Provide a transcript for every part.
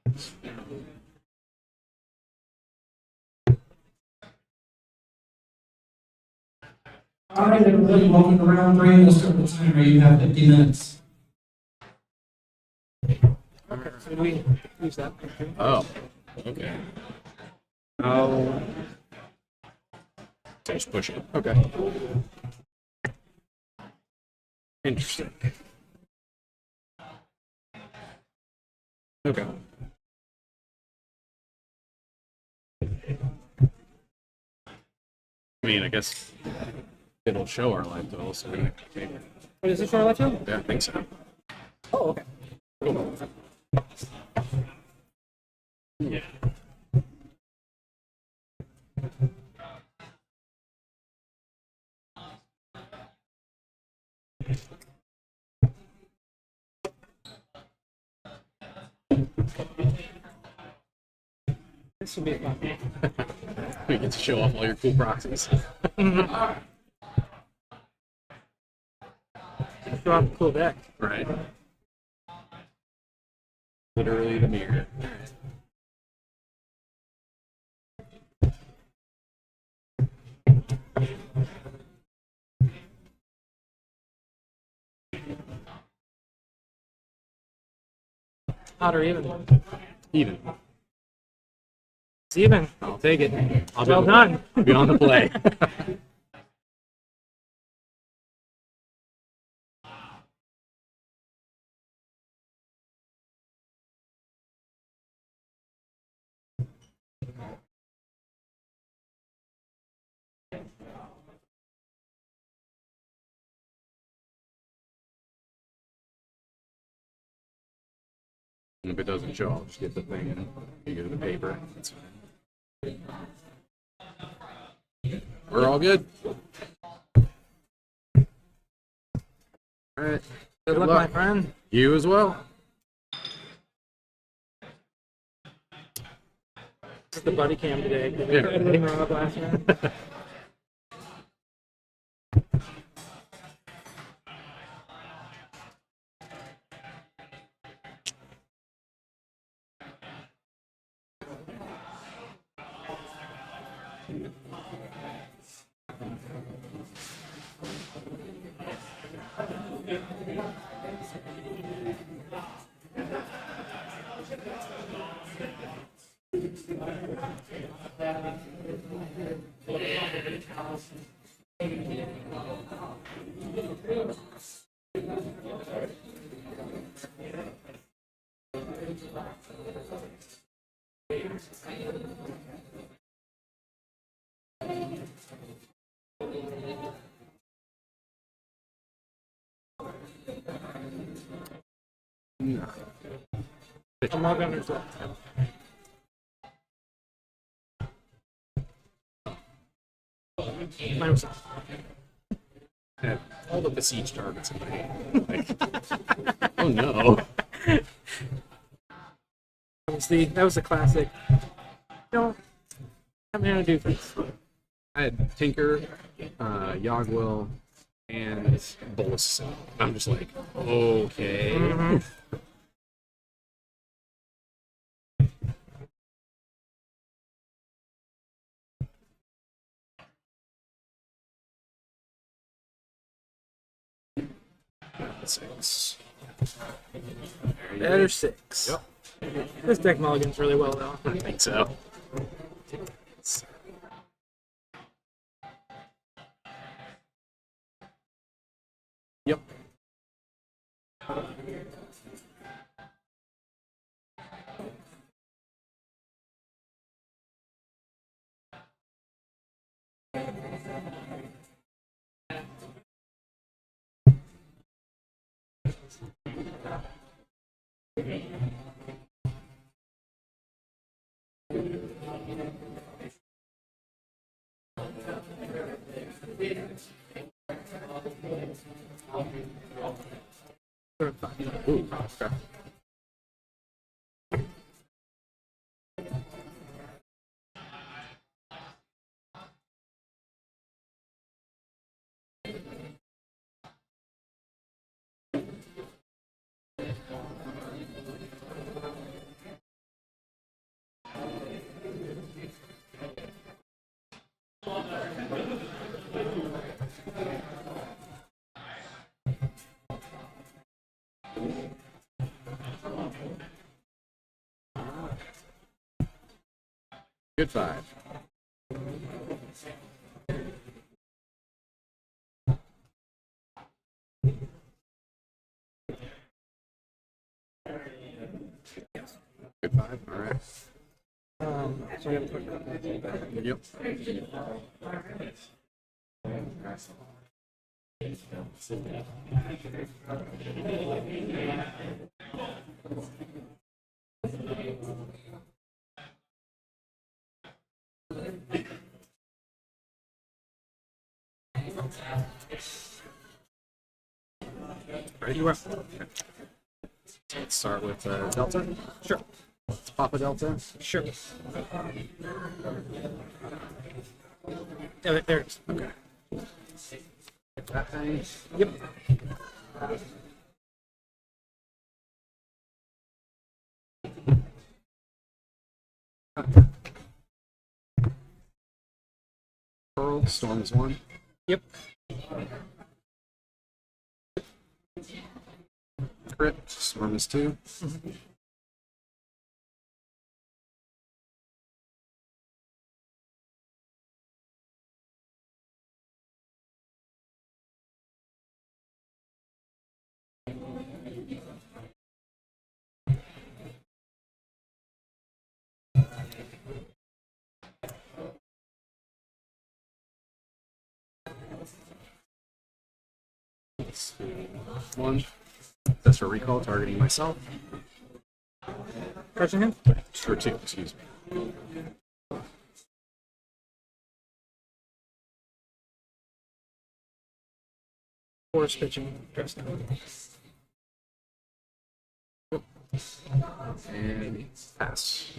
All right, everybody, welcome to round three. We'll start the timer. You have 50 minutes. Okay, so do we use that? Oh, okay. Oh. So just push it. Okay. Interesting. Okay. I mean, I guess it'll show our live total, so we're gonna maybe. What is this for left too? Yeah, I think so. Oh, okay. Cool. Yeah. This will be fun. We get to show off all your cool proxies. Show off a cool deck. Right. Literally the mirror. Odd or even? Even. It's even. I'll take it. I'll Well be done. I'll be on the play. If it doesn't show, I'll just get the thing and you get the paper. That's fine. We're all good. All right. Good luck, my friend. You as well. This is the buddy cam today. Yeah. Editing Rob last night. I'm not gonna do it. Have all the besieged targets in my hand. Like, oh no. Honestly, that was a classic. No, I'm gonna do this. I had Tinker, Yogwill, and Bolus. I'm just like, okay. Six. Better six. Yep. This deck mulligans really well though. I think so. Yep. Ooh, okay. Good 5. Good 5. All right. So we have to put Yep. Ready? you are. Let's start with Delta. Sure. Let's pop a Delta. Sure. Yeah, there it is. Okay. Get that thing. Yep. Pearl. Storm is 1. Yep. Crit. Storm is 2. Let's do 1. That's for recall, targeting myself. Crushing him. For 2, excuse me. Force pitching. Dress down. And pass.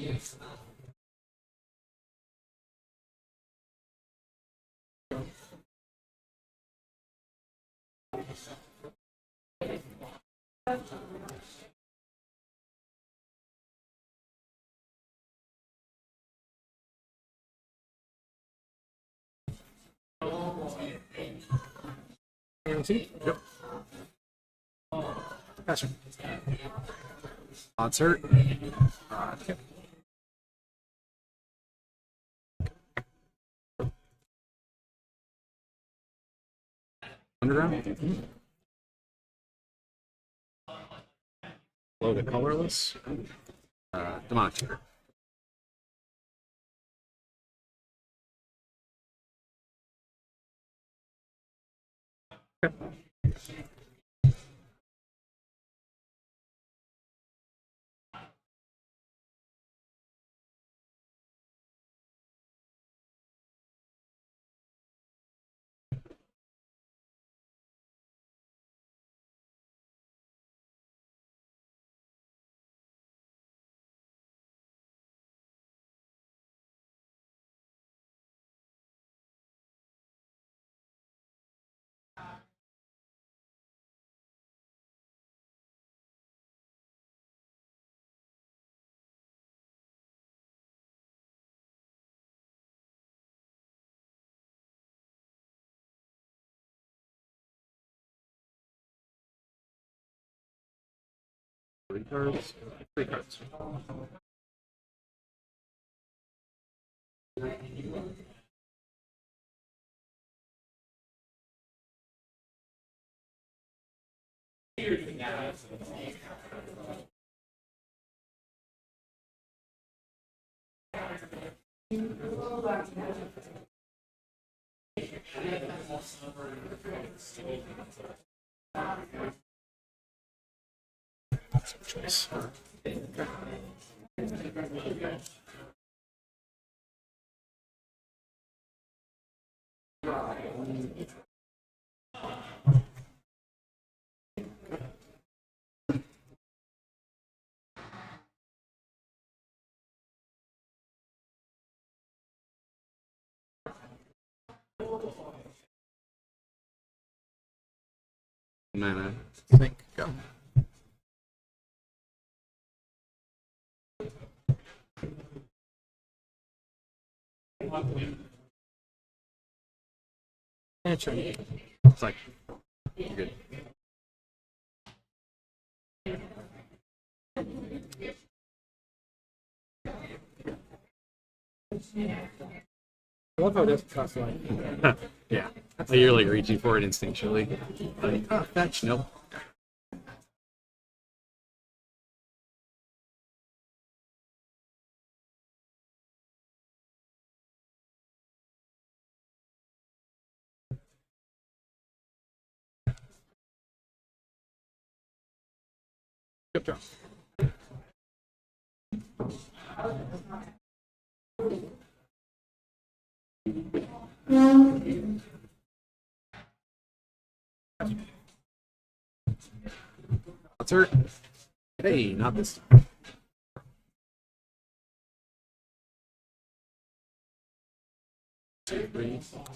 Guarantee. Yep. Passer. Odds hurt. Yep. Underground. Load it colorless. Demonic Tutor. Three cards. 3 cards. Choice. Mana. Think. Go. And turn. It's like you're good. I love how it doesn't cost a lot. Yeah. You're like reaching for it instinctually. Like, oh, fetch, nope. Good job. That's hurt. Hey, not this time.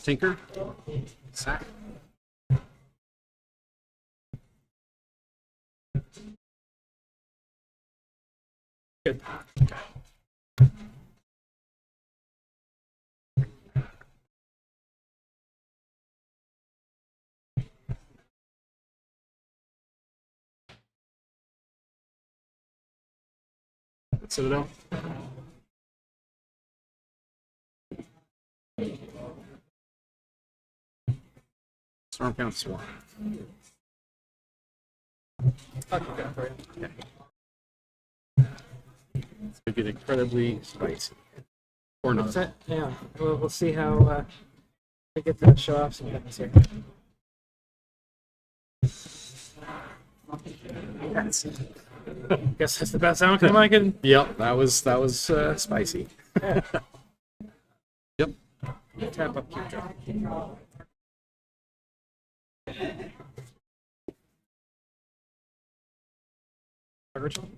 Tinker. Sack. Good. Citadel. Storm count swarm. I'll keep that for you. Okay. It's gonna get incredibly spicy. Or not. Yeah, we'll see how I get to show off some things here. Yes. Guess that's the best outcome I can. Yep, that was spicy. Yeah. Yep. Tap up Q-Drop. Original.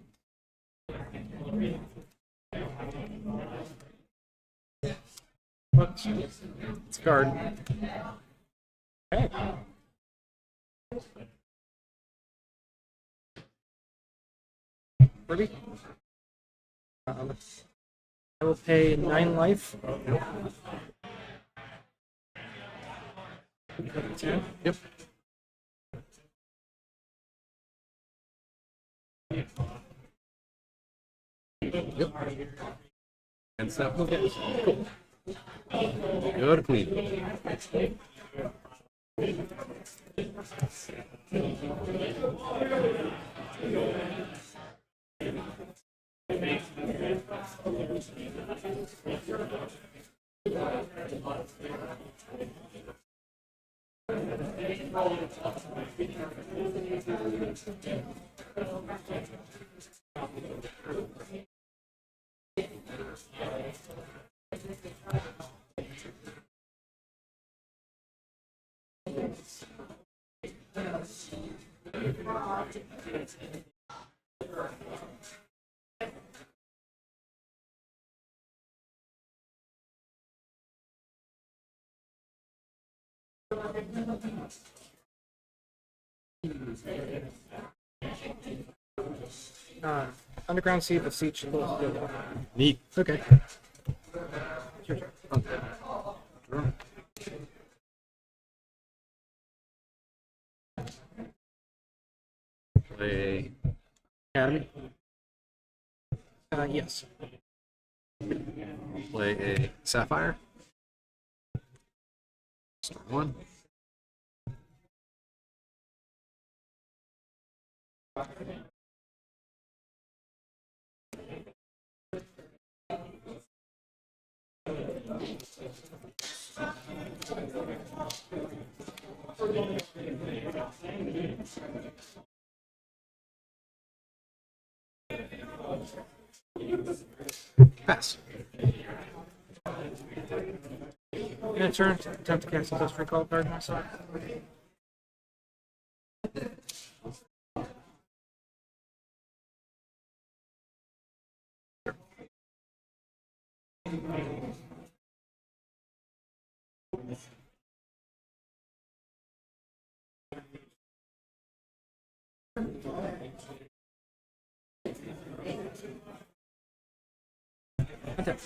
Whoops. It's a card. Hey. Ruby? I will pay 9 life. Ten. Yep. Yep. And snap. Okay. Cool. Go to clean. Underground Sea Beseech. Neat. Okay. Play Academy. Yes. Play a Sapphire. Start one. Pass. In a turn, attempt to cast a plus recall card myself. Attack.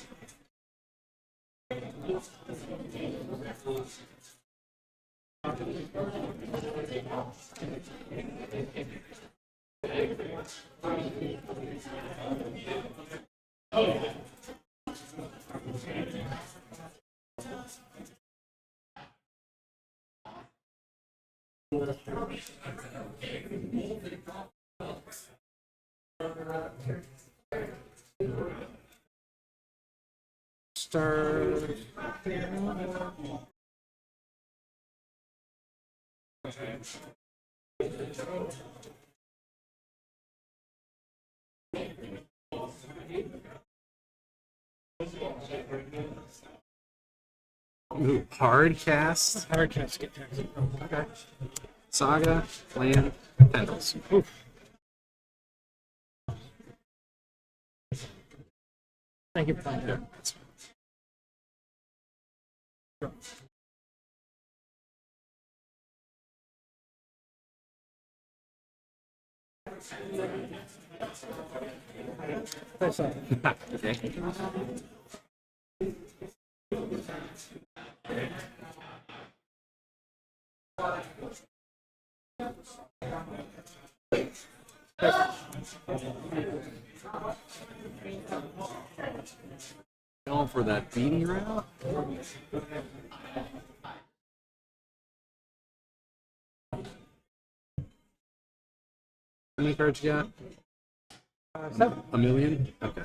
Start. Ooh, hard cast. Hard cast get taxed. Okay. Saga, land, tendrils. Oof. Thank you for finding out. That's all. Okay. Going for that beady route. How many cards you got? 7. A million? Okay.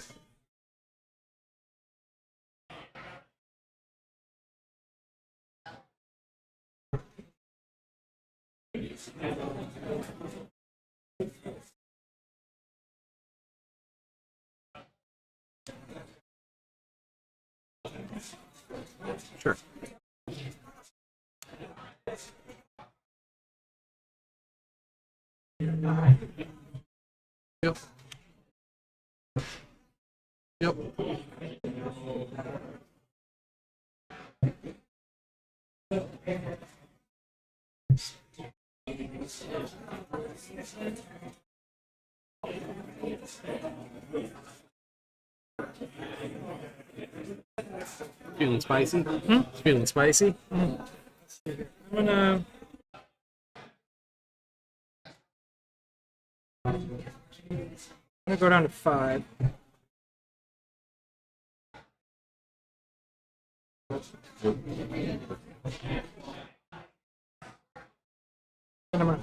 Sure. Yep. Yep. Feeling spicy? Feeling spicy? I'm gonna. Go down to 5. And I'm gonna.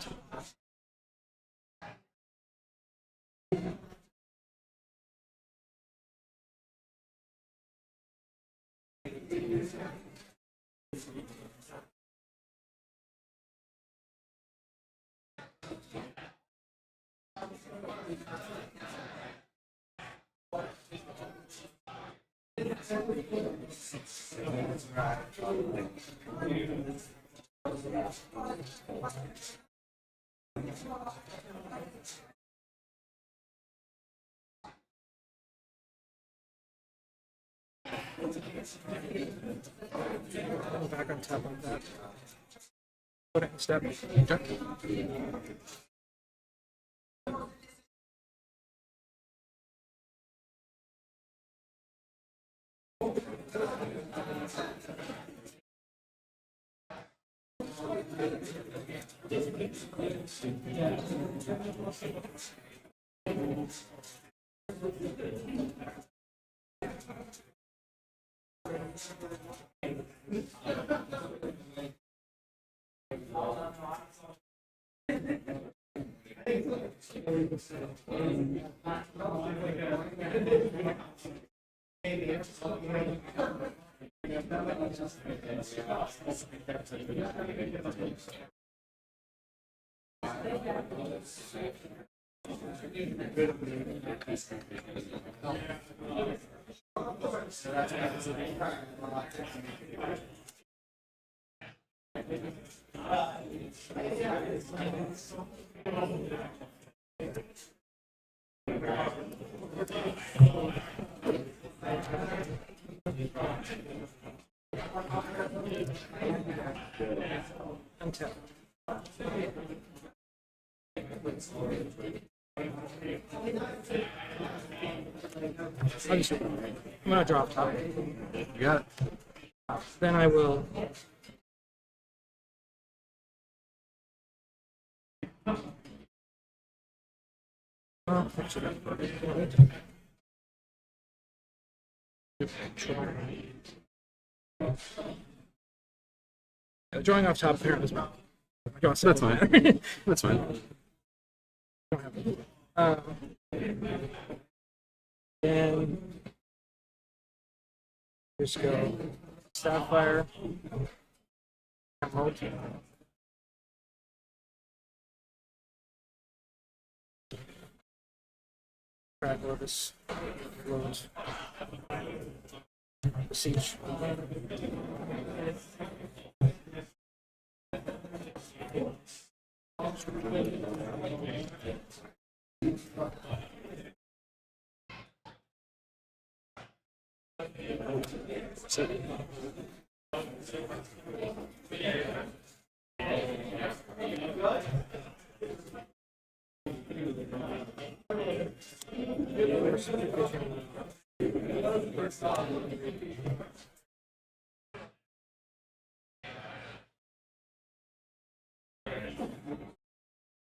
I'm back on top of that. Put it in step. Untap. I'm gonna draw off top. You got it. Then I will. Drawing off top apparently is wrong. That's fine. That's fine. Then just go Sapphire, Emerald, Crab Lotus, Rose, Siege.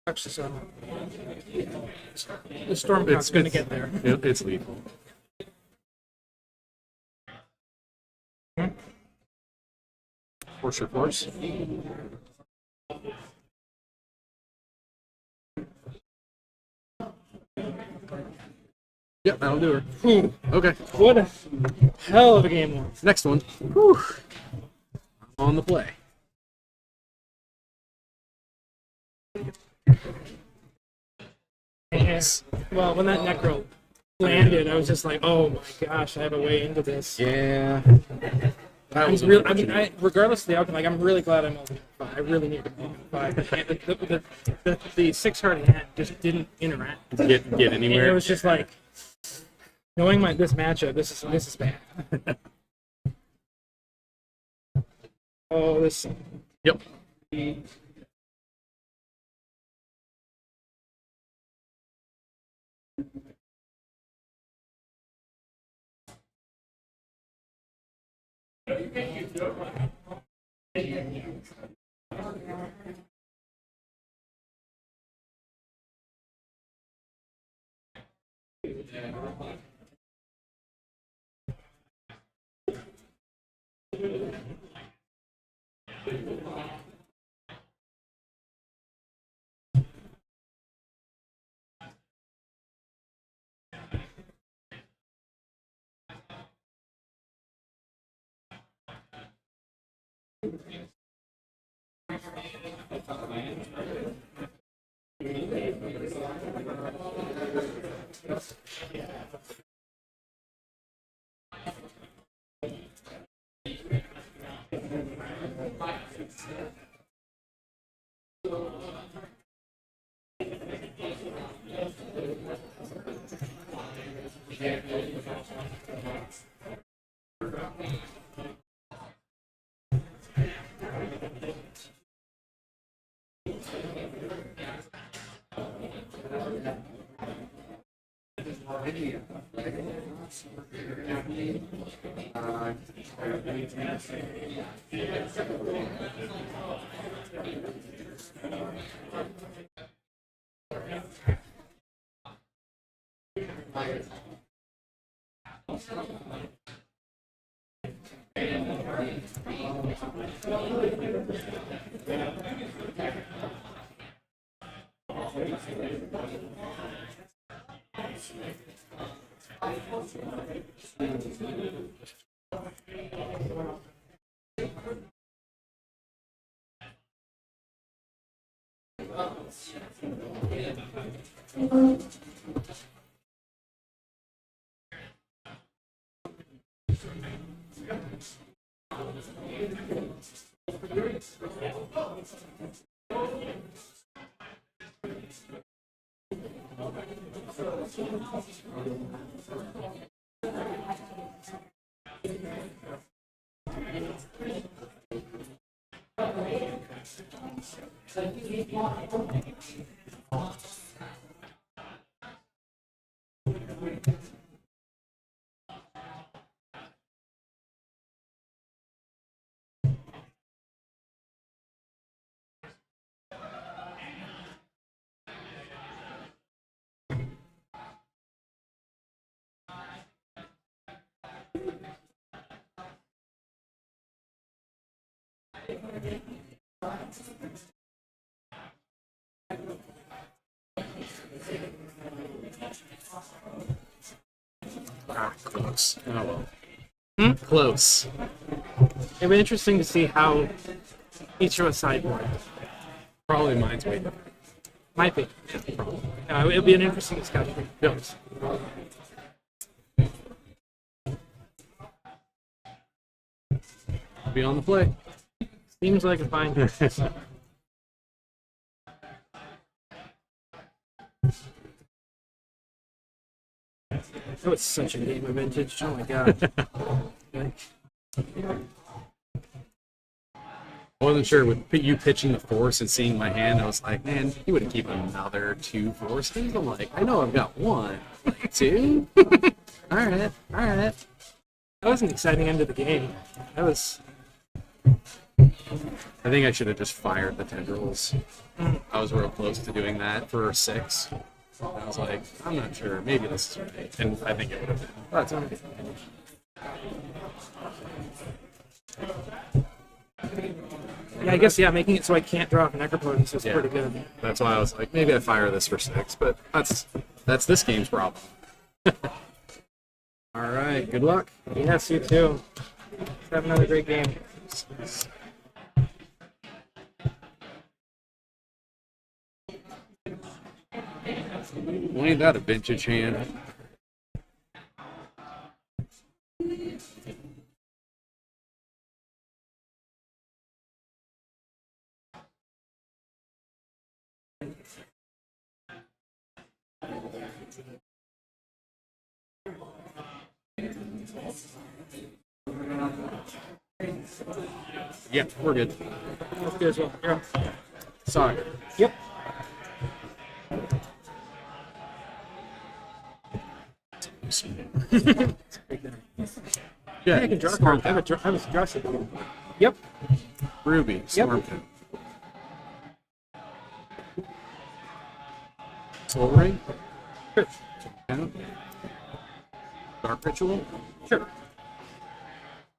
Actually, the Stormcock's going to get there. It's lethal. Force your force. Yep, that'll do her. Okay. What a hell of a game one. Next one. Whew. On the play. And, well, when that Necro landed, I was just like, oh my gosh, I have a way into this. Yeah. That was Regardless of the outcome, like, I'm really glad I'm open 5. I really need to be open 5. The 6-card hand just didn't interact. Get And anywhere. it was just like, knowing this matchup, this is bad. Oh, this. Yep. Ah, close. Oh well. Hmm? Close. It'd be interesting to see how each of us sideboard. Probably mine's way different. Might be. No, it'll be an interesting discussion. Yes. I'll be on the play. Seems like a fine. That was such a game of vintage. Oh my god. I wasn't sure with you pitching the force and seeing my hand. I was like, man, he would have keep another 2 forces. I'm like, I know I've got 1, like 2. all right. That was an exciting end of the game. That was. I think I should have just fired the tendrils. I was real close to doing that for 6. And I was like, I'm not sure. Maybe this is right. And I think it would have been. That's all right. Yeah, I guess, making it so I can't draw off necropotence is pretty good. That's why I was like, maybe I fire this for 6, but that's this game's problem. All right, good luck. Yes, you too. Let's have another great game. Well, ain't that a vintage hand? Yeah, we're good. That's good as well. You're up. Sorry. Yep. Yeah, I can draw a Storm card. I have a draw set. Yep. Ruby, Storm Pit. Soul Ring? Sure. Yeah. Dark Ritual? Sure.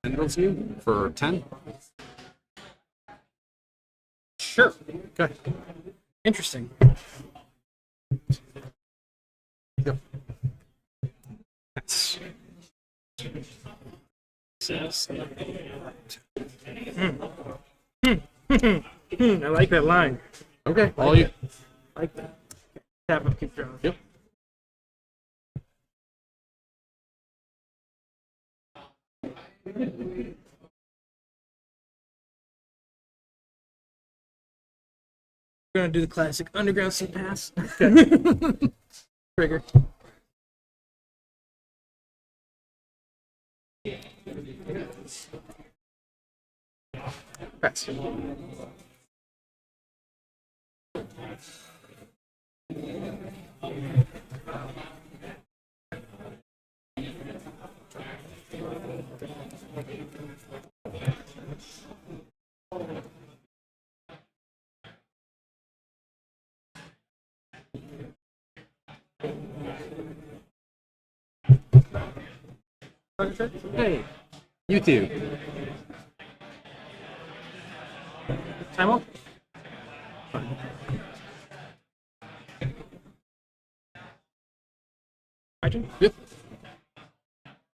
Tendrils you for 10? Sure. Okay. Interesting. Yep. I like that line. Okay, all you. I like that. Tap up, keep drawing. Yep. We're gonna do the classic underground sea pass. Trigger. Pass. Hey, you too. Time up. My turn. Yep.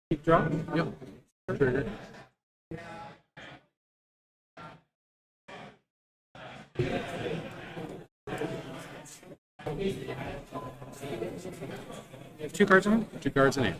Keep drawing. Yep. Trigger. You have 2 cards on. 2 cards in hand.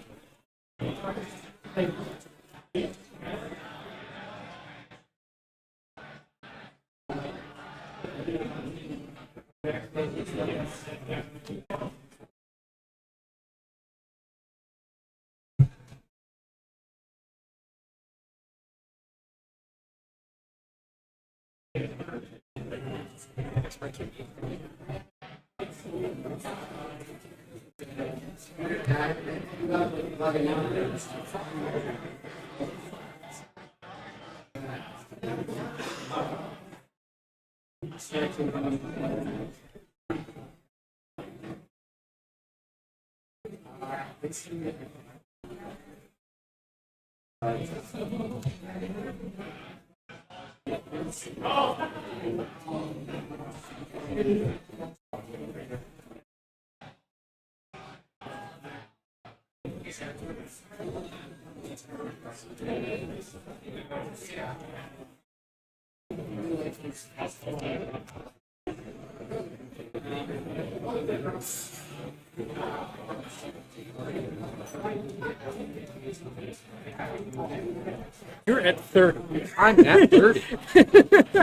You're at 30. I'm at 30.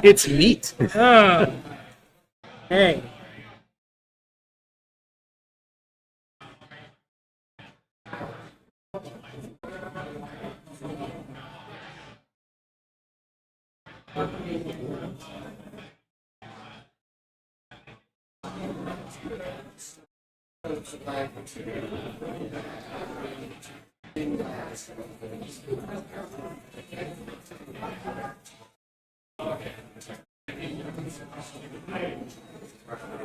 It's neat. Oh. Hey.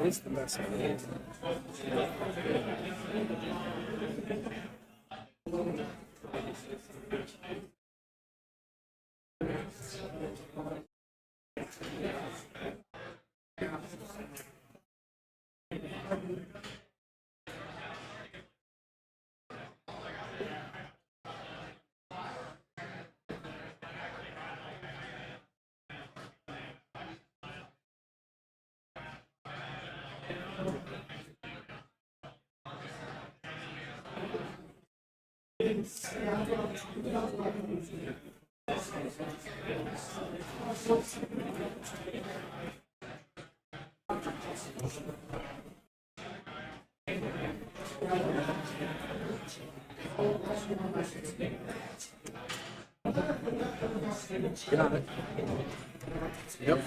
It's the best one. Got it. Yep.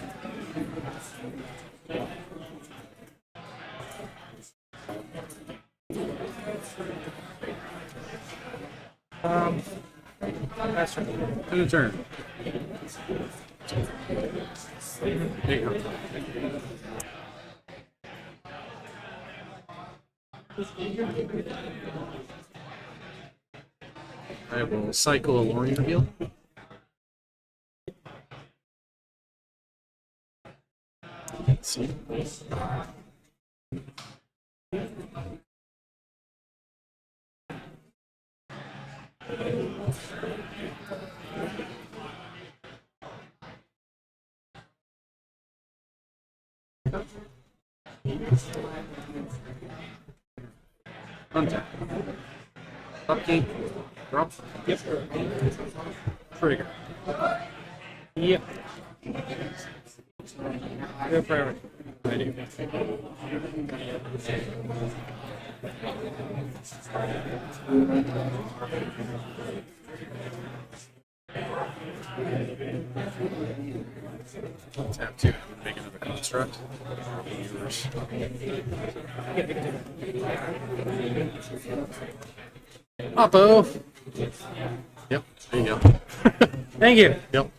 That's right. And a turn. There you go. I will cycle a Lorien reveal. Let's see. Untap. Upkeep. Drop. Yep. Trigger. Yep. Good priority. I do. Tap 2. Make another construct. Yours. Oppo. Yep. There you go. Thank you. Yep.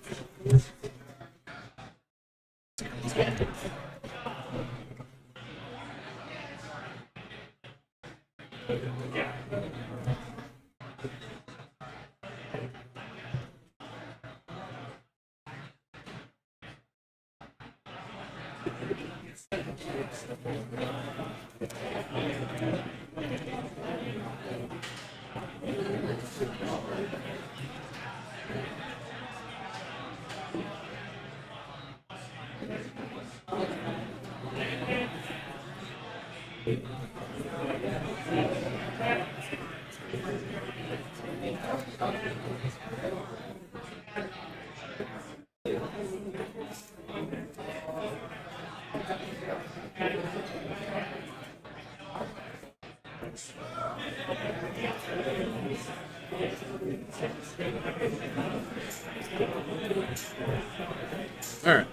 All right.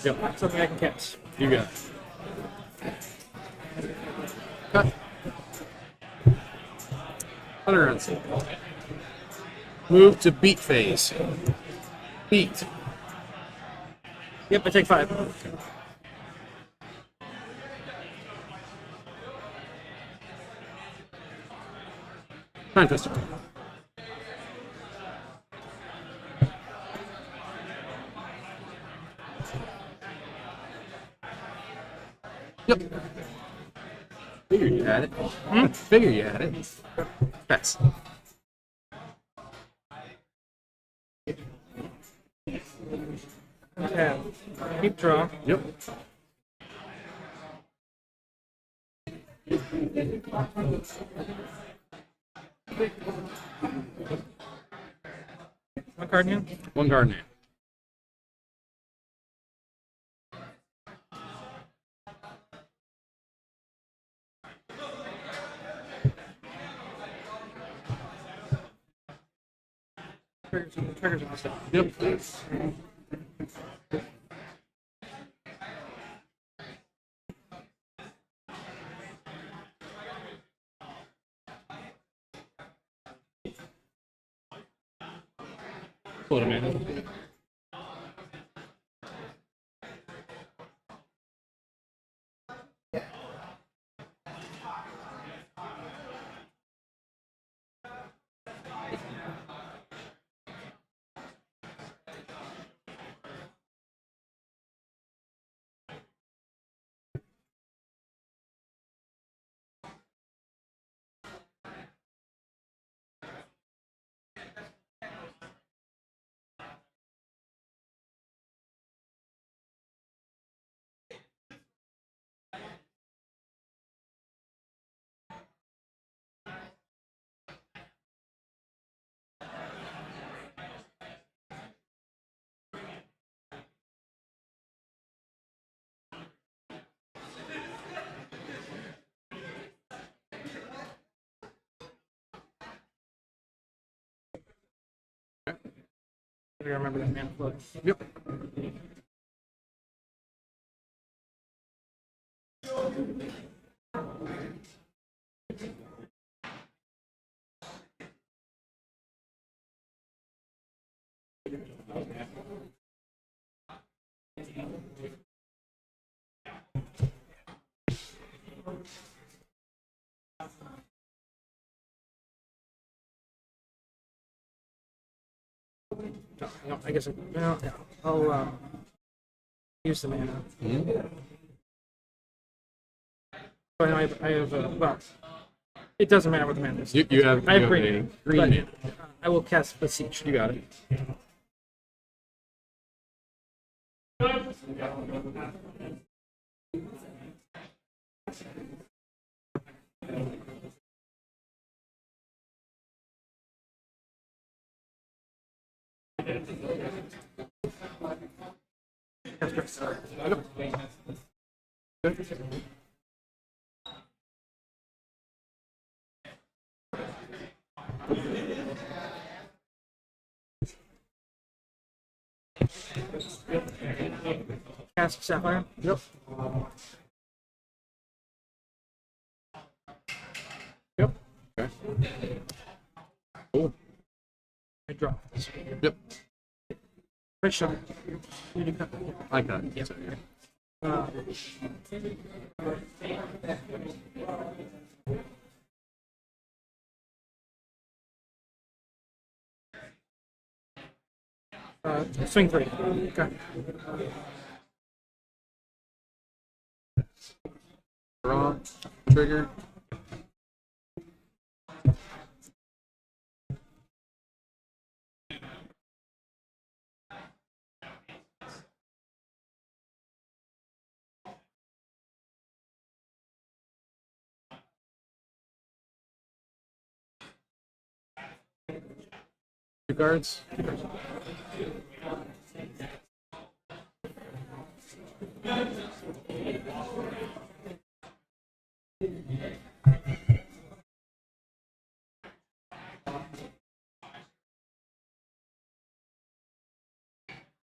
Yep. Something I can catch. You got it. Cut. 100 runs. Move to beat phase. Beat. Yep, I take 5. Time twister. Yep. Figured you had it. Figure you had it. Pass. Okay. Keep draw. Yep. One card in. One card in hand. Triggers are the same. Yep. Put him in. I gotta remember that man float. Yep. No, I guess no, yeah. I'll use the mana. But I have well, it doesn't matter what the mana is. You have. I have you green, a green but mana. I will cast Beseech. You got it. Cast Sapphire. Yep. Yep. Okay. Cool. I draw. Yep. Fresh shot. I got it. Yep. So, yeah. Swing 3. Okay. Draw. Trigger. Two cards.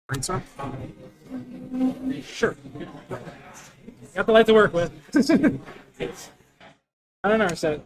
Brainstorm. Sure. Got the light to work with. I don't know, I said.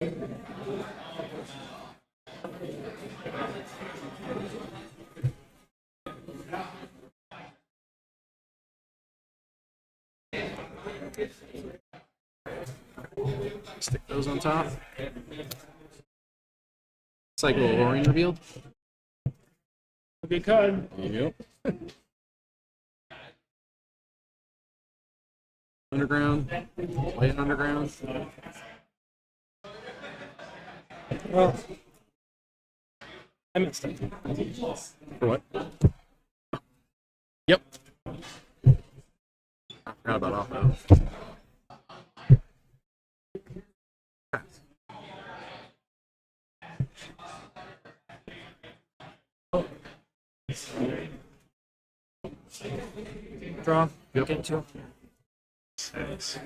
Stick those on top. It's like a little roaring reveal. Good card. Yep. Underground. Play it underground. Well, I missed it. For what? Yep. I forgot about off though. Draw. Yep. Get two. Nice.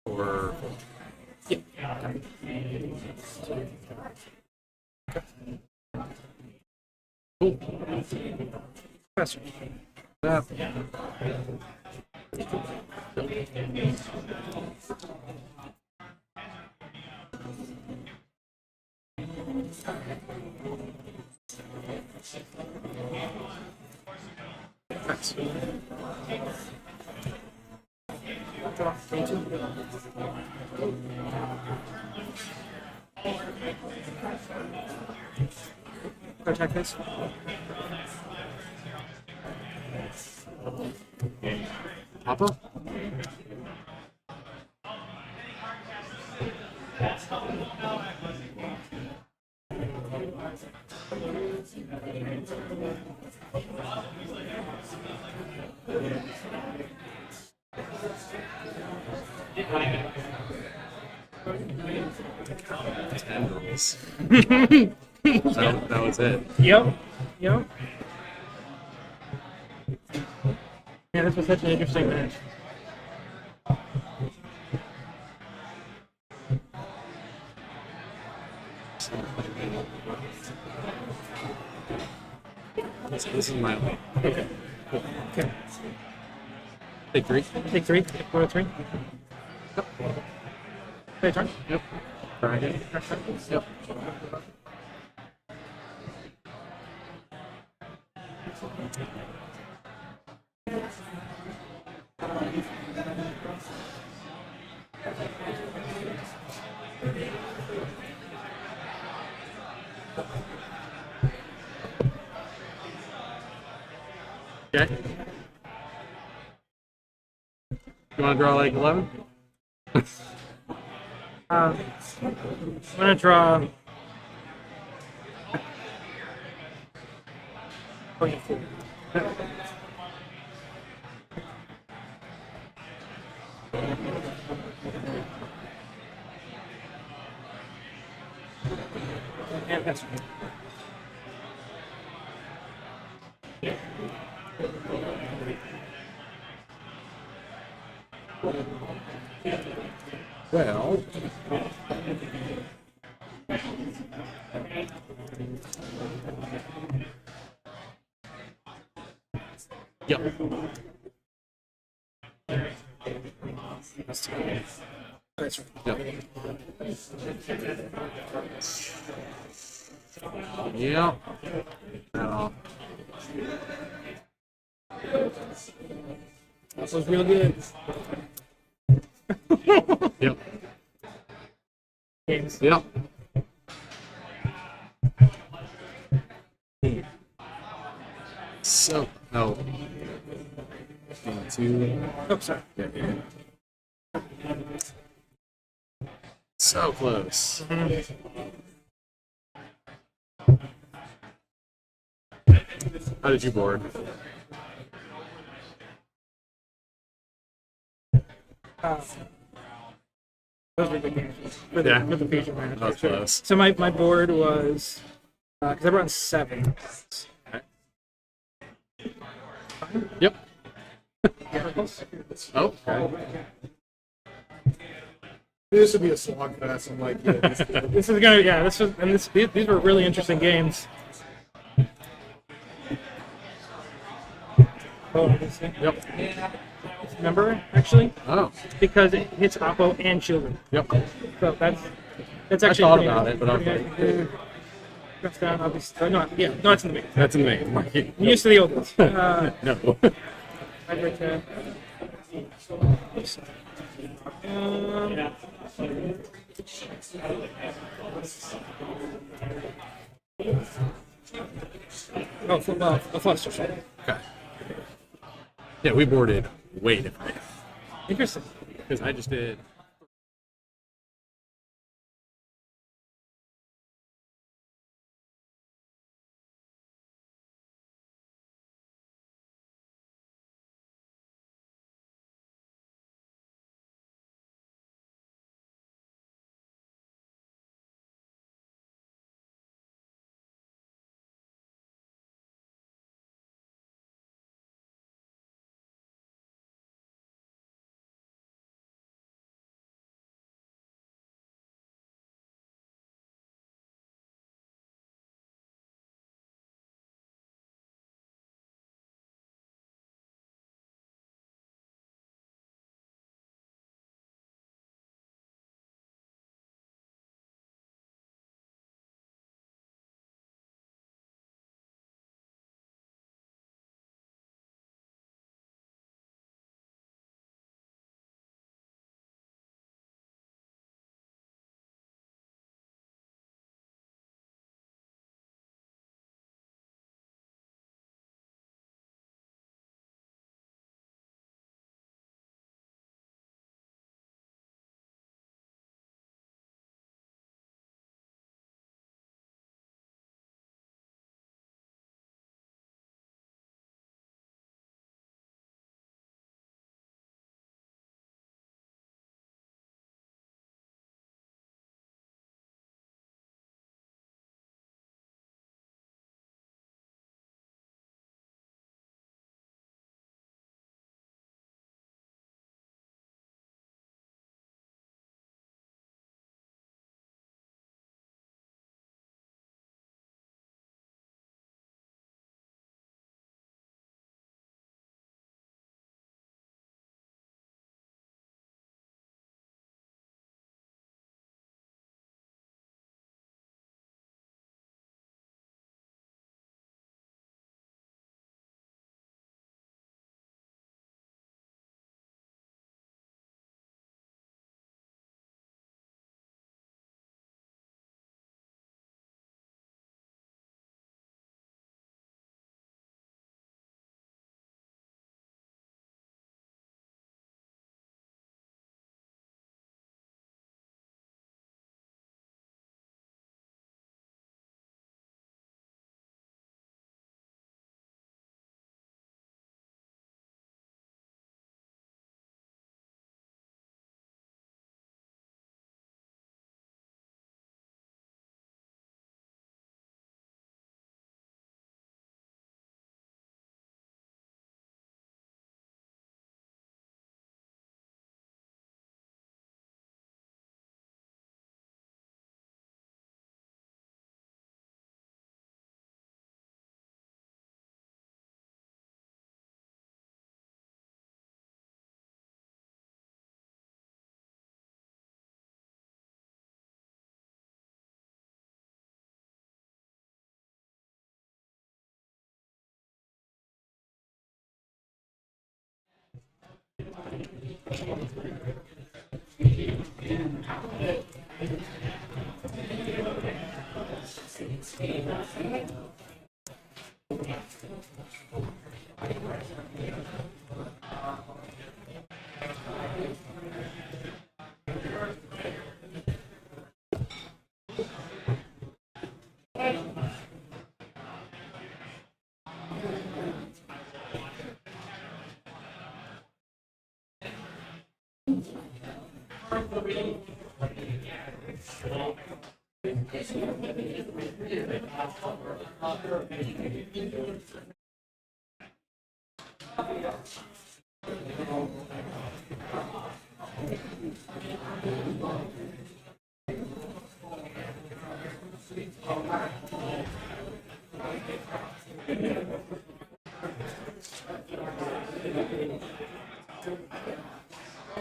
Or cool. Faster. That. Nice. Draw. Get two. Go attack this. Papa? Tendrils. that was it. Yep. Yep. Yeah, this was such an interesting match. This is my way. Okay. Okay. Take three. Take three. Go to three. Yep. Play turn. Yep. Right. Yep. Okay. You want to draw like 11? I'm gonna draw. Oh, yeah, four. And pass. Well. Yep. That's too good. That's right. Yep. Yep. Oh. That was real good. Yep. Games. Yep. So, oh. Game 2. Oh, sorry. Yeah. So close. How did you board? Those were good games for the feature match. That was for sure. close. So my board was because I brought 7. Okay. Yep. Oh, okay. This would be a slogfest. I'm like, yeah, This is gonna these were really interesting games. Oh, Yep. remember actually Oh. because it hits Oppo and children. Yep. So that's I actually thought pretty about it, but I was pretty- like, Drops down, obviously. No, yeah, no, it's in the main. that's in me. I'm used to the old ones. No. I'd rate that. A Foster shot. Okay. Yeah, we boarded way different. Interesting. Because I just did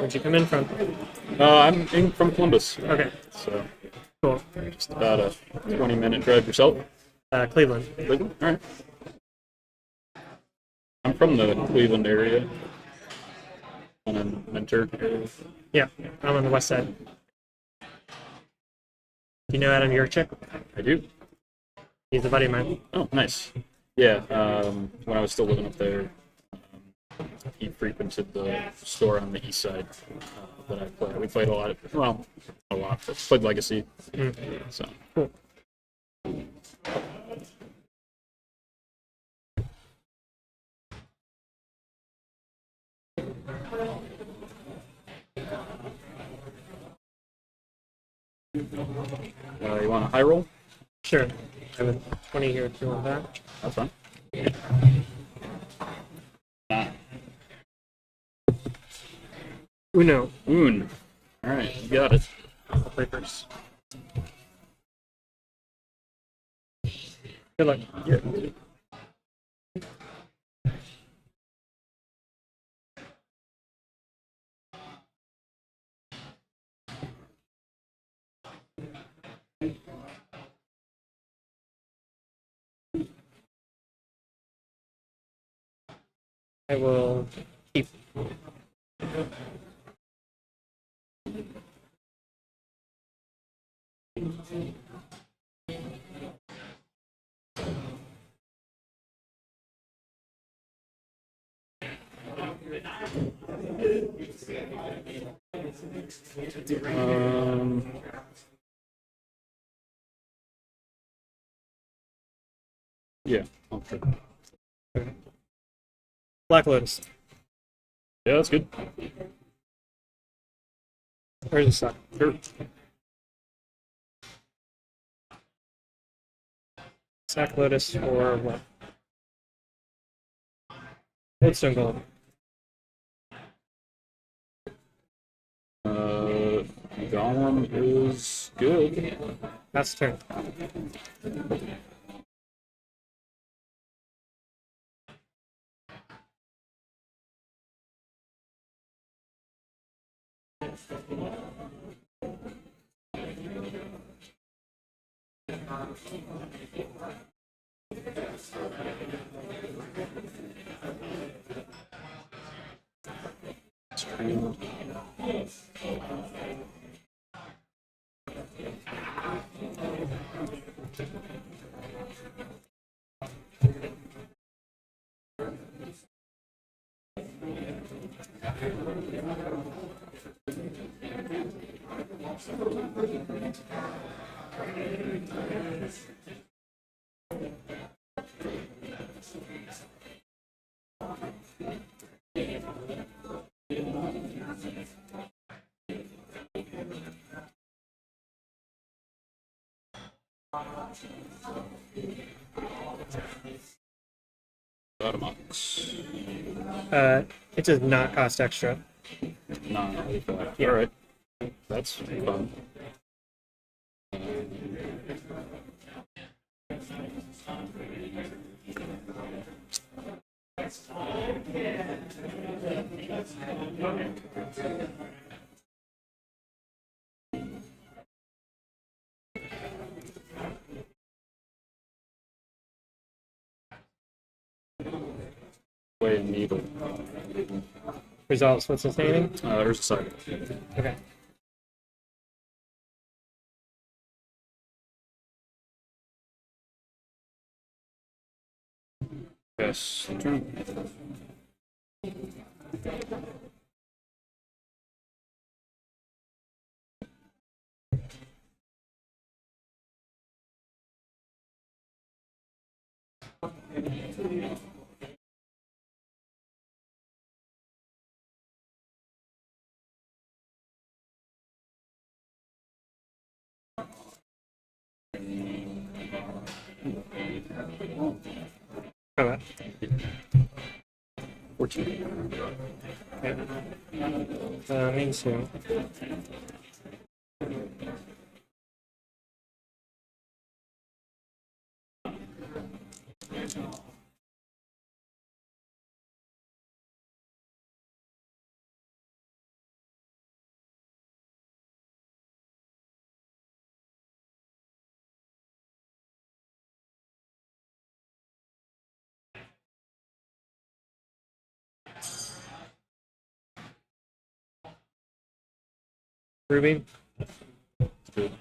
Where'd you come in from? I'm in from Columbus, Okay, so cool. just about a 20-minute drive yourself. Cleveland. Cleveland? All right. I'm from the Cleveland area, and then Mentor area. Yeah, I'm on the west side. Do you know Adam Yurchik? I do. He's a buddy of mine. Oh, nice. Yeah, when I was still living up there, he frequented the store on the east side that I played. We played a lot. Well, a lot, but played Legacy. So. Cool. You want a high roll? Sure. I have a 20 here if you want that. That's fine. Uno. Un. All right, you got it. I'll play first. Good luck. Yeah. I will keep. Yeah. Okay. Black Lotus. Yeah, that's good. Where's the suck? Sure. Sack Lotus or what? Lodestone Golem. Golem is good. Pass the turn. Bottom-ups. It does not cost extra. No. Yeah. All right. That's fun. Play a needle. Results. What's the standing? There's a side. Okay. Yes. Okay. 14. Okay. Me too. Ruby. Good.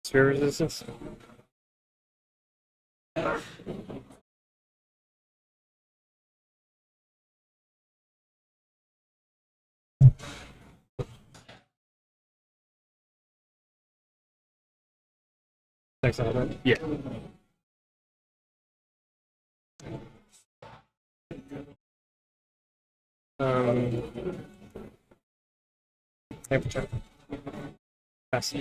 Sphere resistance. Thanks, Albert. Yeah. Temperature. Pass.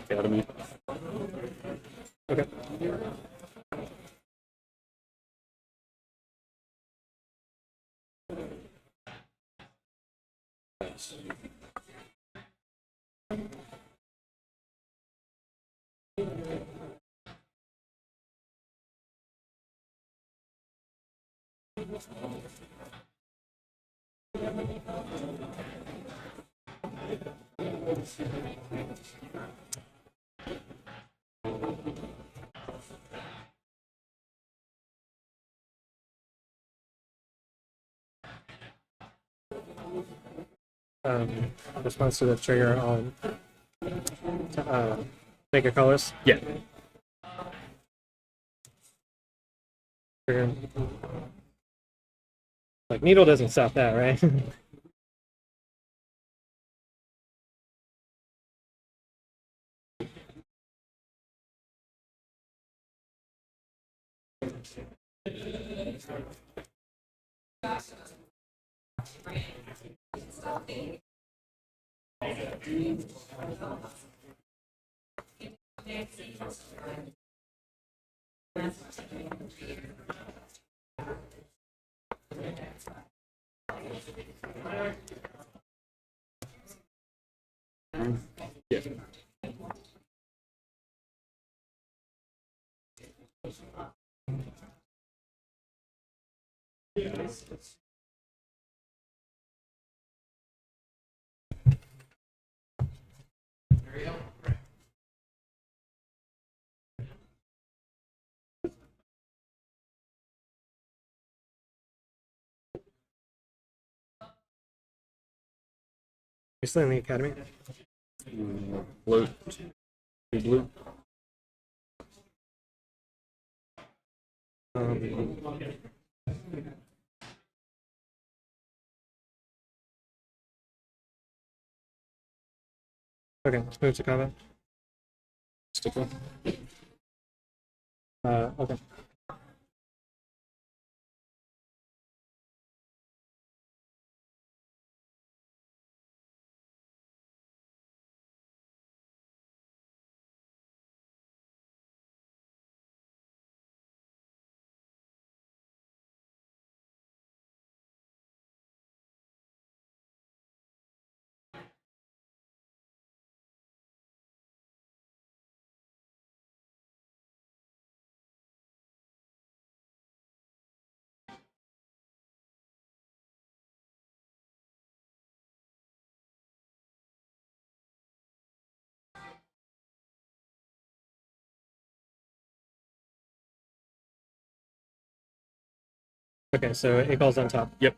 Academy. Okay. Response to the trigger on make a colors. Yeah. Trigger. Like needle doesn't stop that, right? Yeah. You're still in the academy. Blue. Blue. Um, Okay, move to combat. Stick one. Okay. Okay, so it calls on top. Yep.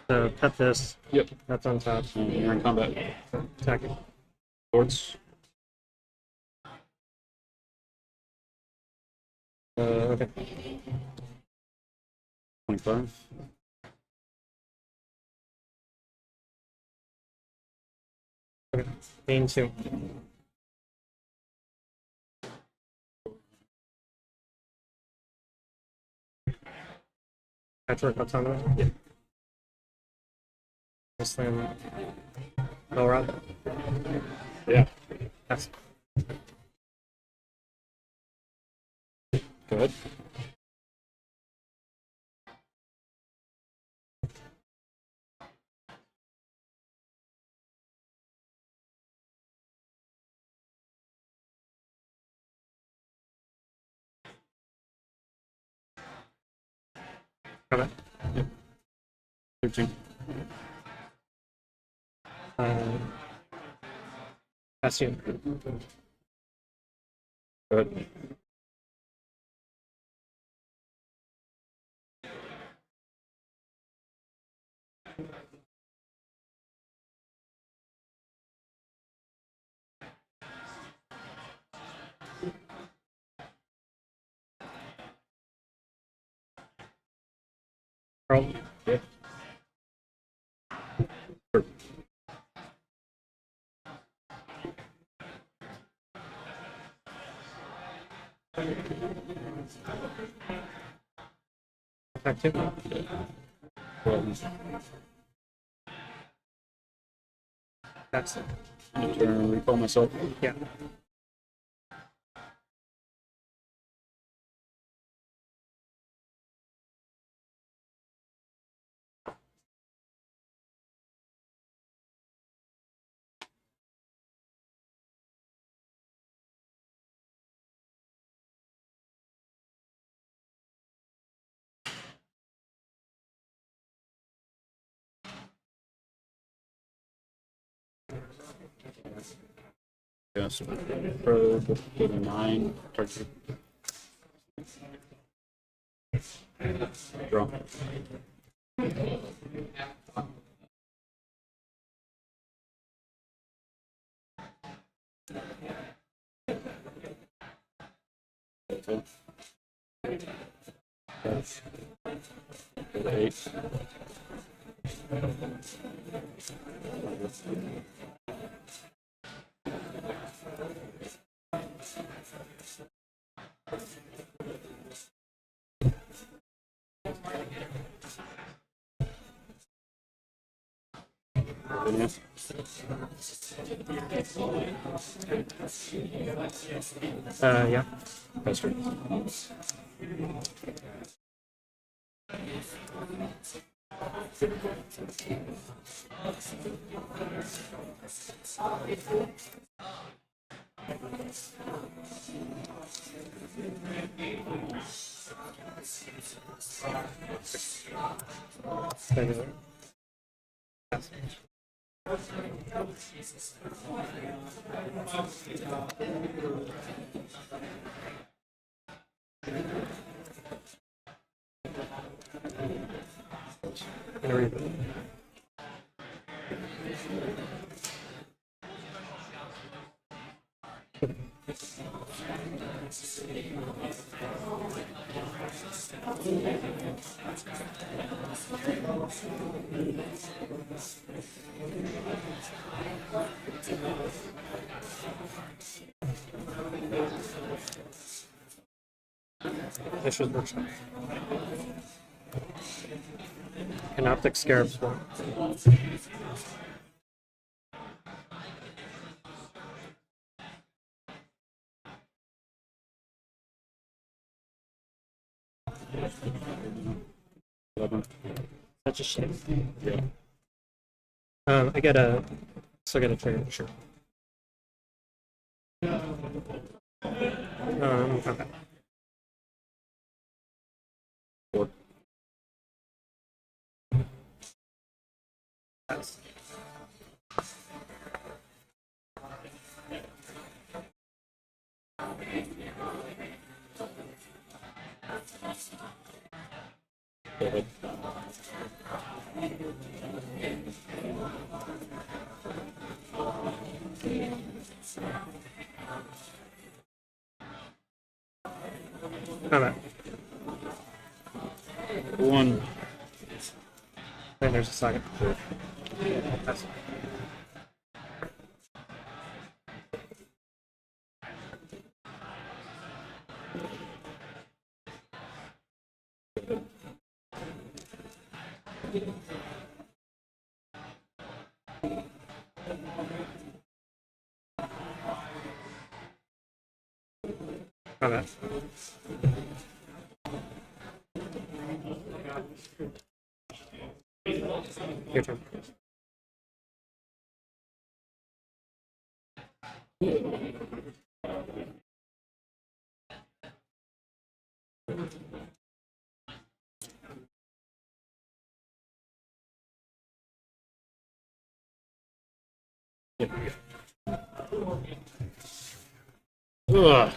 So cut this. Yep. That's on top. You're in combat. Attacking. Swords. Okay. 25. Okay. Gain 2. Patchwork automaton. Yeah. Slam. Bell rod. Yeah. Yes. Go ahead. Combat. 13. Bastion. Go ahead. Carl. Yep. Sure. Attack 2. Well, That's it. turn. Recall myself. Yeah. Yes. Probe. Go to 9. Target. Draw. Okay. Go to 8. Virginia. Yeah. Pester. Regular. Yes. Gonna read it. Fisher's Workshop. Canoptic Scarab Swarm. Such a shame. Yeah. I got a. Still got a trigger. Sure. Okay. Four. Go ahead. Okay. One. Then there's a second. That's okay. Your turn. Ugh.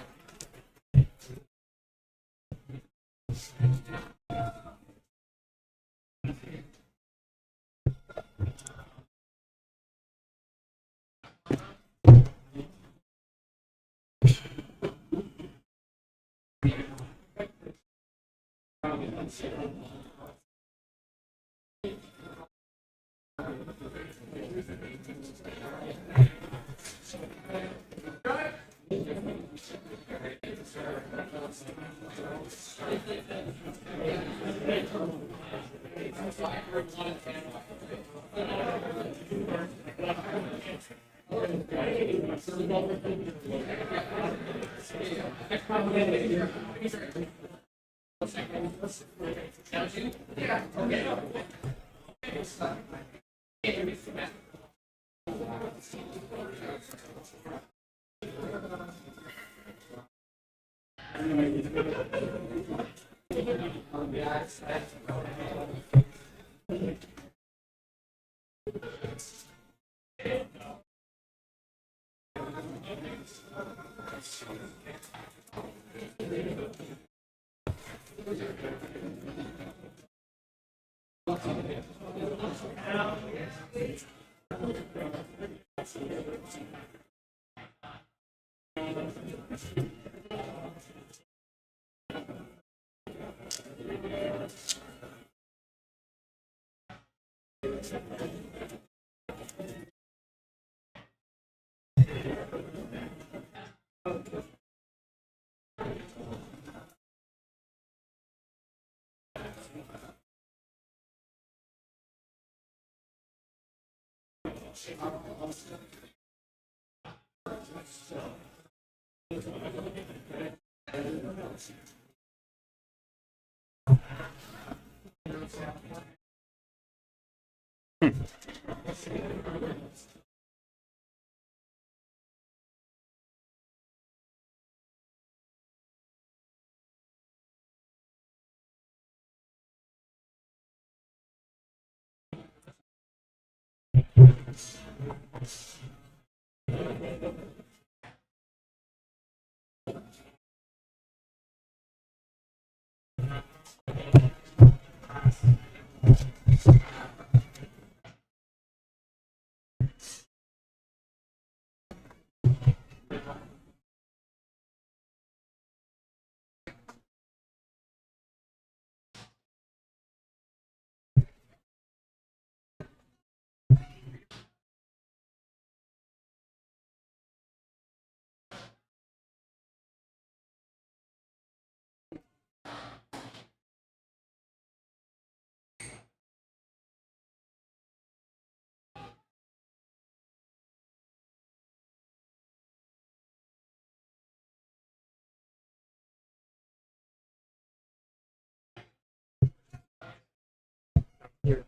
Here.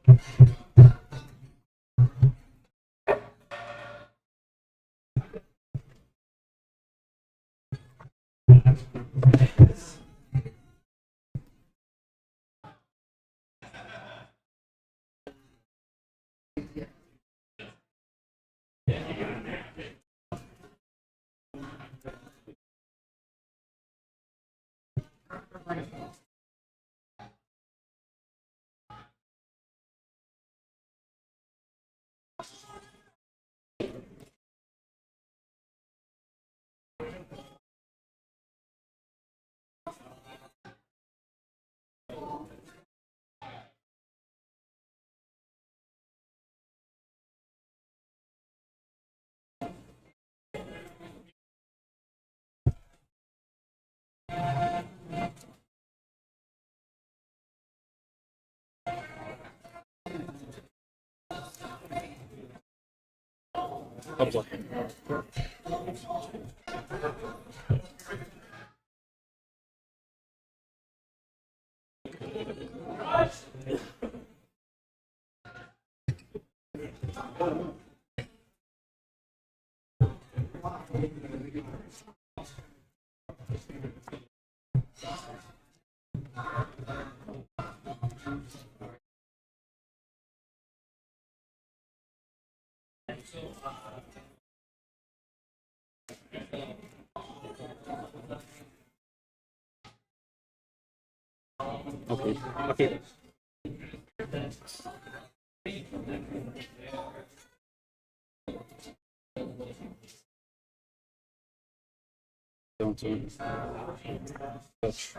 I'll play. Okay. Okay. Don't touch.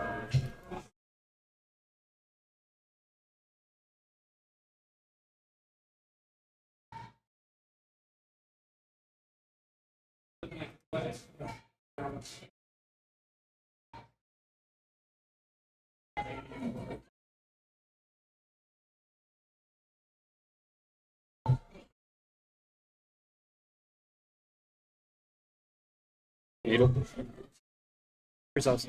Needle. Results.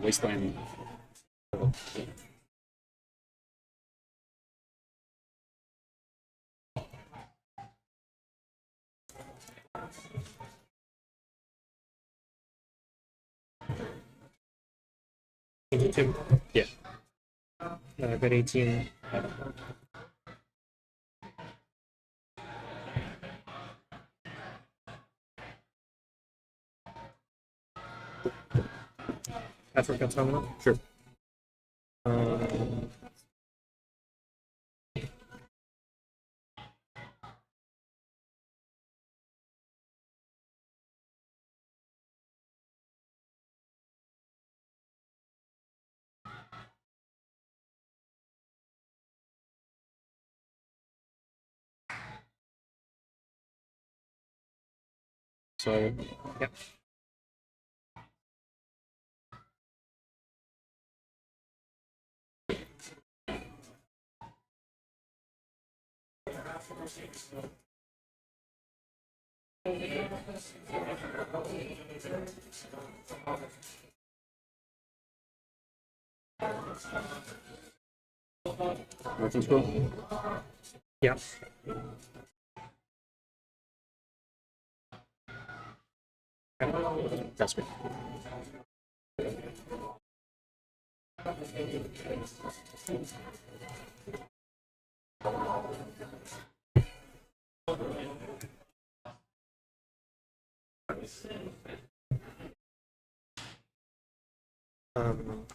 Wasteland. Two. Yeah. Good 18. That's what comes home. Sure. Um, So Yep. Merchant's Row. Yep. That's good. Um,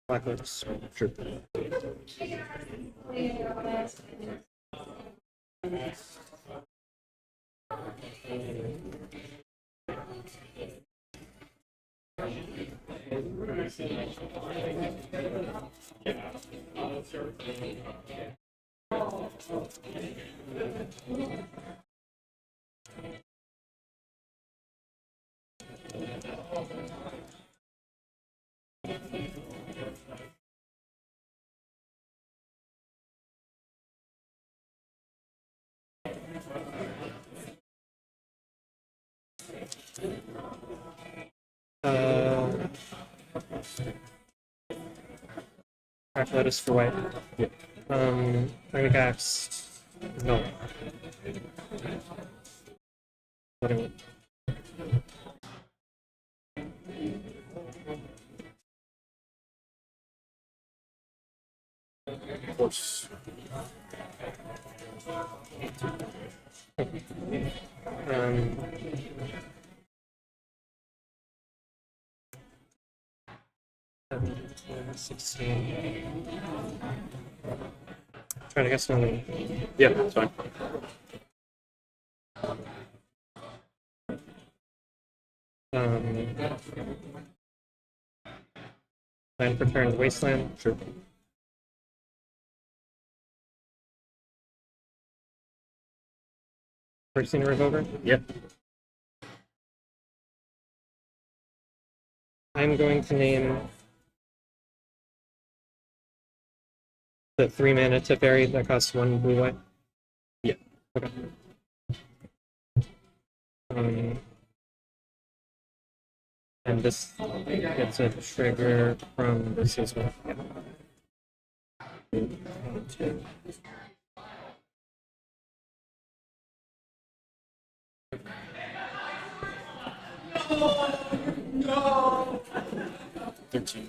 Black Lips. Sure. Cracked lettuce for white. Yeah. I'm gonna cast no. What do we- Horse. Um, 16. Try to guess another one. Yeah, that's fine. Land for turn, wasteland. Sure. Purchasing a revolver. Yeah. I'm going to name the 3-mana Teferi that costs 1 blue white. Yeah. Okay. And this gets a trigger from this as well. Yeah. 1, 2. 13.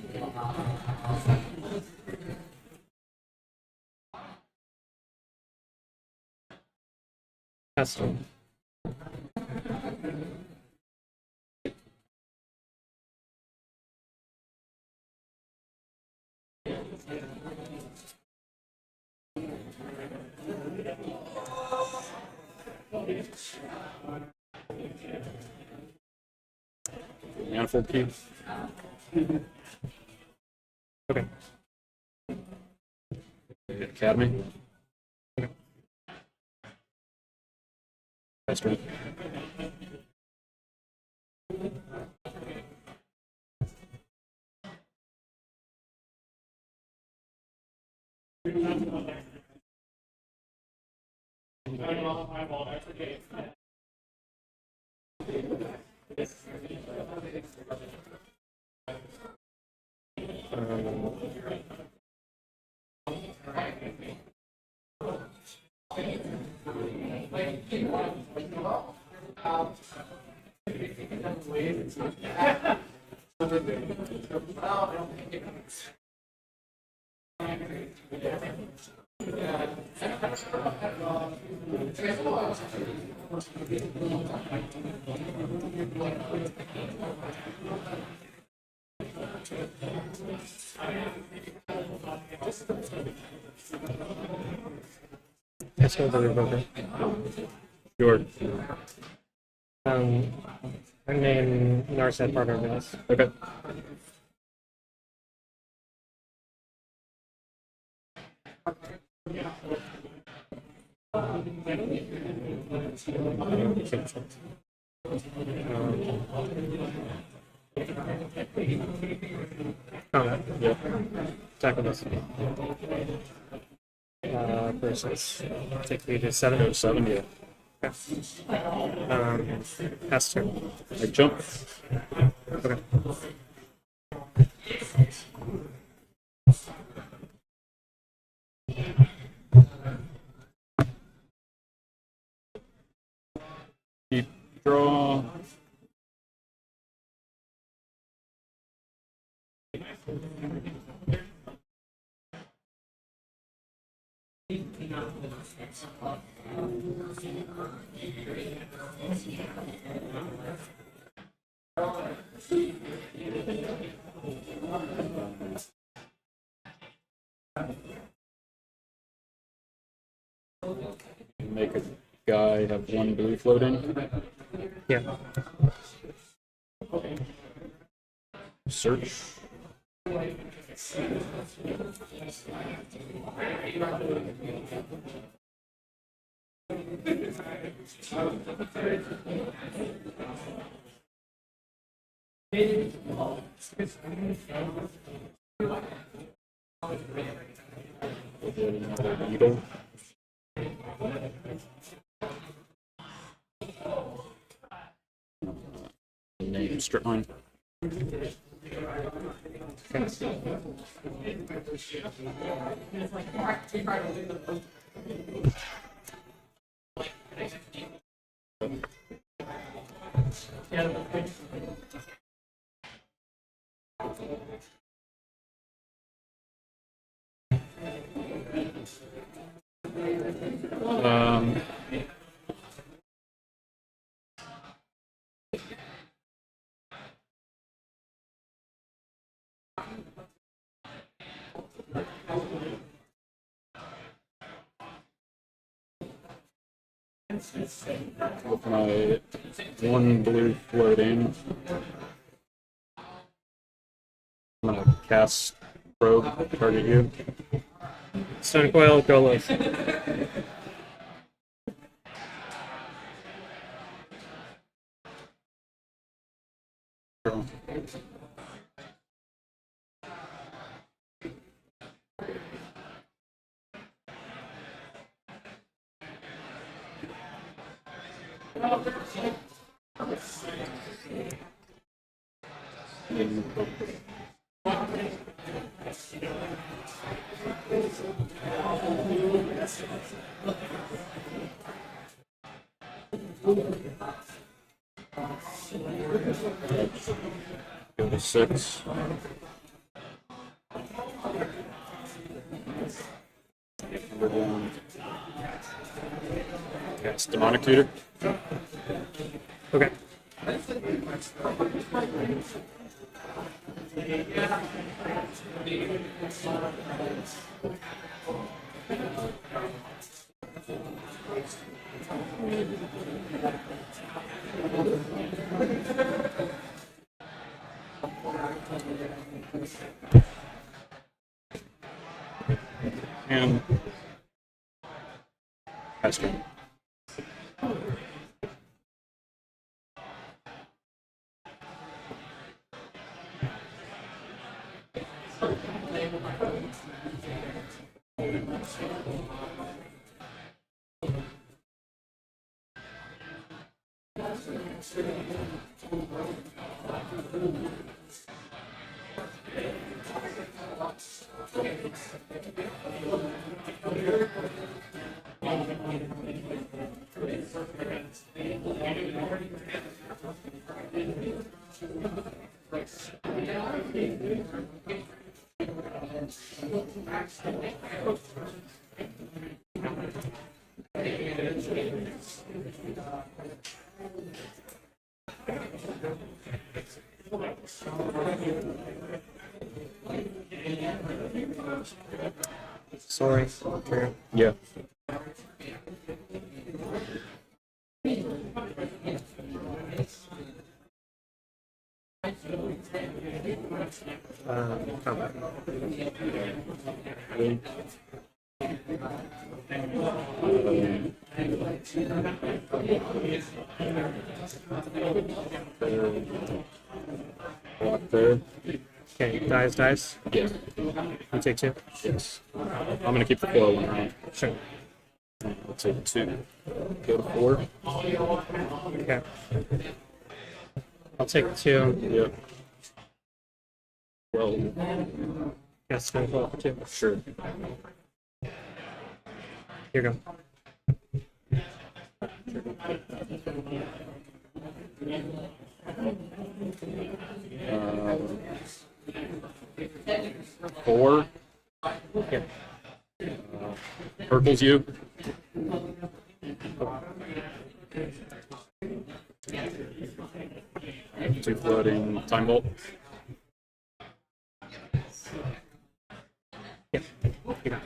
Custom. Manifold key. Okay. Academy. Master. Let's go with the revolver. Sure. Her name Narset partner Venice. Okay. Combat. Yeah. Attack with this. Versus. Take me to 7. Go to 7. Yeah. Pass turn. I jump. Okay. Keep draw. Make a guy have 1 blue floating. Yeah. Search. Another needle. name strip mine. Um, with my one blue floating, I'm gonna cast probe, target you. Stone Coil, go low. Go to 6. Number 1. Cast Demonic Tutor. Okay. And pass turn. Sorry. Trigger. Yeah. Combat. Block there. Okay, dice. Yeah. You take 2. Yes. I'm gonna keep the 4 one around. Sure. I'll take 2. Go to 4. Okay. I'll take 2. Yep. Well, Got Stone Coil for 2. sure. Here you go. Um, 4. Yeah. Purple's you. Two floating time bolt. Yeah. You go.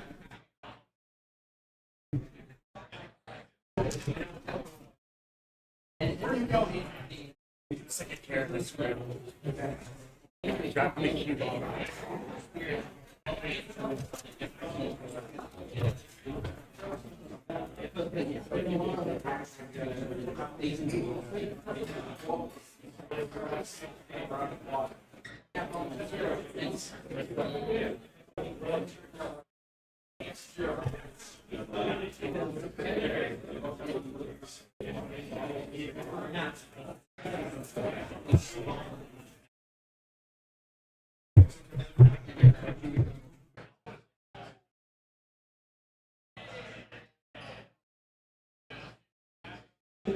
Are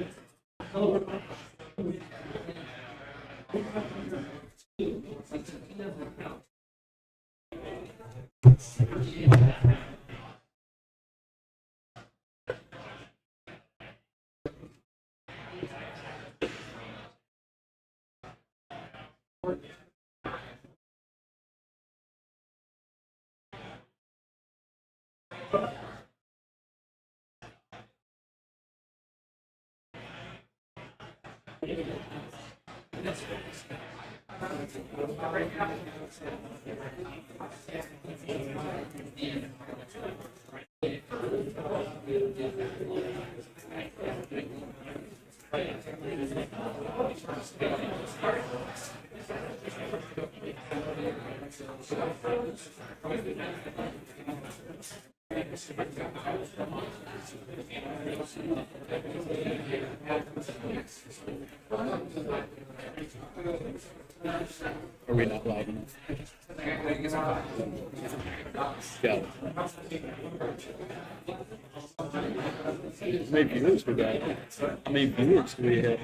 we not loud enough? Yeah. How many viewers we got? How many viewers do we have?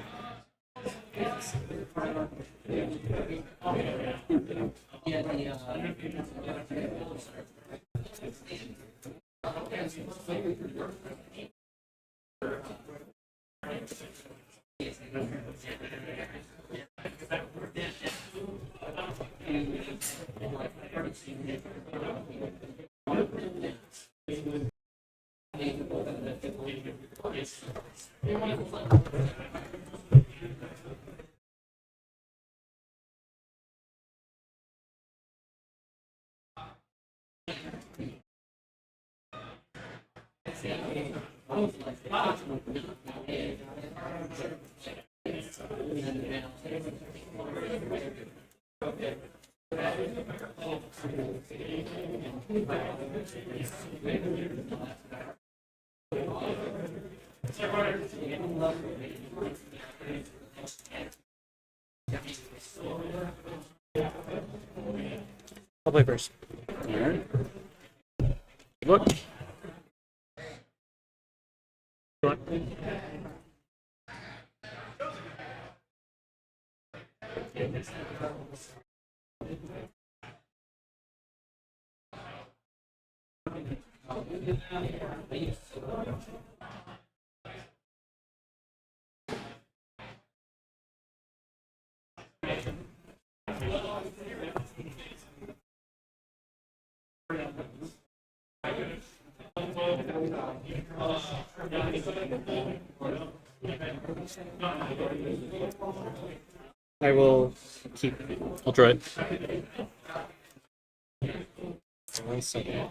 I'll play first. All right. Good luck. I will keep. I'll try it. 1 second.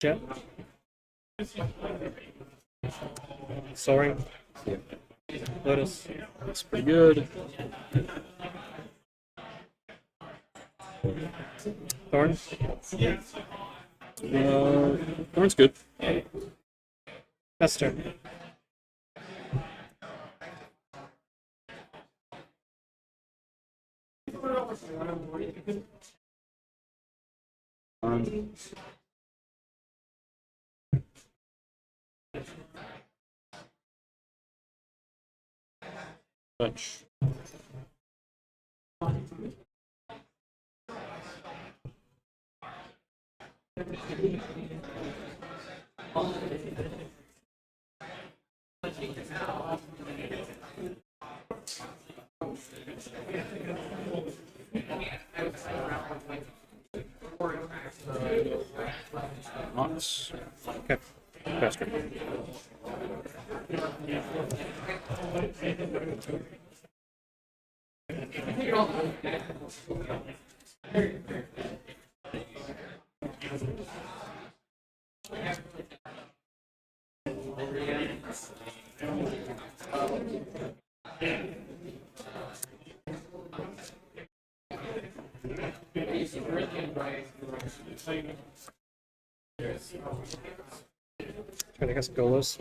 Jet. Soaring. Lotus. That's pretty good. Thorn. Thorn's good. Esther. Touch. Knots. Okay. Faster. Try to guess goalless.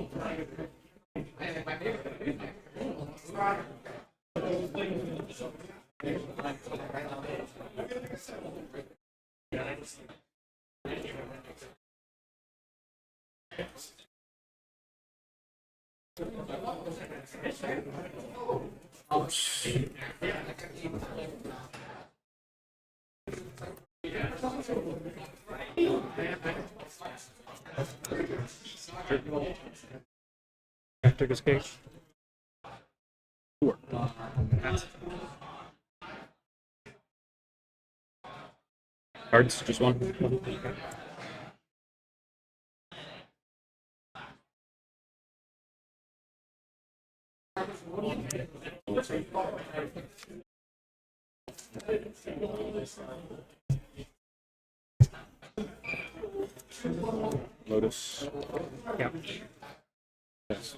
After this cage. Sure. Cards, just one. Lotus. Yeah. Yes.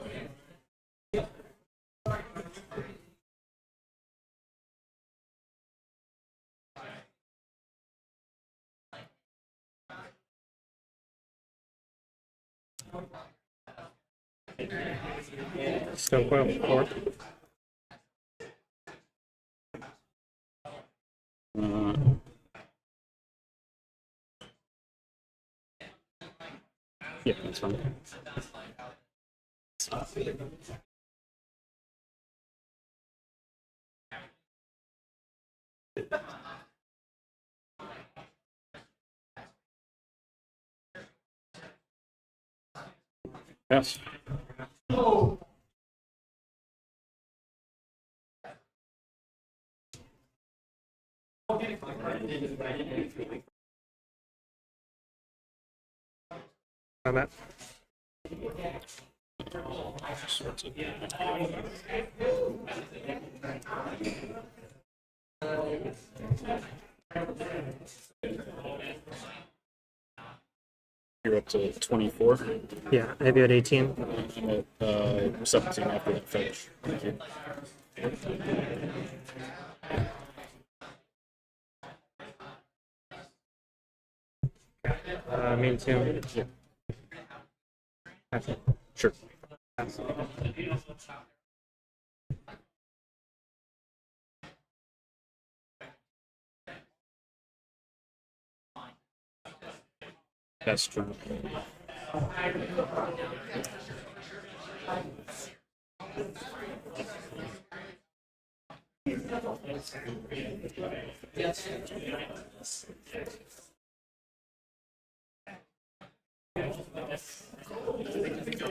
Stone coil 4. Yeah, that's fine. Yes. Combat. You're up to 24. Yeah, I have you at 18. I'm at 17 after that finish. Thank you. Me too. Yeah, That's it. sure. That's true.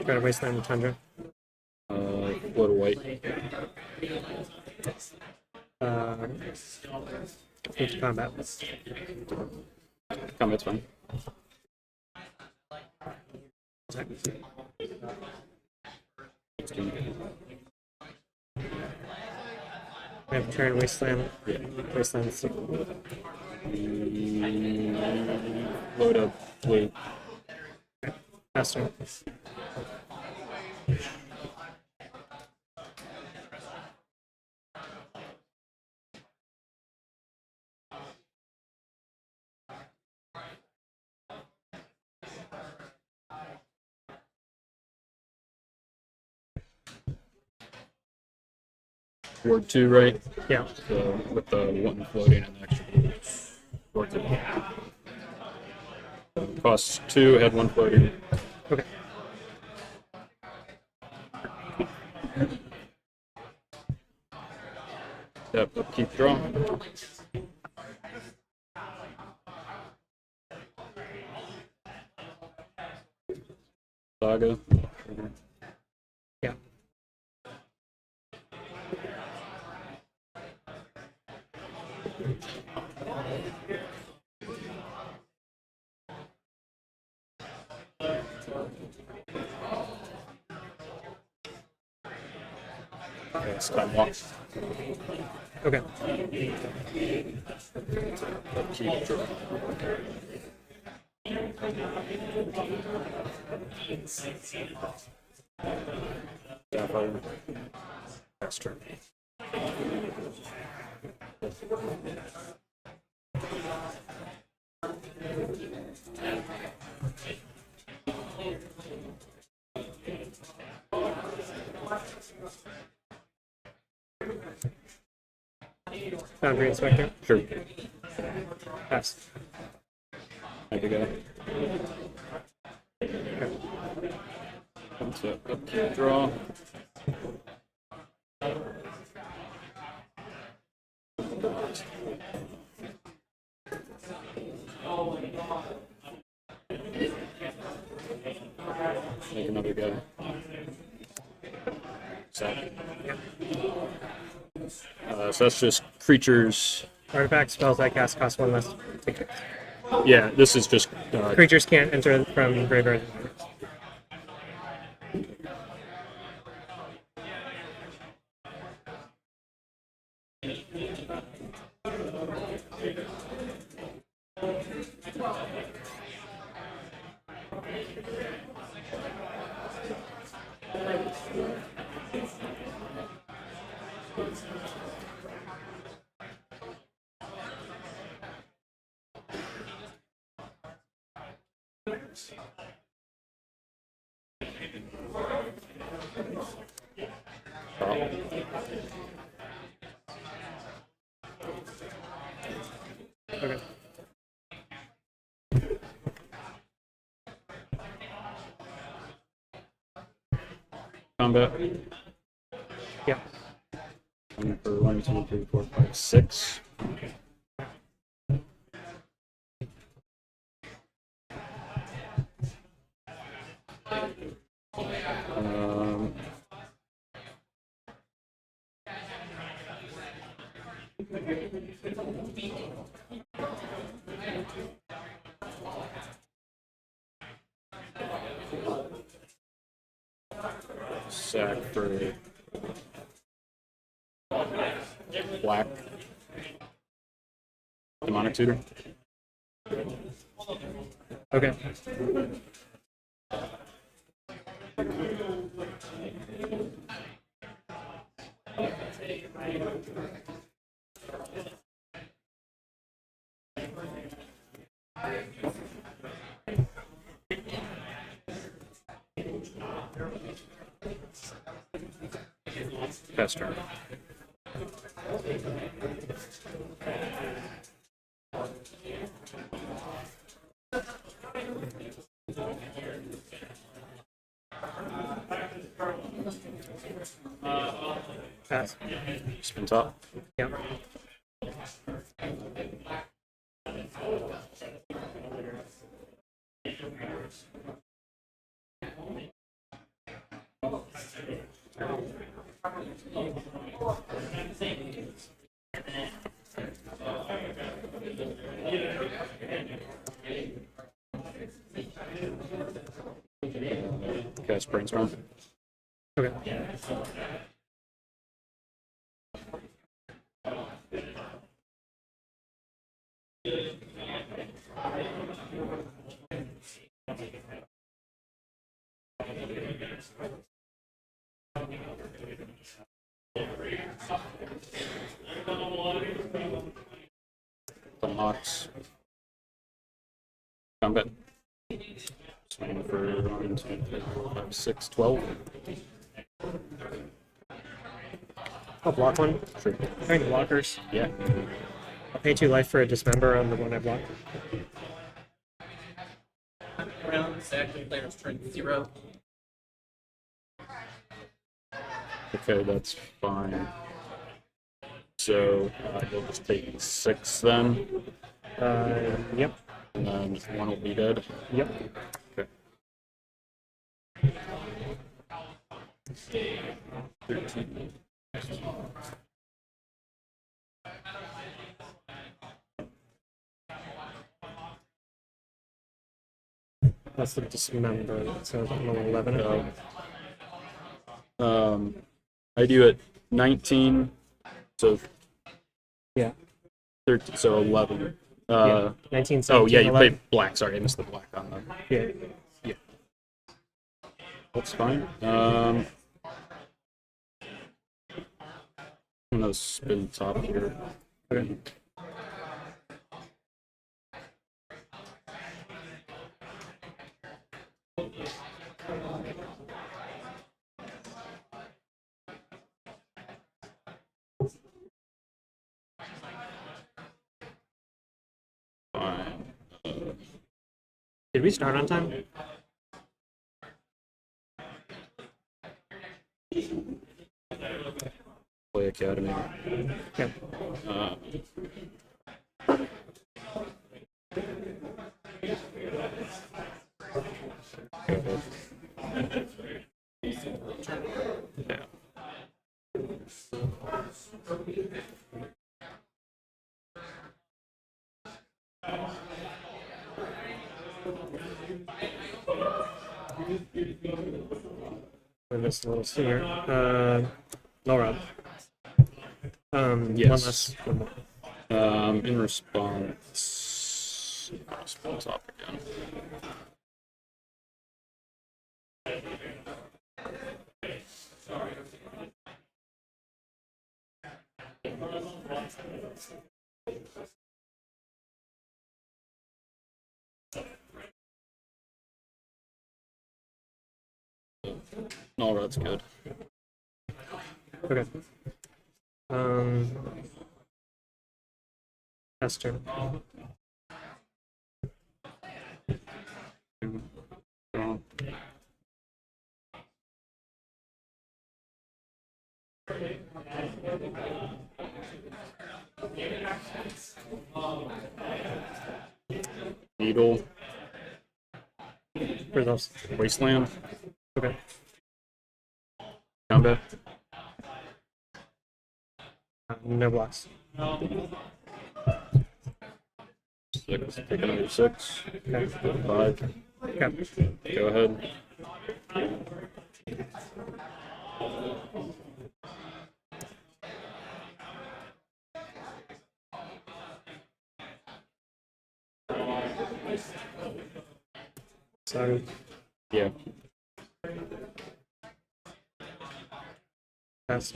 Try to wasteland and tundra. Blood white. Into combat. Combat's fine. We have turn wasteland. Yeah. Wasteland. Load up blue. Faster. Ward 2, right? Yeah. With the one floating and the extra blue. Ward 2. Costs 2, had one floating. Okay. Yep, upkeep draw. Saga. Yeah. It's time walk. Okay. Upkeep draw. Sapphire. Next turn. Boundary inspector. Sure. Pass. There we go. Comes up to draw. Make another guy. Sack. So that's just creatures. Artifact spells I cast cost 1 less. Take Yeah, this is just Creatures can't enter from graveyard. Okay. combat. Yeah. One for 1, 2, 3, 4, 5, 6. Sack for black. Demonic Tutor. Okay. Pass turn. Pass. Spin top. Yeah. Cast Brainstorm. Okay. Unlocks. Combat. Swing for 1, 2, 3, 4, 5, 6, 12. I'll block one. Sure. Trying blockers. Yeah. I'll pay 2 life for a dismember on the one I block. Rounds, actually players turn 0. Okay, that's fine. So we'll just take 6 then, Yep. and then 1 will be dead. Yep. Okay. 13. That's the dismember. So I'm on 11. I do it 19, so Yeah. 13, so 11. Yeah. 19, Oh 17, yeah, you 11. played black. Sorry, I missed the black on the. Yeah. That's fine. I'm gonna spin top here. Okay. Fine. Did we start on time? Play Academy. Yeah. Uh, go ahead. Yeah. I missed a little sooner. No, Rob. Yes. One less. One more. In response, response up again. No, that's good. Okay. Esther. Oh, Needle, For those. Wasteland, Okay. combat. No blocks. 6, take another 6. Okay. 5. Okay. Go ahead. Sorry. Yeah. Pass.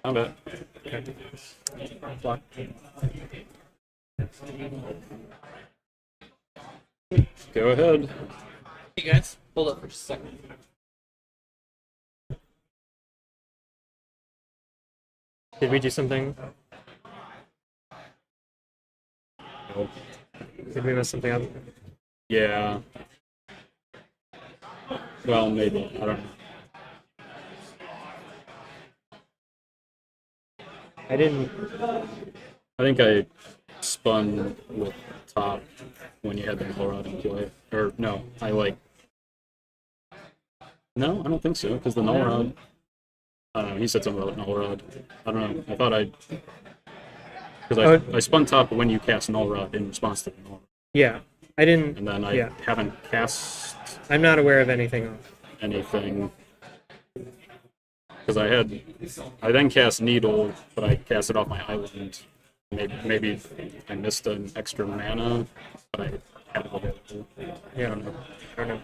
Combat. Okay. Block. Go ahead. Hey guys, hold up for just a second. Did we do something? Nope. Did we mess something up? Yeah. Well, maybe. I don't know. I didn't. I think I spun with top when you had the null rod in play. Or no, I like. No, I don't think so, because the null rod. I don't know. He said something about null rod. I don't know. I thought I. Because I spun top when you cast null rod in response to the null rod. Yeah. I didn't. And then I Yeah. haven't cast I'm not aware of anything else. anything. Because I then cast needle, but I cast it off my island. Maybe I missed an extra mana, but I had it available. Yeah. I don't know. I don't know.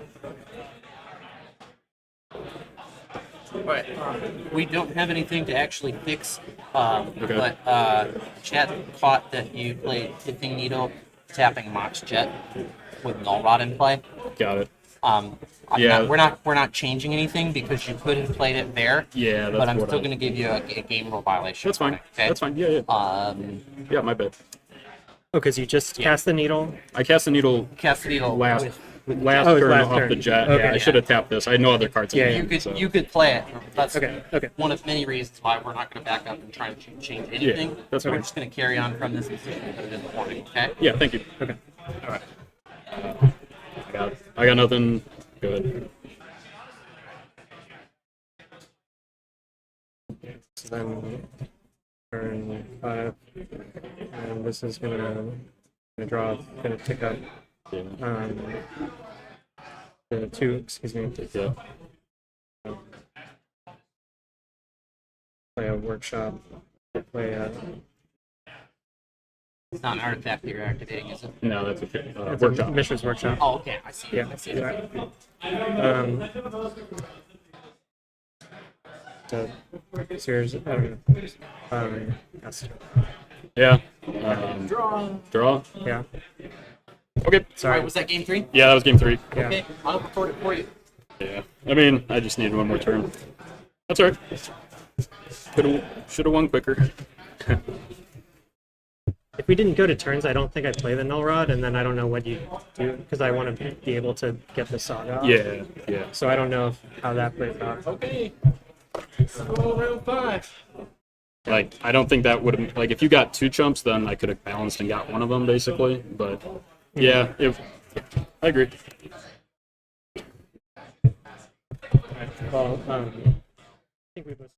Alright, we don't have anything to actually fix, Okay. but chat caught that you played Tipping Needle, tapping Mox Jet with Null Rod in play. Got it. Yeah. We're not changing anything because you could have played it there. Yeah, that's but I'm what still I- going to give you a game rule violation. That's fine. on it, okay? That's fine. Yeah, yeah. Yeah, my bad. Oh, because you just cast the needle? I cast the needle Cast the needle last with- last Oh, it was turn last off turn. the jet. Okay. Yeah, I should have tapped this. I had no other cards in Yeah, hand. You could so. you could play it. That's Okay, okay. one of many reasons why we're not going to back up and try and change anything. that's We're fine. just going to carry on from this position and put it in the morning. Okay. Yeah, thank you. Okay. All right. I got nothing. Good. So then turn 5. And this is gonna draw, gonna pick up Yeah. the 2, excuse me. Yeah. workshop. Play It's not an artifact that you're activating, is it? No, that's okay. it's Workshop. a Mishra's workshop. Oh, okay. I see. Yeah, I see. So here's I don't know. Yes. Yeah. Draw. Yeah. Okay. All Sorry. right, was that game 3? Yeah, that was game 3. Yeah. Okay, I'll record it for you. Yeah. I mean, I just needed one more turn. That's all right. Should have won quicker. If we didn't go to turns, I don't think I'd play the null rod, and then I don't know what you do because I want to be able to get the saga off. Yeah. Yeah. So I don't know how that plays out. Okay. Round 5. Like, I don't think that would have, like, if you got 2 chumps, then I could have balanced and got one of them, basically. But, yeah, I agree. Well, I think we both.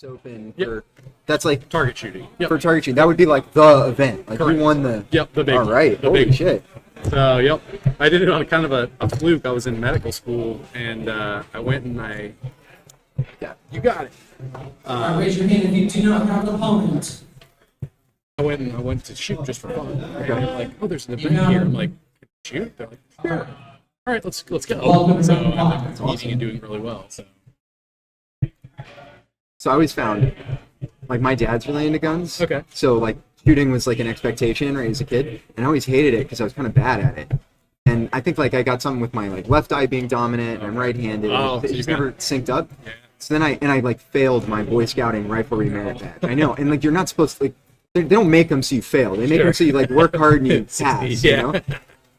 Open for that's like Target shooting. Yep. for target shooting. That would be like the event. Like Correct. you won the. Yep, the big All one. right. The Holy big shit. So, yep. I did it on kind of a fluke. I was in medical school, and I went and Yeah. you got it. Raise your hand if you do not have an opponent. I went to shoot just for fun. Okay. And they're like, oh, there's an event here. I'm like, shoot? They're like, sure. All right, let's go. Welcome to So round I've five. been meeting and doing really well. So I always found, like, my dad's really into guns. Okay. So like shooting was like an expectation right as a kid, and I always hated it because I was kind of bad at it. And I think like I got something with my like left eye being dominant, and I'm right-handed. Oh, it so just you got- never synced up. Yeah. So then I like failed my Boy Scouting rifle merit badge. I know, and like you're not supposed to like they don't make them so you fail. They make them so you like work hard and you pass. Yeah. You know.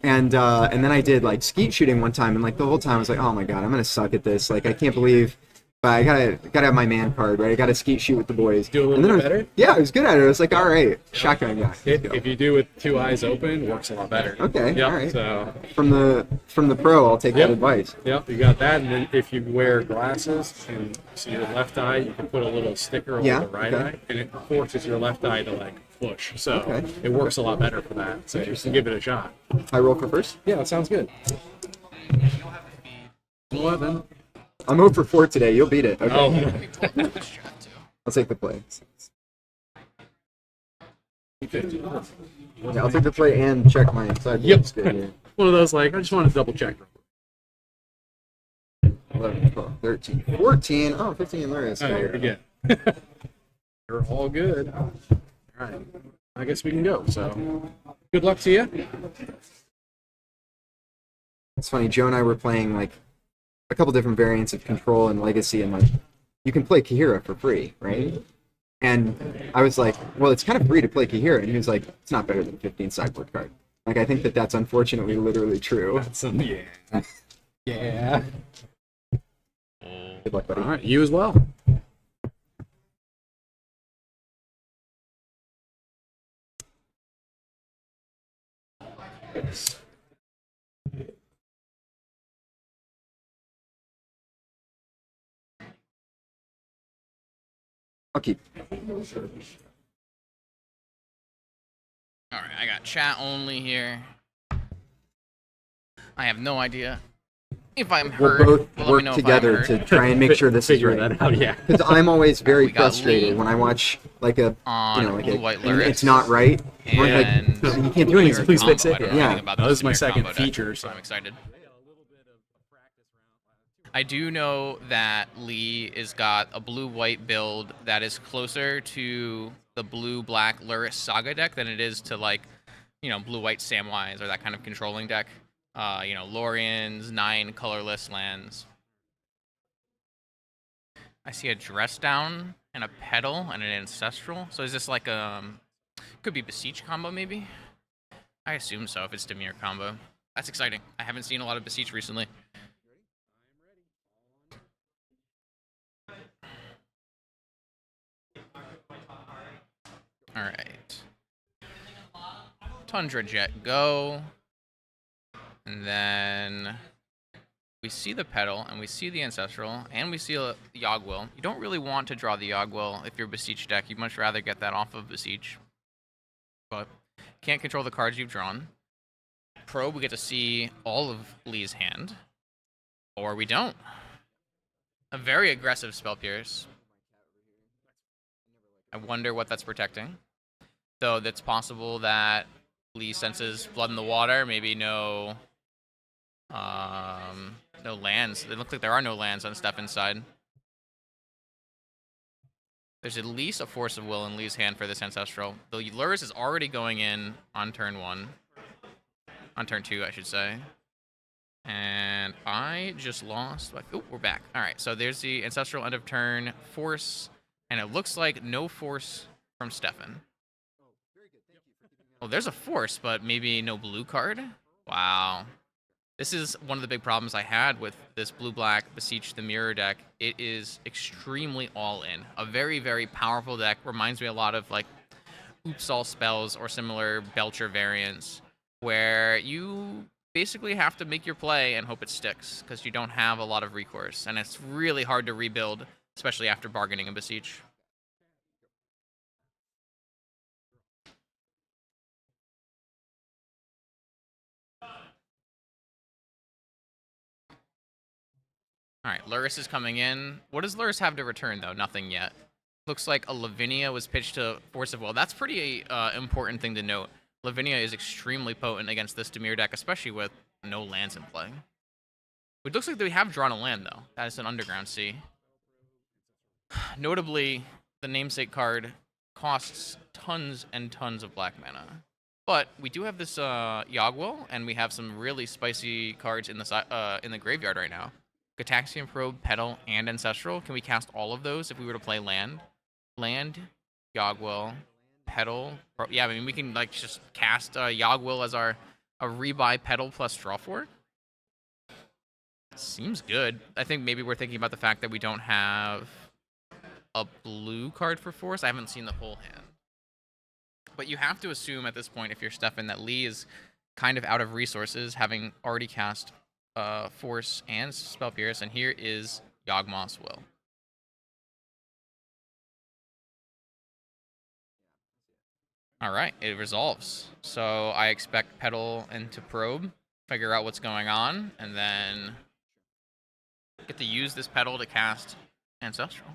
And then I did like skeet shooting one time, and like the whole time I was like, oh my god, I'm gonna suck at this. Like I can't believe. But I gotta have my man card, right? I gotta skeet shoot with the boys. Do a little And then bit I was- better? Yeah, I was good at it. I was like, all right, shotgun guy. Let's go. If you do with 2 eyes open, it works a lot better. Okay, Yep. all right. So, From the pro, I'll take Yep. that advice. yep, you got that. And then if you wear glasses and see your left eye, you can put a little sticker over Yeah, the right okay. eye, and it forces your left eye to like push. So Okay. it works a lot better for that. So you can give it a shot. I roll for first. Yeah, that sounds good. Well then. I'm 0 for 4 today. You'll beat it. Okay. Oh, I'll take the play. Yeah, I'll take the play and check my side. Yep. It's good, yeah. one of those like I just want to double check. 11, 12, 13, 14. Oh, 15. There it is. Oh, you're good. You're all good. All right. I guess we can go. So, good luck to you. It's funny. Joe and I were playing like a couple different variants of Control and Legacy, and like you can play Kahira for free, right? And I was like, well, it's kind of free to play Kahira, and he was like, it's not better than 15 sideboard card. Like I think that's unfortunately literally true. Yeah. Yeah. Good luck, buddy. All right. You as well. I'll keep. All right, I got chat only here. I have no idea if I'm We'll heard. both Well, let me work know if I'm together heard. to try and make sure this is Figure right. that out. Yeah. Because I'm always very We got frustrated Lee when I watch like a on you know like Blue a, White and Lyrics. it's not right. We're like, And you can't do anything. Please fix it. I don't know Yeah. anything about That was my Misdemeanor second combo deck, feature, so so- I'm excited. I do know that Lee is got a blue-white build that is closer to the blue-black Luris Saga deck than it is to, like, you know, blue-white Samwise or that kind of controlling deck. You know, Lorians, 9 colorless lands. I see a Dress Down and a Petal and an Ancestral. So is this like could be Beseech combo maybe? I assume so if it's Dimir combo. That's exciting. I haven't seen a lot of Beseech recently. All right. Tundra Jet, go. And then we see the Petal, and we see the Ancestral, and we see the Yogwill. You don't really want to draw the Yogwill if you're Beseech deck. You'd much rather get that off of Beseech. But can't control the cards you've drawn. Probe, we get to see all of Lee's hand. Or we don't. A very aggressive Spell Pierce. I wonder what that's protecting. Though that's possible that Lee senses blood in the water, maybe no lands. It looks like there are no lands on Stefan's side. There's at least a Force of Will in Lee's hand for this Ancestral. The Luris is already going in on turn 1. On turn 2, I should say. And I just lost. Oh, we're back. All right, so there's the Ancestral end of turn Force, and it looks like no Force from Stefan. Well, there's a Force, but maybe no blue card? Wow. This is one of the big problems I had with this blue-black Beseech the Mirror deck. It is extremely all-in. A very, very powerful deck. Reminds me a lot of, like, Oops All Spells or similar Belcher variants, where you basically have to make your play and hope it sticks, because you don't have a lot of recourse. And it's really hard to rebuild, especially after bargaining a Beseech. All right, Luris is coming in. What does Luris have to return, though? Nothing yet. Looks like a Lavinia was pitched to Force of Will. That's pretty important thing to note. Lavinia is extremely potent against this Dimir deck, especially with no lands in play. It looks like we have drawn a land, though. That is an Underground Sea. Notably, the namesake card costs tons and tons of black mana. But we do have this Yogwill, and we have some really spicy cards in the graveyard right now. Gataxian Probe, Petal, and Ancestral. Can we cast all of those if we were to play land? Land, Yogwill, Petal. Yeah, I mean, we can like just cast Yogwill as a rebuy Petal plus draw 4. Seems good. I think maybe we're thinking about the fact that we don't have a blue card for Force. I haven't seen the whole hand. But you have to assume at this point, if you're Stefan, that Lee is kind of out of resources, having already cast Force and Spell Pierce, and here is Yawgmoth's Will. All right, it resolves. So I expect Petal into Probe, figure out what's going on, and then get to use this Petal to cast Ancestral.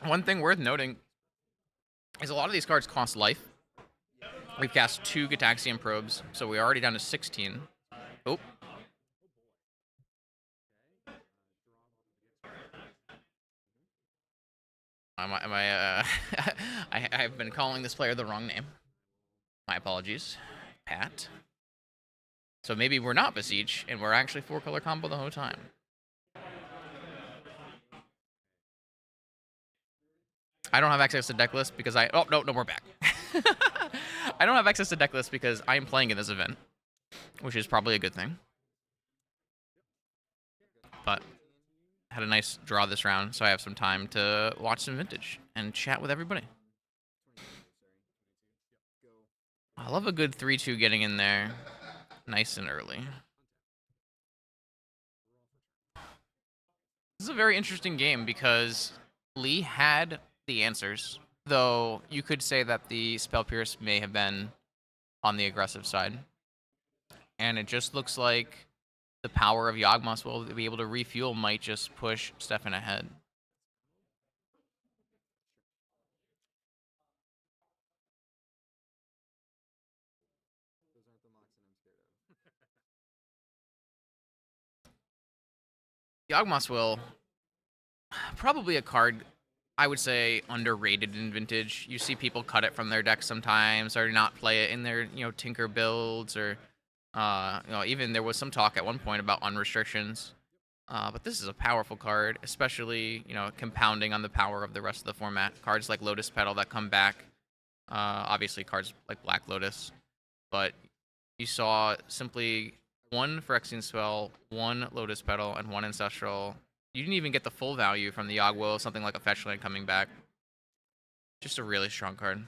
One thing worth noting is a lot of these cards cost life. We've cast 2 Gataxian Probes, so we're already down to 16. Oh. I've been calling this player the wrong name. My apologies. Pat. So maybe we're not Beseech, and we're actually 4-color combo the whole time. I don't have access to deck list because oh, no, we're back. I don't have access to deck list because I am playing in this event, which is probably a good thing. But had a nice draw this round, so I have some time to watch some Vintage and chat with everybody. I love a good 3-2 getting in there nice and early. This is a very interesting game because Lee had the answers, though you could say that the Spell Pierce may have been on the aggressive side. And it just looks like the power of Yawgmoth's Will to be able to refuel might just push Stefan ahead. Yawgmoth's Will, probably a card I would say underrated in Vintage. You see people cut it from their deck sometimes, or not play it in their Tinker builds, or even there was some talk at one point about unrestrictions. But this is a powerful card, especially compounding on the power of the rest of the format. Cards like Lotus Petal that come back, obviously cards like Black Lotus, but you saw simply one Phyrexian Spell, one Lotus Petal, and one Ancestral. You didn't even get the full value from the Yawgmoth, something like a fetch land coming back. Just a really strong card.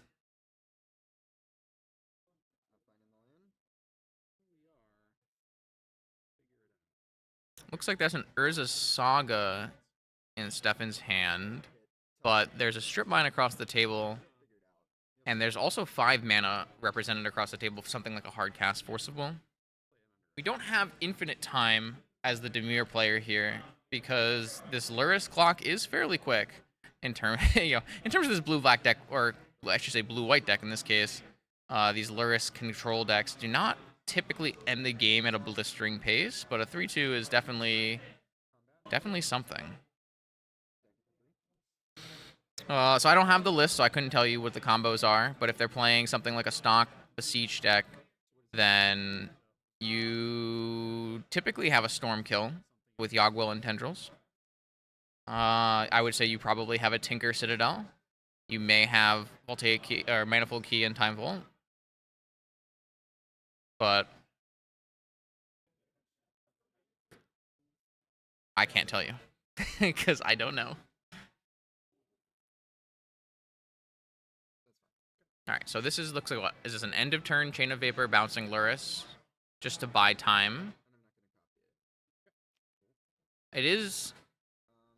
Looks like there's an Urza Saga in Stefan's hand, but there's a Strip Mine across the table, and there's also 5 mana represented across the table for something like a hard cast Forcible. We don't have infinite time as the Demir player here, because this Luris clock is fairly quick in terms of this blue-black deck, or I should say blue-white deck in this case. These Luris control decks do not typically end the game at a blistering pace, but a 3-2 is definitely something. So I don't have the list, so I couldn't tell you what the combos are, but if they're playing something like a stock Beseech deck, then you typically have a Stormkill with Yawgmoth and Tendrils. I would say you probably have a Tinker Citadel. You may have Voltaic Key, or Manifold Key and Time Vault. But I can't tell you because I don't know. All right, so this looks like what? Is this an end of turn Chain of Vapor bouncing Luris just to buy time? It is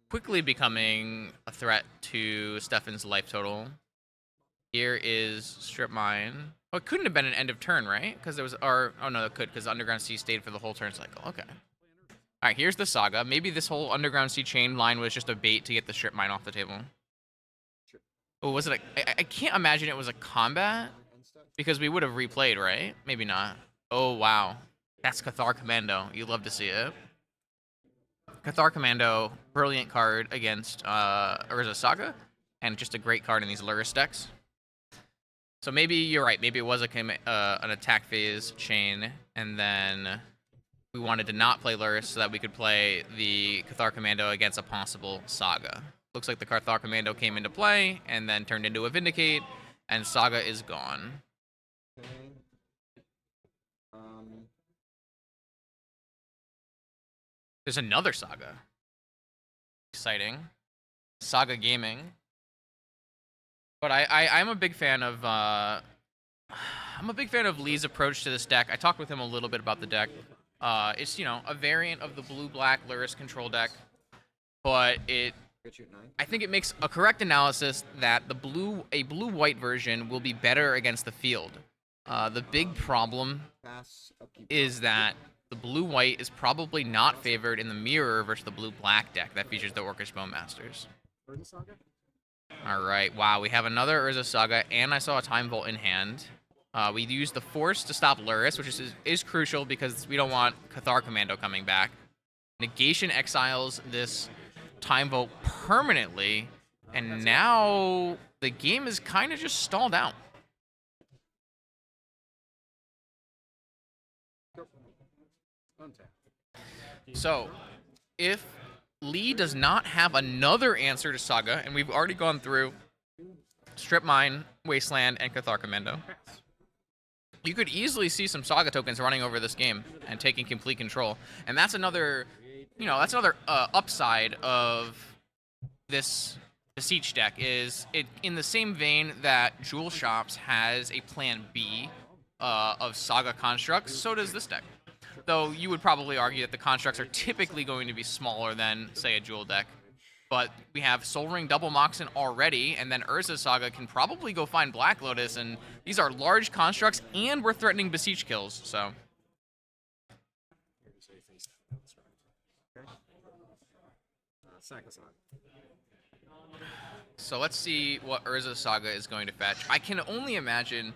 quickly becoming a threat to Stefan's life total. Here is Strip Mine. Oh, it couldn't have been an end of turn, right? Because there was, oh no, it could, because Underground Sea stayed for the whole turn cycle. Okay. All right, here's the Saga. Maybe this whole Underground Sea chain line was just a bait to get the Strip Mine off the table. Oh, was it I can't imagine it was a combat, because we would have replayed, right? Maybe not. Oh, wow. That's Cathar Commando. You'd love to see it. Cathar Commando, brilliant card against Urza Saga, and just a great card in these Luris decks. So maybe you're right. Maybe it was an attack phase chain, and then we wanted to not play Luris so that we could play the Cathar Commando against a possible Saga. Looks like the Cathar Commando came into play, and then turned into a Vindicate, and Saga is gone. Okay. There's another Saga. Exciting. Saga Gaming. But I'm a big fan of Lee's approach to this deck. I talked with him a little bit about the deck. It's a variant of the blue-black Luris control deck, but I think it makes a correct analysis that a blue-white version will be better against the field. The big problem is that the blue-white is probably not favored in the mirror versus the blue-black deck that features the Orcish Bowmasters. All right, wow, we have another Urza Saga, and I saw a Time Vault in hand. We used the Force to stop Luris, which is crucial because we don't want Cathar Commando coming back. Negation exiles this Time Vault permanently, and now the game is kind of just stalled out. So, if Lee does not have another answer to Saga, and we've already gone through Strip Mine, Wasteland, and Cathar Commando, you could easily see some Saga tokens running over this game and taking complete control. And that's another, upside of this Beseech deck, is it in the same vein that Jewel Shops has a plan B of Saga constructs, so does this deck. Though you would probably argue that the constructs are typically going to be smaller than, say, a Jewel deck. But we have Soul Ring Double Moxen already, and then Urza Saga can probably go find Black Lotus, and these are large constructs, and we're threatening Beseech kills, so. So let's see what Urza Saga is going to fetch. I can only imagine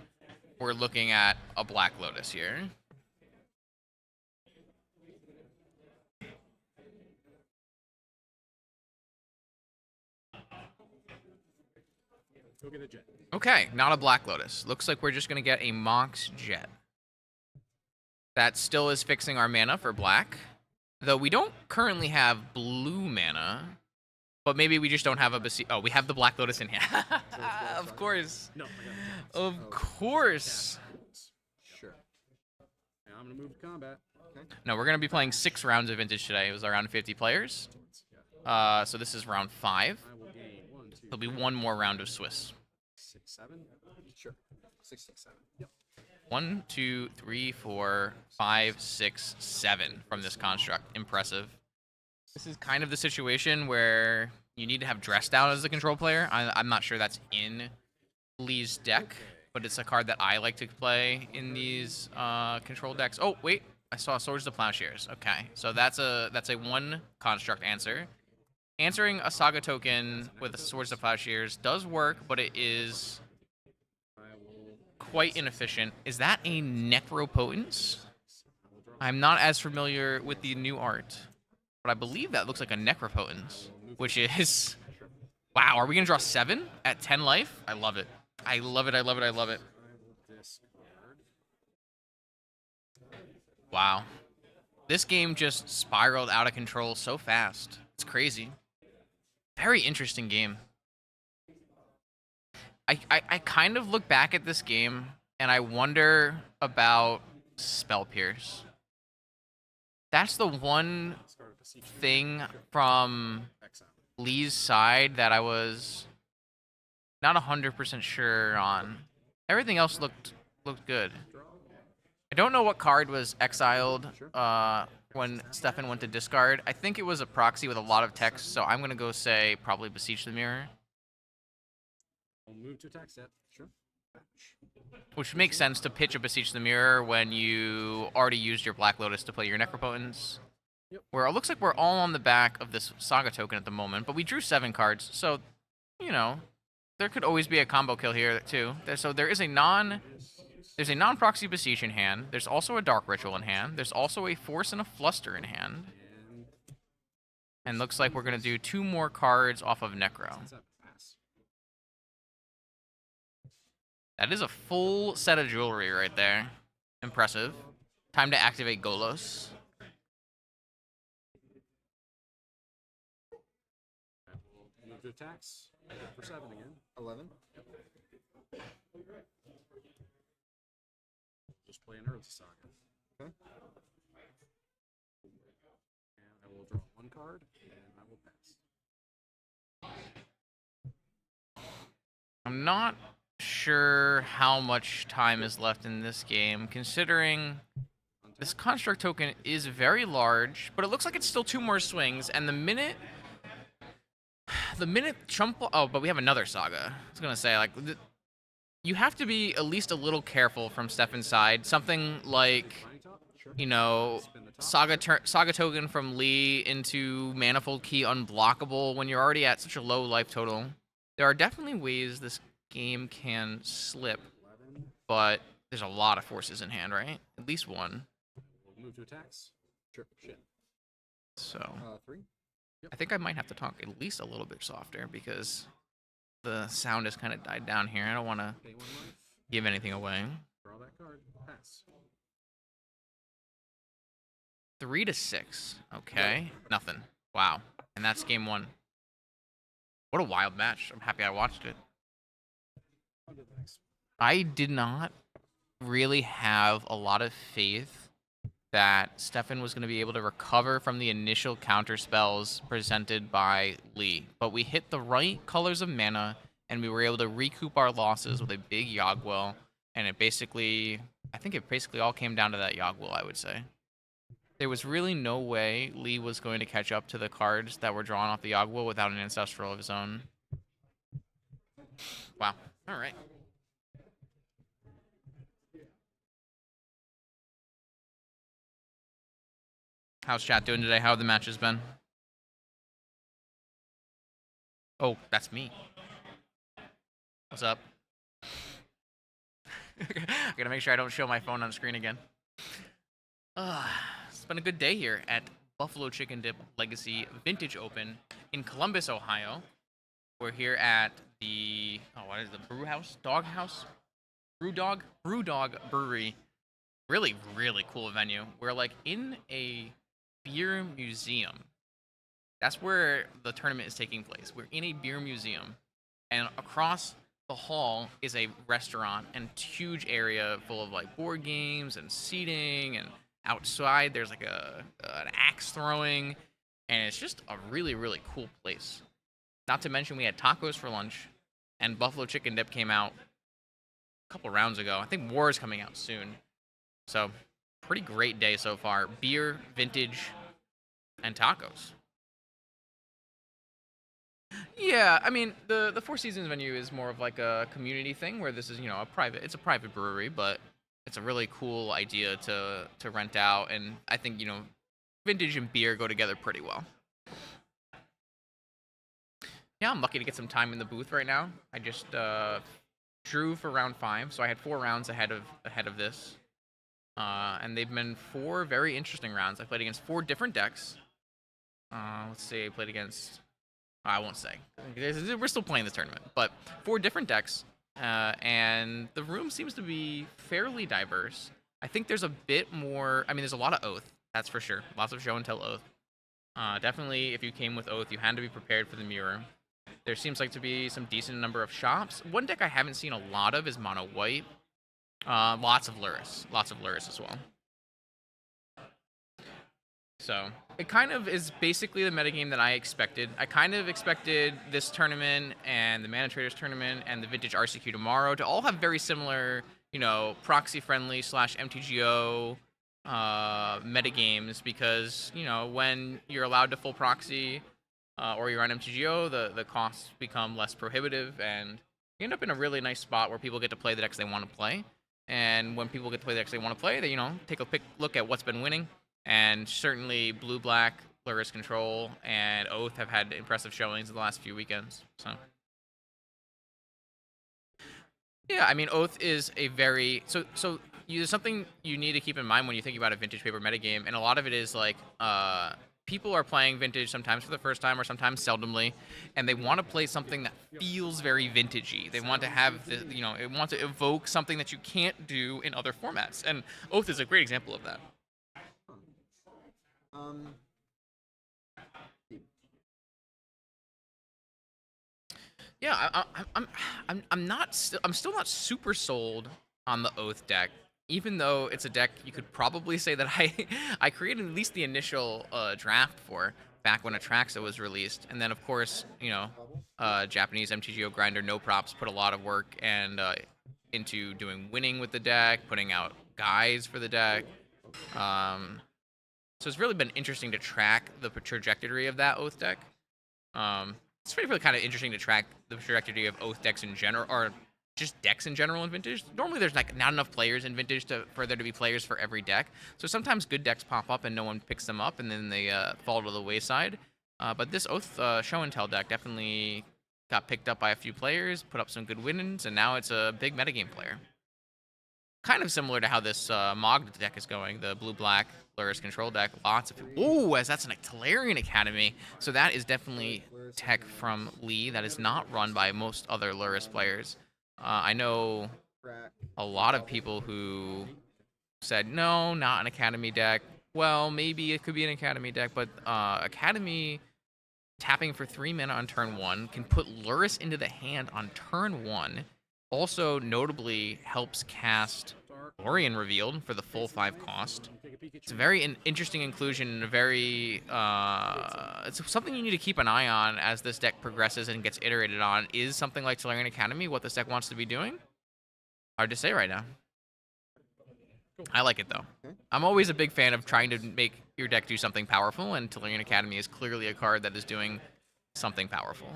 we're looking at a Black Lotus here. Go get a jet. Okay, not a Black Lotus. Looks like we're just going to get a Mox Jet. That still is fixing our mana for black. Though we don't currently have blue mana. But maybe we just don't have a Beseech. Oh, we have the Black Lotus in hand. Of course. No, I got a jet. Of course. Sure. Now I'm gonna move to combat. Okay. No, we're going to be playing 6 rounds of Vintage today. It was around 50 players. So this is round 5. I will gain 1, 2, There'll be one more round of Swiss. 6, 7. Sure. 6, 6, 7. Yep. 1, 2, 3, 4, 5, 6, 7 from this construct. Impressive. This is kind of the situation where you need to have Dressed Out as the control player. I'm not sure that's in Lee's deck, but it's a card that I like to play in these control decks. Oh, wait. I saw Swords to Plowshares. Okay, so that's a 1 construct answer. Answering a Saga token with a Swords to Plowshares does work, but it is quite inefficient. Is that a Necropotence? I'm not as familiar with the new art, but I believe that looks like a Necropotence, which is... Wow, are we going to draw 7 at 10 life? I love it. I love it, I love it, I love it. Wow. This game just spiraled out of control so fast. It's crazy. Very interesting game. I kind of look back at this game, and I wonder about Spell Pierce. That's the one thing from Lee's side that I was not 100% sure on. Everything else looked good. I don't know what card was exiled when Stefan went to discard. I think it was a proxy with a lot of text, so I'm going to go say probably Beseech the Mirror. I'll move to attack set. Sure. Which makes sense to pitch a Beseech the Mirror when you already used your Black Lotus to play your Necropotence. Yep. Where it looks like we're all on the back of this Saga token at the moment, but we drew 7 cards, so, you know, there could always be a combo kill here, too. So there is a There's a non-proxy Beseech in hand. There's also a Dark Ritual in hand. There's also a Force and a Fluster in hand. And looks like we're going to do 2 more cards off of Necro. That is a full set of jewelry right there. Impressive. Time to activate Golos. Move to attacks. For 7 again. 11. Just play an Earth Saga. Okay. And I will draw 1 card, and I will pass. I'm not sure how much time is left in this game, considering this construct token is very large, but it looks like it's still 2 more swings, and the minute Chump... Oh, but we have another Saga. I was going to say, like... You have to be at least a little careful from Stefan's side. Something like, you know, Saga token from Lee into Manifold Key unblockable when you're already at such a low life total. There are definitely ways this game can slip, but there's a lot of forces in hand, right? At least 1. We'll move to attacks. Sure. Shit. So 3. I think I might have to talk at least a little bit softer because the sound has kind of died down here. I don't want to Pay 1 life. give anything away. Draw that card. Pass. 3 to 6. Okay. Nothing. Wow. And that's game 1. What a wild match. I'm happy I watched it. I did not really have a lot of faith that Stefan was going to be able to recover from the initial counter spells presented by Lee. But we hit the right colors of mana, and we were able to recoup our losses with a big Yogg-Well. And it basically, I think it basically all came down to that Yogg-Well, I would say. There was really no way Lee was going to catch up to the cards that were drawn off the Yogg-Well without an Ancestral of his own. Wow. All right. How's chat doing today? How have the matches been? Oh, that's me. What's up? I gotta make sure I don't show my phone on screen again. It's been a good day here at Buffalo Chicken Dip Legacy Vintage Open in Columbus, Ohio, We're here at the what is it, the brew house, dog house, BrewDog Brewery. Really, really cool venue. We're like in a beer museum. That's where the tournament is taking place. We're in a beer museum, and across the hall is a restaurant and huge area full of like board games and seating, and outside there's like an axe throwing, and it's just a really, really cool place. Not to mention we had tacos for lunch, and buffalo chicken dip came out a couple rounds ago. I think more is coming out soon. So, pretty great day so far. Beer, vintage, and tacos. Yeah, I mean, the Four Seasons venue is more of like a community thing where this is, it's a private brewery, but it's a really cool idea to rent out, and I think, vintage and beer go together pretty well. Yeah, I'm lucky to get some time in the booth right now. I just drew for round 5, so I had 4 rounds ahead of this. And they've been 4 very interesting rounds. I played against 4 different decks. Let's see, I played against... I won't say. We're still playing this tournament. But 4 different decks, and the room seems to be fairly diverse. I think there's a bit more... I mean, there's a lot of Oath, that's for sure. Lots of show and tell Oath. Definitely, if you came with Oath, you had to be prepared for the mirror. There seems like to be some decent number of shops. One deck I haven't seen a lot of is Mono White. Lots of Luris as well. So it kind of is basically the metagame that I expected. I kind of expected this tournament and the Mana Traders tournament and the Vintage RCQ tomorrow to all have very similar, proxy friendly / MTGO metagames, because when you're allowed to full proxy or you're on MTGO, the costs become less prohibitive, and you end up in a really nice spot where people get to play the decks they want to play. And when people get to play the decks they want to play, they take a look at what's been winning. And certainly Blue Black, Luris Control, and Oath have had impressive showings in the last few weekends. So yeah, I mean, Oath is a very there's something you need to keep in mind when you think about a vintage paper metagame, and a lot of it is like people are playing vintage sometimes for the first time or sometimes seldomly, and they want to play something that feels very vintagey. They want to have the, it wants to evoke something that you can't do in other formats, and Oath is a great example of that. Yeah, I'm still not super sold on the Oath deck, even though it's a deck you could probably say that I created at least the initial draft for back when Atraxa was released, and then of course Japanese MTGO grinder No Props put a lot of work and into doing winning with the deck, putting out guides for the deck. So it's really been interesting to track the trajectory of that Oath deck. It's really kind of interesting to track the trajectory of Oath decks in general, or just decks in general in Vintage. Normally there's like not enough players in Vintage for there to be players for every deck. So sometimes good decks pop up and no one picks them up, and then they fall to the wayside. But this Oath show and tell deck definitely got picked up by a few players, put up some good wins, and now it's a big metagame player. Kind of similar to how this Mog deck is going, the blue-black Luris Control deck. Lots of... Ooh, as that's an Talarian Academy. So that is definitely tech from Lee that is not run by most other Luris players. I know a lot of people who said, no, not an Academy deck. Well, maybe it could be an Academy deck, but Academy tapping for 3 mana on turn 1 can put Luris into the hand on turn 1. Also, notably, helps cast Lorien Revealed for the full 5 cost. It's a very interesting inclusion, and a very... it's something you need to keep an eye on as this deck progresses and gets iterated on. Is something like Talarian Academy what this deck wants to be doing? Hard to say right now. I like it, though. I'm always a big fan of trying to make your deck do something powerful, and Talarian Academy is clearly a card that is doing something powerful.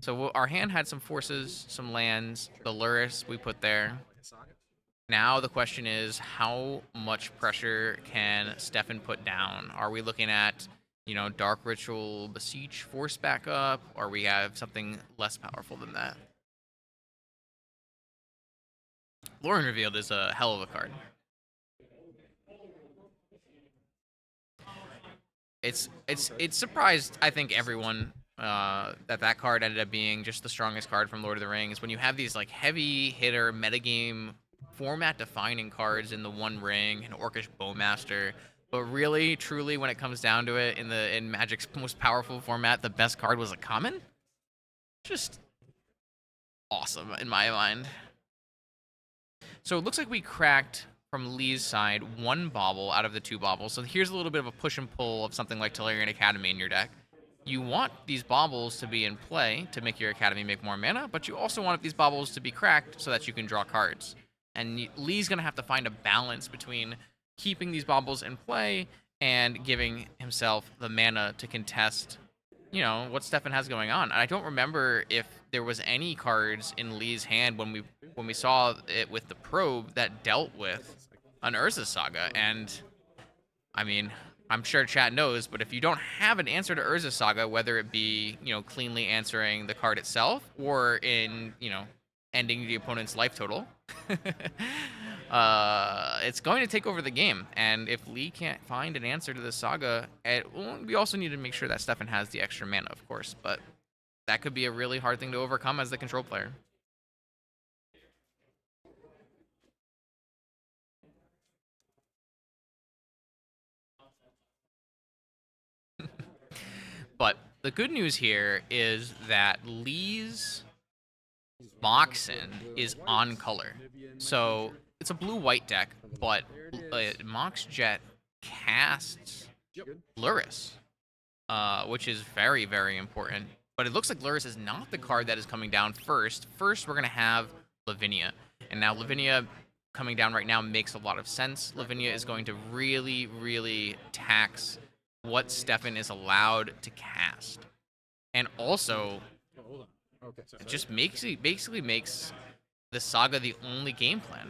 So our hand had some forces, some lands, the Luris we put there. Now the question is, how much pressure can Stefan put down? Are we looking at, Dark Ritual Beseech force back up, or we have something less powerful than that? Lorien Revealed is a hell of a card. It's surprised, I think, everyone that card ended up being just the strongest card from Lord of the Rings. When you have these like heavy hitter metagame format defining cards in the One Ring and Orcish Bowmaster, but really truly when it comes down to it in Magic's most powerful format, the best card was a common. Just awesome in my mind. So it looks like we cracked from Lee's side 1 bauble out of the 2 baubles. So here's a little bit of a push and pull of something like Tolarian Academy in your deck. You want these baubles to be in play to make your Academy make more mana, but you also want these baubles to be cracked so that you can draw cards. And Lee's going to have to find a balance between keeping these baubles in play and giving himself the mana to contest, you know, what Stefan has going on. And I don't remember if there was any cards in Lee's hand when we saw it with the probe that dealt with an Urza Saga. And I mean, I'm sure chat knows, but if you don't have an answer to Urza Saga, whether it be, you know, cleanly answering the card itself or in, you know, ending the opponent's life total, it's going to take over the game. And if Lee can't find an answer to the Saga, we also need to make sure that Stefan has the extra mana, of course, but that could be a really hard thing to overcome as the control player. But the good news here is that Lee's Moxen is on color. So it's a blue-white deck, but Mox Jet casts Luris, which is very, very important. But it looks like Luris is not the card that is coming down first. First, we're going to have Lavinia. And now Lavinia coming down right now makes a lot of sense. Lavinia is going to really, really tax what Stefan is allowed to cast. And also, it just basically makes the Saga the only game plan.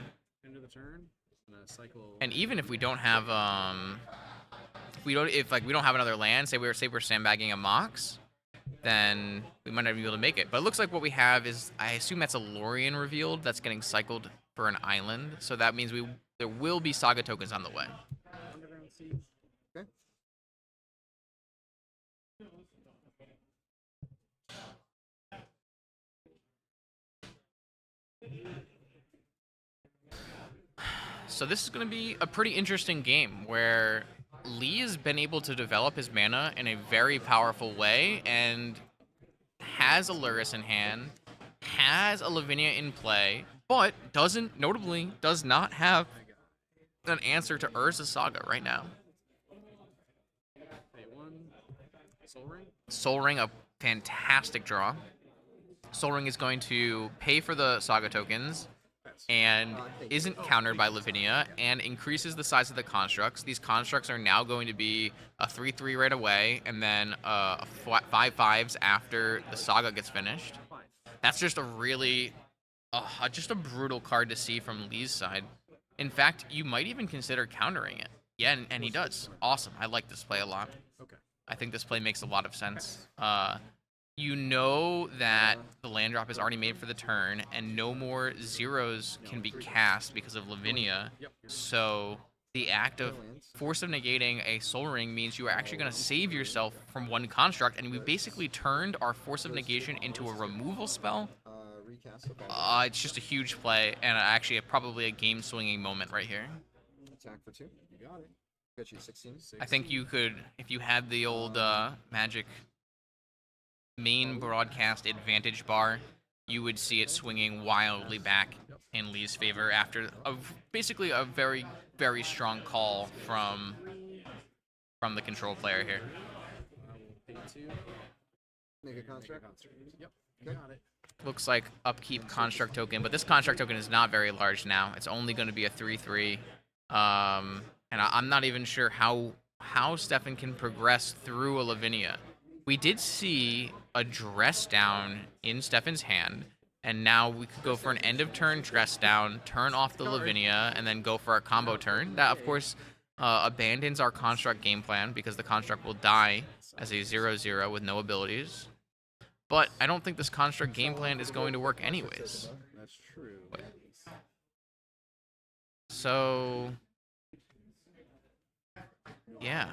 And even if we don't have we don't have another land, say we're sandbagging a Mox, then we might not be able to make it. But it looks like what we have is, I assume that's a Lorien revealed that's getting cycled for an island. So that means there will be Saga tokens on the way. Okay. So this is going to be a pretty interesting game where Lee has been able to develop his mana in a very powerful way and has a Luris in hand, has a Lavinia in play, but notably does not have an answer to Urza Saga right now. Soul Ring, a fantastic draw. Soul Ring is going to pay for the Saga tokens and isn't countered by Lavinia and increases the size of the constructs. These constructs are now going to be a 3/3 right away and then 5/5s after the Saga gets finished. That's just a really, just a brutal card to see from Lee's side. In fact, you might even consider countering it. Yeah, and he does. Awesome. I like this play a lot. Okay. I think this play makes a lot of sense. You know that the land drop is already made for the turn, and no more zeros can be cast because of Lavinia. So the act of force of negating a Soul Ring means you are actually going to save yourself from 1 construct, and we basically turned our force of negation into a removal spell. It's just a huge play, and actually probably a game-swinging moment right here. Attack for 2. You got it. Got you 16. I think you could, if you had the old Magic main broadcast advantage bar, you would see it swinging wildly back in Lee's favor after basically a very, very strong call from the control player here. Make a construct. Yep. You got it. Looks like upkeep construct token, but this construct token is not very large now. It's only going to be a 3/3. And I'm not even sure how Stefan can progress through a Lavinia. We did see a dress down in Stefan's hand, and now we could go for an end of turn dress down, turn off the Lavinia, and then go for a combo turn. That, of course, abandons our construct game plan because the construct will die as a 0/0 with no abilities. But I don't think this construct game plan is going to work anyways. That's true. So yeah,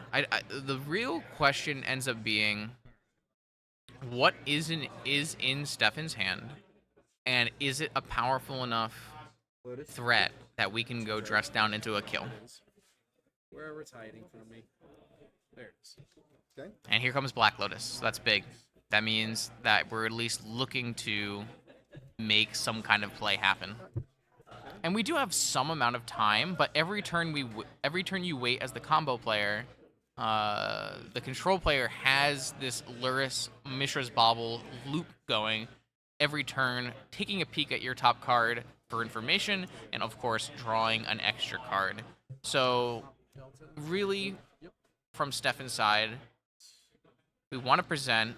the real question ends up being, what is in Stefan's hand, and is it a powerful enough threat that we can go dress down into a kill? Wherever it's hiding from me. There it is. Okay. And here comes Black Lotus. So that's big. That means that we're at least looking to make some kind of play happen. And we do have some amount of time, but every turn you wait as the combo player, the control player has this Luris Mishra's Bauble loop going every turn, taking a peek at your top card for information, and of course drawing an extra card. So really, from Stefan's side, we want to present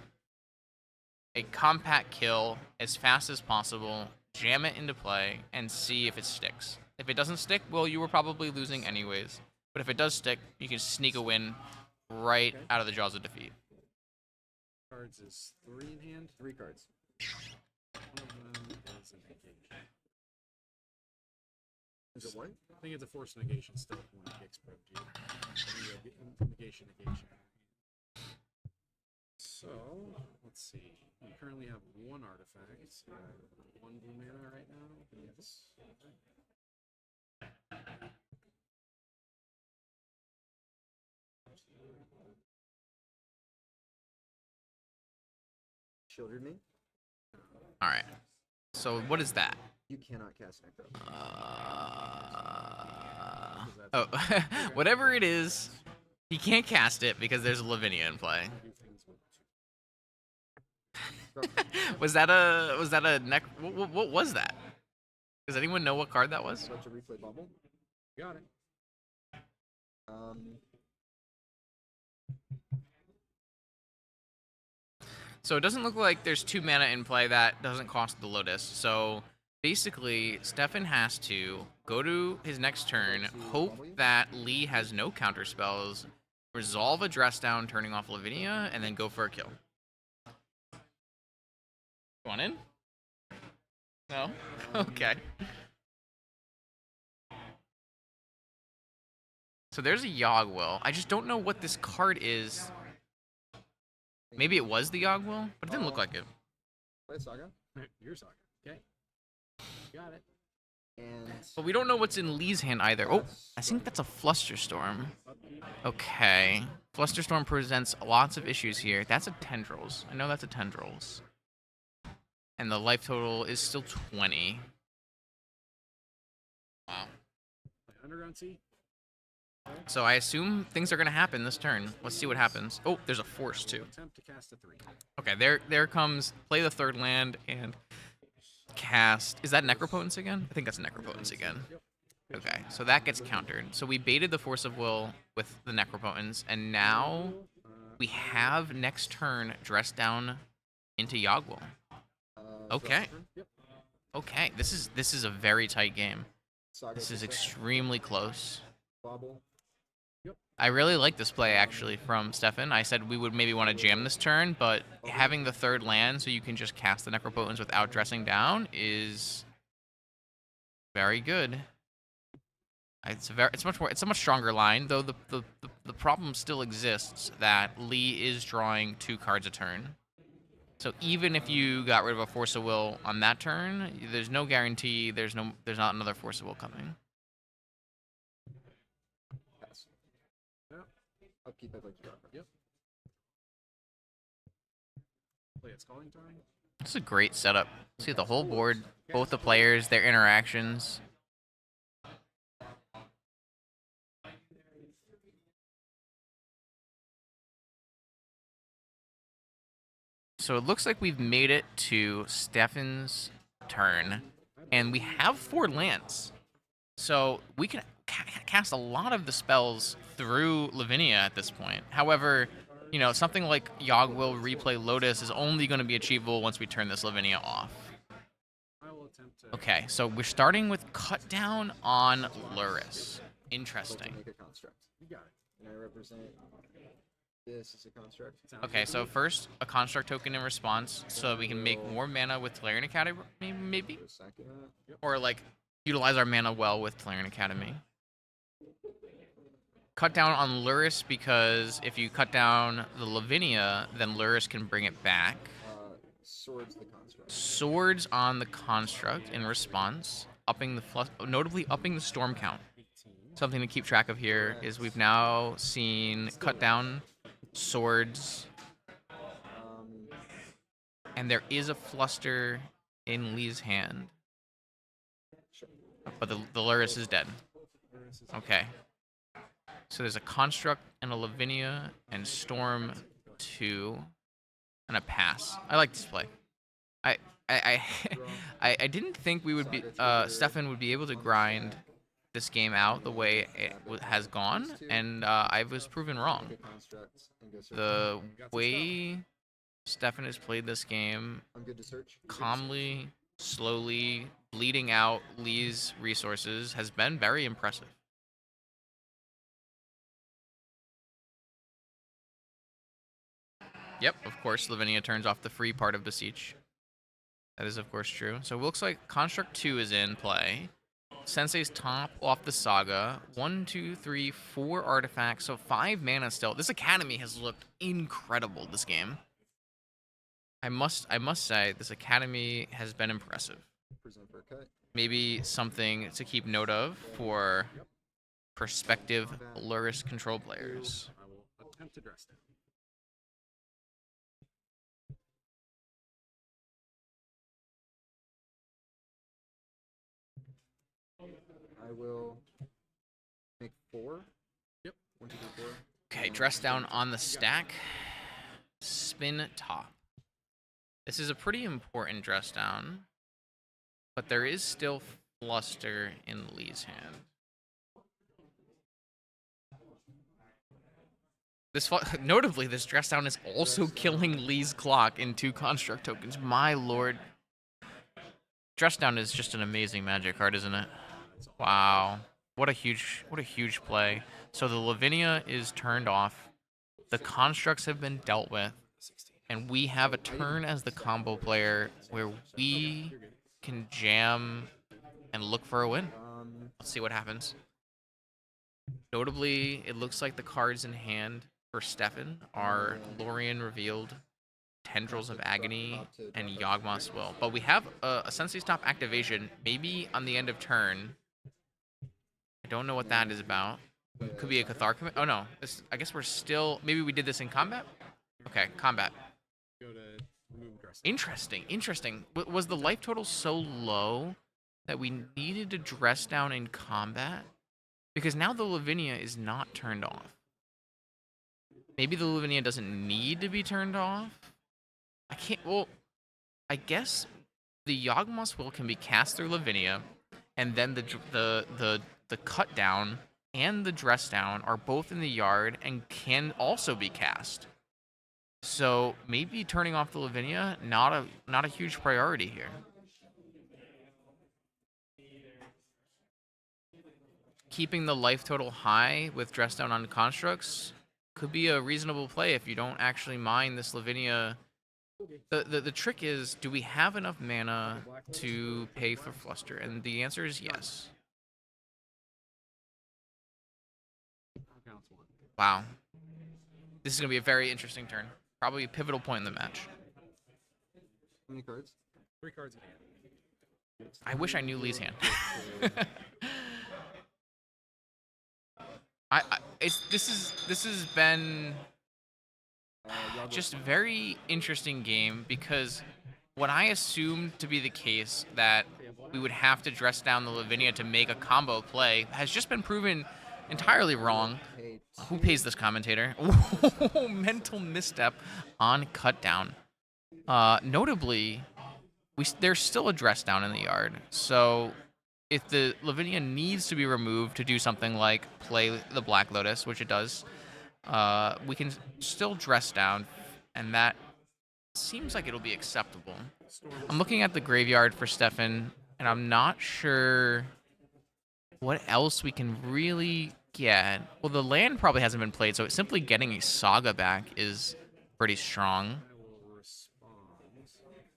a compact kill as fast as possible, jam it into play, and see if it sticks. If it doesn't stick, well, you were probably losing anyways. But if it does stick, you can sneak a win right out of the jaws of defeat. Cards is 3 in hand. 3 cards. One of them is a negation. Is it 1? I think it's a force negation stuff when it kicks pro too. Negation. So, let's see. We currently have 1 artifact. 1 blue mana right now. Yes. Shielded me. All right. So what is that? You cannot cast Necro. Oh, whatever it is, he can't cast it because there's a Lavinia in play. was that a neck? What was that? Does anyone know what card that was? Such a replay bubble. Got it. So it doesn't look like there's 2 mana in play that doesn't cost the Lotus. So basically, Stefan has to go to his next turn, hope that Lee has no counter spells, resolve a dress down, turning off Lavinia, and then go for a kill. You want in? No? Okay. So there's a Yogwill. I just don't know what this card is. Maybe it was the Yogwill, but it didn't look like it. Play Saga. Your Saga. Okay. Got it. And But we don't know what's in Lee's hand either. Oh, I think that's a Flusterstorm. Okay. Flusterstorm presents lots of issues here. That's a Tendrils. I know that's a Tendrils. And the life total is still 20. Wow. Underground Sea. So I assume things are going to happen this turn. Let's see what happens. Oh, there's a Force too. Attempt to cast a 3. Okay, there comes play the 3rd land and cast. Is that Necropotence again? I think that's Necropotence again. Okay, so that gets countered. So we baited the Force of Will with the Necropotence, and now we have next turn dressed down into Yogwill. Okay. Okay, this is a very tight game. This is extremely close. Bobble. I really like this play, actually, from Stefan. I said we would maybe want to jam this turn, but having the 3rd land so you can just cast the Necropotence without dressing down is very good. It's a much stronger line, though the problem still exists that Lee is drawing 2 cards a turn. So even if you got rid of a Force of Will on that turn, there's no guarantee there's not another Force of Will coming. Upkeep, I'd like to drop it. Yep. Play its calling time. This is a great setup. See the whole board, both the players, their interactions. So it looks like we've made it to Stefan's turn, and we have 4 lands. So we can cast a lot of the spells through Lavinia at this point. However, you know, something like Yogwill Replay Lotus is only going to be achievable once we turn this Lavinia off. I will attempt to. Okay, so we're starting with Cut Down on Luris. Interesting. Make a construct. You got it. And I represent this as a construct. Okay, so first, a construct token in response, so we can make more mana with Tolarian Academy, maybe? Or, like, utilize our mana well with Tolarian Academy. Cut down on Luris, because if you cut down the Lavinia, then Luris can bring it back. Swords the construct. Swords on the construct in response, notably upping the storm count. Something to keep track of here is we've now seen cut down swords, and there is a fluster in Lee's hand, but the Luris is dead. Okay. So there's a construct and a Lavinia and Storm 2 and a pass. I like this play. I I didn't think we would be Stefan would be able to grind this game out the way it has gone, and I was proven wrong. The way Stefan has played this game, calmly, slowly, bleeding out Lee's resources, has been very impressive. Yep, of course, Lavinia turns off the free part of Beseech. That is, of course, true. So it looks like Construct 2 is in play. Sensei's top off the Saga. 1, 2, 3, 4 artifacts, so 5 mana still. This Academy has looked incredible this game. I must say, this Academy has been impressive. Maybe something to keep note of for prospective Luris control players. I will attempt to dress down. I will make 4. Yep. 1, 2, 3, 4. Okay, dress down on the stack. Spin top. This is a pretty important dress down, but there is still fluster in Lee's hand. Notably, this dress down is also killing Lee's clock in 2 construct tokens. My lord. Dress down is just an amazing Magic card, isn't it? Wow. What a huge play. So the Lavinia is turned off. The constructs have been dealt with. And we have a turn as the combo player where we can jam and look for a win. Let's see what happens. Notably, it looks like the cards in hand for Stefan are Lorien Revealed, Tendrils of Agony, and Yawgmoth's Will. But we have a Sensei Stop activation, maybe on the end of turn. I don't know what that is about. Could be a Cathar commit. Oh no, I guess we're still. Maybe we did this in combat. Okay, combat. Go to remove dress. Interesting. Was the life total so low that we needed to dress down in combat? Because now the Lavinia is not turned off. Maybe the Lavinia doesn't need to be turned off. I can't. Well, I guess the Yawgmoth's Will can be cast through Lavinia, and then the cut down and the dress down are both in the yard and can also be cast. So maybe turning off the Lavinia, not a huge priority here. Keeping the life total high with dress down on constructs could be a reasonable play if you don't actually mine this Lavinia. The trick is, do we have enough mana to pay for Fluster? And the answer is yes. Wow. This is going to be a very interesting turn. Probably a pivotal point in the match. How many cards? 3 cards in hand. I wish I knew Lee's hand. This has been just a very interesting game because what I assumed to be the case that we would have to dress down the Lavinia to make a combo play has just been proven entirely wrong. Who pays this commentator? Mental misstep on cut down. Notably, there's still a dress down in the yard. So if the Lavinia needs to be removed to do something like play the Black Lotus, which it does, we can still dress down, and that seems like it'll be acceptable. I'm looking at the graveyard for Stefan, and I'm not sure what else we can really get. Well, the land probably hasn't been played, so simply getting a Saga back is pretty strong.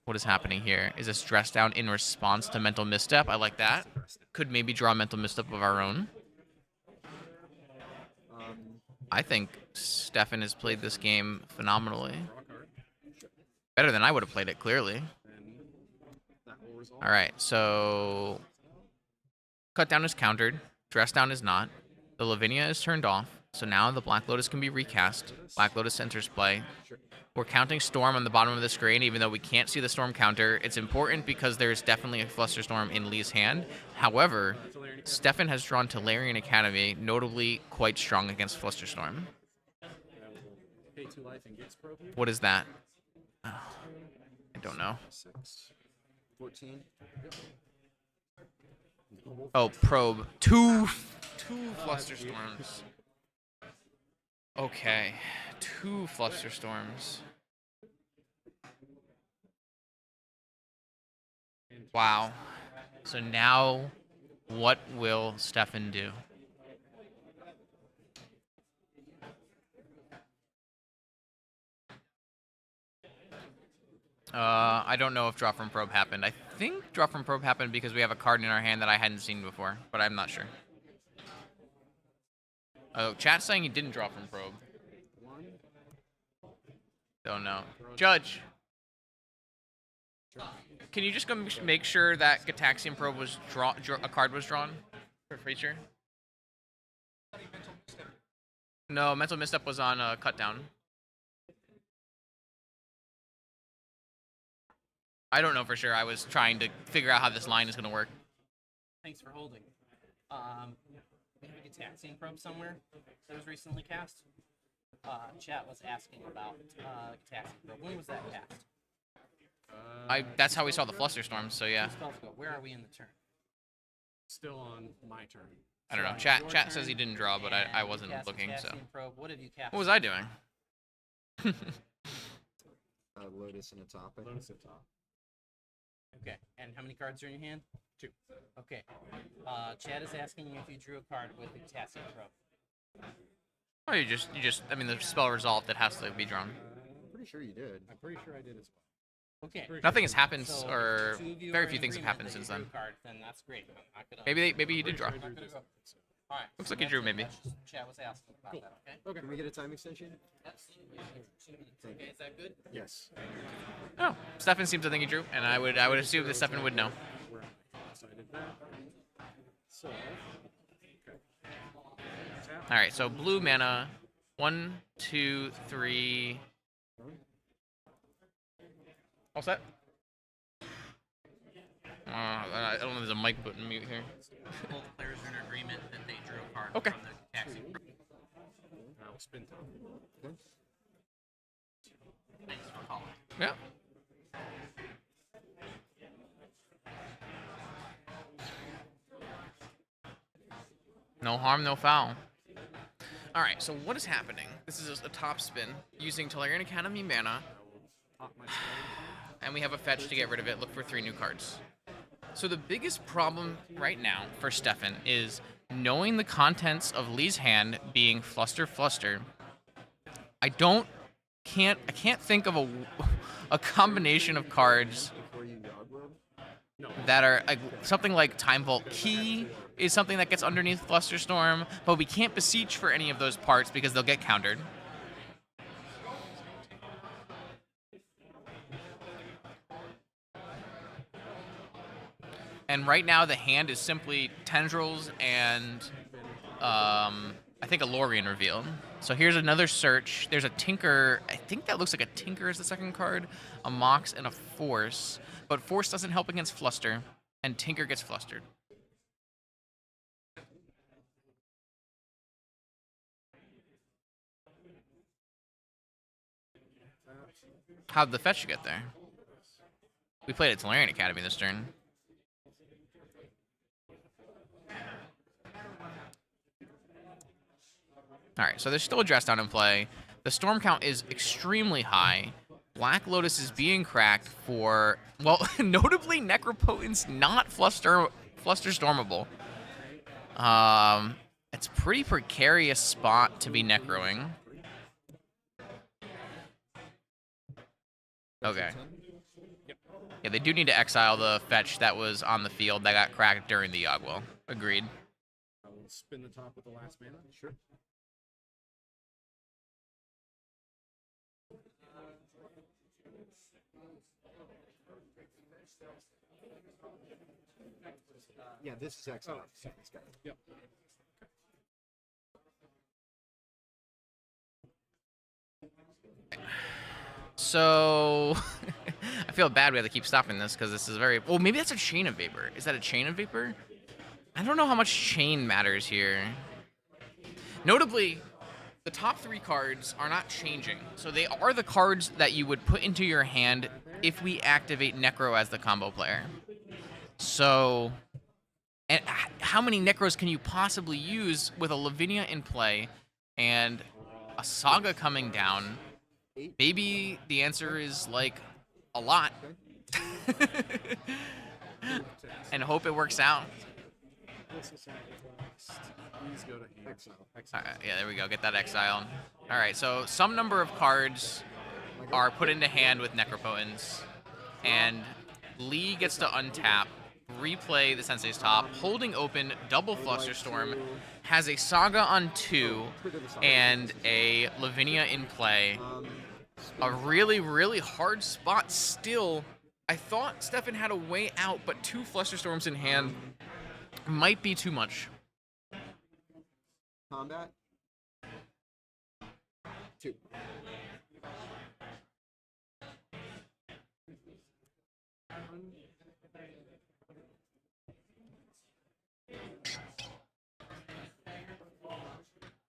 What is happening here? Is this dress down in response to Mental Misstep? I like that. Could maybe draw a Mental Misstep of our own. I think Stefan has played this game phenomenally. Better than I would have played it, clearly. then that will resolve. All right, so cut down is countered. Dress down is not. The Lavinia is turned off. So now the Black Lotus can be recast. Black Lotus enters play. We're counting Storm on the bottom of the screen, even though we can't see the Storm counter. It's important because there's definitely a Flusterstorm in Lee's hand. However, Stefan has drawn Tolarian Academy, notably quite strong against Flusterstorm. Pay 2 life and gets probe. What is that? Oh, I don't know. 6, 14. Oh, probe. Two Flusterstorms. Okay, 2 Flusterstorms. Wow. So now, what will Stefan do? I don't know if Draw from Probe happened. I think Draw from Probe happened because we have a card in our hand that I hadn't seen before, but I'm not sure. Oh, chat's saying he didn't draw from Probe. Don't know. Judge, can you just go make sure that Gataxian Probe was a card was drawn for feature? No, Mental Misstep was on Cut Down. I don't know for sure. I was trying to figure out how this line is going to work. Thanks for holding. We have a Gataxian probe somewhere that was recently cast. Chat was asking about Gataxian probe. When was that cast? That's how we saw the Flusterstorms, so yeah. Spells go. Where are we in the turn? Still on my turn. I don't know. Chat says he didn't draw, but I wasn't Cast looking, so. Gataxian probe. What have you cast? What was I doing? Lotus and a top. I think. Lotus at top. Okay. And how many cards are in your hand? 2. Okay. Chad is asking if you drew a card with the Gataxian probe. Oh, you just. I mean, the spell resolved. It has to be drawn. I'm pretty sure you did. I'm pretty sure I did as well. Okay. Nothing has happened, So or if two of you very are few in things have agreement happened that since you drew then. a card, then that's great. I'm not gonna. Maybe he did draw. All right. Looks like he drew, maybe. Chat was asking about that. Okay. Can we get a time extension? Absolutely. 2 minutes. Okay. Is that good? Yes. Oh, Stefan seems to think he drew, and I would assume that Stefan would know. Where am I? So I did that. So. Okay. All right, so blue mana, 1, 2, 3. All set. I don't know if there's a mic button mute here. Both players are in agreement that they drew a card Okay. from the Gataxian probe. I will spin top. Thanks for calling. Yeah. No harm, no foul. All right, so what is happening? This is a top spin using Tolarian Academy mana, Pop my and we have a fetch to get rid of it. Look for 3 new cards. So the biggest problem right now for Stefan is knowing the contents of Lee's hand being Fluster. I can't think of a combination of cards Before you dog robe? that are something like Time Vault Key is something that gets underneath Flusterstorm, but we can't beseech for any of those parts because they'll get countered. And right now the hand is simply Tendrils and I think a Lorien reveal. So here's another search. There's a Tinker. I think that looks like a Tinker is the second card, a Mox, and a Force. But Force doesn't help against Fluster, and Tinker gets flustered. How'd the fetch get there? We played at Tolarian Academy this turn. Alright, so there's still a dress down in play. The storm count is extremely high. Black Lotus is being cracked for, well, notably Necropotence not Flusterstormable. It's a pretty precarious spot to be necroing. Okay. Yeah, they do need to exile the fetch that was on the field that got cracked during the Yogwell. Agreed. I will spin the top with the last mana. Sure. Yeah, this is excellent. Yep. So I feel bad we have to keep stopping this because this is very. Well, maybe that's a chain of vapor. Is that a chain of vapor? I don't know how much chain matters here. Notably, the top 3 cards are not changing. So they are the cards that you would put into your hand if we activate Necro as the combo player. So, and how many Necros can you possibly use with a Lavinia in play and a Saga coming down? Maybe the answer is like a lot. And hope it works out. Please go to exile. Yeah, there we go. Get that exile. All right, so some number of cards are put into hand with Necropotence, and Lee gets to untap, replay the Sensei's top, holding open, double Flusterstorm, has a Saga on 2, and a Lavinia in play. A really, really hard spot still. I thought Stefan had a way out, but 2 Flusterstorms in hand might be too much. Combat. 2. I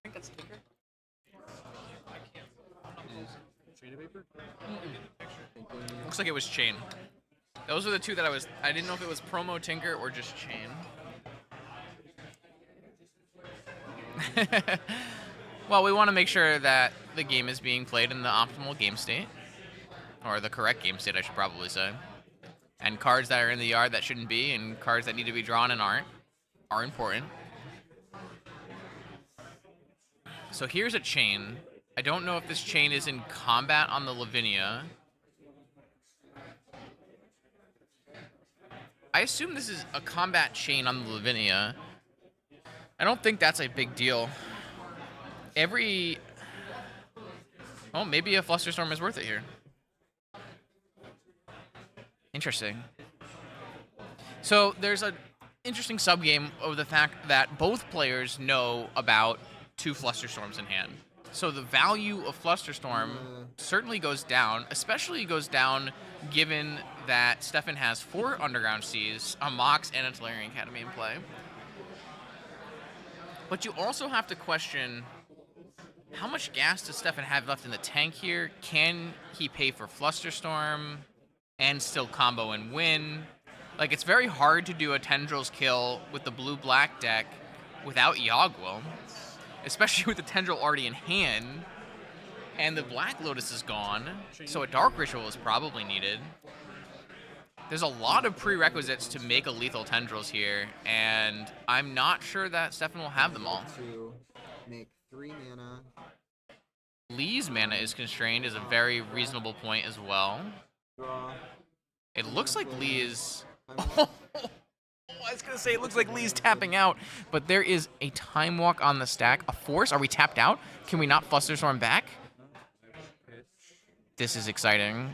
think that's Tinker. Chain of vapor? Looks like it was Chain. Those were the 2 that I didn't know if it was promo Tinker or just Chain. Well, we want to make sure that the game is being played in the optimal game state. Or the correct game state, I should probably say. And cards that are in the yard that shouldn't be, and cards that need to be drawn and aren't, are important. So here's a chain. I don't know if this chain is in combat on the Lavinia. I assume this is a combat chain on the Lavinia. I don't think that's a big deal. Oh, maybe a Flusterstorm is worth it here. Interesting. So there's an interesting subgame of the fact that both players know about 2 Flusterstorms in hand. So the value of Flusterstorm certainly goes down, especially goes down given that Stefan has 4 Underground Seas, a Mox, and a Tolarian Academy in play. But you also have to question, how much gas does Stefan have left in the tank here? Can he pay for Flusterstorm and still combo and win? Like, it's very hard to do a Tendrils kill with the blue-black deck without Yogwell, especially with the Tendril already in hand, and the Black Lotus is gone, so a Dark Ritual is probably needed. There's a lot of prerequisites to make a lethal Tendrils here, and I'm not sure that Stefan will have them all. To make 3 mana. Lee's mana is constrained is a very reasonable point as well. Draw. It looks like Lee is... Oh, I was going to say it looks like Lee's tapping out, but there is a Time Walk on the stack. A Force? Are we tapped out? Can we not Flusterstorm back? This is exciting.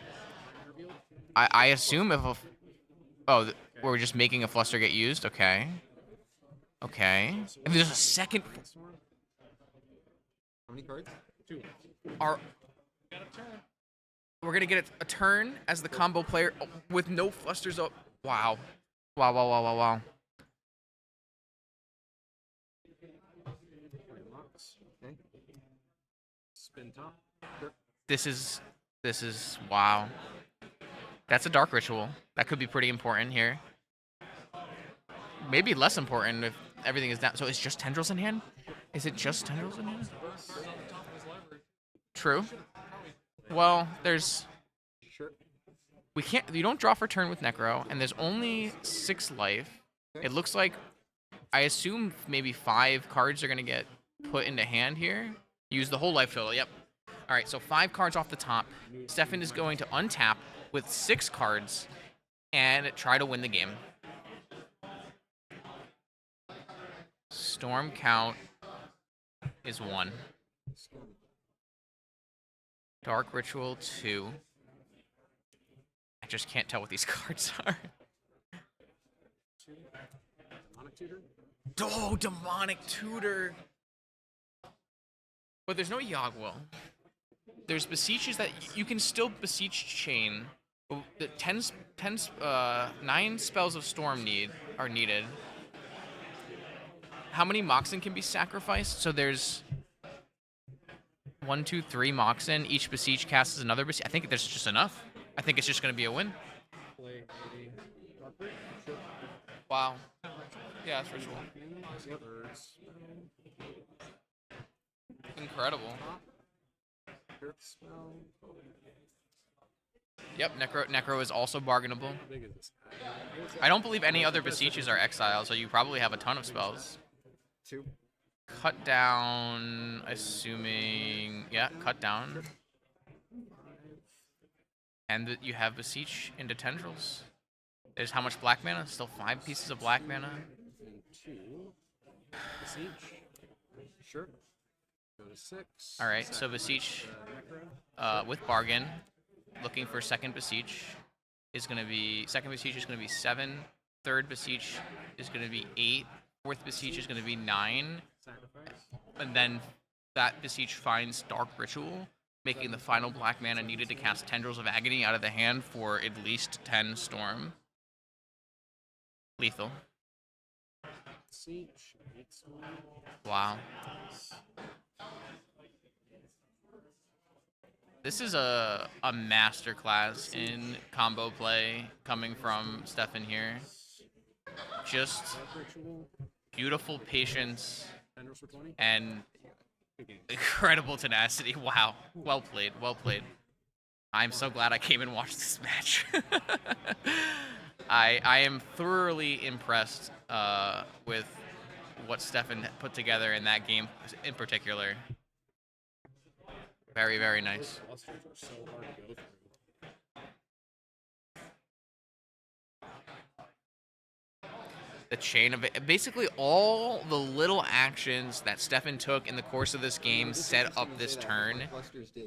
I assume if a... Oh, we're just making a Fluster get used? Okay. Okay. If there's a second... How many cards? 2. We're going to get a turn as the combo player with no Flusters up. Wow. Wow, wow, wow, wow, wow. Okay. Spin top. This is wow. That's a Dark Ritual. That could be pretty important here. Maybe less important if everything is down. So it's just Tendrils in hand? Is it just Tendrils in hand? True. Well, there's... Sure. We can't... You don't draw for turn with Necro, and there's only 6 life. It looks like... I assume maybe 5 cards are going to get put into hand here. Use the whole life total, yep. Alright, so 5 cards off the top. Stefan is going to untap with 6 cards and try to win the game. Storm count is 1. Dark Ritual 2. I just can't tell what these cards are. Demonic Tutor? Oh, Demonic Tutor. But there's no Yagwell. There's Beseeches that you can still Beseech chain. But the 9 spells of Storm are needed. How many Moxen can be sacrificed? So there's 1, 2, 3 Moxen. Each Beseech casts another Beseech. I think there's just enough. I think it's just going to be a win. Play maybe Dark Root? Sure. Wow. Yeah, that's ritual. The others. Incredible. Earth Spell. Yep, Necro is also bargainable. How big is this guy? I don't believe any other Beseeches are exiled, so you probably have a ton of spells. 2. Cut down, assuming... Yeah, cut down. And you have Beseech into Tendrils. There's how much black mana? Still 5 pieces of black mana. And 2. Beseech. Sure. Go to 6. Alright, so Beseech with Bargain, looking for second Beseech, is going to be... Second Beseech is going to be 7. Third Beseech is going to be 8. Fourth Beseech is going to be 9. Sacrifice. And then that Beseech finds Dark Ritual, making the final black mana needed to cast Tendrils of Agony out of the hand for at least 10 Storm. Lethal. Beseech. 8 Storm. Wow. This is a masterclass in combo play coming from Stefan here. Just Dark Ritual. beautiful patience Tendrils for 20. and Good game. incredible tenacity. Wow. Well played. Well played. I'm so glad I came and watched this match. I am thoroughly impressed with what Stefan put together in that game in particular. Very, very nice. Clusters are so hard to go through. The chain of it, basically all the little actions that Stefan took in the course of this game set up this turn,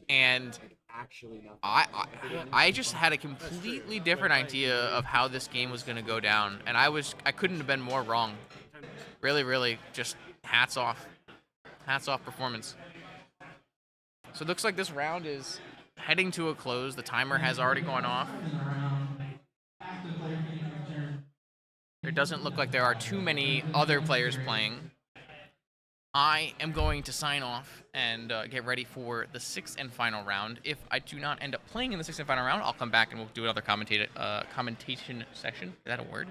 and Actually, nothing. I just had a completely different idea of how this game was going to go down, and I couldn't have been more wrong. Really, really, just hats off performance. So it looks like this round is heading to a close. The timer has already gone off. It doesn't look like there are too many other players playing. I am going to sign off and get ready for the 6th and final round. If I do not end up playing in the 6th and final round, I'll come back and we'll do another commentation session. Is that a word?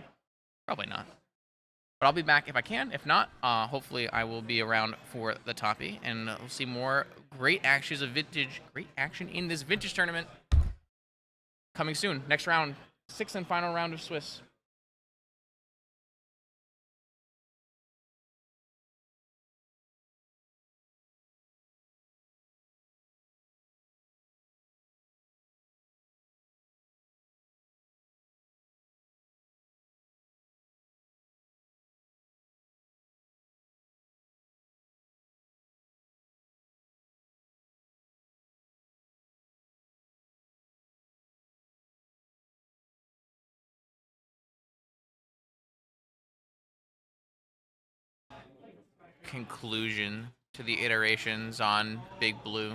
Probably not. But I'll be back if I can. If not, hopefully I will be around for the toppy, and we'll see more great actions of vintage, great action in this vintage tournament coming soon. Next round, 6th and final round of Swiss. Conclusion to the iterations on Big Blue.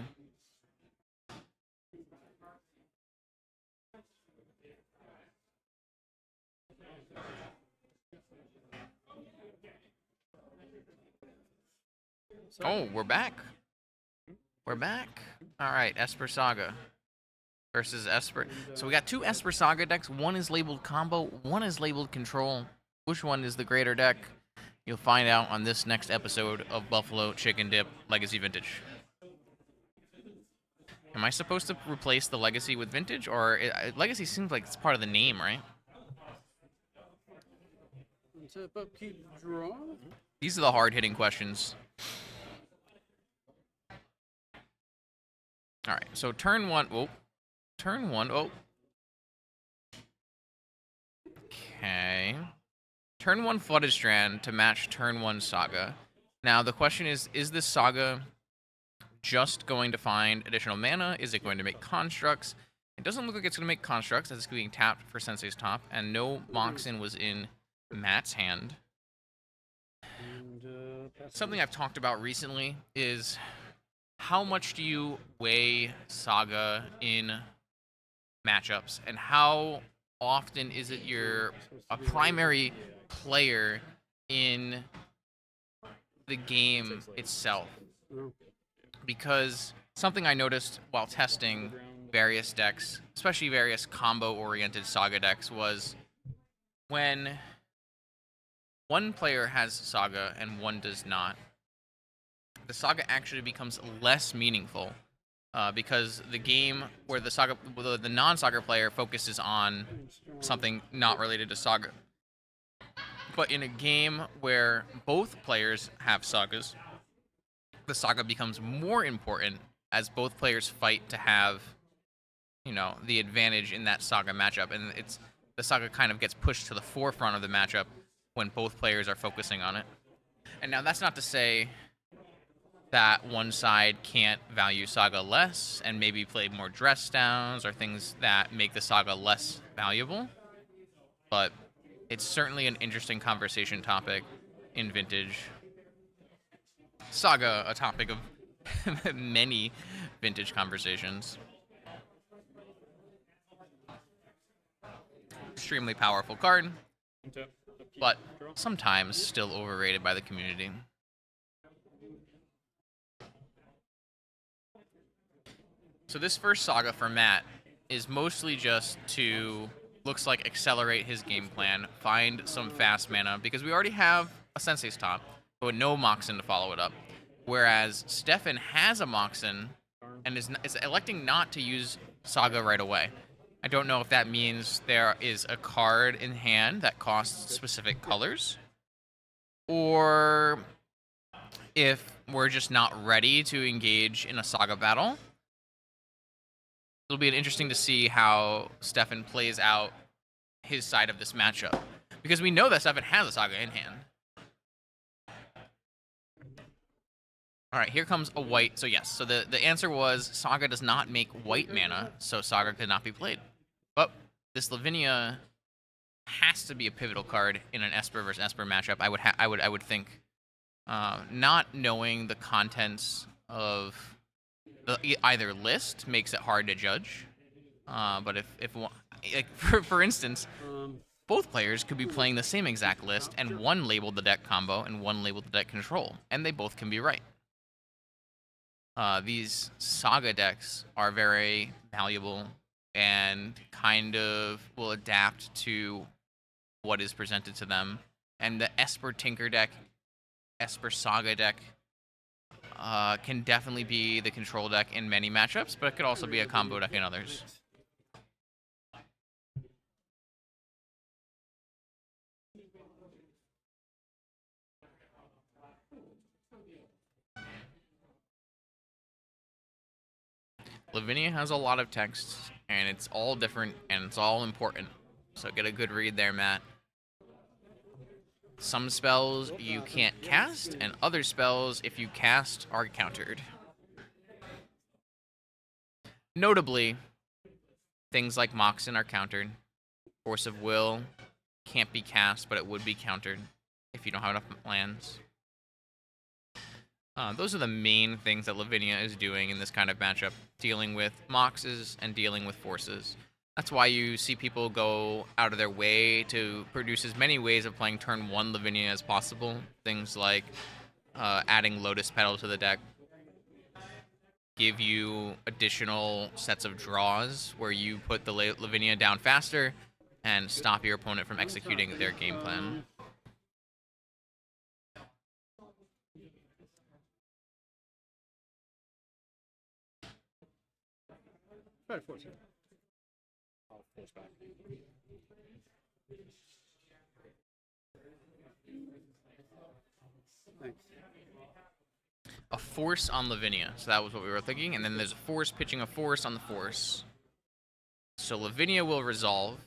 Oh, we're back. We're back. All right, Esper Saga versus Esper. So we got 2 Esper Saga decks. One is labeled combo, one is labeled control. Which one is the greater deck? You'll find out on this next episode of Buffalo Chicken Dip Legacy Vintage. Am I supposed to replace the Legacy with Vintage? Or Legacy seems like it's part of the name, right? Tip up, keep draw. These are the hard-hitting questions. All right, so turn 1. Oh. Turn 1. Oh. Okay. Turn 1 Flooded Strand to match turn 1 Saga. Now, the question is this Saga just going to find additional mana? Is it going to make constructs? It doesn't look like it's going to make constructs as it's being tapped for Sensei's top, and no Moxen was in Matt's hand. Something I've talked about recently is how much do you weigh Saga in matchups, and how often is it you're a primary player in the game itself? Because something I noticed while testing various decks, especially various combo-oriented Saga decks, was when one player has Saga and one does not, the Saga actually becomes less meaningful because the game where the non-Saga player focuses on something not related to Saga. But in a game where both players have Sagas, the Saga becomes more important as both players fight to have, the advantage in that Saga matchup, and the Saga kind of gets pushed to the forefront of the matchup when both players are focusing on it. And now that's not to say that one side can't value Saga less and maybe play more dress downs or things that make the Saga less valuable, but it's certainly an interesting conversation topic in Vintage. Saga, a topic of many Vintage conversations. Extremely powerful card, but sometimes still overrated by the community. So this first Saga for Matt is mostly just to, looks like, accelerate his game plan, find some fast mana, because we already have a Sensei's top, but with no Moxen to follow it up. Whereas Stefan has a Moxen and is electing not to use Saga right away. I don't know if that means there is a card in hand that costs specific colors, or if we're just not ready to engage in a Saga battle. It'll be interesting to see how Stefan plays out his side of this matchup, because we know that Stefan has a Saga in hand. All right, here comes a white. So yes, so the answer was Saga does not make white mana, so Saga could not be played. But this Lavinia has to be a pivotal card in an Esper versus Esper matchup. I would think, not knowing the contents of either list makes it hard to judge. But if one, like for instance, both players could be playing the same exact list, and one labeled the deck combo and one labeled the deck control, and they both can be right. These Saga decks are very malleable and kind of will adapt to what is presented to them. And the Esper Tinker deck, Esper Saga deck, can definitely be the control deck in many matchups, but it could also be a combo deck in others. Lavinia has a lot of text, and it's all different, and it's all important. So get a good read there, Matt. Some spells you can't cast, and other spells, if you cast, are countered. Notably, things like Moxen are countered. Force of Will can't be cast, but it would be countered if you don't have enough lands. Those are the main things that Lavinia is doing in this kind of matchup, dealing with Moxes and dealing with forces. That's why you see people go out of their way to produce as many ways of playing turn 1 Lavinia as possible. Things like adding Lotus Petal to the deck, give you additional sets of draws where you put the Lavinia down faster and stop your opponent from executing their game plan. A force on Lavinia, so that was what we were thinking, and then there's a force pitching a force on the force. So Lavinia will resolve.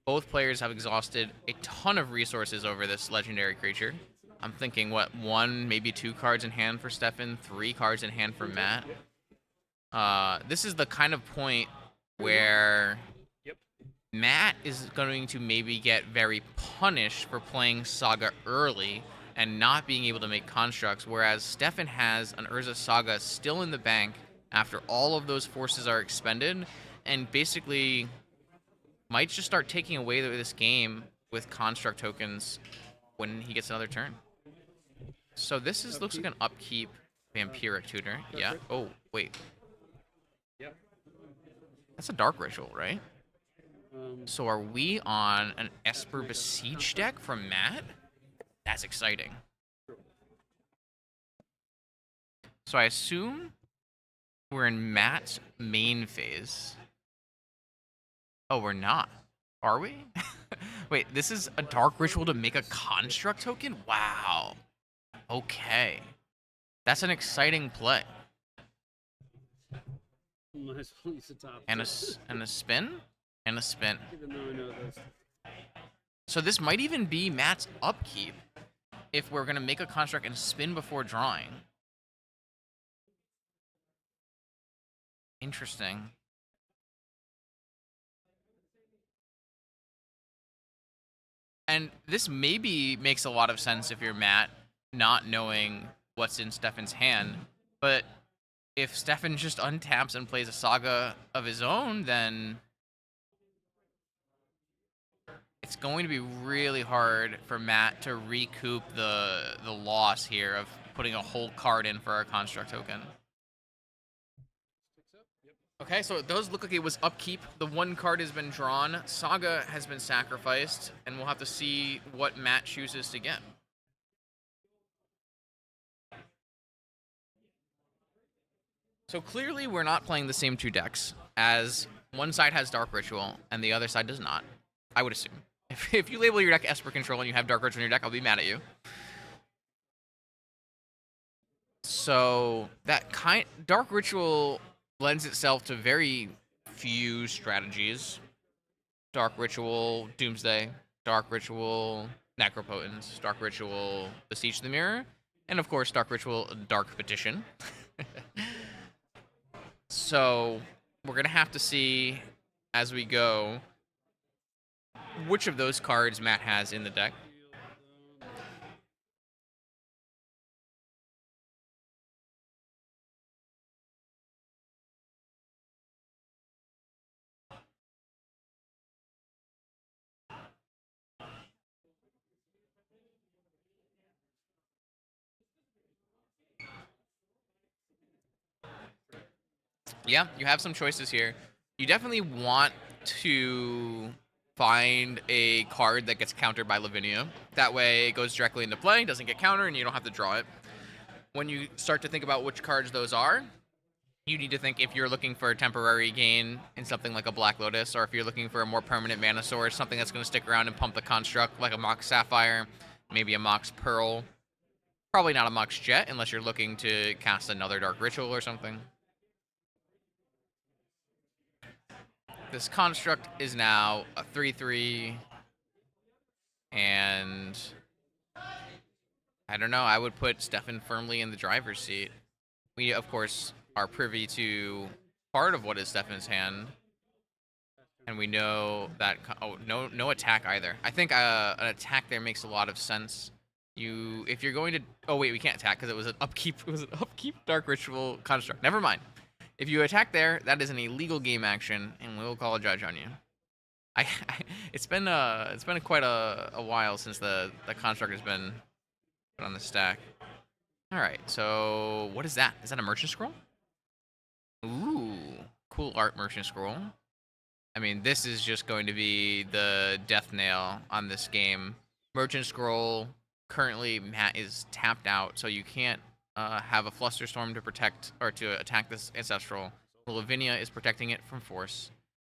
Both players have exhausted a ton of resources over this legendary creature. I'm thinking, what, 1, maybe 2 cards in hand for Stefan, 3 cards in hand for Matt. This is the kind of point where Matt is going to maybe get very punished for playing Saga early and not being able to make constructs, whereas Stefan has an Urza Saga still in the bank after all of those forces are expended, and basically might just start taking away this game with construct tokens when he gets another turn. So this looks like an upkeep vampiric tutor. Yeah. Oh, wait. Yep. That's a dark ritual, right? So are we on an Esper Besiege deck from Matt? That's exciting. So I assume we're in Matt's main phase. Oh, we're not. Are we? Wait, this is a dark ritual to make a construct token? Wow. Okay. That's an exciting play. And a spin? And a spin. So this might even be Matt's upkeep if we're going to make a construct and spin before drawing. Interesting. And this maybe makes a lot of sense if you're Matt, not knowing what's in Stefan's hand. But if Stefan just untaps and plays a Saga of his own, then it's going to be really hard for Matt to recoup the loss here of putting a whole card in for a construct token. Okay, so it does look like it was upkeep. The one card has been drawn. Saga has been sacrificed, and we'll have to see what Matt chooses to get. So clearly we're not playing the same two decks, as one side has Dark Ritual and the other side does not, I would assume. If you label your deck Esper Control and you have Dark Ritual in your deck, I'll be mad at you. So that Dark Ritual lends itself to very few strategies. Dark Ritual, Doomsday, Dark Ritual, Necropotence, Dark Ritual, Beseech the Mirror, and of course Dark Ritual, Dark Petition. So we're gonna have to see as we go which of those cards Matt has in the deck. Yeah, you have some choices here. You definitely want to find a card that gets countered by Lavinia. That way it goes directly into play, doesn't get countered, and you don't have to draw it. When you start to think about which cards those are, you need to think if you're looking for a temporary gain in something like a Black Lotus, or if you're looking for a more permanent mana source, something that's going to stick around and pump the construct, like a Mox Sapphire, maybe a Mox Pearl. Probably not a Mox Jet, unless you're looking to cast another Dark Ritual or something. This construct is now a 3/3, and I don't know, I would put Stefan firmly in the driver's seat. We, of course, are privy to part of what is Stefan's hand, and we know that, oh, no attack either. I think an attack there makes a lot of sense. If you're going to, oh wait, we can't attack because it was an upkeep Dark Ritual construct. Never mind. If you attack there, that is an illegal game action, and we'll call a judge on you. It's been quite a while since the construct has been put on the stack. All right, so what is that? Is that a Merchant Scroll? Ooh, cool art Merchant Scroll. I mean, this is just going to be the death nail on this game. Merchant Scroll, currently Matt is tapped out, so you can't have a Flusterstorm to protect or to attack this Ancestral. Lavinia is protecting it from force.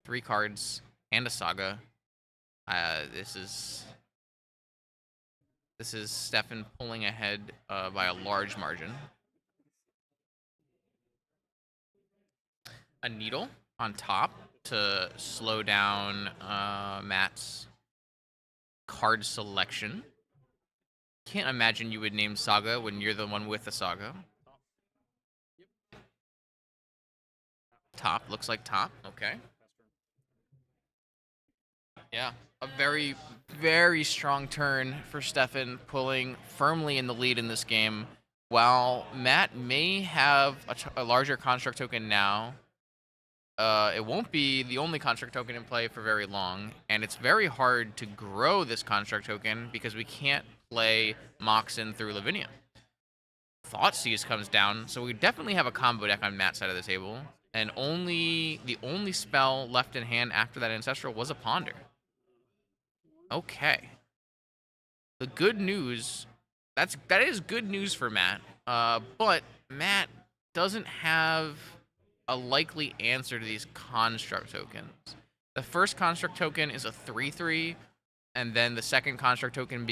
3 cards and a Saga. This is Stefan pulling ahead by a large margin. A Needle on top to slow down Matt's card selection. Can't imagine you would name Saga when you're the one with the Saga. Top, looks like top, okay. Yeah, a very, very strong turn for Stefan, pulling firmly in the lead in this game. While Matt may have a larger construct token now, it won't be the only construct token in play for very long, and it's very hard to grow this construct token because we can't play Moxen through Lavinia. Thoughtseize comes down, so we definitely have a combo deck on Matt's side of the table, and the only spell left in hand after that Ancestral was a Ponder. Okay. The good news, that is good news for Matt, but Matt doesn't have a likely answer to these construct tokens. The first construct token is a 3/3, and then the second construct token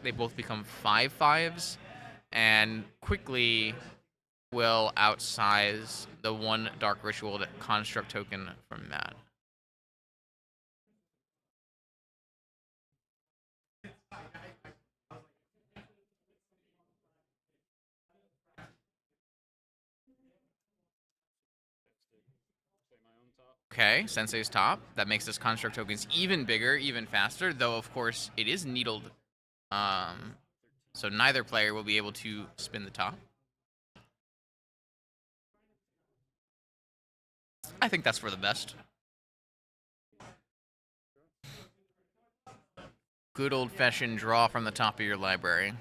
they both become 5/5s, and quickly will outsize the one Dark Ritual construct token from Matt. Okay, Sensei's top. That makes this construct tokens even bigger, even faster, though of course it is needled. So neither player will be able to spin the top. I think that's for the best. Good old-fashioned draw from the top of your library.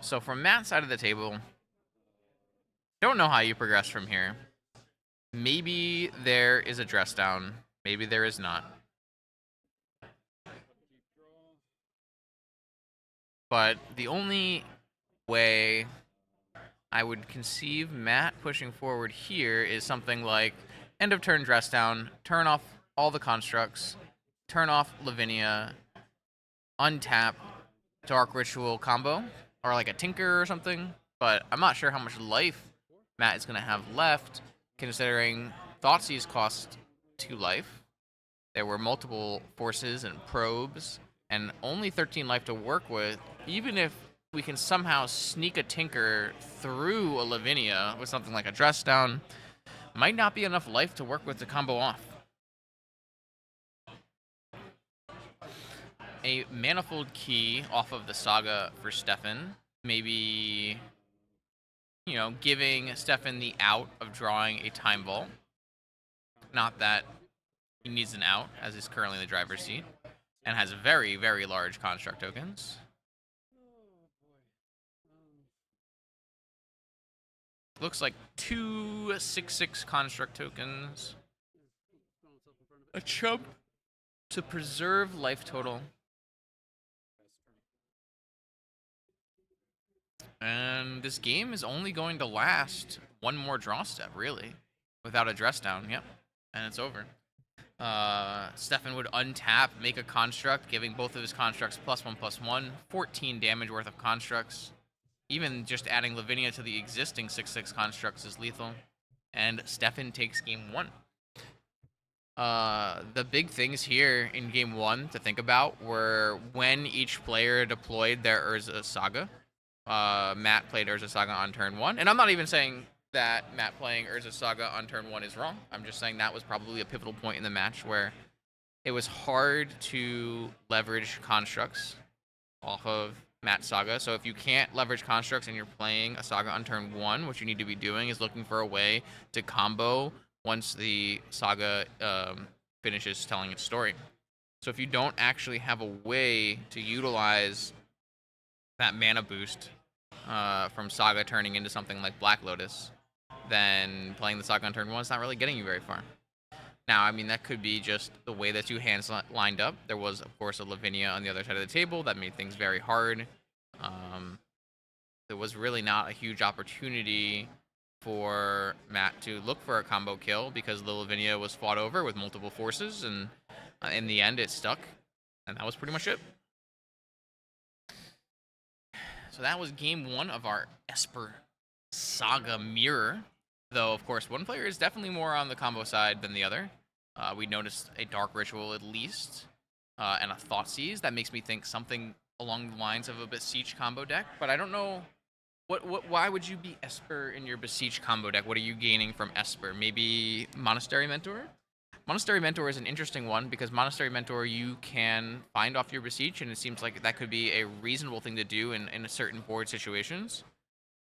So from Matt's side of the table, don't know how you progress from here. Maybe there is a dress down. Maybe there is not. But the only way I would conceive Matt pushing forward here is something like end of turn dress down, turn off all the constructs, turn off Lavinia, untap Dark Ritual combo, or like a Tinker or something. But I'm not sure how much life Matt is going to have left, considering Thoughtseize cost 2 life. There were multiple forces and probes, and only 13 life to work with. Even if we can somehow sneak a Tinker through a Lavinia with something like a dress down, might not be enough life to work with to combo off. A Manifold Key off of the Saga for Stefan. Maybe, giving Stefan the out of drawing a Time Vault. Not that he needs an out, as he's currently in the driver's seat, and has very, very large construct tokens. Looks like 2 6/6 construct tokens. A chump to preserve life total. And this game is only going to last one more draw step, really. Without a dress down, yep. And it's over. Stefan would untap, make a construct, giving both of his constructs +1/+1, 14 damage worth of constructs. Even just adding Lavinia to the existing 6/6 constructs is lethal. And Stefan takes game 1. The big things here in game 1 to think about were when each player deployed their Urza Saga. Matt played Urza Saga on turn 1. And I'm not even saying that Matt playing Urza Saga on turn 1 is wrong. I'm just saying that was probably a pivotal point in the match where it was hard to leverage constructs off of Matt's Saga. So if you can't leverage constructs and you're playing a Saga on turn 1, what you need to be doing is looking for a way to combo once the Saga finishes telling its story. So if you don't actually have a way to utilize that mana boost from Saga turning into something like Black Lotus, then playing the Saga on turn 1 is not really getting you very far. Now, I mean, that could be just the way that two hands lined up. There was, of course, a Lavinia on the other side of the table that made things very hard. There was really not a huge opportunity for Matt to look for a combo kill because the Lavinia was fought over with multiple forces, and in the end, it stuck. And that was pretty much it. So that was game 1 of our Esper Saga Mirror. Though, of course, one player is definitely more on the combo side than the other. We noticed a Dark Ritual at least, and a Thoughtseize. That makes me think something along the lines of a Beseech combo deck, but I don't know Why would you be Esper in your Beseech combo deck? What are you gaining from Esper? Maybe Monastery Mentor? Monastery Mentor is an interesting one because Monastery Mentor you can find off your Beseech, and it seems like that could be a reasonable thing to do in certain board situations.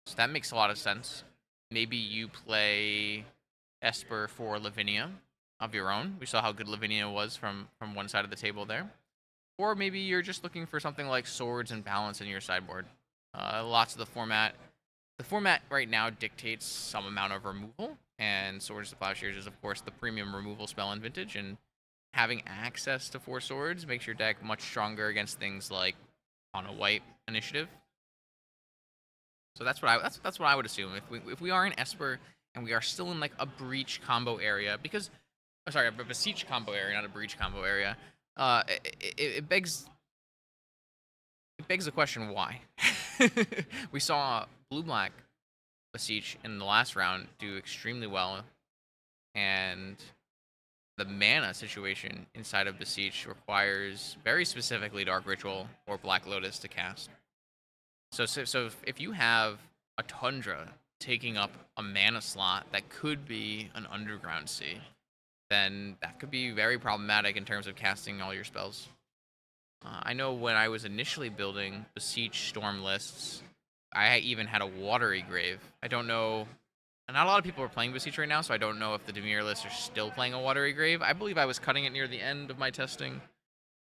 So that makes a lot of sense. Maybe you play Esper for Lavinia of your own. We saw how good Lavinia was from one side of the table there. Or maybe you're just looking for something like Swords and Balance in your sideboard. Lots of the format right now dictates some amount of removal, and Swords to Plowshares is, of course, the premium removal spell in Vintage, and having access to 4 swords makes your deck much stronger against things like on a white initiative. So that's what I would assume. If we are in Esper and we are still in like a Breach combo area, because a Beseech combo area, not a Breach combo area, it begs the question why. We saw blue-black Beseech in the last round do extremely well, and the mana situation inside of Beseech requires very specifically Dark Ritual or Black Lotus to cast. So if you have a Tundra taking up a mana slot that could be an Underground Sea, then that could be very problematic in terms of casting all your spells. I know when I was initially building Beseech Storm lists, I even had a Watery Grave. I don't know, not a lot of people are playing Beseech right now, so I don't know if the Dimir lists are still playing a Watery Grave. I believe I was cutting it near the end of my testing,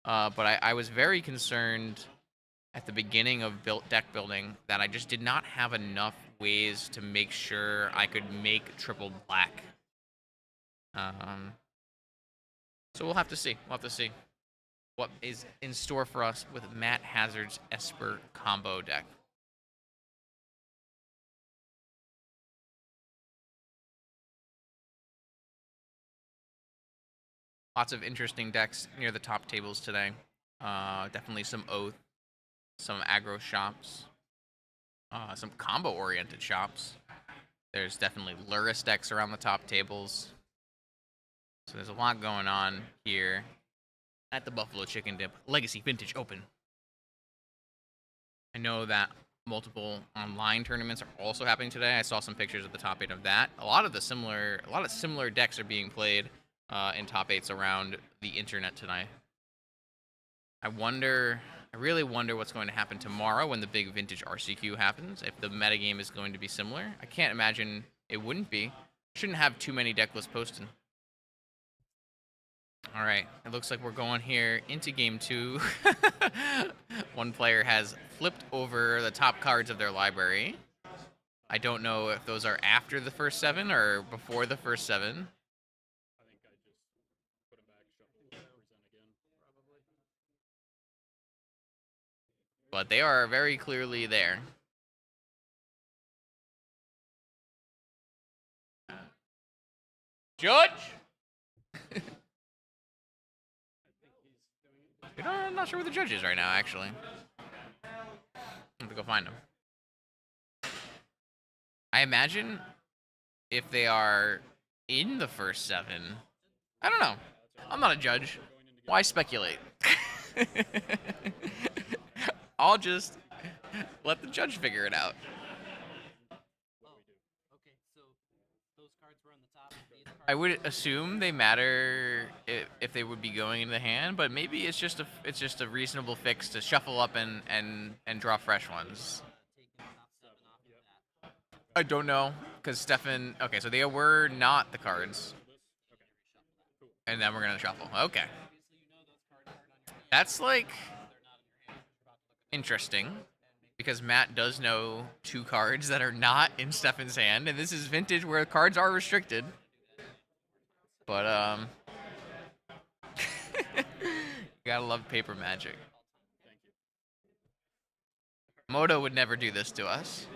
but I was very concerned at the beginning of deck building that I just did not have enough ways to make sure I could make triple black. So we'll have to see. We'll have to see what is in store for us with Matt Hazard's Esper combo deck. Lots of interesting decks near the top tables today. Definitely some Oath, some aggro shops, some combo-oriented shops. There's definitely Luris decks around the top tables. So there's a lot going on here at the Buffalo Chicken Dip Legacy Vintage Open. I know that multiple online tournaments are also happening today. I saw some pictures of the top 8 of that. A lot of similar decks are being played in top 8s around the internet tonight. I really wonder what's going to happen tomorrow when the big Vintage RCQ happens, if the metagame is going to be similar. I can't imagine it wouldn't be. Shouldn't have too many deck lists posted. All right, it looks like we're going here into game 2. One player has flipped over the top cards of their library. I don't know if those are after the first 7 or before the first 7. I think I just put them back, shuffle, present again, probably. But they are very clearly there. Judge? I'm not sure where the judge is right now, actually. I have to go find him. I imagine if they are in the first 7, I don't know. I'm not a judge. Why speculate? I'll just let the judge figure it out. Okay, so those cards were on the top. I would assume they matter if they would be going into the hand, but maybe it's just a reasonable fix to shuffle up and draw fresh ones. I don't know, because Stefan... Okay, so they were not the cards. And then we're going to shuffle. Okay. That's, like, interesting, because Matt does know 2 cards that are not in Stefan's hand, and this is Vintage where cards are restricted. But, you gotta love paper magic. Moto would never do this to us.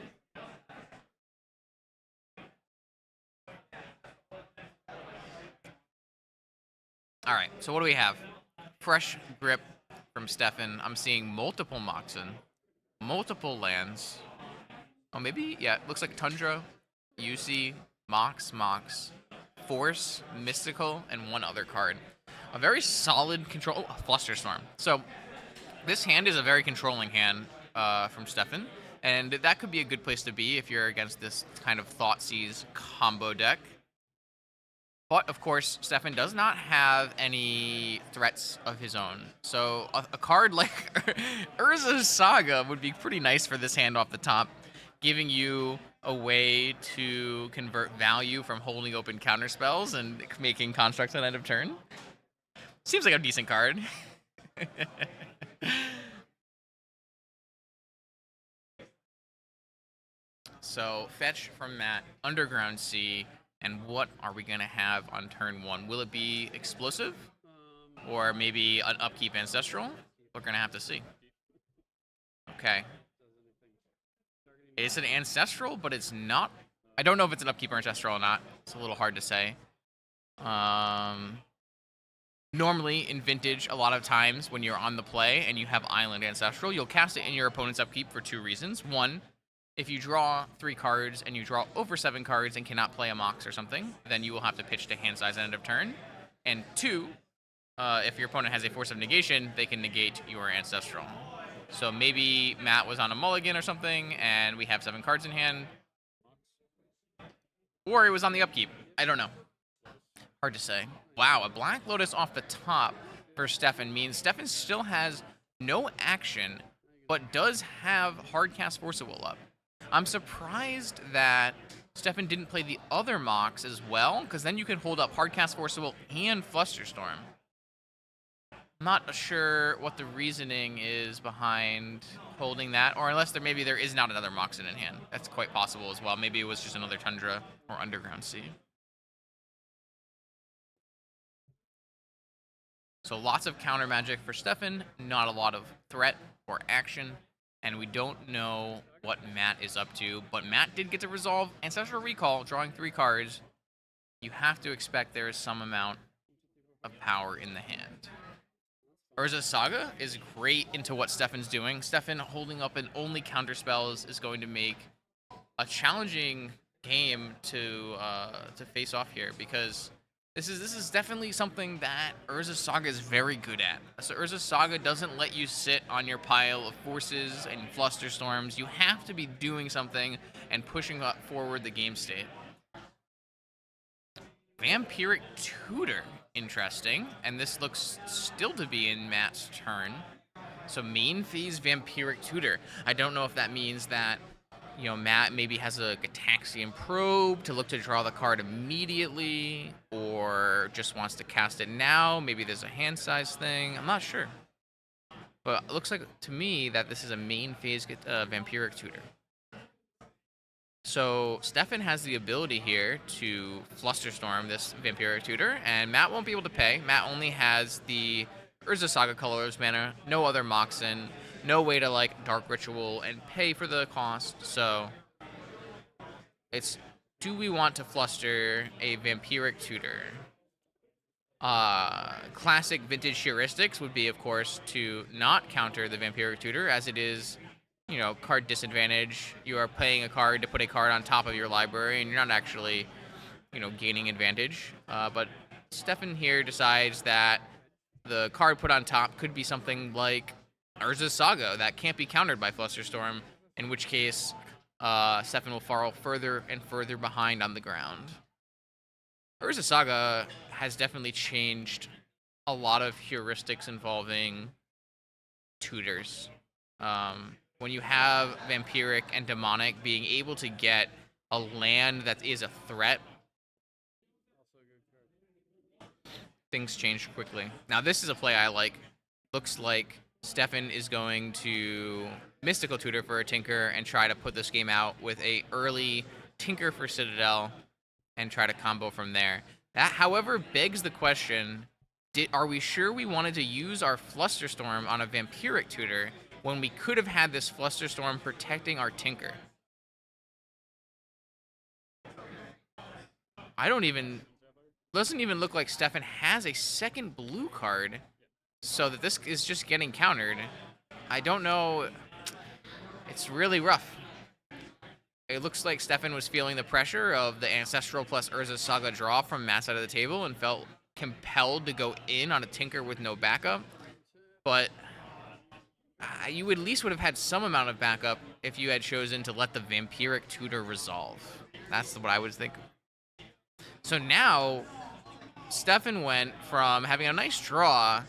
Alright, so what do we have? Fresh grip from Stefan. I'm seeing multiple Moxen, multiple lands. Oh, maybe? Yeah, it looks like Tundra, UC, Mox, Force, Mystical, and one other card. A very solid control... Flusterstorm. So, this hand is a very controlling hand from Stefan. And that could be a good place to be if you're against this kind of Thoughtseize combo deck. But, of course, Stefan does not have any threats of his own. So a card like Urza's Saga would be pretty nice for this hand off the top, giving you a way to convert value from holding open counter spells and making constructs at end of turn. Seems like a decent card. So, fetch from Matt, Underground Sea, and what are we going to have on turn 1? Will it be explosive? Or maybe an upkeep ancestral? We're going to have to see. Okay. It's an ancestral, but it's not. I don't know if it's an upkeep or ancestral or not. It's a little hard to say. Normally, in Vintage, a lot of times when you're on the play and you have Island Ancestral, you'll cast it in your opponent's upkeep for 2 reasons. 1, if you draw 3 cards and you draw over 7 cards and cannot play a Mox or something, then you will have to pitch to hand size at end of turn. And 2, if your opponent has a Force of Negation, they can negate your Ancestral. So maybe Matt was on a mulligan or something, and we have 7 cards in hand. Or it was on the upkeep. I don't know. Hard to say. Wow, a Black Lotus off the top for Stefan means Stefan still has no action, but does have Hardcast Force of Will up. I'm surprised that Stefan didn't play the other Mox as well, because then you could hold up Hardcast Force of Will and Flusterstorm. I'm not sure what the reasoning is behind holding that, or unless maybe there is not another Mox in hand. That's quite possible as well. Maybe it was just another Tundra or Underground Sea. So lots of counter magic for Stefan, not a lot of threat or action, and we don't know what Matt is up to, but Matt did get to resolve Ancestral Recall, drawing 3 cards. You have to expect there is some amount of power in the hand. Urza's Saga is great into what Stefan's doing. Stefan holding up and only counter spells is going to make a challenging game to face off here, because this is definitely something that Urza's Saga is very good at. So Urza's Saga doesn't let you sit on your pile of forces and Flusterstorms. You have to be doing something and pushing up forward the game state. Vampiric Tutor, interesting. And this looks still to be in Matt's turn. So main phase Vampiric Tutor. I don't know if that means that, you know, Matt maybe has a Gataxian Probe to look to draw the card immediately, or just wants to cast it now. Maybe there's a hand size thing. I'm not sure. But it looks like to me that this is a main phase Vampiric Tutor. So Stefan has the ability here to Flusterstorm this Vampiric Tutor, and Matt won't be able to pay. Matt only has the Urza Saga Colorless mana, no other Moxen, no way to like Dark Ritual and pay for the cost. So it's, do we want to fluster a Vampiric Tutor? Classic Vintage heuristics would be, of course, to not counter the Vampiric Tutor, as it is, you know, card disadvantage. You are paying a card to put a card on top of your library, and you're not actually, you know, gaining advantage. But Stefan here decides that the card put on top could be something like Urza's Saga that can't be countered by Flusterstorm, in which case Stefan will fall further and further behind on the ground. Urza's Saga has definitely changed a lot of heuristics involving tutors. When you have Vampiric and Demonic, being able to get a land that is a threat, things change quickly. Now this is a play I like. Looks like Stefan is going to Mystical Tutor for a Tinker and try to put this game out with a early Tinker for Citadel and try to combo from there. That, however, begs the question, are we sure we wanted to use our Flusterstorm on a Vampiric Tutor when we could have had this Flusterstorm protecting our Tinker? Doesn't even look like Stefan has a second blue card, so that this is just getting countered. I don't know. It's really rough. It looks like Stefan was feeling the pressure of the Ancestral plus Urza's Saga draw from Matt's side of the table and felt compelled to go in on a Tinker with no backup. But you at least would have had some amount of backup if you had chosen to let the Vampiric Tutor resolve. That's what I would think. So now, Stefan went from having a nice draw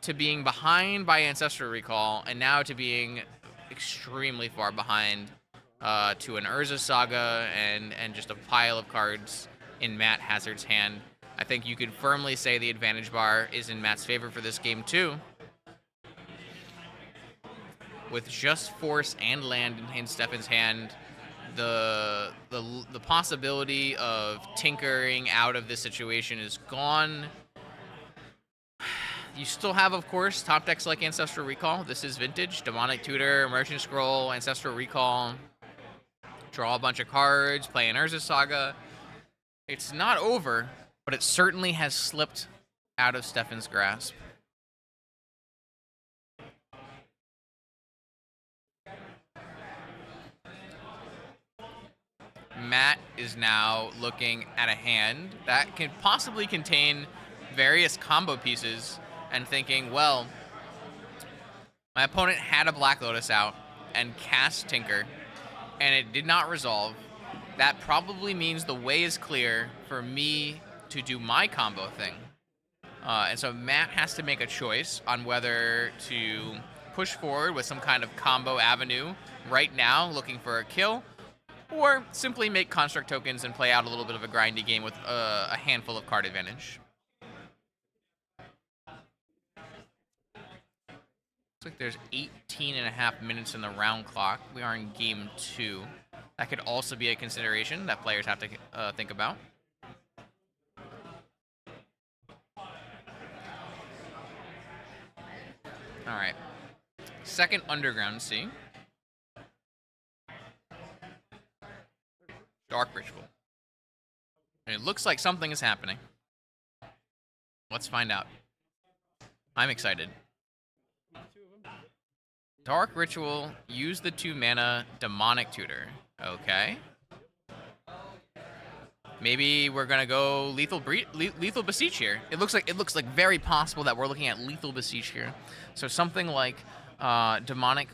to being behind by Ancestral Recall, and now to being extremely far behind to an Urza Saga and just a pile of cards in Matt Hazard's hand. I think you could firmly say the advantage bar is in Matt's favor for this game too. With just Force and Land in Stefan's hand, the possibility of tinkering out of this situation is gone. You still have, of course, top decks like Ancestral Recall. This is Vintage, Demonic Tutor, Merchant Scroll, Ancestral Recall. Draw a bunch of cards, play an Urza Saga. It's not over, but it certainly has slipped out of Stefan's grasp. Matt is now looking at a hand that can possibly contain various combo pieces and thinking, well, my opponent had a Black Lotus out and cast Tinker, and it did not resolve. That probably means the way is clear for me to do my combo thing. And so Matt has to make a choice on whether to push forward with some kind of combo avenue right now, looking for a kill, or simply make construct tokens and play out a little bit of a grindy game with a handful of card advantage. Looks like there's 18.5 minutes in the round clock. We are in game 2. That could also be a consideration that players have to think about. All right. Second Underground Sea. Dark Ritual. And it looks like something is happening. Let's find out. I'm excited. Dark Ritual, use the 2 mana Demonic Tutor. Okay. Maybe we're gonna go lethal Beseech here. It looks like very possible that we're looking at lethal Beseech here. So something like Demonic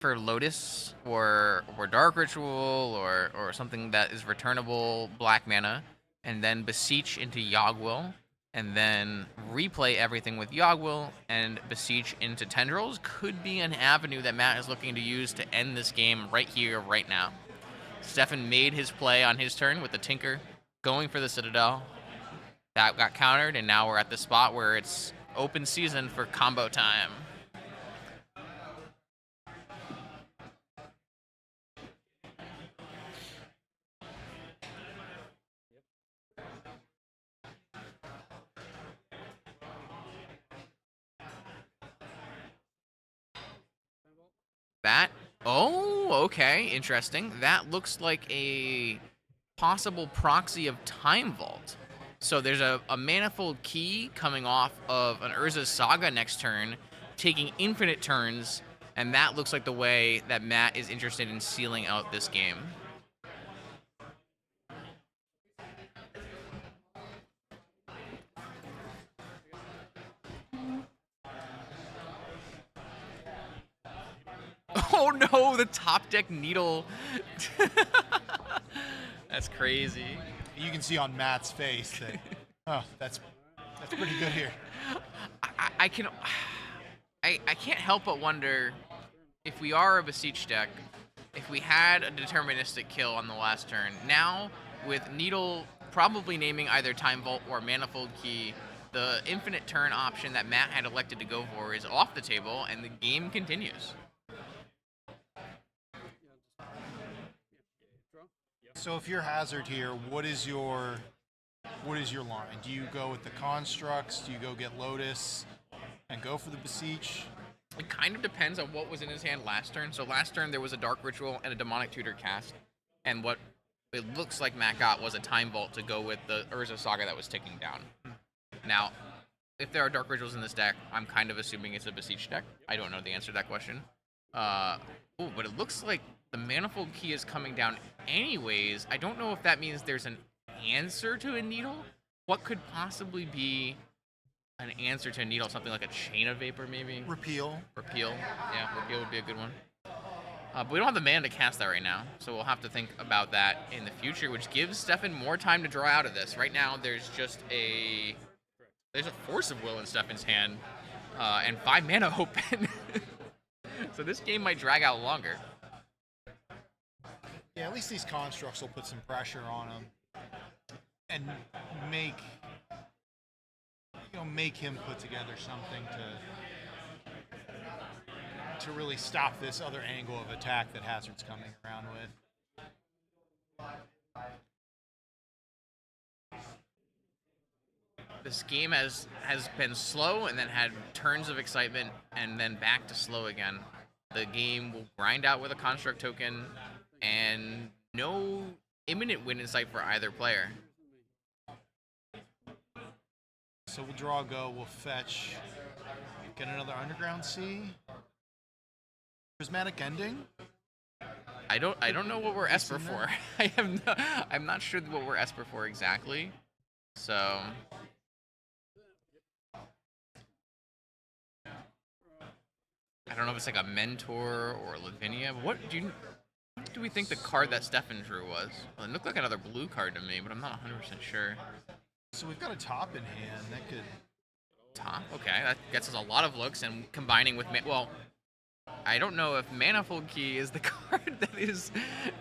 for Lotus or Dark Ritual or something that is returnable black mana, and then Beseech into Yogwill, and then replay everything with Yogwill and Beseech into Tendrils could be an avenue that Matt is looking to use to end this game right here, right now. Stefan made his play on his turn with the Tinker, going for the Citadel. That got countered, and now we're at the spot where it's open season for combo time. Oh, okay, interesting. That looks like a possible proxy of Time Vault. So there's a Manifold Key coming off of an Urza Saga next turn, taking infinite turns, and that looks like the way that Matt is interested in sealing out this game. Oh no, the top deck Needle. That's crazy. You can see on Matt's face that, oh, that's pretty good here. I can't help but wonder if we are a Beseech deck, if we had a deterministic kill on the last turn. Now, with Needle probably naming either Time Vault or Manifold Key, the infinite turn option that Matt had elected to go for is off the table, and the game continues. So if you're Hazard here, what is your line? Do you go with the constructs? Do you go get Lotus and go for the Beseech? It kind of depends on what was in his hand last turn. So last turn there was a Dark Ritual and a Demonic Tutor cast, and what it looks like Matt got was a Time Vault to go with the Urza Saga that was ticking down. Now, if there are Dark Rituals in this deck, I'm kind of assuming it's a Beseech deck. I don't know the answer to that question. But it looks like the Manifold Key is coming down anyways. I don't know if that means there's an answer to a Needle. What could possibly be an answer to a Needle? Something like a Chain of Vapor, maybe? Repeal. Repeal. Yeah, Repeal would be a good one. But we don't have the mana to cast that right now, so we'll have to think about that in the future, which gives Stefan more time to draw out of this. Right now, there's just a Force of Will in Stefan's hand, and 5 mana open. So this game might drag out longer. Yeah, at least these constructs will put some pressure on him and make him put together something to really stop this other angle of attack that Hazard's coming around with. This game has been slow and then had turns of excitement and then back to slow again. The game will grind out with a construct token and no imminent win in sight for either player. So we'll draw a go, we'll fetch, get another Underground Sea. Prismatic Ending? I don't know what we're Esper for. I'm not sure what we're Esper for exactly. So I don't know if it's like a Mentor or Lavinia. But what do we think the card that Stefan drew was? Well, it looked like another blue card to me, but I'm not 100% sure. So we've got a top in hand that could... Top? Okay, that gets us a lot of looks, and combining with... Well, I don't know if Manifold Key is the card that is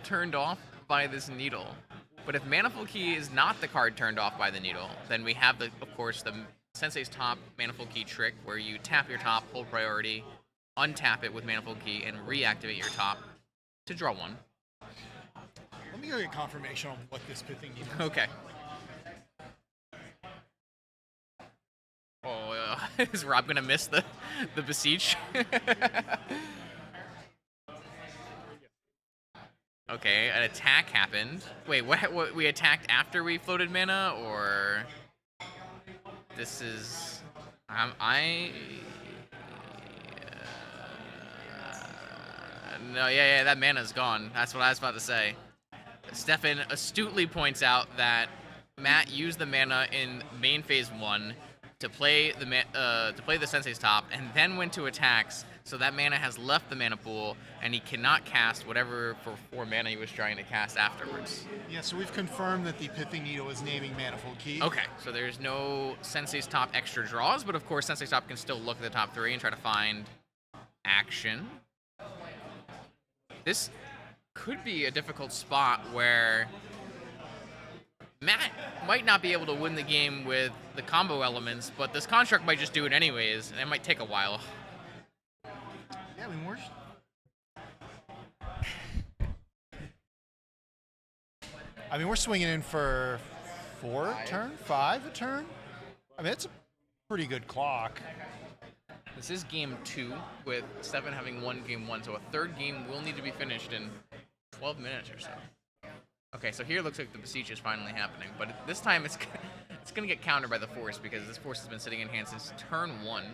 turned off by this needle. But if Manifold Key is not the card turned off by the needle, then we have, of course, the Sensei's Top Manifold Key trick, where you tap your top, hold priority, untap it with Manifold Key, and reactivate your top to draw 1. Let me go get confirmation on what this pithing needle is. Okay. Oh, is Rob gonna miss the Beseech? Okay, an attack happened. Wait, what? We attacked after we floated mana, or this is no, yeah, that mana's gone. That's what I was about to say. Stefan astutely points out that Matt used the mana in main phase 1 to play the Sensei's Top, and then went to attacks. So that mana has left the mana pool, and he cannot cast whatever for 4 mana he was trying to cast afterwards. Yeah, so we've confirmed that the Pithing Needle is naming Manifold Key. Okay, so there's no Sensei's Top extra draws, but of course Sensei's Top can still look at the top 3 and try to find action. This could be a difficult spot where Matt might not be able to win the game with the combo elements, but this construct might just do it anyways, and it might take a while. Yeah, we're swinging in for 4 a turn, 5 a turn. I mean, it's a pretty good clock. This is game 2, with Stefan having won game 1, so a third game will need to be finished in 12 minutes or so. Okay, so here it looks like the Beseech is finally happening, but this time it's going to get countered by the Force, because this Force has been sitting in hand since turn 1.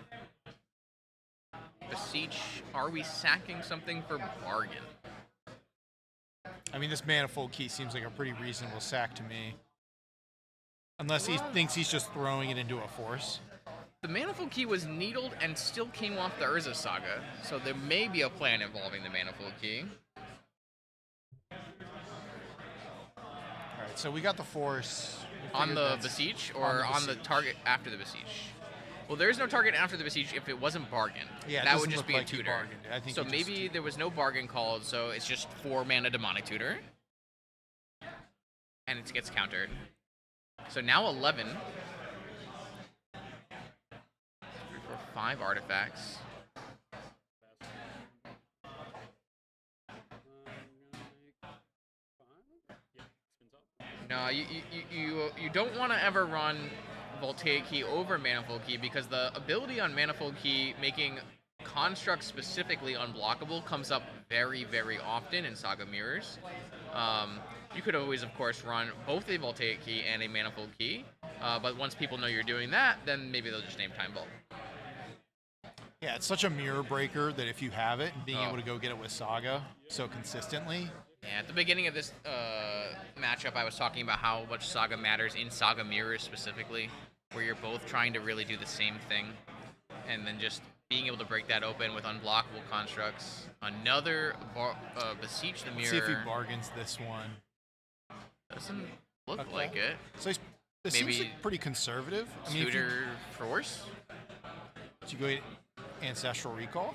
Beseech, are we sacking something for bargain? I mean, this Manifold Key seems like a pretty reasonable sack to me. Unless he thinks he's just throwing it into a Force. The Manifold Key was needled and still came off the Urza Saga, so there may be a plan involving the Manifold Key. Alright, so we got the Force. On the Beseech, or on the target after the Beseech? Well, there's no target after the Beseech if it wasn't bargain. Yeah, that would just be a tutor. I think so maybe there was no bargain called, so it's just 4 mana Demonic Tutor. And it gets countered. So now 11. 3, 4, 5 artifacts. No, you don't want to ever run Voltaic Key over Manifold Key, because the ability on Manifold Key making constructs specifically unblockable comes up very, very often in Saga Mirrors. You could always, of course, run both a Voltaic Key and a Manifold Key, but once people know you're doing that, then maybe they'll just name Time Vault. Yeah, it's such a mirror breaker that if you have it, being able to go get it with Saga so consistently. Yeah, at the beginning of this matchup, I was talking about how much Saga matters in Saga Mirrors specifically, where you're both trying to really do the same thing, and then just being able to break that open with unblockable constructs. Another Beseech the Let's see if he Mirror. bargains this one. Doesn't look Okay. like it. So it Maybe seems like pretty conservative. I mean, if you, Tutor Force? did you go get Ancestral Recall?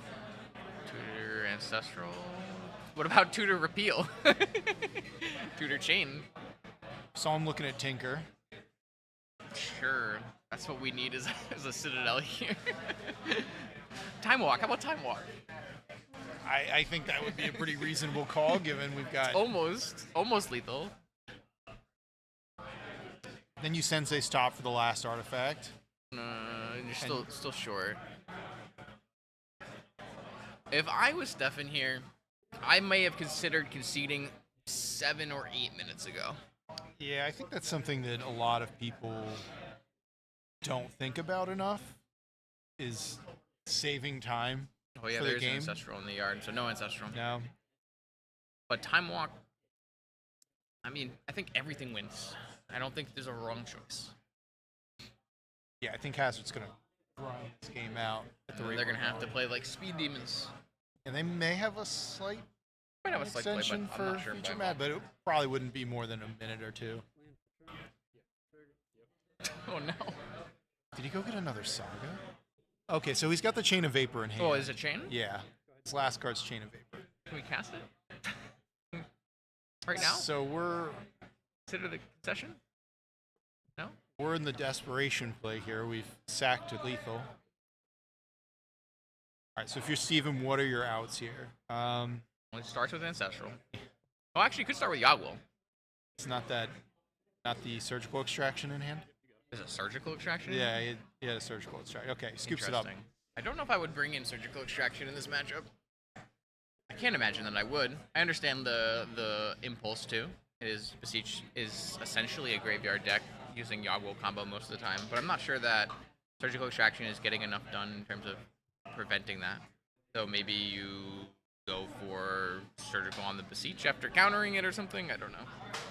Tutor Ancestral? What about Tutor Repeal? Tutor Chain? So I'm looking at Tinker. Sure. That's what we need as a Citadel here. Time Walk. How about Time Walk? I think that would be a pretty reasonable call, given we've got. Almost lethal. Then you Sensei stop for the last artifact. You're still short. If I was Stefan here, I may have considered conceding 7 or 8 minutes ago. Yeah, I think that's something that a lot of people don't think about enough. Is saving time. Oh yeah, for the there's an game. Ancestral in the yard, so no Ancestral. No. But Time Walk, I mean, I think everything wins. I don't think there's a wrong choice. Yeah, I think Hazard's gonna grind this game out at the rate They're we're gonna have to going. play like Speed Demons. And they may have a slight Might have a slight play, but extension I'm for not sure. Future by Mad, but it probably wouldn't be more than a minute or two. Oh no. Did he go get another Saga? Okay, so he's got the Chain of Vapor in hand. Oh, is it Chain? Yeah. His last card's Chain of Vapor. Can we cast it? Right now? So we're Consider the concession? No? we're in the desperation play here. We've sacked to lethal. All right, so if you're Steven, what are your outs here? Well, it starts with Ancestral. Oh, actually, you could start with Yagwil. It's not the surgical extraction in hand. Is it Surgical Extraction? Yeah, he had a surgical extraction. Okay, scoops it up. Interesting. I don't know if I would bring in Surgical Extraction in this matchup. I can't imagine that I would. I understand the impulse too. Beseech is essentially a graveyard deck using Yagwil combo most of the time, but I'm not sure that Surgical Extraction is getting enough done in terms of preventing that. So maybe you go for Surgical on the Beseech after countering it or something. I don't know.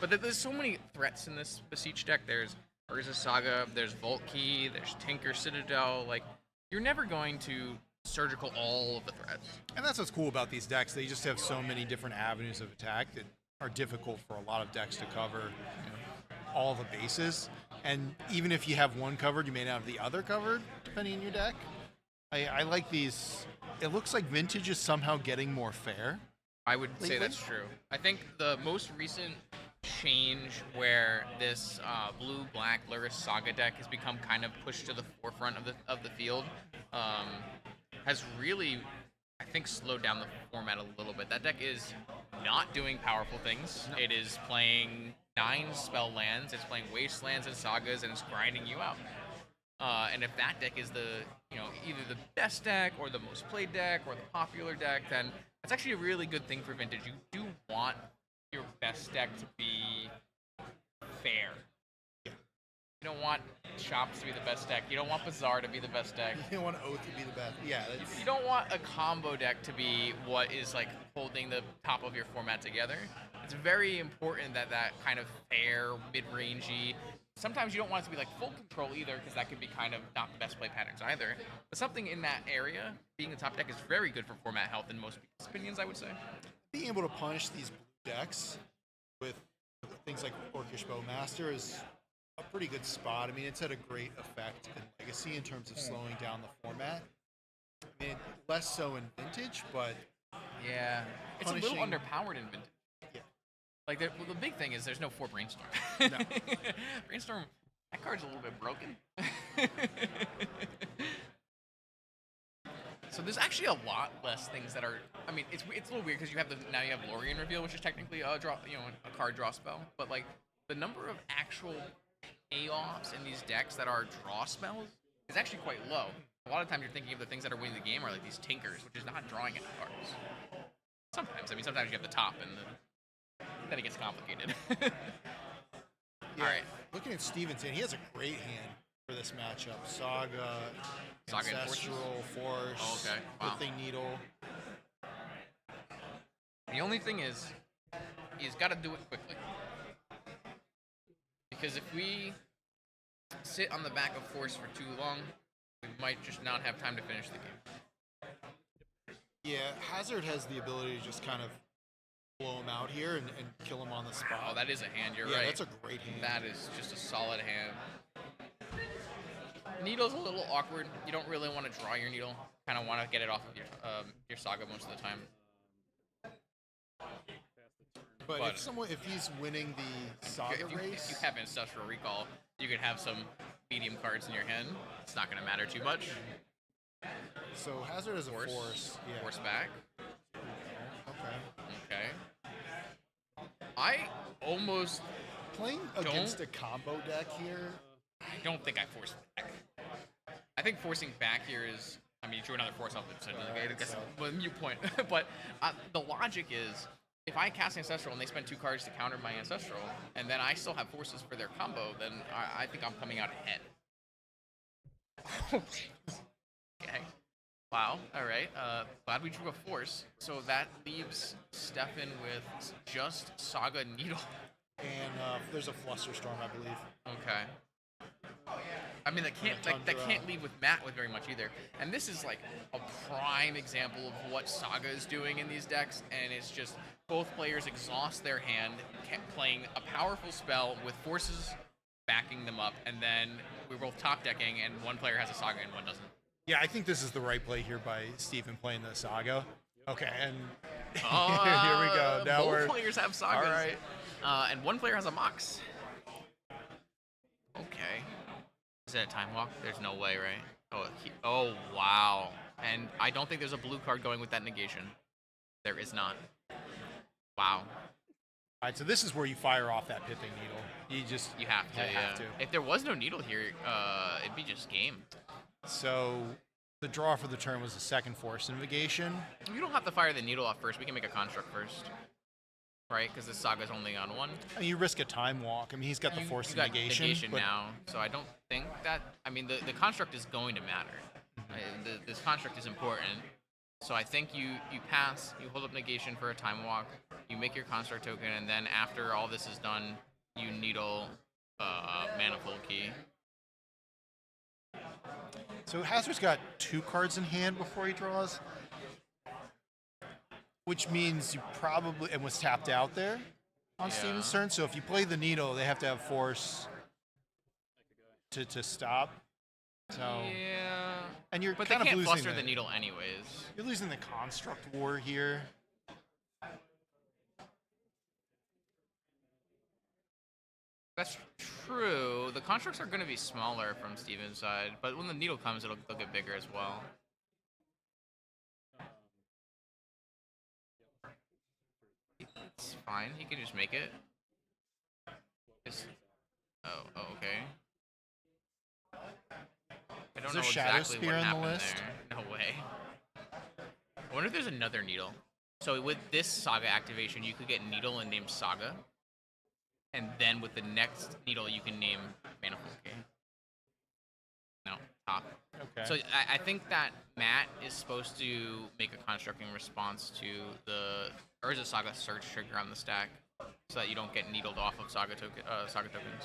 But there's so many threats in this Beseech deck. There's Urza Saga, there's Vault Key, there's Tinker Citadel. Like, you're never going to Surgical all of the threats. And that's what's cool about these decks. They just have so many different avenues of attack that are difficult for a lot of decks to cover all the bases. And even if you have one covered, you may not have the other covered, depending on your deck. I like these. It looks like Vintage is somehow getting more fair. I would say Lately? that's true. I think the most recent change where this blue-black Luris Saga deck has become kind of pushed to the forefront of the field has really, I think, slowed down the format a little bit. That deck is not doing powerful things. It is playing 9 spell lands, it's playing wastelands and sagas, and it's grinding you out. And if that deck is either the best deck or the most played deck or the popular deck, then that's actually a really good thing for Vintage. You do want your best deck to be fair. You don't want Chops to be the best deck. You don't want Bazaar to be the best deck. You don't want Oath to be the best. Yeah, You don't want a combo deck to be what is like holding the top of your format together. It's very important that that kind of fair, mid-rangey. Sometimes you don't want it to be like full control either, because that could be kind of not the best play patterns either. But something in that area, being the top deck, is very good for format health in most people's opinions, I would say. being able to punish these blue decks with things like Orcish Bowmaster is a pretty good spot. I mean, it's had a great effect in Legacy in terms of slowing down the format. I mean, less so in Vintage, but Yeah, it's a little Punishing- underpowered in Vintage. Yeah. Like, the big thing is there's no 4 Brainstorm. No. Brainstorm, that card's a little bit broken. So there's actually a lot less things that are. I mean, it's a little weird because you have now you have Lorien Reveal, which is technically a draw, a card draw spell. But like the number of actual payoffs in these decks that are draw spells is actually quite low. A lot of times you're thinking of the things that are winning the game are like these Tinkers, which is not drawing any cards. Sometimes you have the top, and then it gets complicated. yeah, All right. looking at Stevenson, he has a great hand for this matchup. Saga, Saga and Ancestral, Force, Oh, okay. Wow. Good Thing Needle. The only thing is, he's got to do it quickly. Because if we sit on the back of Force for too long, we might just not have time to finish the game. Yeah, Hazard has the ability to just kind of blow him out here and kill him on the spot. Oh, that is a hand. You're yeah, right. that's a great hand. That is just a solid hand. Needle's a little awkward. You don't really want to draw your needle. Kind of want to get it off of your Saga most of the time. But if he's winning the Saga race, if you have Ancestral Recall, you could have some medium cards in your hand. It's not going to matter too much. So Hazard is a force. Yeah. Force back. Okay. I almost playing against a combo deck here. I don't think I force back. I think forcing back here is. I mean, you drew another force off the I guess a mute point. But the logic is, if I cast Ancestral and they spend 2 cards to counter my Ancestral, and then I still have forces for their combo, then I think I'm coming out ahead. Okay. Wow. All right. Glad we drew a force. So that leaves Stefan with just Saga Needle. And there's a Flusterstorm, I believe. Okay. I mean, that can't leave with Matt with very much either. And this is like a prime example of what Saga is doing in these decks, and it's just both players exhaust their hand playing a powerful spell with forces backing them up, and then we're both top decking, and one player has a Saga and one doesn't. Yeah, I think this is the right play here by Stephen playing the Saga. Okay, and here we go. Now both players have Sagas. All right. And one player has a Mox. Okay. Is it a time walk? There's no way, right? Oh, wow. And I don't think there's a blue card going with that negation. There is not. Wow. All right, so this is where you fire off that Pipping Needle. You have to. If there was no needle here, it'd be just game. So the draw for the turn was the second force negation. We don't have to fire the needle off first. We can make a construct first. Right? Because the Saga's only on 1. I mean, you risk a time walk. I mean, he's got the force negation. Now, so I don't think that... I mean, the construct is going to matter. This construct is important. So I think you pass, you hold up negation for a time walk, you make your construct token, and then after all this is done, you needle Manifold Key. So Hazard's got 2 cards in hand before he draws, which means you probably and was tapped out there on Steven's turn. So if you play the needle, they have to have force to stop. So yeah, and you're but kind they can't of losing fluster the needle anyways. You're losing the construct war here. That's true. The constructs are going to be smaller from Steven's side, but when the needle comes, they'll get bigger as well. It's fine. He can just make it. Oh, okay. I don't know exactly what happened there. No way. I wonder if there's another needle. So with this Saga activation, you could get needle and name Saga. And then with the next needle, you can name Manifold Key. No, top. Okay. So I think that Matt is supposed to make a construct in response to the Urza Saga search trigger on the stack, so that you don't get needled off of Saga tokens.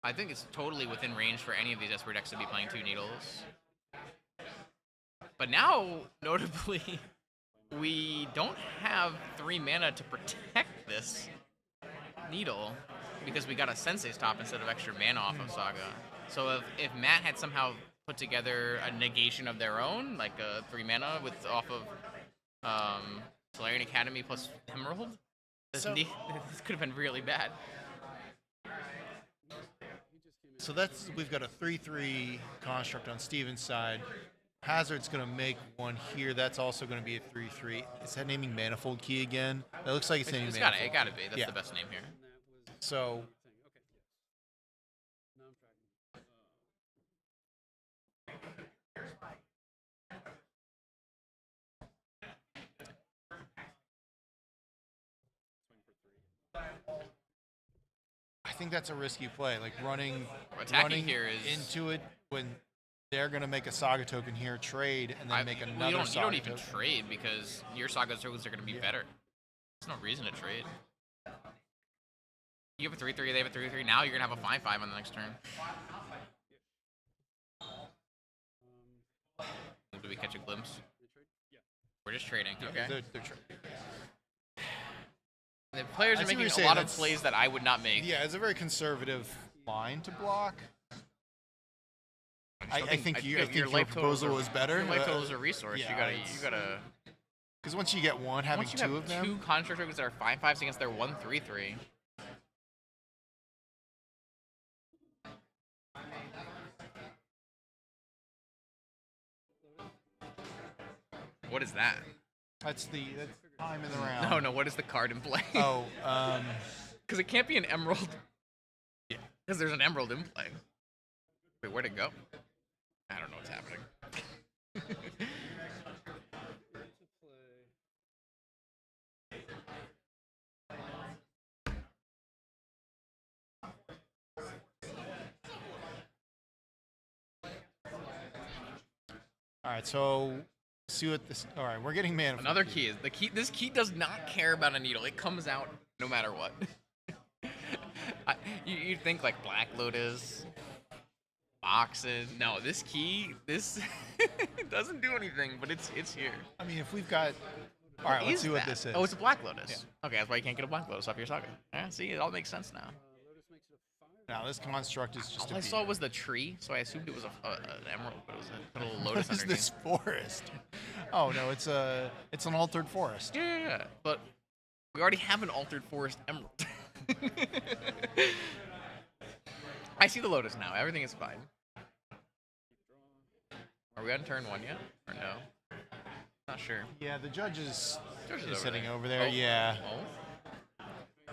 I think it's totally within range for any of these Esper decks to be playing 2 needles. But now, notably, we don't have 3 mana to protect this needle because we got a Sensei's top instead of extra mana off of Saga. So if Matt had somehow put together a negation of their own, like a 3 mana off of Solarian Academy plus Emerald, this could have been really bad. So we've got a 3/3 construct on Steven's side. Hazard's going to make one here. That's also going to be a 3/3. Is that naming Manifold Key again? It looks like it's naming Manifold Key. It gotta be. That's the best name here. So I think that's a risky play. Like running here is into it when they're going to make a Saga token here, trade, and then make another Saga token. You don't even trade because your Saga tokens are going to be better. There's no reason to trade. You have a 3/3, they have a 3/3. Now you're going to have a 5/5 on the next turn. Do we catch a glimpse? we're just trading. Okay. They're trading. The players I are see what making you're a saying, lot of that's- plays that I would not make. Yeah, it's a very conservative line to block. I think your proposal was better. Your life total is a resource. Yeah, you gotta. Because once you get one, having Once you two have of them. two construct tokens that are 5/5s against their 1/3/3. What is that? That's time in the round. No. What is the card in play? Oh, because it can't be an emerald. Yeah. Because there's an emerald in play. Wait, where'd it go? I don't know what's happening. all right. So see what this. All right, we're getting mana. Another key is the key. This key does not care about a needle. It comes out no matter what. You'd think like Black Lotus, Oxen. No, this key, this doesn't do anything, but it's here. I mean, if we've got. All right, let's see what this is. Oh, it's a Black Lotus. Yeah. Okay, that's why you can't get a Black Lotus off your saga. Yeah, see, it all makes sense now. Now this construct is just. All I saw was the tree, so I assumed it was an emerald, but it was a little lotus What is underneath. this forest? Oh no, it's an altered forest. Yeah, but we already have an altered forest emerald. I see the lotus now. Everything is fine. Are we on turn 1 yet? Or no? Not sure. Yeah, the judge is Over sitting there. over there. Oh. Yeah. Oh.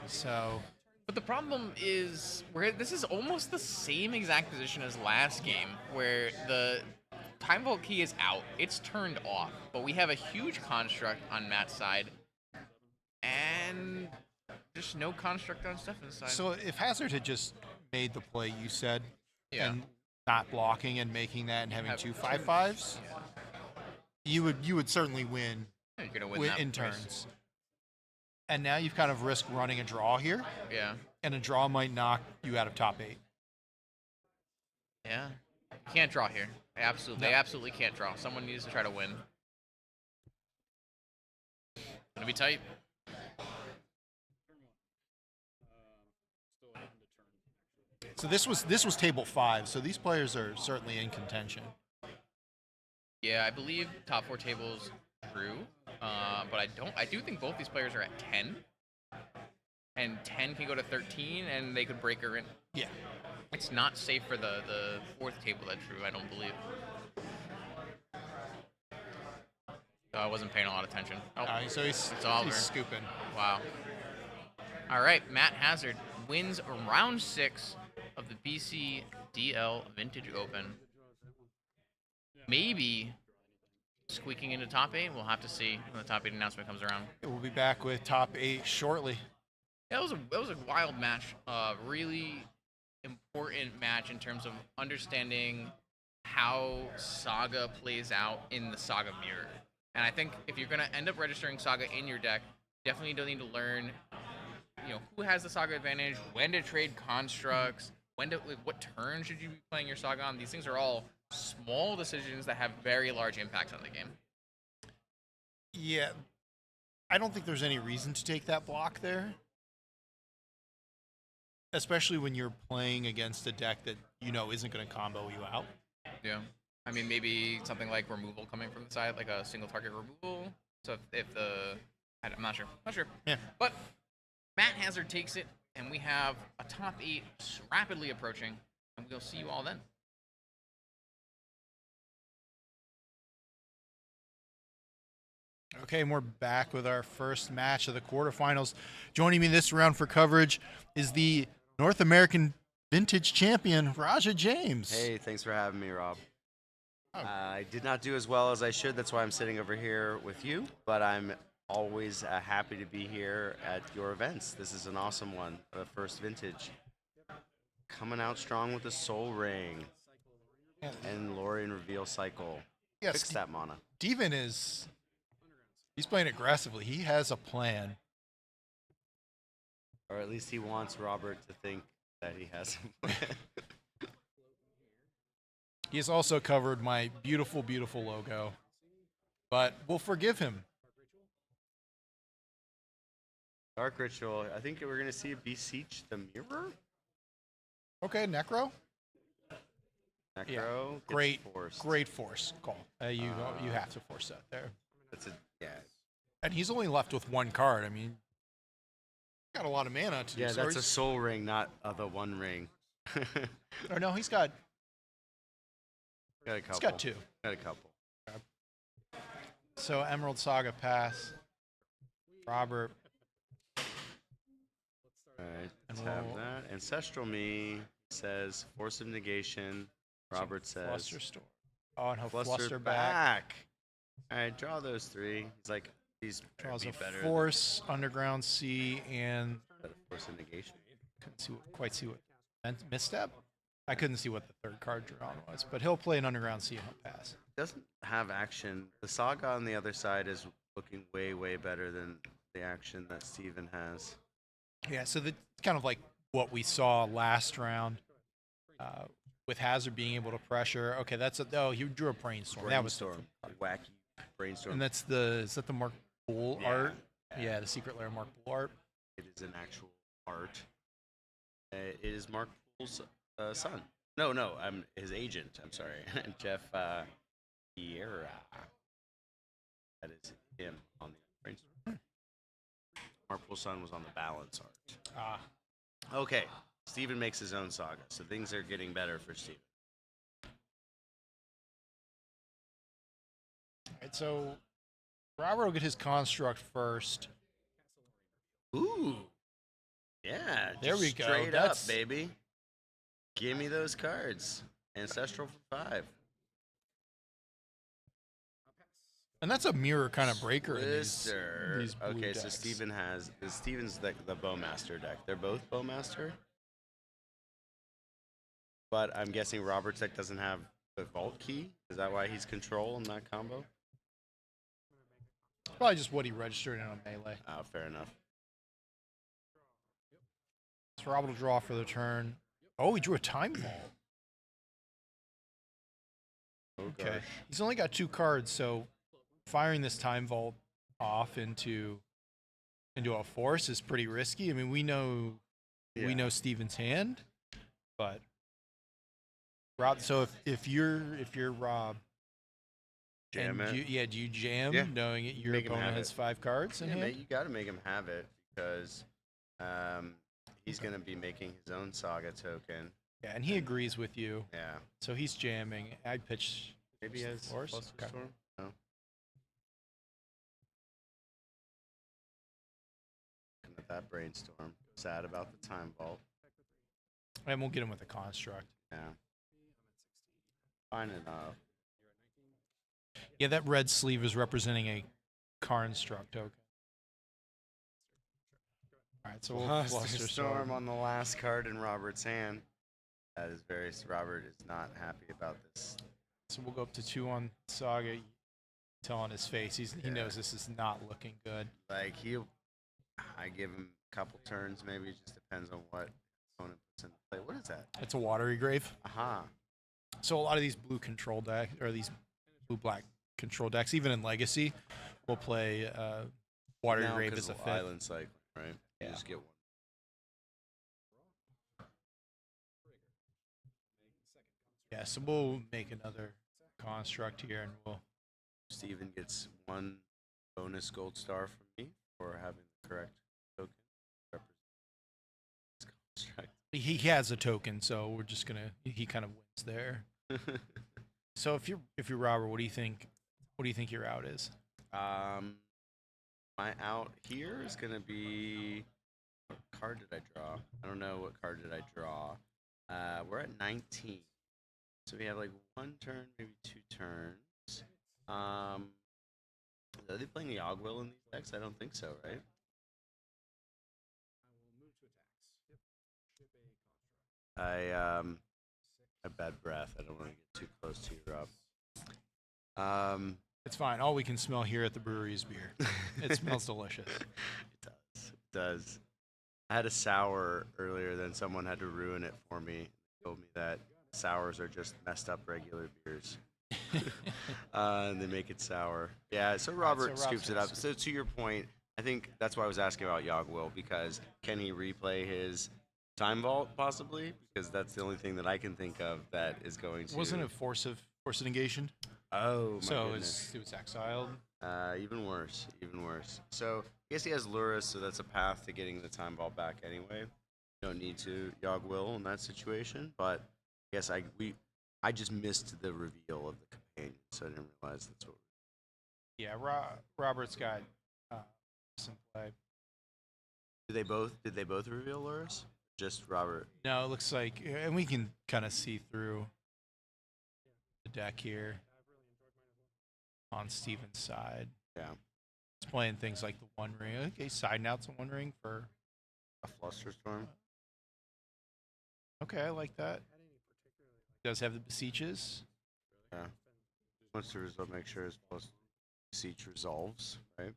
So. But the problem is, this is almost the same exact position as last game, where the Time Vault key is out. It's turned off, but we have a huge construct on Matt's side, and just no construct on Stefan's side. So if Hazard had just made the play you said, Yeah. and not blocking and making that and having Have two two. 5/5s, you would certainly win You're gonna win that in race. turns. And now you've kind of risked running a draw here, Yeah. and a draw might knock you out of top 8. Yeah. You can't draw here. They absolutely can't draw. Someone needs to try to win. Gonna be tight. So this was table 5. So these players are certainly in contention. Yeah, I believe top 4 tables drew, but I do think both these players are at 10, and 10 can go to 13, and they could break her in. Yeah. It's not safe for the 4th table that drew, I don't believe. I wasn't paying a lot of attention. Oh, So he's it's over. scooping. Wow. All right, Matt Hazard wins round 6 of the BCDL Vintage Open. Maybe squeaking into top 8. We'll have to see when the top 8 announcement comes around. We'll be back with top 8 shortly. Yeah, it was a wild match. Really important match in terms of understanding how Saga plays out in the Saga mirror. And I think if you're going to end up registering Saga in your deck, definitely do need to learn, who has the Saga advantage, when to trade constructs, what turn should you be playing your Saga on. These things are all small decisions that have very large impacts on the game. Yeah. I don't think there's any reason to take that block there. Especially when you're playing against a deck that isn't going to combo you out. Yeah. I mean, maybe something like removal coming from the side, like a single target removal. So I'm not sure. Yeah. But Matt Hazard takes it, and we have a top 8 rapidly approaching, and we'll see you all then. Okay, and we're back with our first match of the quarterfinals. Joining me this round for coverage is the North American Vintage Champion, Raja James. Hey, thanks for having me, Rob. Oh. I did not do as well as I should. That's why I'm sitting over here with you. But I'm always happy to be here at your events. This is an awesome one, the first vintage. Coming out strong with the Soul Ring and Lorien Reveal Cycle. Yes, Fix that mana. Steven he's playing aggressively. He has a plan. Or at least he wants Robert to think that he has a plan. He has also covered my beautiful, beautiful logo. but we'll forgive him. Dark Ritual. I think we're gonna see Beseech the Mirror. Okay, Necro. Necro. Gets Great, forced. great force call. You have to force that there. That's a yeah. And he's only left with one card. I mean, got a lot of mana to do. Yeah, so that's a he's- soul ring, not the one ring. Or no, he's got Got a couple. he's got two. Got a couple. So Emerald Saga pass. Robert. All right, let's And have we'll- that. Ancestral Me says Force of Negation. Robert says Fluster Storm. Oh, and he'll Fluster fluster back. All right, draw those three. He's like, these better Draws be a better Force, Underground Sea, and than Force of Negation. couldn't quite see what misstep. I couldn't see what the third card drawn was, but he'll play an Underground Sea and he'll pass. Doesn't have action. The Saga on the other side is looking way, way better than the action that Steven has. Yeah, so that's kind of like what we saw last round with Hazard being able to pressure. Okay, he drew a Brainstorm. That was Brainstorm. Wacky Brainstorm. And is that the Mark Bull art? Yeah, the Secret Lair Mark Bull art. It is an actual art. It is Mark Bull's son. No, his agent. I'm sorry, Jeff Vieira. That is him on the Brainstorm. Mark Bull's son was on the balance art. Okay, Steven makes his own Saga, so things are getting better for Steven. All right, so Robert will get his construct first. Ooh. Yeah. There just we go. Straight That's- up, baby. Give me those cards. Ancestral for 5. And that's a mirror kind of breaker in Blister. these blue Okay, so decks. Steven's the Bowmaster deck. They're both Bowmaster. But I'm guessing Robert's deck doesn't have the Vault Key. Is that why he's control in that combo? Probably just what he registered in a melee. Oh, fair enough. So Robert will draw for the turn. Oh, he drew a Time Vault. Oh, Okay. gosh. He's only got 2 cards, so firing this Time Vault off into a force is pretty risky. I mean, we know Steven's hand, but Rob. So if you're Rob, Jam and it. do you jam Yeah. knowing that your Make him opponent have has it. 5 cards in Yeah, hand? you got to make him have it because he's going to be making his own Saga token. Yeah, and he agrees with you. Yeah. So he's jamming. I pitch. Maybe he has Force? Fluster Okay. Storm? No. Looking at that Brainstorm. Sad about the Time Vault. And we'll get him with a construct. Yeah. Fine enough. Yeah, that red sleeve is representing a construct token. All right, so we'll Fluster Storm. on the last card in Robert's hand. That is very. Robert is not happy about this. So we'll go up to 2 on Saga. Tell on his face, he knows this is not looking good. Like I give him a couple turns. Maybe it just depends on what opponent puts into play. What is that? It's a Watery Grave. Aha. So a lot of these blue control deck or these blue-black control decks, even in Legacy, will play Watery Now, Grave 'cause as a of 5th. Island cycle, right? You Yeah. just get one. Yeah, so we'll make another construct here, and we'll. Steven gets 1 bonus gold star from me for having the correct token. Represent this construct. He has a token, so we're just gonna. He kind of wins there. So if you're Robert, what do you think? What do you think your out is? My out here is gonna be. What card did I draw? I don't know what card did I draw. We're at 19, so we have like 1 turn, maybe 2 turns. Are they playing the Ogwill in these decks? I don't think so, right? I have bad breath. I don't want to get too close to you, Rob. It's fine. All we can smell here at the brewery is beer. It smells delicious. It does. It does. I had a sour earlier, then someone had to ruin it for me. They told me that sours are just messed up regular beers. And they make it sour. Yeah, so Robert Rob's scoops it gonna up. So to your point, I think that's why I was asking about Yogwill, because can he replay his time vault possibly? Because that's the only thing that I can think of that is going to. Wasn't it force negation? Oh my So goodness. it was exiled. Even worse. Even worse. So I guess he has Luris, so that's a path to getting the time vault back anyway. You don't need to Yogwill in that situation, but I guess I just missed the reveal of the companion, so I didn't realize that's what. Yeah, Robert's got some play. Did they both reveal Luris? Just Robert. No, it looks like, and we can kind of see through the deck here on Steven's side. Yeah. He's playing things like the One Ring. Okay, side out's a One Ring for a Flusterstorm. Okay, I like that. Does have the beseeches. Yeah. Wants to make sure his plus siege resolves, right?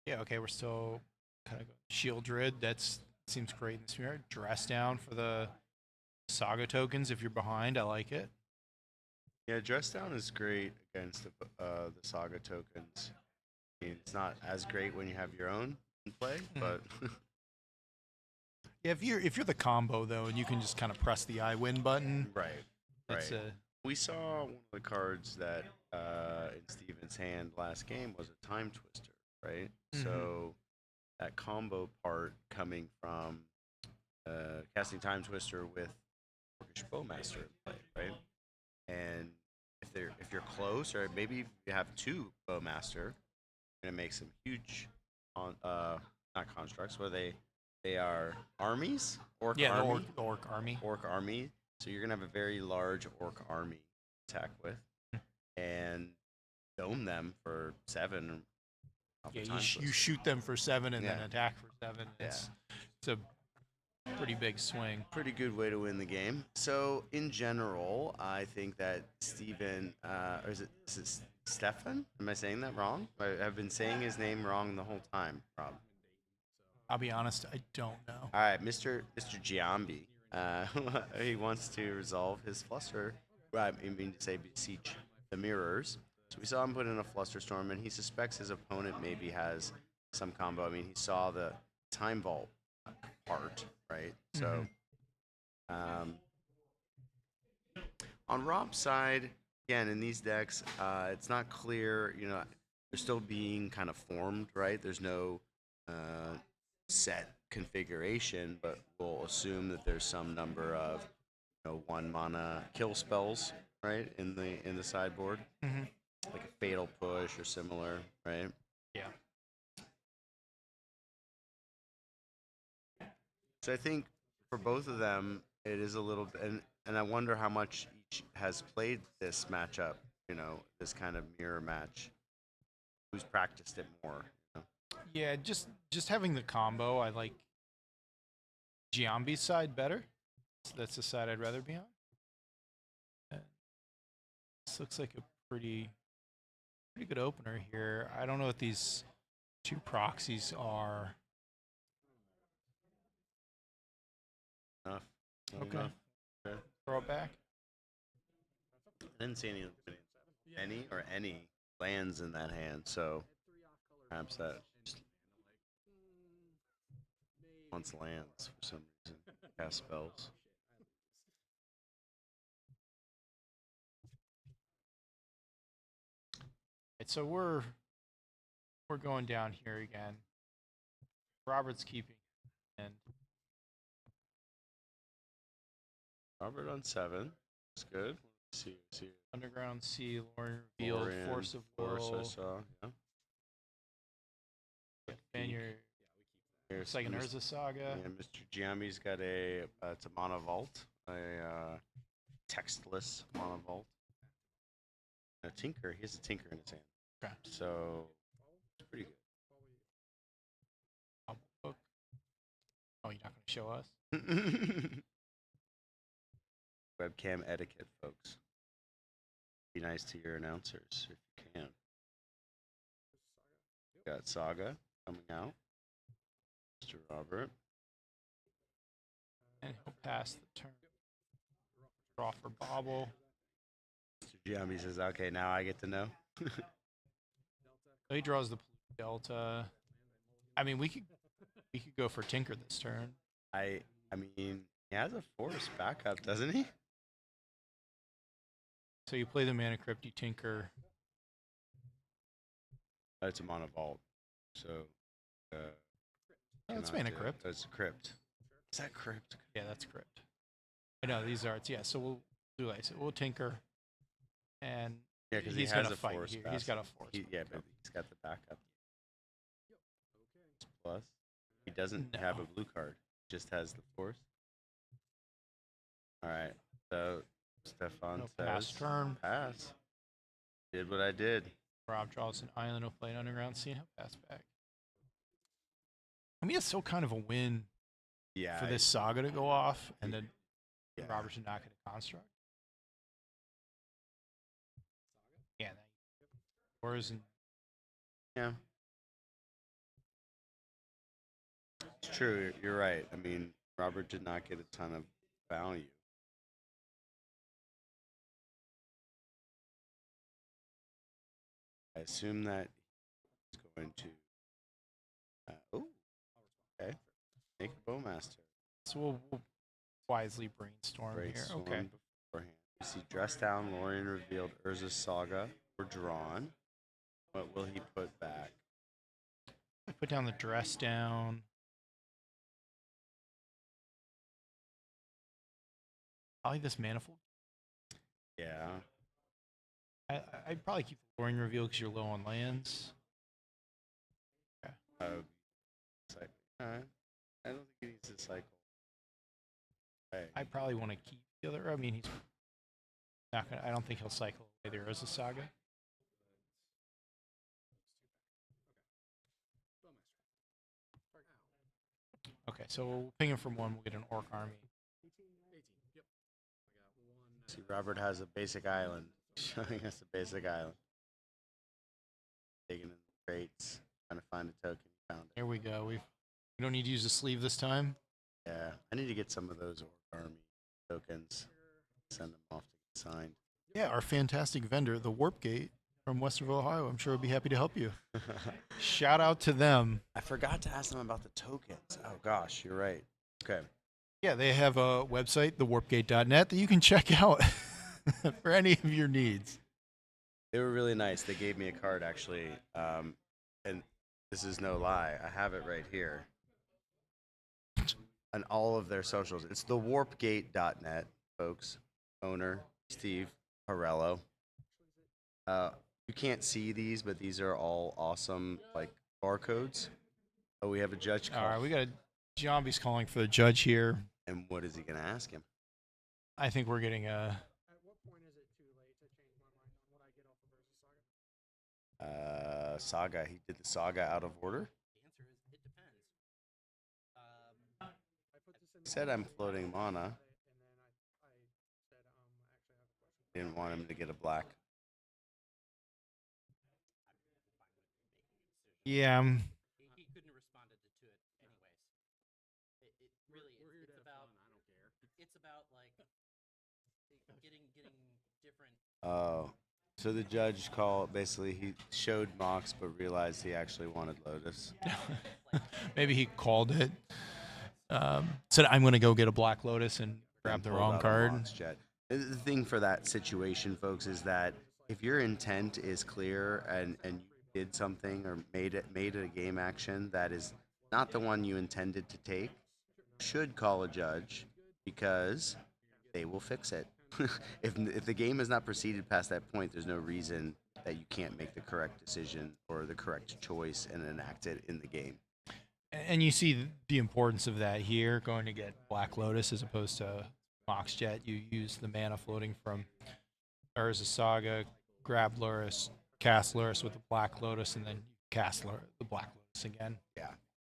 Yeah, okay, we're still kind of Shield Druid. That seems great in this mirror. Dress down for the Saga tokens if you're behind. I like it. Yeah, dress down is great against the Saga tokens. I mean, it's not as great when you have your own in play, but yeah, if you're the combo though, and you can just kind of press the I win button, right. It's we saw one of the cards that in Steven's hand last game was a Time Twister, right? So that combo part coming from casting Time Twister with Orcish Bowmaster in play, right? And if you're close, or maybe if you have two Bowmaster, you're gonna make some huge not constructs, where they are armies, orc army. The orc army. Orc army. So you're gonna have a very large orc army to attack with, and dome them for 7. Yeah, you shoot them for 7 and then attack for 7. It's a pretty big swing. Pretty good way to win the game. So in general, I think that Steven, or is it Stefan? Am I saying that wrong? I've been saying his name wrong the whole time, Rob. I'll be honest, I don't know. All right, Mr. Giambi. He wants to resolve his fluster. I mean to say beseech the mirrors. So we saw him put in a Flusterstorm, and he suspects his opponent maybe has some combo. I mean, he saw the Time Vault part, right? So on Rob's side, again, in these decks, it's not clear, they're still being kind of formed, right? There's no set configuration, but we'll assume that there's some number of 1 mana kill spells, right, in the sideboard, like a Fatal Push or similar, right? Yeah. So I think for both of them, it is a little bit, and I wonder how much each has played this matchup, this kind of mirror match. Who's practiced it more? Yeah, just having the combo, I like Giambi's side better. That's the side I'd rather be on. This looks like a pretty good opener here. I don't know what these two proxies are. Enough. Okay. Enough. Okay. Throw it back. I didn't see any lands in that hand, so perhaps that just wants lands for some reason. Cast spells. Right, so we're going down here again. Robert's keeping, and Robert on 7. That's good. Let's see. Underground Sea, Lauren revealed, Force of Will. I saw, yeah. Spaniard. It's like an Urza Saga. Yeah, Mr. Giambi's got it's a Mana Vault, a textless Mana Vault. A Tinker. He has a Tinker in his hand. Okay. So it's pretty good. Book. Oh, you're not going to show us? Webcam etiquette, folks. Be nice to your announcers if you can. Got Saga coming out. Mr. Robert. And he'll pass the turn. Draw for Bobble. Mr. Giambi says, okay, now I get to know. So he draws the Delta. I mean, we could go for Tinker this turn. I mean, he has a force backup, doesn't he? So you play the Mana Crypt, you Tinker. It's a Mana Vault. So, Oh, that's cannot Mana do it. Crypt. Oh, it's a Crypt. Is that Crypt? Yeah, that's Crypt. I know these are. Yeah, so we'll do like so we'll Tinker, and Yeah, because he's he has gonna a fight force. here. He's got a force. Yeah, but he's got the backup. Plus, he doesn't No. have a blue card. Just has the force. All right. So Stefan No says pass turn. pass. Did what I did. Rob draws an island. He'll play an underground scene. He'll pass back. I mean, it's still kind of a win Yeah. for this saga to go off, and then Yeah. Robert should not get a construct. Yeah. Whereas in Yeah. It's true. You're right. I mean, Robert did not get a ton of value. I assume that he's going to. Oh, okay. Make a Bowmaster. so we'll wisely brainstorm here. Brainstorm Okay. beforehand. We see Dress Down, Lorien revealed, Urza's Saga were drawn. What will he put back? I put down the dress down. Probably this manifold. Yeah. I'd probably keep the Lorien reveal because you're low on lands. Alright. I don't think he needs to cycle. Hey. I probably want to keep the other. I mean, he's not gonna. I don't think he'll cycle away the Urza Saga. Okay, so we'll ping him from one. We'll get an Orc army. See, Robert has a basic island. Showing us a basic island. Digging in the crates, trying to find a token. Found it. Here we go. We don't need to use the sleeve this time. Yeah, I need to get some of those Orc Army tokens. Send them off to get signed. Yeah, our fantastic vendor, the Warpgate from Westerville, Ohio. I'm sure would be happy to help you. Shout out to them. I forgot to ask them about the tokens. Oh gosh, you're right. Okay. Yeah, they have a website, thewarpgate.net, that you can check out for any of your needs. They were really nice. They gave me a card actually, and this is no lie. I have it right here. On all of their socials. It's thewarpgate.net, folks. Owner, Steve Parello. You can't see these, but these are all awesome, like, barcodes. Oh, we have a judge call. All right, we got a Zombie's calling for the judge here. And what is he going to ask him? I think we're getting a... At what point is it too late to change my mind on what I get off of Urza Saga? Saga. He did the Saga out of order? The answer is it depends. He said I'm floating mana. Didn't want him to get a black. Yeah. He couldn't have responded to it anyways. It really it's about it's about like getting different. Oh. So the judge called, basically he showed Mox but realized he actually wanted Lotus. Maybe he called it. Said, I'm going to go get a Black Lotus and grab the Pulled wrong out a card. Mox Jet. The thing for that situation, folks, is that if your intent is clear and you did something or made a game action that is not the one you intended to take, you should call a judge because they will fix it. If the game has not proceeded past that point, there's no reason that you can't make the correct decision or the correct choice and enact it in the game. And you see the importance of that here, going to get Black Lotus as opposed to Mox Jet. You use the mana floating from Urza Saga, grab Luris, cast Luris with the Black Lotus, and then cast the Black Lotus again. Yeah.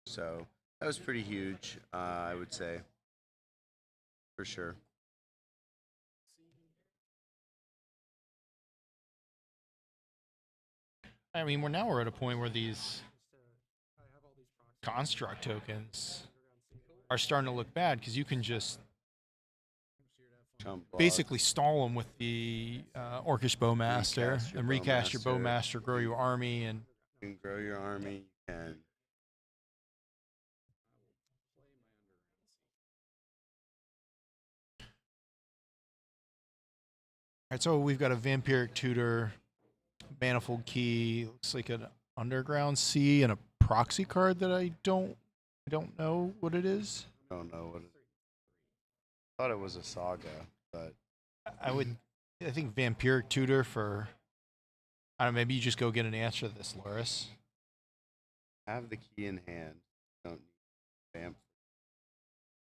So that was pretty huge, I would say. For sure. I mean, we're at a point where these construct tokens are starting to look bad because you can just basically stall them with the Orcish Bowmaster and recast your Bowmaster, grow your army, and You can grow your army. You can. Alright, so we've got a Vampiric Tutor, Manifold Key, looks like an Underground Sea, and a proxy card that I don't know what it is. Don't know what. I thought it was a saga, but I think Vampiric Tutor for, I don't know, maybe you just go get an answer to this, Loris. have the key in hand. Don't need vamp.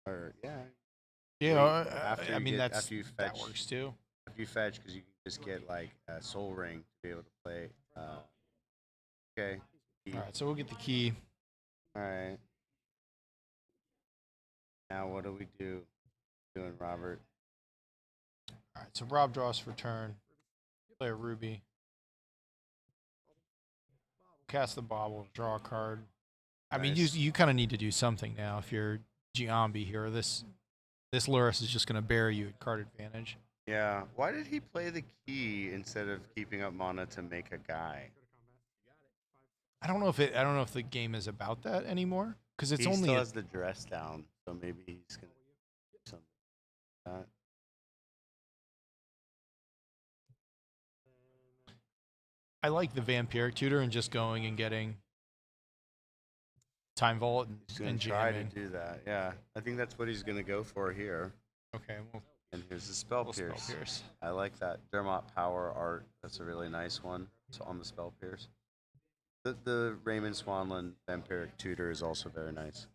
Or yeah. Yeah, After I you mean get- that's after you that fetch- works too. If you fetch, because you can just get like a Soul Ring to be able to play. Okay. All right, so we'll get the key. All right. Now what do we do? Doing Robert. All right, so Rob draws for turn. Play a Ruby. Cast the Bauble, draw a card. I mean, you kind of need to do something now if you're Giambi here. This Luris is just going to bury you at card advantage. Yeah. Why did he play the key instead of keeping up mana to make a guy? I don't know if the game is about that anymore because it's he only still has the dress down, so maybe he's gonna do something like that. I like the Vampiric Tutor and just going and getting Time Vault He's gonna and try to jamming. do that. Yeah, I think that's what he's gonna go for here. Okay, And here's the Spell we'll Pierce. Spell Pierce. I like that Dermot Power art. That's a really nice one. So on the Spell Pierce. The Raymond Swanland Vampiric Tutor is also very nice.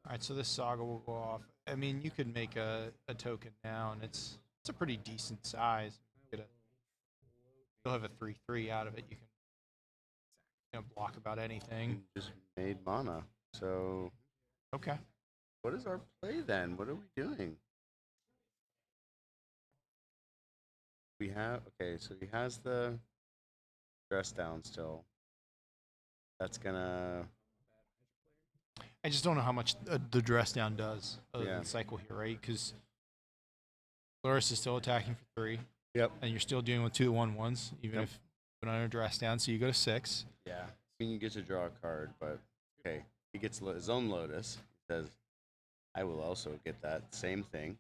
All right, so this Saga will go off. I mean, you could make a token now, and it's a pretty decent size. You'll have a 3/3 out of it. You can block about anything. Just made mana. So okay. What is our play then? What are we doing? We have so he has the dress down still. That's gonna. I just don't know how much the dress down does other Yeah. than cycle here, right? Because Loris is still attacking for 3. Yep. And you're still dealing with 2 1/1s, even if you put on a dress down, so you go to 6. Yeah. I mean, you get to draw a card, but okay, he gets his own Lotus. He says, "I will also get that same thing."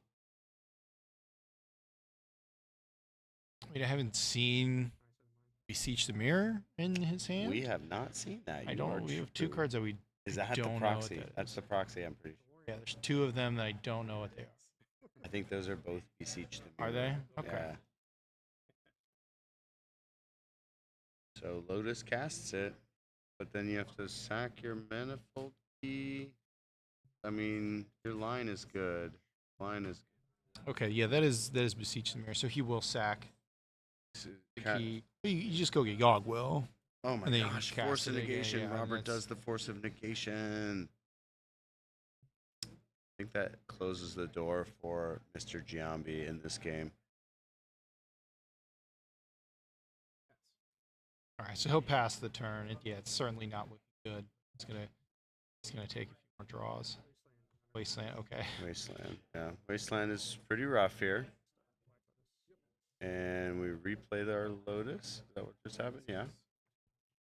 I mean, I haven't seen Beseech the Mirror in his hand. We have not seen that. I don't. We have 2 cards that we Is that don't the know proxy? what that That's is. the proxy. I'm pretty sure. Yeah, there's 2 of them that I don't know what they are. I think those are both Beseech the Are Mirror. they? Okay. Yeah. So Lotus casts it, but then you have to sack your Manifold Key. I mean, your line is good. Line is Okay, yeah, that is Beseech the Mirror. So he will sack the Cat- key. You just go get Yogg Will. Oh my and then you can gosh, cast Force of it again, Negation. yeah, and Robert that's- does the Force of Negation. I think that closes the door for Mr. Giambi in this game. All right, so he'll pass the turn. It's certainly not looking good. It's gonna take a few more draws. Wasteland, okay. Wasteland, yeah. Wasteland is pretty rough here. And we replay our Lotus. Is that what just happened? Yeah.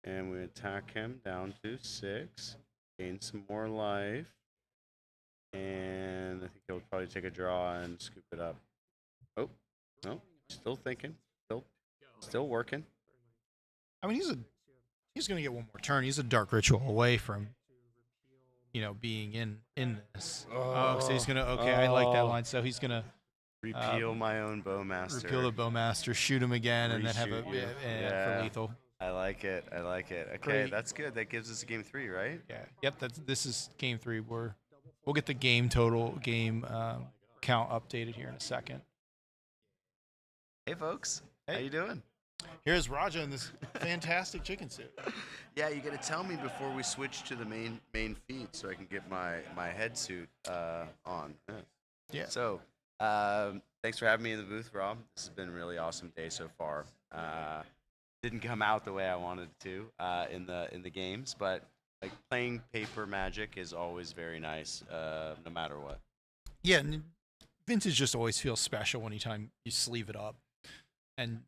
And we attack him down to 6. Gain some more life. And I think he'll probably take a draw and scoop it up. Oh, no. Still thinking. Still working. I mean, he's gonna get one more turn. He's a Dark Ritual away from, being in this. So he's gonna. Okay, I like that line. So he's gonna Repeal my own Bowmaster. repeal the Bowmaster, shoot him again, and then have Reshoot you. for lethal. I like it. Okay, Great. that's good. That gives us a game 3, right? Yeah. Yep. This is game 3. We'll get the game count updated here in a second. Hey, folks. Hey. How you doing? Here's Raja in this fantastic chicken suit. Yeah, you got to tell me before we switch to the main feed so I can get my head suit on. Yeah. So, thanks for having me in the booth, Rob. This has been a really awesome day so far. Didn't come out the way I wanted it to in the games, but Like playing paper Magic is always very nice, no matter what. Yeah, and vintage just always feels special anytime you sleeve it up. And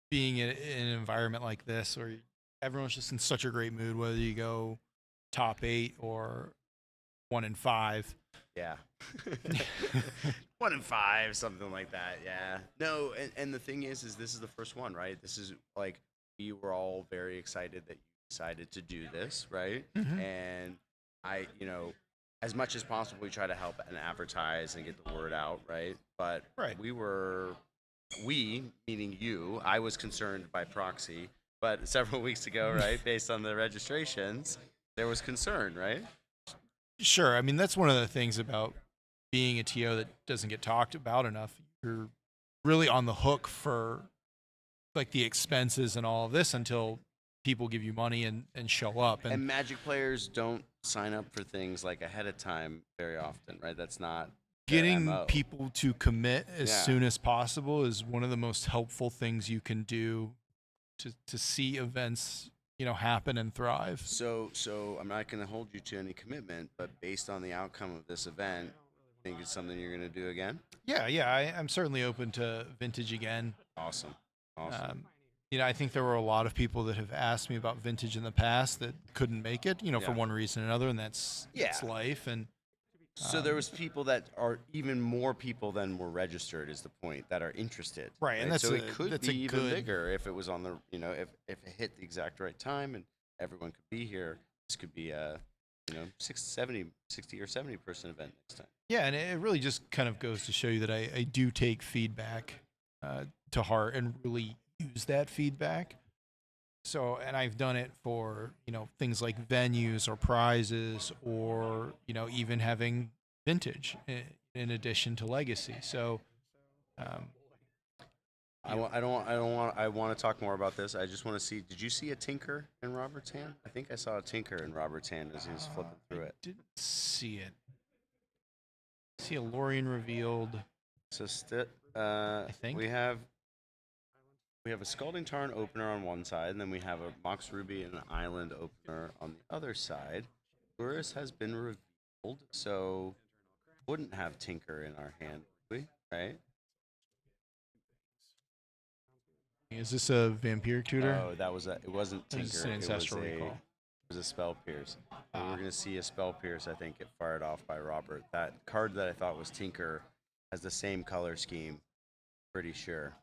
being in an environment like this where everyone's just in such a great mood, whether you go top 8 or 1 and 5. Yeah. 1 in 5, something like that. Yeah. No, and the thing is this is the first one, right? This is like we were all very excited that you decided to do this, right? Mhm. And I, as much as possible, we try to help and advertise and get the word out, right? But Right. we, meaning you, I was concerned by proxy, but several weeks ago, right, based on the registrations, there was concern, right? Sure. I mean, that's one of the things about being a TO that doesn't get talked about enough. You're really on the hook for like the expenses and all of this until people give you money and show up. And Magic players don't sign up for things like ahead of time very often, right? That's not their getting MO. people to commit as Yeah. soon as possible is one of the most helpful things you can do to see events, happen and thrive. So I'm not going to hold you to any commitment, but based on the outcome of this event, think it's something you're going to do again? Yeah, I'm certainly open to vintage again. Awesome. I think there were a lot of people that have asked me about vintage in the past that couldn't make it, for one reason or another, and that's life. And so there was people that are even more people than were registered is the point that are interested. Right, and that's so a- it could that's be a even good- bigger if it was on the if it hit the exact right time and everyone could be here. This could be a 60 or 70 person event next time. yeah, and it really just kind of goes to show you that I do take feedback to heart and really use that feedback. So, and I've done it for, things like venues or prizes or, even having vintage in addition to legacy. So, I want to talk more about this. I just want to see. Did you see a tinker in Robert's hand? I think I saw a tinker in Robert's hand as he was flipping through it. didn't see it. See a Lorien revealed. So I think we have a Scalding Tarn opener on one side, and then we have a Mox Ruby and an Island opener on the other side. Lurus has been revealed, so wouldn't have Tinker in our hand, would we? Right? Is this a vampiric tutor? Oh, it wasn't Tinker. It's an ancestral recall. It was a Spell Pierce. And we're going to see a Spell Pierce, I think, get fired off by Robert. That card that I thought was Tinker has the same color scheme, pretty sure.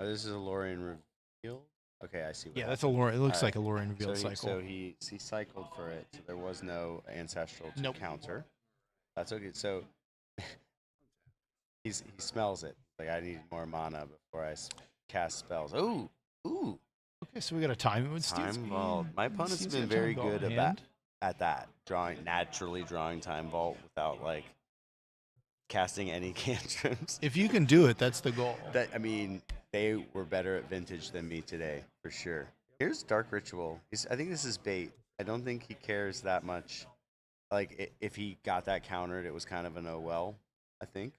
Oh, this is a Lorien reveal? Okay, I see what That's a Lorien. It looks All like a Lorien revealed so cycle. So he cycled for it, so there was no ancestral to counter. That's okay. So he smells it. Like, I need more mana before I cast spells. Ooh. Okay, so we got a time. Time Vault. My opponent's Steve's been got Time very Vault good in at hand. that. Naturally drawing Time Vault without, like, casting any cantrips. If you can do it, that's the goal. They were better at Vintage than me today, for sure. Here's Dark Ritual. I think this is bait. I don't think he cares that much. Like, if he got that countered, it was kind of an oh well, I think.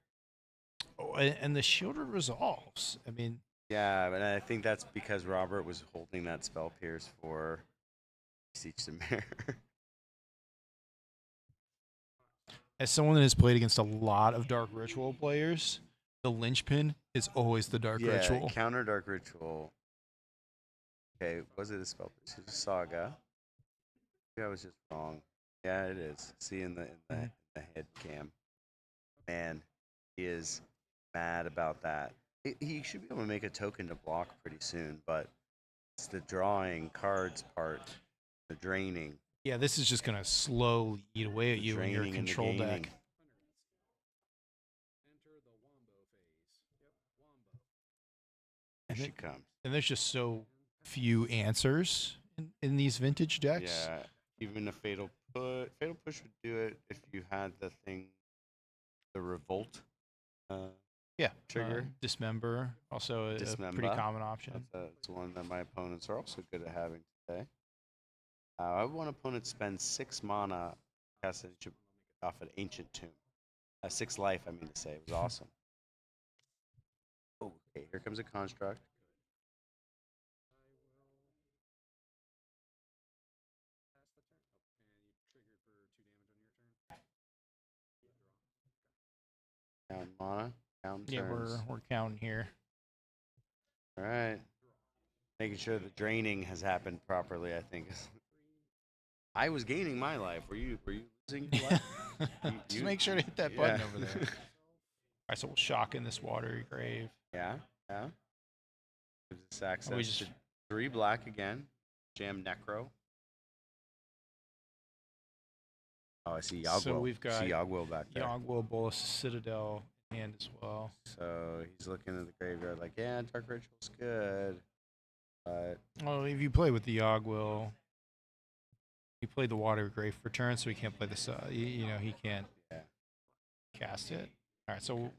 Oh, and the shielded resolves. I mean, yeah, and I think that's because Robert was holding that Spell Pierce for Beseech the Mirror. as someone that has played against a lot of Dark Ritual players, the linchpin is always the Dark Ritual. Counter Dark Ritual. Okay, was it a Spell Pierce? It's a Saga. Maybe I was just wrong. Yeah, it is. See in the head cam. Man, he is mad about that. He should be able to make a token to block pretty soon, but it's the drawing cards part, the draining. Yeah, this is just gonna slowly eat away at you in your draining and the control gaining. deck. Here she comes. And there's just so few answers in these vintage decks. Yeah, even a Fatal Push would do it if you had the thing, the Revolt. Trigger. Dismember, also a pretty common option. That's one that my opponents are also good at having today. I have one opponent spend 6 mana, cast it off an Ancient Tomb. 6 life, I mean to say. It was awesome. Okay, here comes a Construct. Mana, count Yeah, turns. we're counting here. All right. Making sure the draining has happened properly, I think. I was gaining my life. Were you losing your life? Just make sure to hit that button over there. All right, so we'll shock in this watery grave. Yeah. Gives us We access just to 3 black again. Jam Necro. Oh, I see Yagwell. So we've got see Yagwell back there. Yagwell, Bolus, Citadel in hand as well. So he's looking at the graveyard like, yeah, Dark Ritual's good. But Well, if you play with the Yagwell, he played the water grave for turn, so he can't play the you know, he can't cast it. All right, so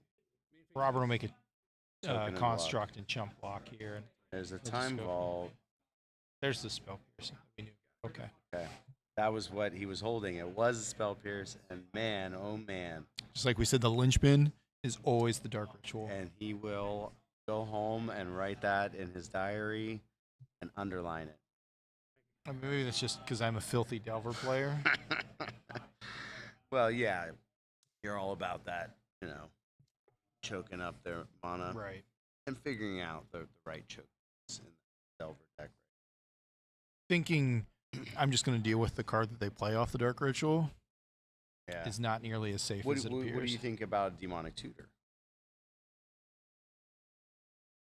Robert will make a Token and construct and chump block here. And there's a we'll just time go- vault. There's the spell piercing that we knew. Okay. Okay. That was what he was holding. It was a spell pierce, and man, oh man. Just like we said, the linchpin is always the Dark Ritual. And he will go home and write that in his diary and underline it. I mean, maybe that's just because I'm a filthy Delver player. Well, yeah, you're all about that, you know, choking up their mana. Right. And figuring out the right chokes in the Delver deck. Thinking I'm just going to deal with the card that they play off the Dark Ritual Yeah. is not nearly as safe What as it do appears. you think about Demonic Tutor?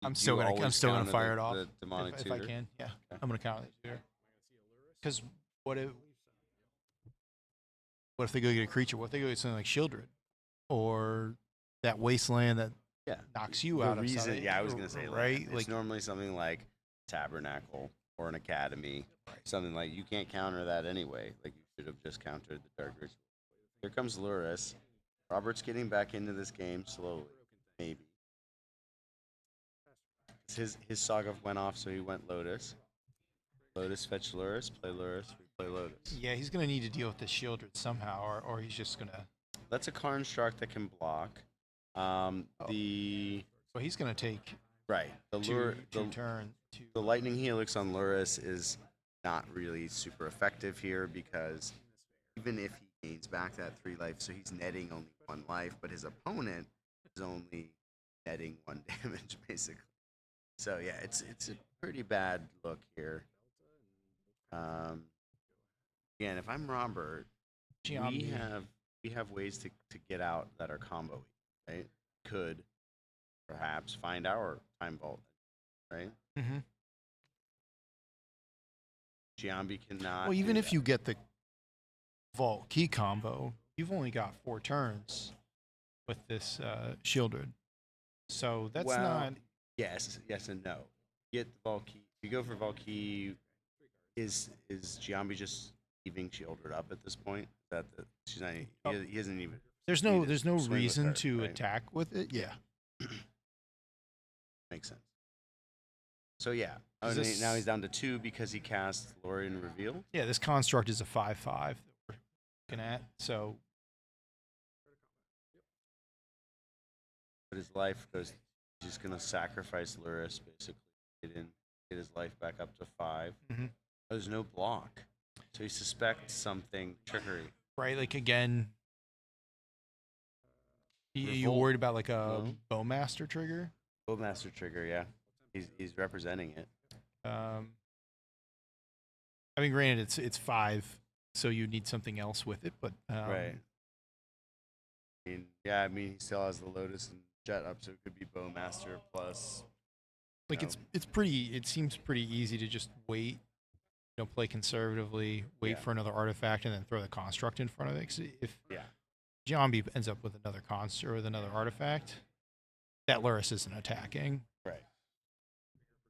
I'm Do still you gonna always fire counter it off the Demonic if Tutor? I can. Yeah, Okay. I'm gonna counter the tutor. Because what if they go get a creature? What if they go get something like Shieldred or that Wasteland that knocks you The out reason, of something? yeah, I was gonna say right. Land. It's Like normally something like Tabernacle or an Academy, something like you can't counter that anyway. Like you should have just countered the Dark Ritual. Here comes Luris. Robert's getting back into this game slowly, maybe. His Saga went off, so he went Lotus. Lotus fetch Luris, play Luris, play Lotus. yeah, he's gonna need to deal with the Shieldred somehow, or he's just gonna. That's a construct that can block. So he's gonna take Right. two turns. The Lightning Helix on Luris is not really super effective here because even if he gains back that 3 life, so he's netting only 1 life, but his opponent is only netting 1 damage basically. So yeah, it's a pretty bad look here. Again, if I'm Robert, we have ways to get out that are combo, right? Could perhaps find our time vault, right? Mm-hmm. Giambi cannot. Well, even do if that. you get the Vault Key combo, you've only got 4 turns with this Shieldred. So that's not. Yes and no. Get the Valky. If you go for Valky, is Giambi just leaving Shieldred up at this point? She's not. He hasn't even. There's no reason to right? attack with it. Yeah. Makes sense. So yeah, now he's down to 2 because he cast Lorien Reveal. Yeah, this construct is a 5/5 that we're looking at. So. But his life goes. He's just gonna sacrifice Luris basically. Get his life back up to 5. Mm-hmm. There's no block, so he suspects something trickery. Right, like again. You Revolt. worried about like a Bowmaster trigger? Bowmaster trigger, yeah. He's representing it. I mean, granted, it's 5, so you need something else with it, but Right. I mean, he still has the Lotus and Jet up, so it could be Bowmaster plus. Like it's pretty. It seems pretty easy to just wait. Play conservatively, wait for another artifact, and then throw the construct in front of it. 'Cause if Giambi ends up with another construct or with another artifact, that Luris isn't attacking. Right.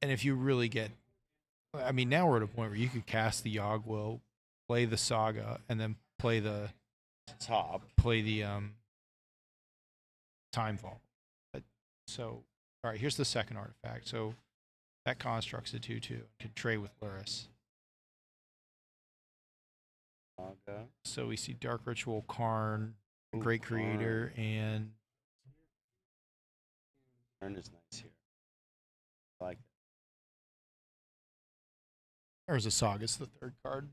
And if you really get, I mean, now we're at a point where you could cast the Yogwill, play the Saga, and then play the Time Vault. So, all right, here's the second artifact. So that construct's a 2/2. Could trade with Luris. Saga. So we see Dark Ritual, Karn, Great Creator, and Karn is nice here. I like that. there's a Saga's the third card.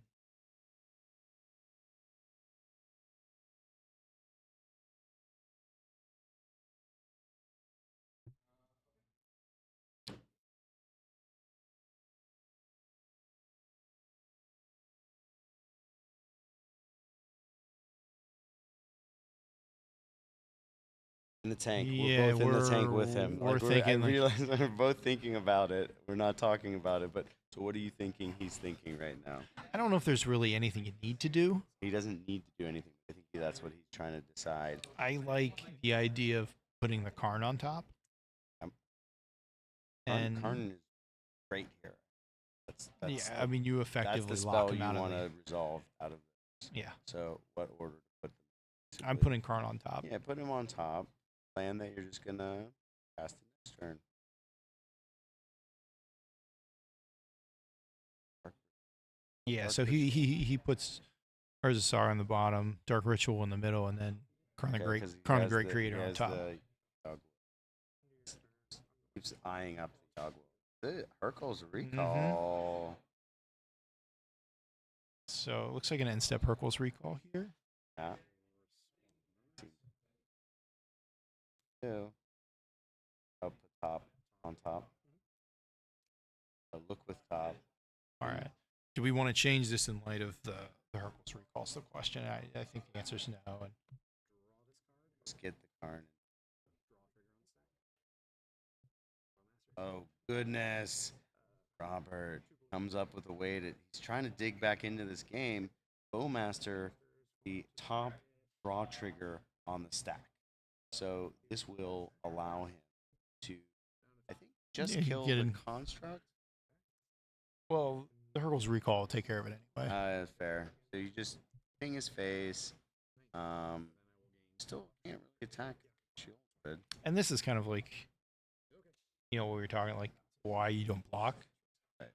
In the tank. Yeah, We're both in the tank with him. we're Like, thinking, I like- realize we're both thinking about it. We're not talking about it, but so what are you thinking he's thinking right now? I don't know if there's really anything you need to do. He doesn't need to do anything. I think that's what he's trying to decide. I like the idea of putting the Karn on top. And Karn is great here. That's yeah, I mean, you that's effectively the lock spell him you out want of to the. resolve out of this. Yeah, So what order to put them? I'm putting Karn on top. Yeah, put him on top. Plan that you're just gonna cast the next turn. Yeah, Dark so he puts Urzasaur on the bottom, Dark Ritual in the middle, and then Karn the Okay, Great 'cause he Karn the has Great the- Creator he on has top. the Yogg- Keeps eyeing up the Yogg. Urkel's recall. So it looks like an end step Hercules recall here. Yeah. Two. Up the top, on top. Look with top. All right. Do we want to change this in light of the Hercules recall? Is the question. I think the answer is no. And Just get the card. Oh goodness. Robert comes up with a way to he's trying to dig back into this game. Bowmaster, the top draw trigger on the stack. So this will allow him to I think just Yeah, he kill get the in- construct. well, the Hercules recall will take care of it anyway. That's fair. So you just ping his face. Still can't really attack. Shield good. And this is kind of like, what we were talking like why you don't block. Right.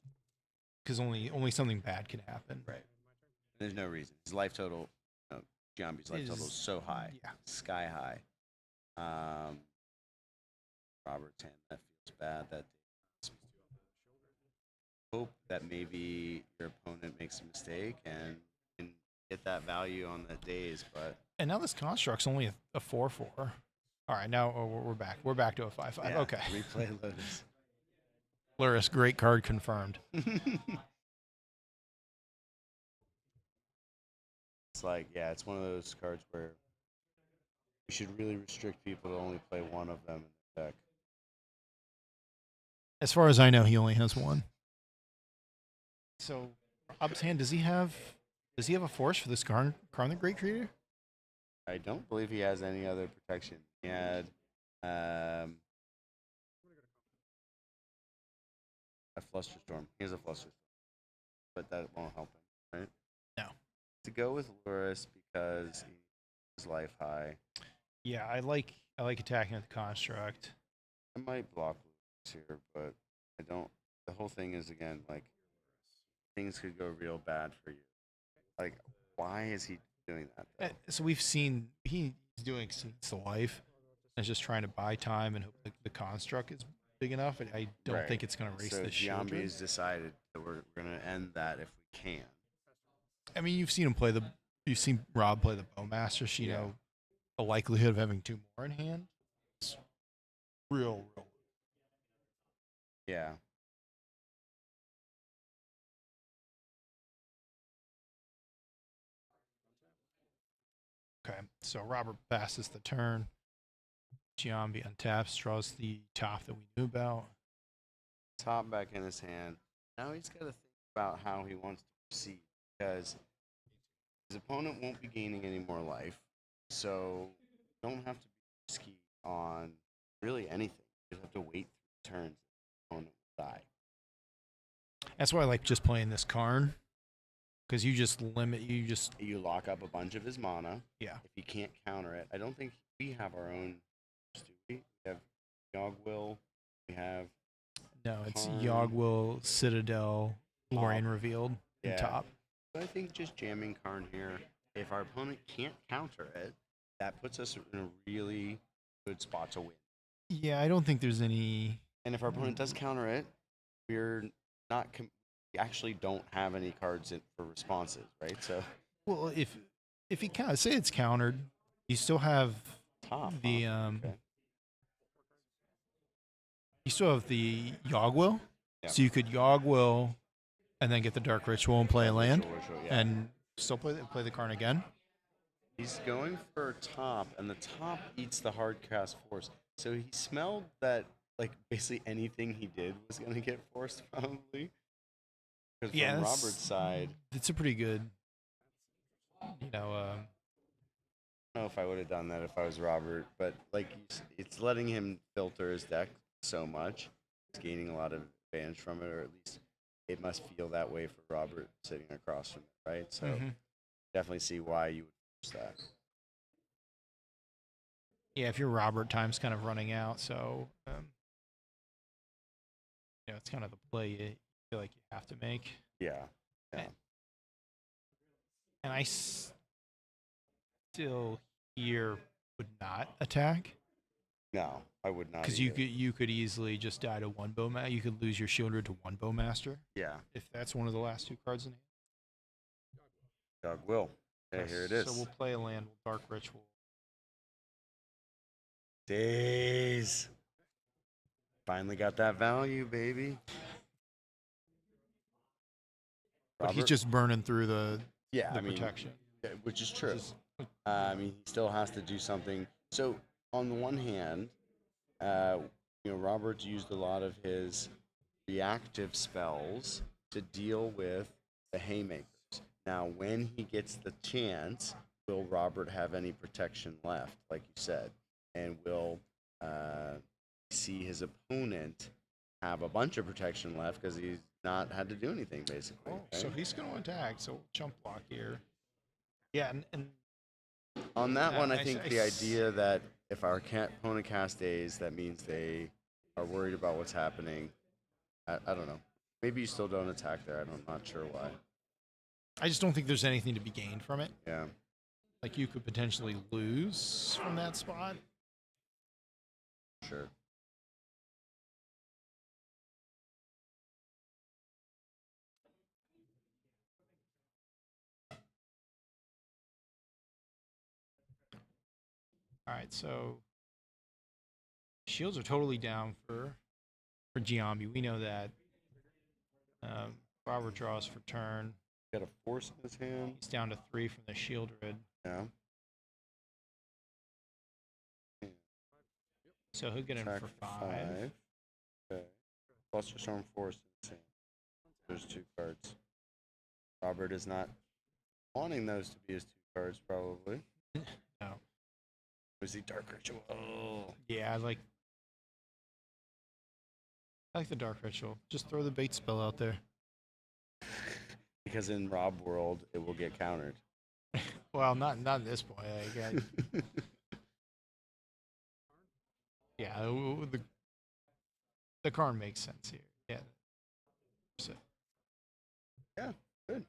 Because only something bad can happen. Right. There's no reason. His life total, Giambi's life total is so high. Yeah. Sky high. Robert 10, that feels bad. That hope that maybe your opponent makes a mistake and can get that value on that days, but And now this construct's only a 4/4. All right, now we're back. We're back to a 5/5. yeah, Okay. replay Lotus. Luris, great card confirmed. It's like, yeah, it's one of those cards where you should really restrict people to only play one of them in the deck. As far as I know, he only has one. So, Rob's hand, does he have a force for this Karn the Great Creator? I don't believe he has any other protection. He had a Flusterstorm. He has a Flusterstorm, but that won't help him, right? No. To go with Luris because he's life high. Yeah, I like attacking with the construct. I might block Luris here, but I don't. The whole thing is again like things could go real bad for you. Like, why is he doing that? Though? So we've seen he's doing since the life. And is just trying to buy time and hope the construct is big enough. I don't Right. think it's going to race So the shield. Giambi's decided that we're going to end that if we can. I mean, you've seen Rob play the Bowmaster. So, Yeah. the likelihood of having two more in hand is real. Yeah. Okay, so Robert passes the turn. Giambi untaps, draws the top that we knew about. Top back in his hand. Now he's got to think about how he wants to proceed because his opponent won't be gaining any more life. So you don't have to be risky on really anything. You just have to wait 3 turns. The opponent will die. That's why I like just playing this Karn. Because You lock up a bunch of his mana. Yeah. If he can't counter it, I don't think we have our own. We have Yogg-Will. We have. No, it's Karn. Yogg-Will, Citadel, Lorraine revealed, Yeah. and top. But I think just jamming Karn here, if our opponent can't counter it, that puts us in a really good spot to win. Yeah, I don't think there's any. And if our opponent does counter it, we're not. We actually don't have any cards in for responses, right? So Well, if you say it's countered, you still have top. the Okay. you still have the Yogg-Will. Yeah. So you could Yogg-Will and then get the Dark Ritual and play a land Ritual, yeah. and still play the Karn again. He's going for top, and the top eats the hard cast force. So he smelled that like basically anything he did was gonna get forced probably. Because Yeah, from that's- Robert's side, It's a pretty good, you know, I don't know if I would have done that if I was Robert, but like it's letting him filter his deck so much. He's gaining a lot of advantage from it, or at least it must feel that way for Robert sitting across from it, right? So definitely see why you would use that. yeah, if you're Robert, time's kind of running out, so you know, it's kind of the play you feel like you have to make. Yeah. Yeah. And I still here would not attack No, I would not. because you could easily just die to one bowmaster. You could lose your Shieldred to one bowmaster Yeah. if that's one of the last 2 cards in hand. Dog will. Okay, here it is. So we'll play a land, Dark Ritual. Days. Finally got that value, baby. But he's Robert? just burning through the I mean, protection. yeah, which is true. I mean, he still has to do something. So, on the one hand, you know, Robert's used a lot of his reactive spells to deal with the haymakers. Now, when he gets the chance, will Robert have any protection left, like you said? And will see his opponent have a bunch of protection left because he's not had to do anything, basically. Oh, so right? he's going to attack. So jump block here. Yeah, and On that one, I I think s- the idea that if our opponent cast days, that means they are worried about what's happening. I don't know. Maybe you still don't attack there. I'm not sure why. I just don't think there's anything to be gained from it. Yeah. Like you could potentially lose from that spot. Sure. All right, so shields are totally down for Giambi. We know that. Robert draws for turn. Got a force in his hand. He's down to 3 from the Shieldred. Yeah. So he'll get in Attack for 5. Okay. Cluster Storm Force in his hand. There's 2 cards. Robert is not wanting those to be his 2 cards, probably. No. Was he Dark Ritual? Oh. Yeah, I like the Dark Ritual. Just throw the bait spell out there. Because in Rob World, it will get countered. Well, not at this point. Yeah, the card makes sense here. Yeah. So, Yeah, good.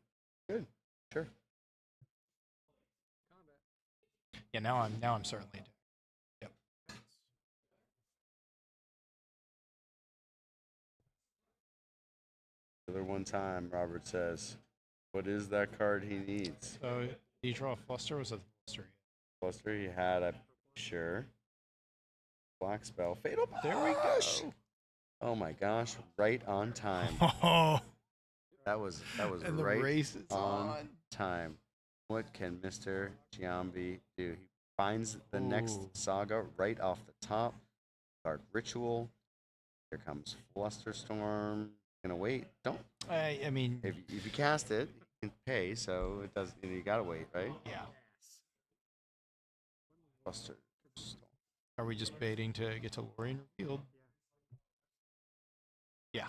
Good. Sure. yeah, now I'm certainly. Yep. Another one time, Robert says, what is that card he needs? So did you draw a fluster? Or was it the fluster? Cluster he had, I'm sure. Black spell. Fatal Push. There we go. Oh my gosh, right on time. Oh, That was and the right race is on on. time. What can Mr. Giambi do? He finds the next Ooh. saga right off the top. Dark Ritual. Here comes Flusterstorm. Gonna wait. Don't. I mean, If you cast it, you can pay. So it does. You gotta wait, right? yeah. Flusterstorm. Are we just baiting to get to Lorien revealed? Yeah.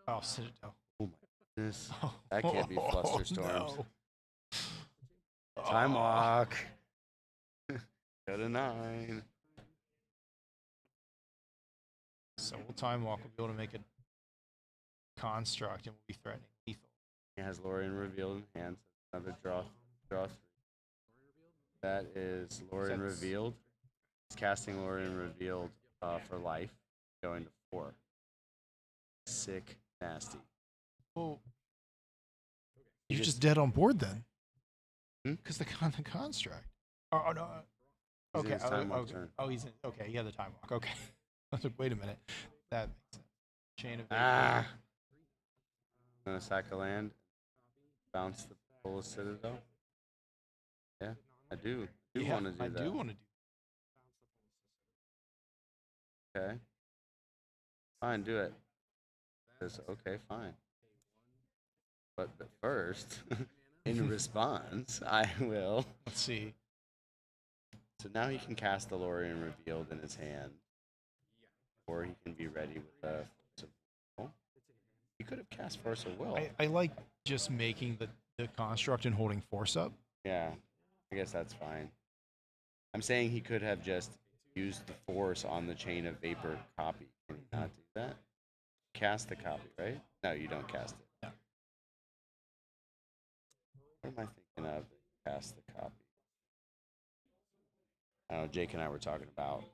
Oh, Citadel. Oh my goodness. That can't be Flusterstorms. No. Time walk. Go to 9. So we'll time walk. We'll be able to make a construct and we'll be threatening lethal. He has Lorien revealed in hand. So another draw 3. That is Lorien That's- revealed. He's casting Lorien revealed for life, going to 4. Sick, nasty. Well, He you're just- just dead on board then. Hmm? Because the construct. Oh no. He's in Okay. his time walk okay. turn. Oh, he's in. Okay, yeah, the time walk. Okay. I was like, wait a minute. That makes sense. Chain of Ah. I'm gonna sack a land, bounce the Polar Citadel. Yeah. I do Yeah, want to do I that. do want to do. Okay. Fine, do it. Okay, fine. But first, in response, I will. Let's see. So now he can cast the Lorien revealed in his hand, or he can be ready with a Force of Will. He could have cast Force of Will. I like just making the construct and holding force up. Yeah, I guess that's fine. I'm saying he could have just used the Force on the Chain of Vapor copy. Can he not do that? Cast the copy, right? No, you don't cast it. No. What am I thinking of? Cast the copy. I don't know. Jake and I were talking about.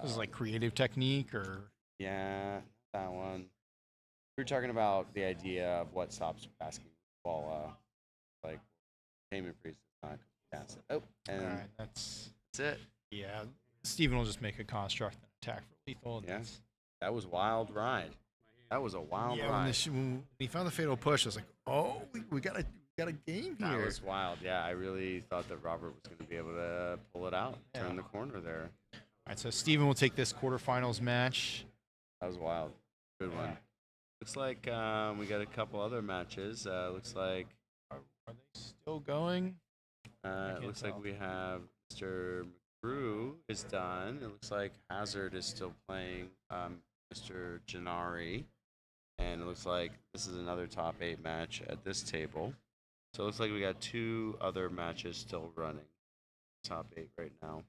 This is like creative technique, or Yeah, that one. We were talking about the idea of what stops asking while, like, payment priest is not cast it. Oh, and all right, that's it. yeah. Steven will just make a construct and attack for lethal. And Yeah. that's- That was wild ride. That was a wild Yeah, ride. when he found the fatal push, I was like, oh, we got a game That here. was wild. Yeah, I really thought that Robert was going to be able to pull it out, turn the corner there. All right, so Steven will take this quarterfinals match. That was wild. Good one. Looks like we got a couple other matches. Looks like Are they still going? it looks like we have Mr. McGrew is done. It looks like Hazard is still playing Mr. Gennari. And it looks like this is another top 8 match at this table. So it looks like we got 2 other matches still running. Top 8 right now.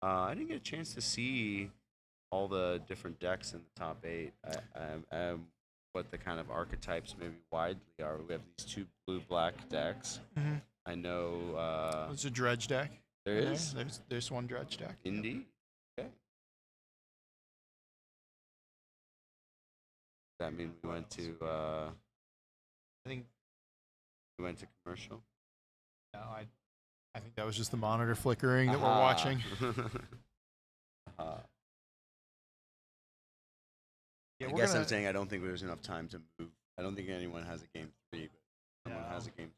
I didn't get a chance to see all the different decks in the top 8. What the kind of archetypes maybe widely are. We have these 2 blue-black decks. Mm-hmm. I know There's a dredge deck. there Okay, is. There's one dredge deck. Indeed. Okay. That mean we went to I think commercial. no, I think that was just the monitor flickering that we're watching. Yeah, I we're guess gonna, I'm saying I don't think there's enough time to move. I don't think anyone has a game 3, but someone has a game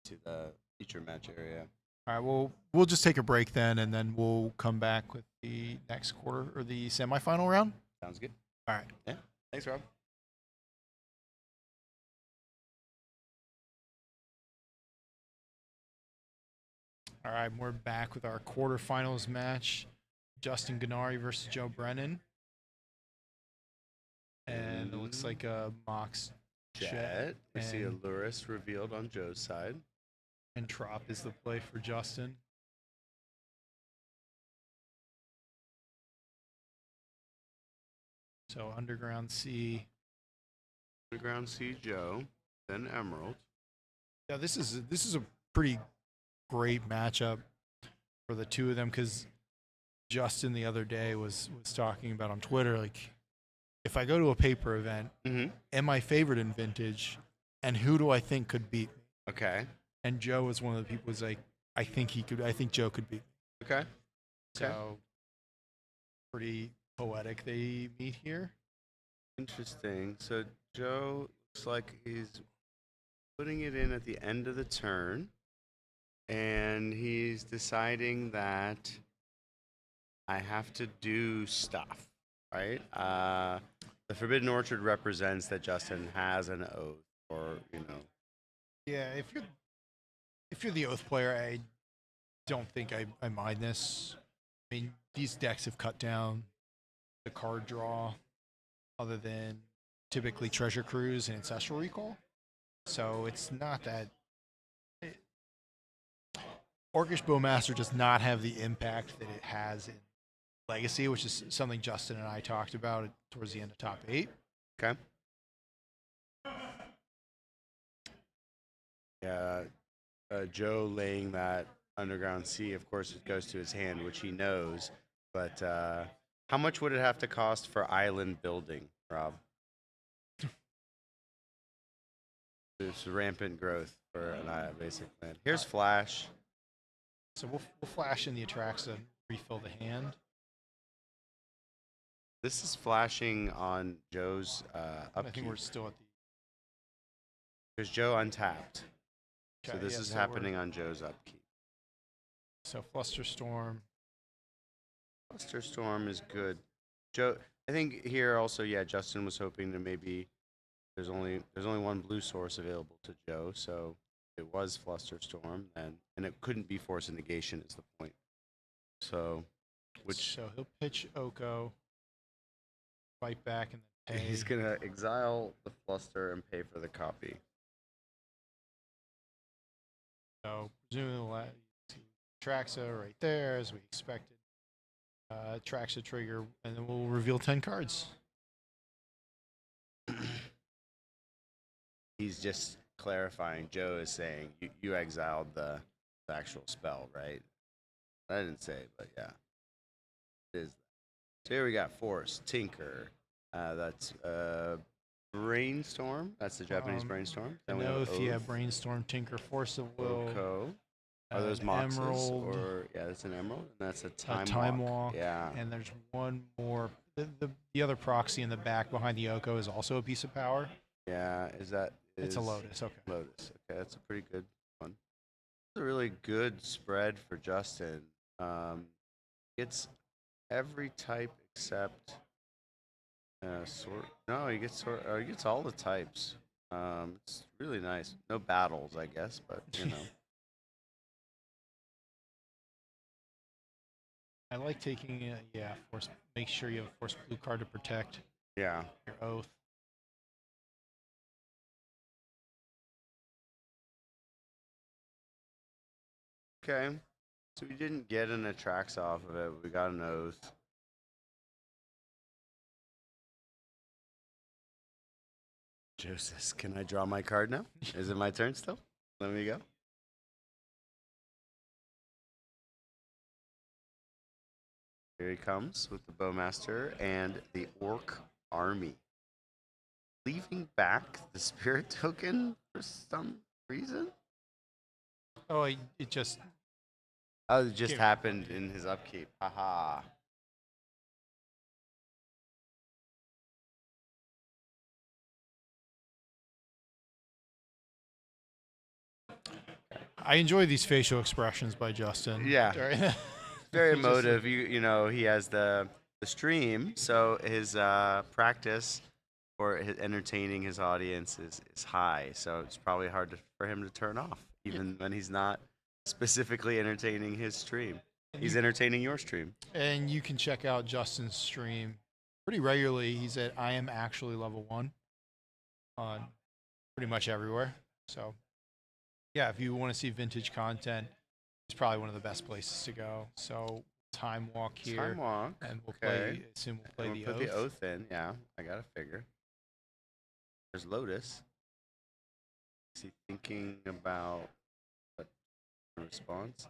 3 to the feature match area. all right, we'll just take a break then, and then we'll come back with the next quarter or the semifinal round. Sounds good. All right. Yeah. Thanks, Rob. All right, we're back with our quarterfinals match. Justin Gennari versus Joe Brennan. And it looks like a Mox Jet. We see a and- Luris revealed on Joe's side. and Trop is the play for Justin. So Underground Sea. Underground Sea Joe, then Emerald. Yeah, this is a pretty great matchup for the two of them, because Justin the other day was talking about on Twitter, like, if I go to a paper event, Mm-hmm. am I favored in vintage, and who do I think could beat me? Okay. And Joe was one of the people who's like, I think Joe could beat me. Okay. So pretty poetic they meet here. Interesting. So Joe looks like he's putting it in at the end of the turn, and he's deciding that I have to do stuff, right? The Forbidden Orchard represents that Justin has an oath, or Yeah, if you're the Oath player, I don't think I mind this. I mean, these decks have cut down the card draw, other than typically Treasure Cruise and Ancestral Recall. So it's not that. Orcish Bowmaster does not have the impact that it has in Legacy, which is something Justin and I talked about towards the end of top 8. Okay. Yeah, Joe laying that Underground Sea, of course, it goes to his hand, which he knows. But how much would it have to cost for island building, Rob? There's rampant growth for an basic land. Here's Flash. So we'll flash in the attracts to refill the hand. This is flashing on Joe's I upkeep. think we're still at the. Because Joe untapped. So Okay, this yeah, is so we're- happening on Joe's upkeep. So Flusterstorm. Flusterstorm is good. Joe, I think here also, yeah, Justin was hoping to maybe there's only one blue source available to Joe, so it was Flusterstorm, and it couldn't be Force of Negation is the point. So, So he'll pitch Oko, fight back, and then pay. he's gonna exile the Fluster and pay for the copy. So presumably Traxa right there, as we expected. Traxa trigger, and then we'll reveal 10 cards. He's just clarifying. Joe is saying you exiled the actual spell, right? I didn't say, but yeah, it is. So here we got Force, Tinker. That's Brainstorm. That's the Japanese Brainstorm. Then we have Oath, yeah, Oath, Brainstorm, Tinker, Force of Will. Oko. Are those an Moxes? Emerald. Or yeah, that's an Emerald. And that's a Time, Time Walk. Yeah. And there's one more. The other proxy in the back behind the Oko is also a piece of power. Yeah, It's a Lotus, okay. Lotus. Okay, that's a pretty good one. It's a really good spread for Justin. It's every type except sort. No, he gets he gets all the types. It's really nice. No battles, I guess, but you know. I like taking force. Make sure you have a force blue card to protect. Yeah. Your Oath. Okay. So we didn't get an Attrax off of it. But we got an Oath. Joe says, "Can I draw my card now? Is it my turn still? Let me go." Here he comes with the Bowmaster and the Orc Army. Leaving back the Spirit Token for some reason? Oh, it just. Oh, it just happened in his upkeep. Haha. I enjoy these facial expressions by Justin. Yeah. Very emotive. You know, he has the stream, so his practice for his entertaining his audience is high. So it's probably hard for him to turn off, even when he's not specifically entertaining his stream. He's entertaining your stream. And you can check out Justin's stream pretty regularly. He's at I Am Actually Level 1 on pretty much everywhere. So, yeah, if you want to see vintage content, it's probably one of the best places to go. So, Time Walk here. Time Walk. And we'll okay. We'll play the put Oath. the Oath in. Yeah, I got to figure. There's Lotus. Is he thinking about a response?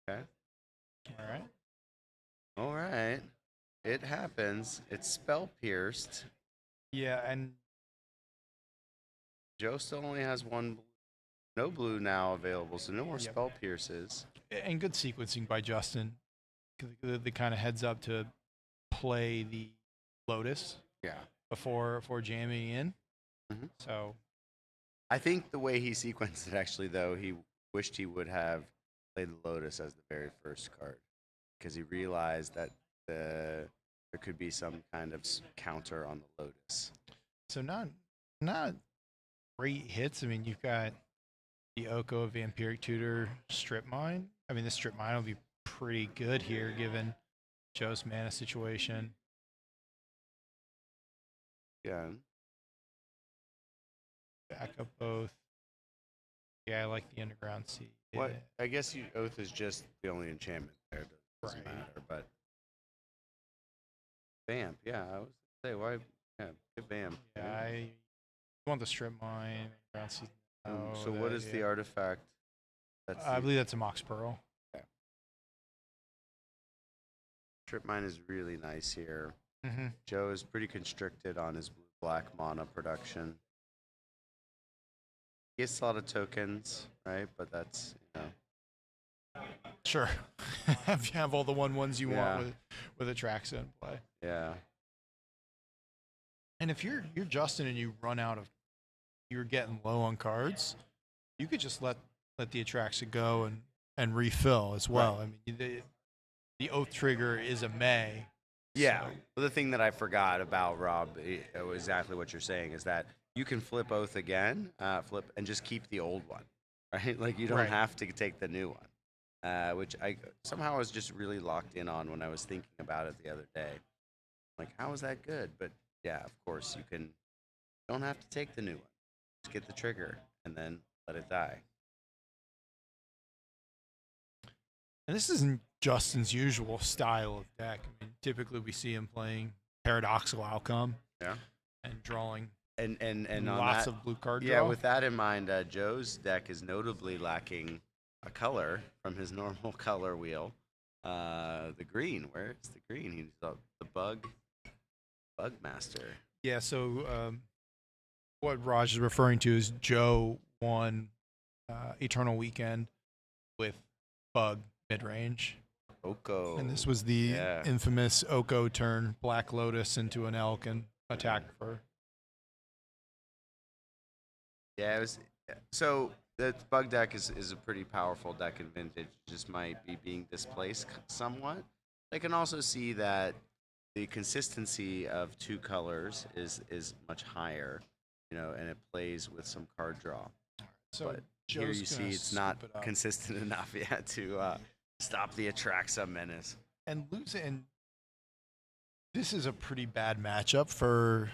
Okay. All right. It happens. It's spell pierced. Yeah, and Joe still only has one. No blue now available, so no more spell pierces. And good sequencing by Justin. The kind of heads up to play the Lotus. Yeah. Before jamming in. Mm-hmm. So. I think the way he sequenced it, actually, though, he wished he would have played the Lotus as the very first card, because he realized that there could be some kind of counter on the Lotus. So not great hits. I mean, you've got the Oko, Vampiric Tutor, Strip Mine. I mean, the Strip Mine will be pretty good here, given Joe's mana situation. Yeah. Back up both. Yeah, I like the Underground Sea. What? I guess Oath is just the only enchantment there. Doesn't matter, but Vamp. Yeah, I was say why? Yeah, get Vamp. Yeah, I want the Strip Mine. Underground Sea. So what is the artifact? I believe that's a Mox Pearl. Yeah. Strip Mine is really nice here. Mm-hmm. Joe is pretty constricted on his blue-black mana production. He gets a lot of tokens, right? But that's, you know. Sure. have all the 1/1s you want with a Traxa in play. Yeah. And if you're Justin and you run out of, you're getting low on cards, you could just let let the Atraxa go and refill as well. I mean, the Oath Trigger is a May. Yeah. So, Well, the thing that I forgot about, Rob, exactly what you're saying, is that you can flip Oath again, flip, and just keep the old one, right? Like, you don't Right. have to take the new one, which I somehow was just really locked in on when I was thinking about it the other day. Like, how is that good? But, yeah, of course, you don't have to take the new one. Just get the trigger and then let it die. and this isn't Justin's usual style of deck. I mean, typically we see him playing Paradoxical Outcome. Yeah. And drawing And on lots that, of blue card yeah, draw. with that in mind, Joe's deck is notably lacking a color from his normal color wheel. The green. Where's the green? He's the bug master. Yeah, so what Raj is referring to is Joe won Eternal Weekend with Bug mid-range. Oko. And this was the infamous Oko turn Black Lotus into an elk and attack for. Yeah, it was. So the bug deck is a pretty powerful deck in Vintage. It just might be being displaced somewhat. I can also see that the consistency of two colors is much higher, and it plays with some card draw. So but Joe's here you see gonna it's not scoop it up. consistent enough yet to stop the Atraxa menace. And losing. And this is a pretty bad matchup for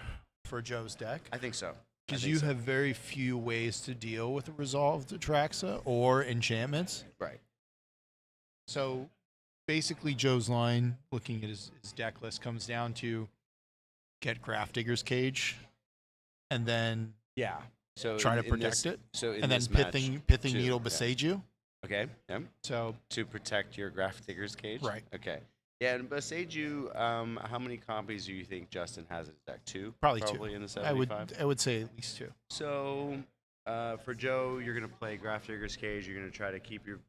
Joe's deck. I think so. Because you have very few ways to deal with a resolved Atraxa or enchantments. Right. So basically, Joe's line, looking at his deck list, comes down to get Grafdigger's Cage and then So try to in protect this- it. So in And then this match, Pithing too, Needle yeah. Beseiju. Okay. Yeah. So To protect your Grafdigger's Cage. Right. Okay. Yeah, and Beseiju, how many copies do you think Justin has in his deck? Two? Probably in the two. 75? I would say at least two. So, for Joe, you're gonna play Grafdigger's Cage. You're gonna try to keep your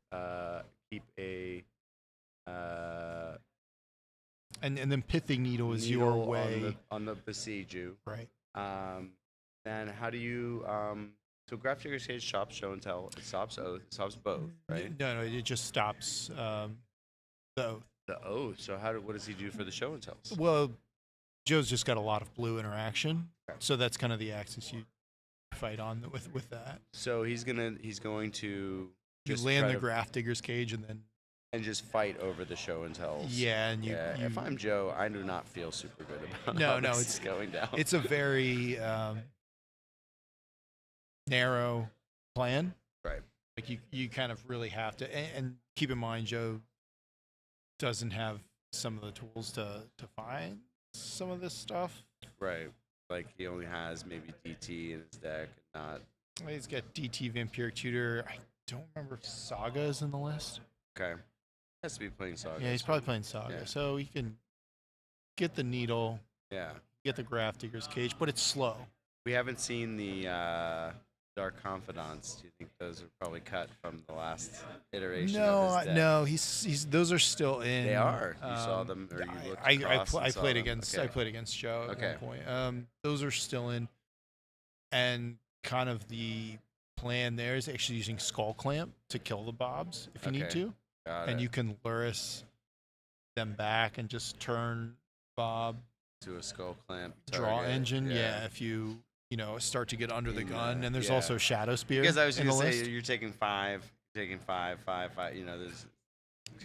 And then Pithing Needle is needle your way. on the Beseiju. Right. And how do you so Grafdigger's Cage stops Show and Tell. It stops Oath. It stops both, right? No, it just stops the Oath. The Oath. So what does he do for the Show and Tells? Well, Joe's just got a lot of blue interaction, so that's kind of the axis you fight on with that. So he's going to You just land try the to- Grafdigger's Cage and then. and just fight over the Show and Tells. Yeah, and you. If I'm Joe, I do not feel super good about No, how no, this it's is going down. It's a very narrow plan. Right. Like you kind of really have to, and keep in mind, Joe doesn't have some of the tools to find some of this stuff. Right. Like he only has maybe DT in his deck, and not. He's got DT Vampiric Tutor. I don't remember if Saga is in the list. Okay. Has to be playing Saga. Yeah, he's probably playing Saga. Yeah. So he can get the Needle, Yeah. get the Grafdigger's Cage, but it's slow. We haven't seen the Dark Confidants. Do you think those are probably cut from the last iteration of his deck? No, he's those are still in. They are. You saw them, or you looked I across and saw played them? against Okay. I played against Joe at Okay. one point. Those are still in, and kind of the plan there is actually using Skull Clamp to kill the Bobs if you need Okay. to, Got and it. you can Luris them back and just turn Bob To a Skull Clamp draw target. engine. Yeah, if you start to get under the In gun, the- and there's yeah. also Shadow Spear. Because I was in going the to say, list. you're taking five. There's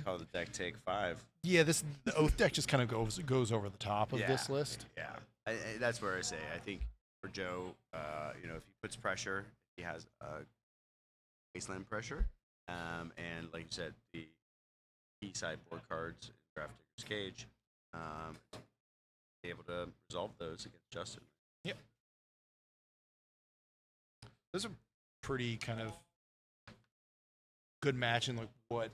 call the deck take 5. Yeah, the Oath deck just kind of goes over the top of this list. Yeah, that's where I say I think for Joe, if he puts pressure, he has baseline pressure, and like you said, the key sideboard cards, Grafdigger's Cage, be able to resolve those against Justin. Yep. Those are pretty kind of good match in like what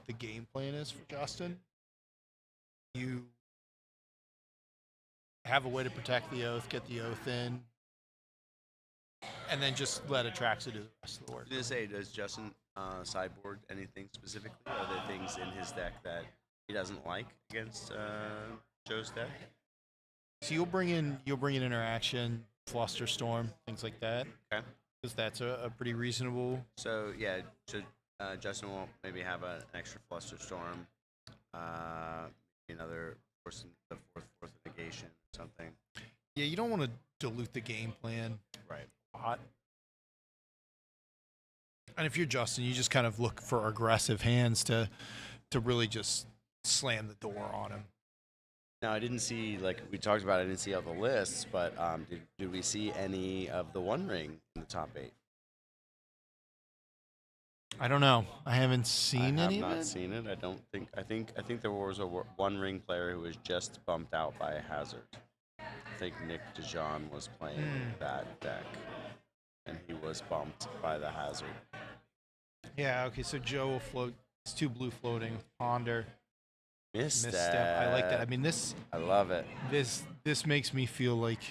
the game plan is for Justin. You have a way to protect the Oath, get the Oath in, and then just let Atraxa do the rest of the work. I was gonna say, does Justin sideboard anything specifically? Are there things in his deck that he doesn't like against Joe's deck? So you'll bring in interaction, Flusterstorm, things like that. Okay. Because that's a pretty reasonable. So yeah, Justin will maybe have an extra fluster storm, another the fourth negation or something. Yeah, you don't want to dilute the game plan. Right. A lot. And if you're Justin, you just kind of look for aggressive hands to really just slam the door on him. Now I didn't see, like we talked about, I didn't see all the lists, but did we see any of the One Ring in the top 8? I don't know. I haven't seen any. I have not seen it. I don't think. I think there was a One Ring player who was just bumped out by a hazard. I think Nick DeJean was playing that deck, and he was bumped by the hazard. Yeah. Okay. So Joe will float. It's 2 blue floating. Ponder. Misstep. I like that. I mean, this. I love it. This makes me feel like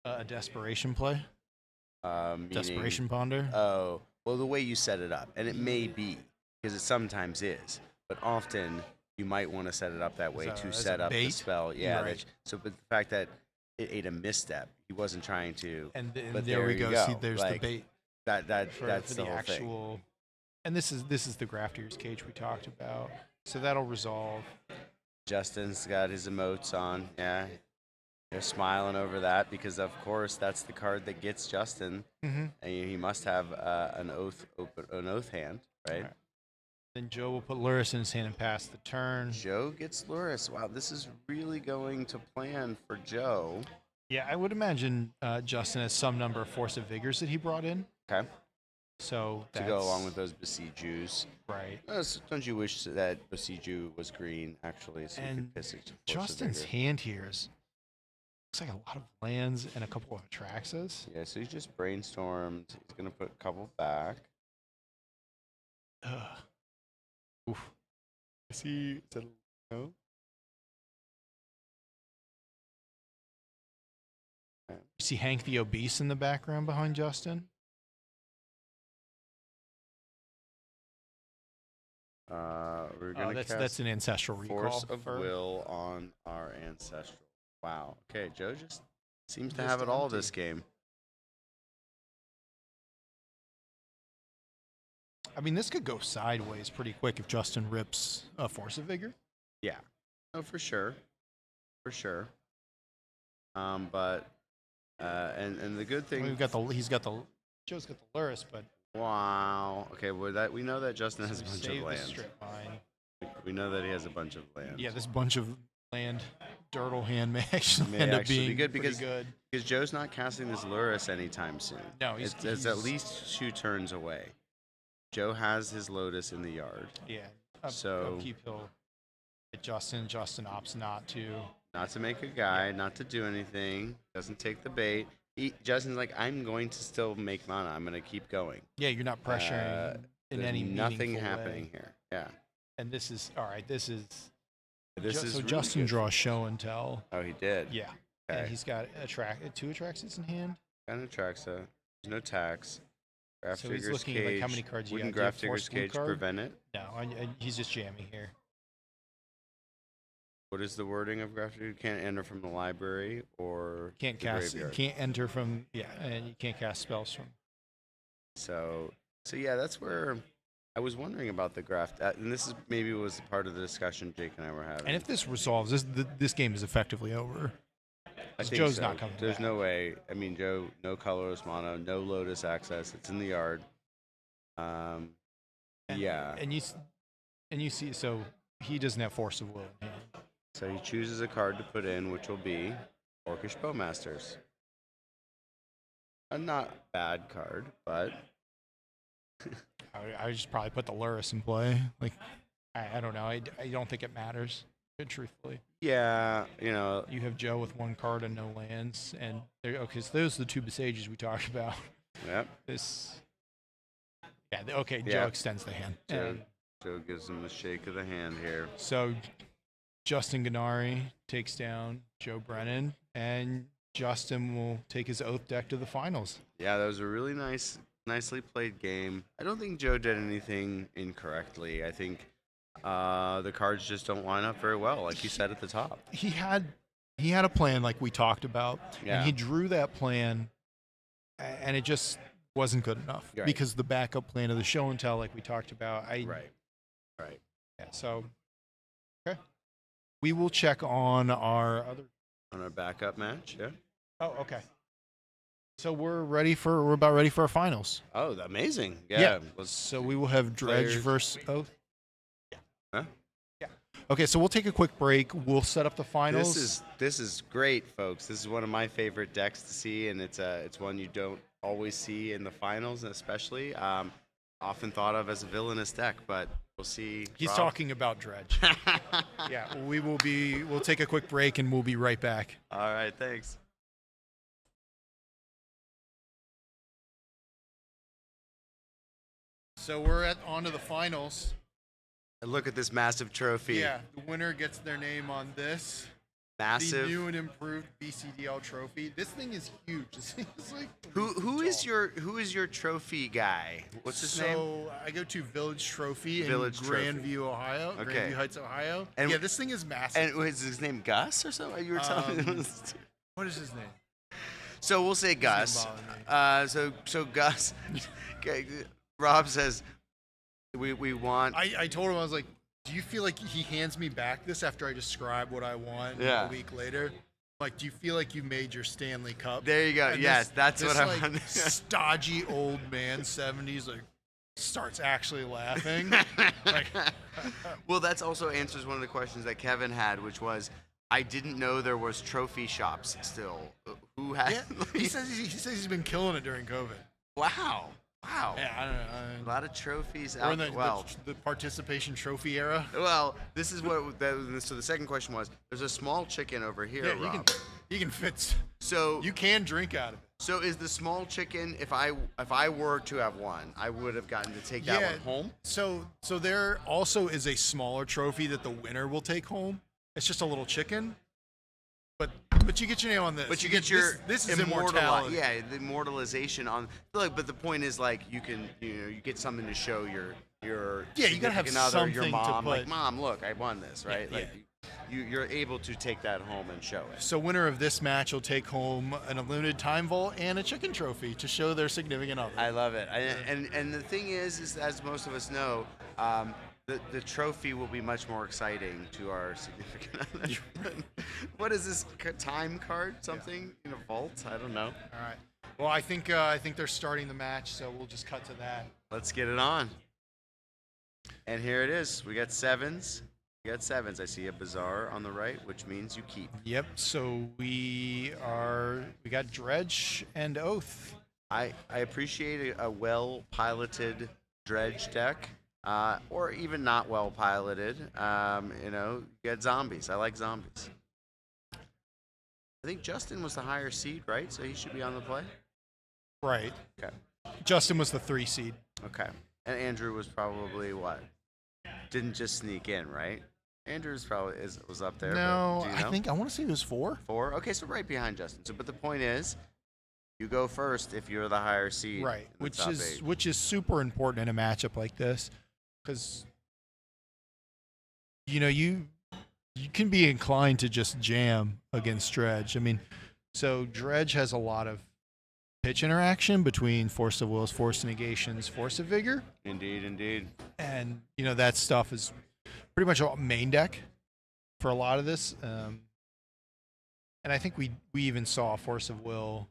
a desperation play. Meaning, Desperation ponder. Oh, well, the way you set it up, and it may be because it sometimes is, but often you might want to set it up that way to set up the spell. Yeah. Right. So, but the fact that it ate a misstep, he wasn't trying to. And but there we go. See, there's like, the bait. That's for the the whole actual. thing. And this is the Grafter's Cage we talked about. So that'll resolve. Justin's got his emotes on. Yeah. They're smiling over that because, of course, that's the card that gets Justin. Mm-hmm. And he must have an oath hand, right? Then Joe will put Luris in his hand and pass the turn. Joe gets Luris. Wow, this is really going to plan for Joe. Yeah, I would imagine Justin has some number of Force of Vigors that he brought in. Okay. So to go along with those Besiegers. Right. Don't you wish that Besieger was green, actually? So and you could piss it Justin's hand here looks like a lot of lands and a couple of Atraxas. Yeah, so he just brainstormed. He's going to put a couple back. Oof. Is that no? You see Hank the Obese in the background behind Justin? We're gonna that's an ancestral recall. Force of will on our ancestral. Wow. Okay, Joe just seems to have it all this game. I mean, this could go sideways pretty quick if Justin rips a Force of Vigor. Yeah. Oh, for sure. For sure. But and the good thing Joe's got the Luris, but wow. Okay, well we know that Justin has a bunch of land. Strip mine. We know that he has a bunch of land. Yeah, this bunch of land Dirtle hand may actually end up being good pretty good. Because Joe's not casting this Luris anytime soon. No, it's at least 2 turns away. Joe has his Lotus in the yard. Yeah. Upkeep he'll hit Justin. Justin opts not to make a guy, not to do anything. Doesn't take the bait. Justin's like, I'm going to still make mana. I'm going to keep going. Yeah, you're not pressuring in any meaningful nothing happening way. here. Yeah. And this is all right. This is so really Justin good. Draws show and tell. Oh, he did. Yeah. Okay. And he's got 2 Atraxas in hand. Got an Atraxa. There's no tax. Graft So he's Digger's looking Cage. at like how many cards you got. Wouldn't Do you have Graft Digger's Force blue Cage card? prevent it? No, he's just jamming here. What is the wording of Graft Digger? Can't enter from the library or Can't the cast. graveyard. Can't enter from. Yeah, and you can't cast spells from. So yeah, that's where I was wondering about the graft, and this is maybe was part of the discussion Jake and I were having. And if this resolves, this game is effectively over. I think Joe's so. not coming There's back. no way. I mean, Joe, no colorless mono, no Lotus access. It's in the yard. Yeah. And you see, so he doesn't have Force of Will in hand. So he chooses a card to put in, which will be Orcish Bowmasters. A not bad card, but I would just probably put the Luris in play. Like, I don't know. I don't think it matters. Truthfully. Yeah, you know. You have Joe with 1 card and no lands, and okay, so those are the 2 Besages we talked about. Yep. Okay. Joe extends the hand. Joe gives him the shake of the hand here. So Justin Gennari takes down Joe Brennan, and Justin will take his Oath deck to the finals. Yeah, that was a really nicely played game. I don't think Joe did anything incorrectly. I think the cards just don't line up very well, like you said at the top. He had a plan like we talked about, Yeah. and he drew that plan, and it just wasn't good enough Right. because the backup plan of the show and tell, like we talked about. Right. Yeah. So, okay, we will check on our other. On our backup match, yeah. Oh, okay. So we're about ready for our finals. Oh, amazing. Yeah. Yeah. Let's So we will have Dredge players. versus Oath. Huh? Yeah. Okay, so we'll take a quick break. We'll set up the finals. This is great, folks. This is one of my favorite decks to see, and it's one you don't always see in the finals, especially. Often thought of as a villainous deck, but we'll see. He's Rob. talking about Dredge. Yeah, we'll take a quick break and we'll be right back. All right, thanks. So we're on to the finals. And look at this massive trophy. Yeah, the winner gets their name on this. Massive. The new and improved BCDL trophy. This thing is huge. This thing is like Who is your trophy guy? What's his name? So I go to Village Trophy Village in Trophy. Grandview, Ohio. Okay. Grandview Heights, Ohio. And- yeah, this thing is massive. And was his name Gus or something? You were telling me. What is his name? So we'll say Gus. So Gus. Okay, Rob says we want. I told him, I was like, do you feel like he hands me back this after I describe what I want Yeah. a week later? Like, do you feel like you made your Stanley Cup? There you go. And Yes, this- that's this, what I like, want. stodgy old man, 70s, like, starts actually laughing. Like, Well, that's also answers one of the questions that Kevin had, which was, I didn't know there was trophy shops still. Who had? yeah, he says he's been killing it during COVID. Wow. Yeah, I don't know. A lot of trophies We're out in there. Well, the participation trophy era. well, this is what. So the second question was: there's a small chicken over here, Yeah, Rob. you can fit. So You can drink out of it. So is the small chicken? If I were to have one, I would have gotten to take that one home. So there also is a smaller trophy that the winner will take home. It's just a little chicken. But you get your name on this. But you get your this is immortality. Yeah, the immortalization on. But the point is, like, you get something to show your Yeah, you gotta have significant other, your something to mom. put- Like, Mom, look, I won this, right? Yeah, Like, you're able to take that home and show it. So winner of this match will take home an unlimited time vault and a chicken trophy to show their significant other. I love it. And the thing is as most of us know, the trophy will be much more exciting to our significant other. What is this time card? Something in a vault? I don't know. All right. Well, I think they're starting the match, so we'll just cut to that. Let's get it on. And here it is. We got sevens. I see a bazaar on the right, which means you keep. Yep. So we got Dredge and Oath. I appreciate a well piloted dredge deck. Or even not well piloted. You get zombies. I like zombies. I think Justin was the higher seed, right? So he should be on the play. Right. Okay. Justin was the 3 seed. Okay. And Andrew was probably what? Didn't just sneak in, right? Andrew's probably was up there. No, but do you know? I think I want to say it was 4. 4. Okay, so right behind Justin. So, but the point is, you go first if you're the higher seed. Right. in the top 8. Which is super important in a matchup like this, because you can be inclined to just jam against Dredge. I mean, so Dredge has a lot of pitch interaction between Force of Wills, Force of Negations, Force of Vigor. Indeed. And that stuff is pretty much all main deck for a lot of this. And I think we even saw Force of Will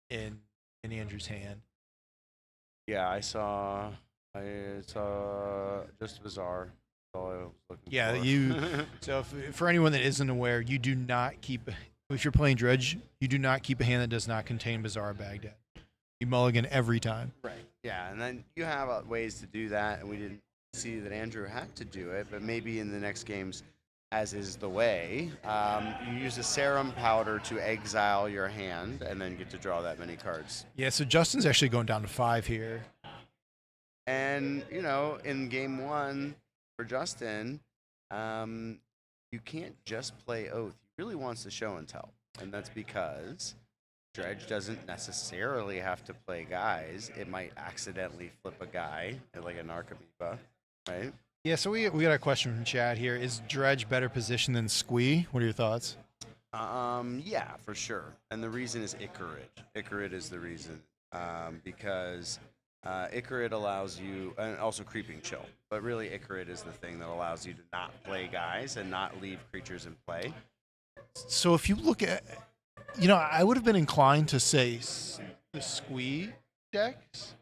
in Andrew's hand. Yeah, I saw just bizarre. That's all I was looking Yeah, for. So for anyone that isn't aware, you do not keep, if you're playing Dredge, you do not keep a hand that does not contain Bazaar Baghdad. You mulligan every time. Right. Yeah, and then you have ways to do that, and we didn't see that Andrew had to do it, but maybe in the next games, as is the way, you use a serum powder to exile your hand, and then get to draw that many cards. Yeah, so Justin's actually going down to 5 here. And, in game 1 for Justin, you can't just play Oath. He really wants to show and tell. And that's because Dredge doesn't necessarily have to play guys. It might accidentally flip a guy, like a Narcomoeba, right? Yeah, so we got a question from chat here. Is Dredge better positioned than Squee? What are your thoughts? Yeah, for sure. And the reason is Icarid. Icarid is the reason because Icarid allows you, and also Creeping Chill, but really Icarid is the thing that allows you to not play guys and not leave creatures in play. So if you look at, I would have been inclined to say the Squee decks,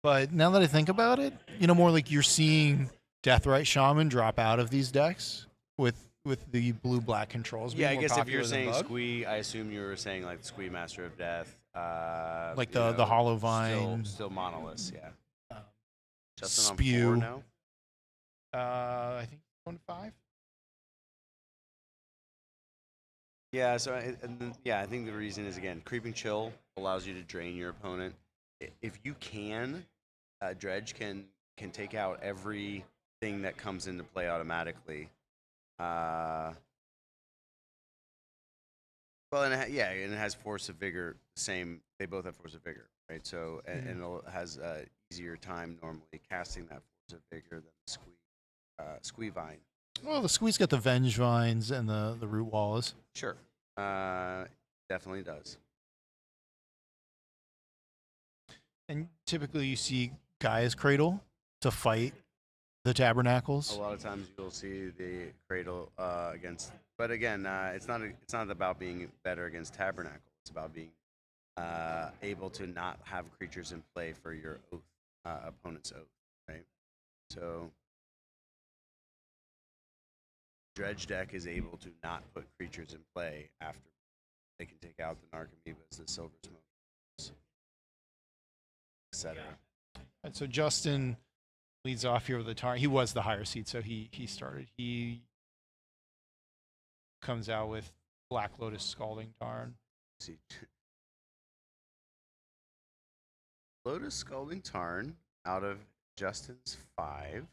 but now that I think about it, more like you're seeing Deathrite Shaman drop out of these decks with the blue-black controls. Yeah, I being more guess if popular you're than saying Bug. Squee, I assume you were saying like the Squee Master of Death. Like the Hollow Vine. Still monoliths, yeah. Justin on Spew. 4 now? I think 1-5. Yeah, so I think the reason is, again, Creeping Chill allows you to drain your opponent. If you can, Dredge can take out everything that comes into play automatically. Well, and it has Force of Vigor. They both have Force of Vigor, right? So and it has easier time normally casting that Force of Vigor than Squee Vine. Well, the Squee's got the Venge Vines and the Root Walls. Sure, definitely does. And typically you see Gaia's Cradle to fight the Tabernacles. A lot of times you'll see the Cradle against, but again, it's not about being better against Tabernacle. It's about being able to not have creatures in play for your opponent's oath, right? So Dredge deck is able to not put creatures in play after they can take out the Narcomoebas, the Silver Smoke, etc. And so Justin leads off here with a Tarn. He was the higher seed, so he started. He comes out with Black Lotus Scalding Tarn. See, Lotus Scalding Tarn out of Justin's 5.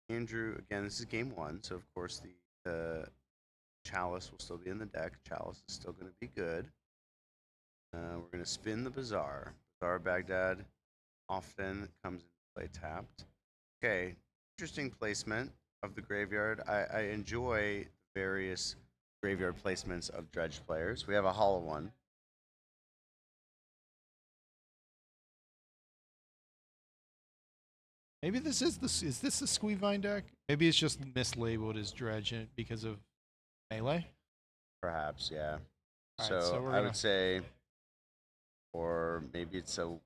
Andrew, again, this is game 1, so of course the Chalice will still be in the deck. Chalice is still going to be good. We're going to spin the Bazaar. Bazaar Baghdad often comes into play tapped. Okay, interesting placement of the graveyard. I enjoy various graveyard placements of Dredge players. We have a hollow one. Maybe this is this the Squee Vine deck? Maybe it's just mislabeled as Dredge because of melee. Perhaps, yeah. All So, right, so I would say, or maybe it's a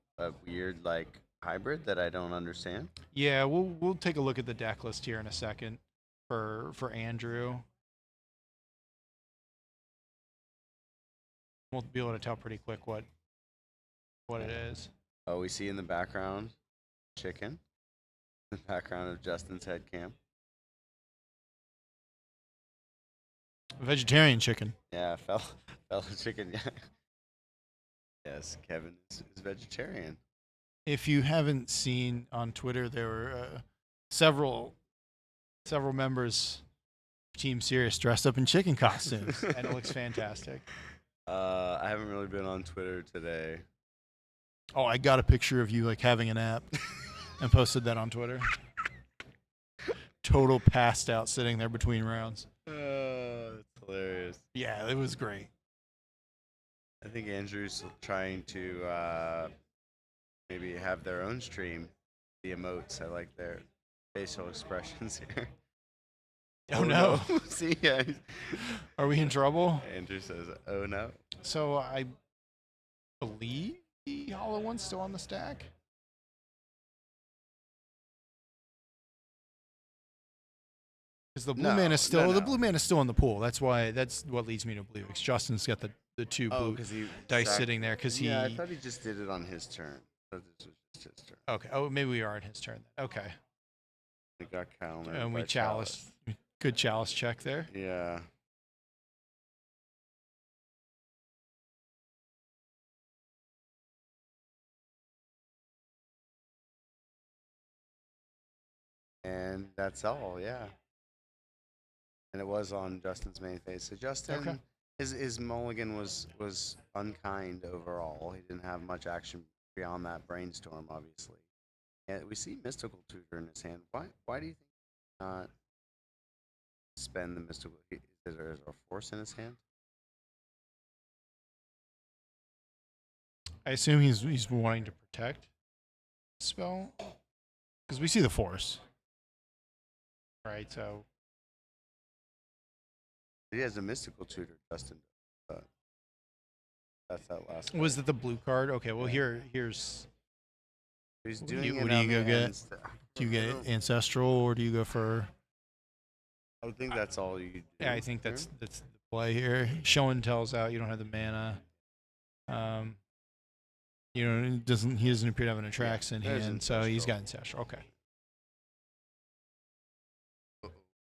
weird like hybrid that I don't understand. Yeah, we'll take a look at the deck list here in a second for Andrew. We'll be able to tell pretty quick what it is. Oh, we see in the background chicken. The background of Justin's head cam. Vegetarian chicken. Yeah, fellow chicken. Yeah. Yes, Kevin is vegetarian. If you haven't seen on Twitter, there were several members of Team Serious dressed up in chicken costumes, and it looks fantastic. I haven't really been on Twitter today. Oh, I got a picture of you like having a nap and posted that on Twitter. Total passed out sitting there between rounds. That's hilarious. Yeah, it was great. I think Andrew's trying to maybe have their own stream. The emotes, I like their facial expressions here. Oh no. See, yeah. Are we in trouble? Andrew says, oh no. So I believe the hollow one's still on the stack. Because the blue man is still the blue man is still in the pool. That's what leads me to believe. Because Justin's got the two blue dice sitting there. Because I thought he just did it on his turn. I thought this was just his turn. Okay. Oh, maybe we are in his turn. Okay. We got countered. And we by chalice. Good chalice check there. Yeah. And that's all, yeah. And it was on Justin's main phase. So Justin, his mulligan was unkind overall. He didn't have much action beyond that brainstorm, obviously. And we see Mystical Tutor in his hand. Why do you think not spend the Mystical? Is there a force in his hand? I assume he's wanting to protect the spell because we see the force, right? So He has a mystical tutor, Justin. That's that last. was it the blue card? Okay, well here's. He's What doing do you, it what do on you the go get? ends. Do you get ancestral or do you go for? I would think that's all you do. Yeah, I think that's the play here. Show and tells out. You don't have the mana. You know, he doesn't appear to have an attracts in there's hand, so he's ancestral. got ancestral. Okay.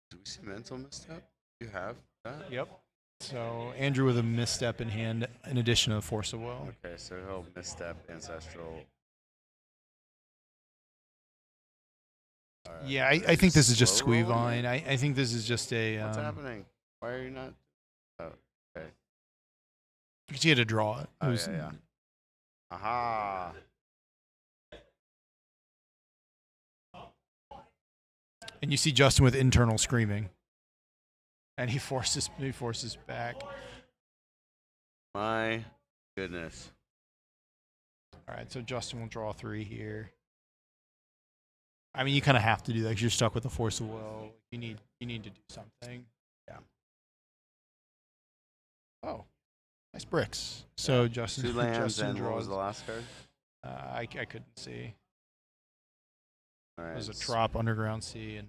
Do we see mental misstep? You have that? Yep. So Andrew with a misstep in hand, in addition to the force of will. Okay, so he'll misstep ancestral. All right. Yeah, I think this is just Slow rolling Squeevine. it? I think this is just a. What's happening? Why are you not? Oh, okay. Because you had to draw it. Oh, yeah. Aha. And you see Justin with internal screaming, and he forces back. My goodness. All right, so Justin will draw 3 here. I mean, you kind of have to do that because you're stuck with the force of will. You need to do something. Yeah. Oh, nice bricks. So Justin, 2 lands Justin and draws. what was the last card? I couldn't see. All right. It was a Trop, Underground Sea, and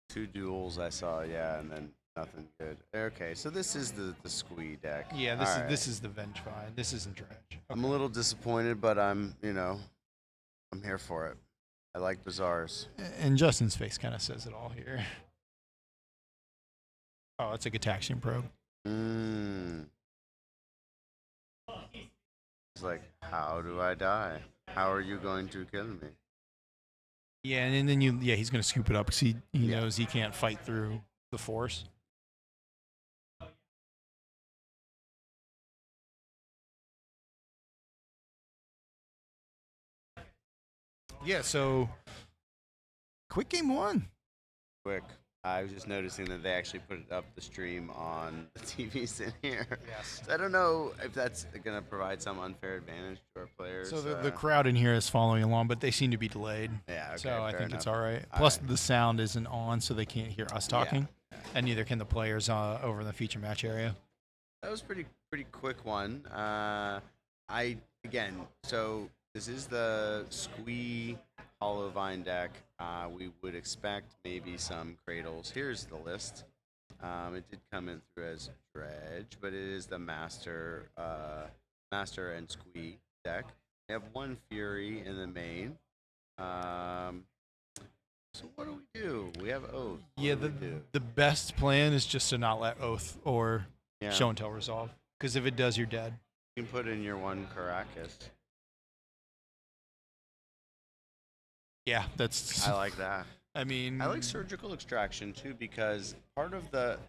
2 duels I saw, yeah, and then nothing good. Okay, so this is the squee deck. yeah, All right. this is the Vengevine. This isn't Dredge. I'm a little disappointed, but I'm here for it. I like Bazaars. And Justin's face kind of says it all here. Oh, it's a Gataxian probe. It's like, how do I die? How are you going to kill me? Yeah, and then he's going to scoop it up because he knows he can't fight through the force. Yeah, so quick game 1. Quick. I was just noticing that they actually put up the stream on the TVs in here. Yes. So I don't know if that's going to provide some unfair advantage to our players. So the crowd in here is following along, but they seem to be delayed. Yeah, okay, so I think it's enough. all right. All Plus, right. the sound isn't on, so they can't hear us talking, and neither can the players over in the feature match area. That was pretty quick one. So this is the Squee Hollow Vine deck. We would expect maybe some Cradles. Here's the list. It did come in through as Dredge, but it is the Master and Squee deck. We have 1 Fury in the main. So what do we do? We have Oath. Yeah, the best plan is just to not let Oath or Show and Tell resolve, because if it does, you're dead. You can put in your 1 Caracas. Yeah, that's. I like that. I mean, I like Surgical Extraction too, because part of the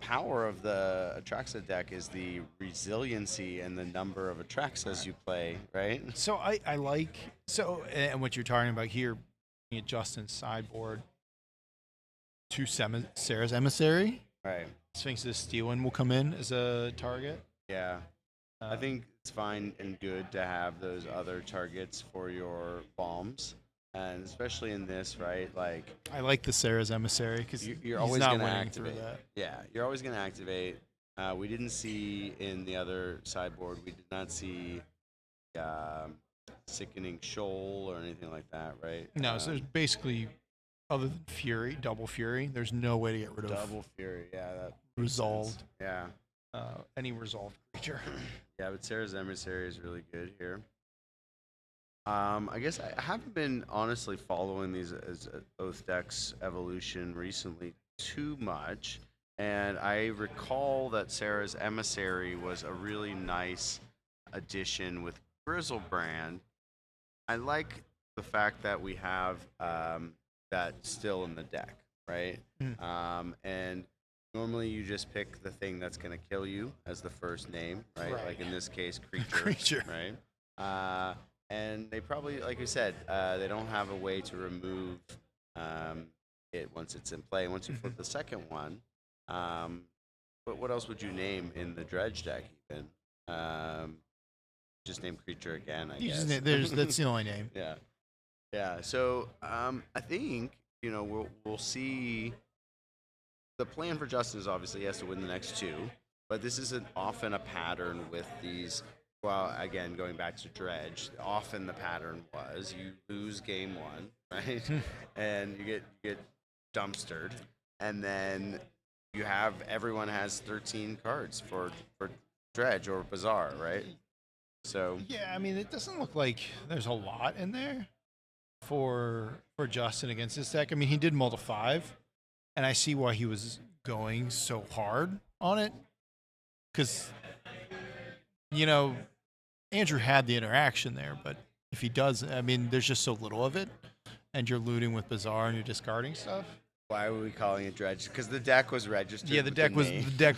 power of the Atraxa deck is the resiliency and the number of Atraxas you play, right? So I like and what you're talking about here, at Justin's sideboard, 2 Sarah's Emissary. Right. Sphinx's Steelin will come in as a target. Yeah. I think it's fine and good to have those other targets for your bombs, and especially in this, right? Like, I like the Sarah's Emissary because you're always going to activate that. Yeah, you're always going to activate. We didn't see in the other sideboard. We did not see Sickening Shoal or anything like that, right? No, so there's basically, other than Fury, Double Fury, there's no way to get rid of Double Fury. Yeah, that resolved. Yeah. Any resolved creature. Yeah, but Sarah's Emissary is really good here. I guess I haven't been honestly following these as Oath decks evolution recently too much, and I recall that Sarah's Emissary was a really nice addition with Grizzlebrand. I like the fact that we have that still in the deck, right? And normally you just pick the thing that's going to kill you as the first name, right? Like in this case, creature. Right? And they probably, like you said, they don't have a way to remove it once it's in play. Once you flip the second one, but what else would you name in the Dredge deck even? Just named creature again, I You guess. just, that's the only name. Yeah. Yeah. So I think we'll see. The plan for Justin is obviously he has to win the next two, but this isn't often a pattern with these. Well, again, going back to Dredge, often the pattern was you lose game one, right, and you get dumpstered, and then everyone has 13 cards for Dredge or Bazaar, right? So Yeah, I mean, it doesn't look like there's a lot in there for Justin against this deck. I mean, he did mull to 5, and I see why he was going so hard on it, because Andrew had the interaction there, but if he does, I mean, there's just so little of it, and you're looting with Bazaar and you're discarding stuff. why are we calling it Dredge? Because the deck was registered. Yeah, the deck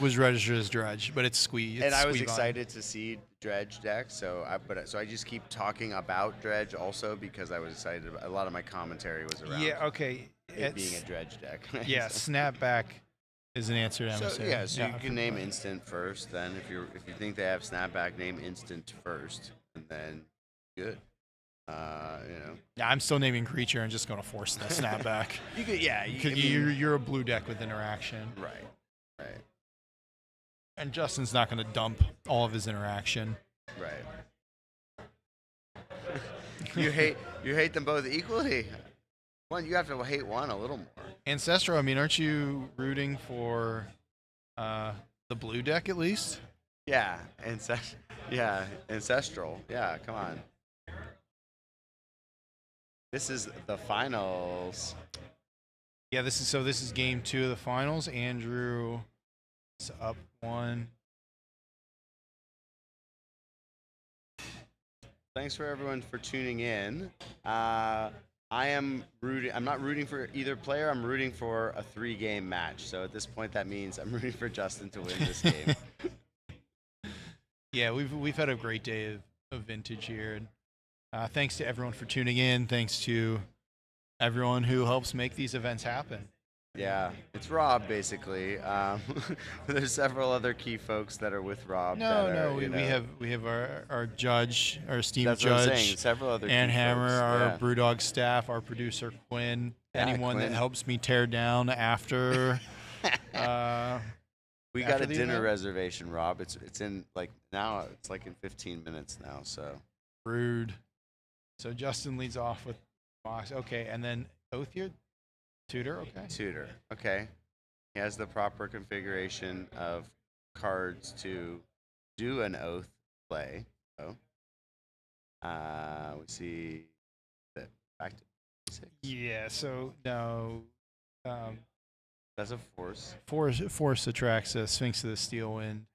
was registered as Dredge, but it's squeeze. And I was excited to see Dredge deck, so I just keep talking about Dredge also because I was excited. A lot of my commentary was around. Yeah, okay. It being a Dredge deck. Yeah, snapback is an answer to emissary. So you can name instant first. Then if you think they have snapback, name instant first, and then good. Yeah, I'm still naming creature and just going to force the snapback. You could, yeah. You're a blue deck with interaction. Right. And Justin's not going to dump all of his interaction. Right. you hate them both equally. You have to hate one a little more. Ancestral, I mean, aren't you rooting for the blue deck at least? Yeah, Ancestral. Yeah, come on. This is the finals. Yeah, this is game 2 of the finals. Andrew is up 1. Thanks for everyone for tuning in. I'm not rooting for either player. I'm rooting for a 3-game match. So at this point, that means I'm rooting for Justin to win this game. Yeah, we've had a great day of vintage here. And thanks to everyone for tuning in. Thanks to everyone who helps make these events happen. Yeah, it's Rob basically. There's several other key folks that are with Rob. We have our judge, our esteemed That's what I'm judge, saying. Several other Ann key Hammer, folks. our Yeah. BrewDog staff, our producer Quinn, anyone Quinn. that helps me tear down after. We after got a the dinner event. reservation, Rob. It's in now. It's like in 15 minutes now. So Rude. So Justin leads off with Mox. Okay, and then Oath here. Tutor, okay. Tutor. Okay. He has the proper configuration of cards to do an oath play. So we see that back to 6. Yeah, so no. That's a force. Force attracts a Sphinx of the Steel Wind.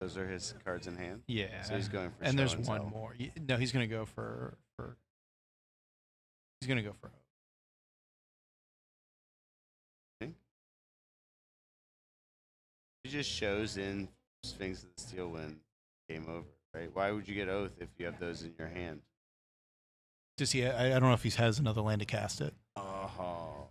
Those are his cards in hand. Yeah. So he's going for and show there's and one tell. more. No, he's going to go for he's going to go for He just shows in Sphinx of the Steel Wind. Game over, right? Why would you get oath if you have those in your hand? Does he? I don't know if he has another land to cast it. Oh. All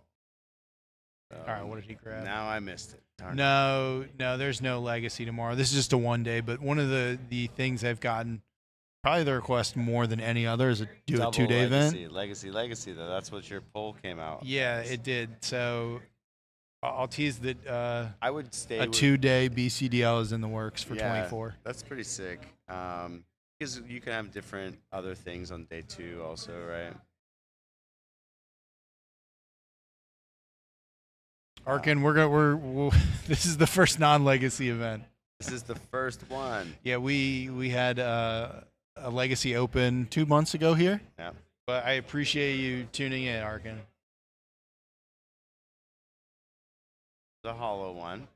right, what did he grab? Now I missed it. Darn it. No, there's no legacy tomorrow. This is just a 1 day, but one of the things I've gotten, probably the request more than any other, is do Double a 2-day event. Legacy, though. That's what your poll came out. Yeah, it did. So I'll tease that I would stay a 2-day BCDL is in the works for 24. That's pretty sick. Because you can have different other things on day 2 also, right? Arkin, we'll this is the first non-legacy event. This is the first one. Yeah, we had a legacy open 2 months ago here. Yeah. But I appreciate you tuning in, Arkin. The hollow one.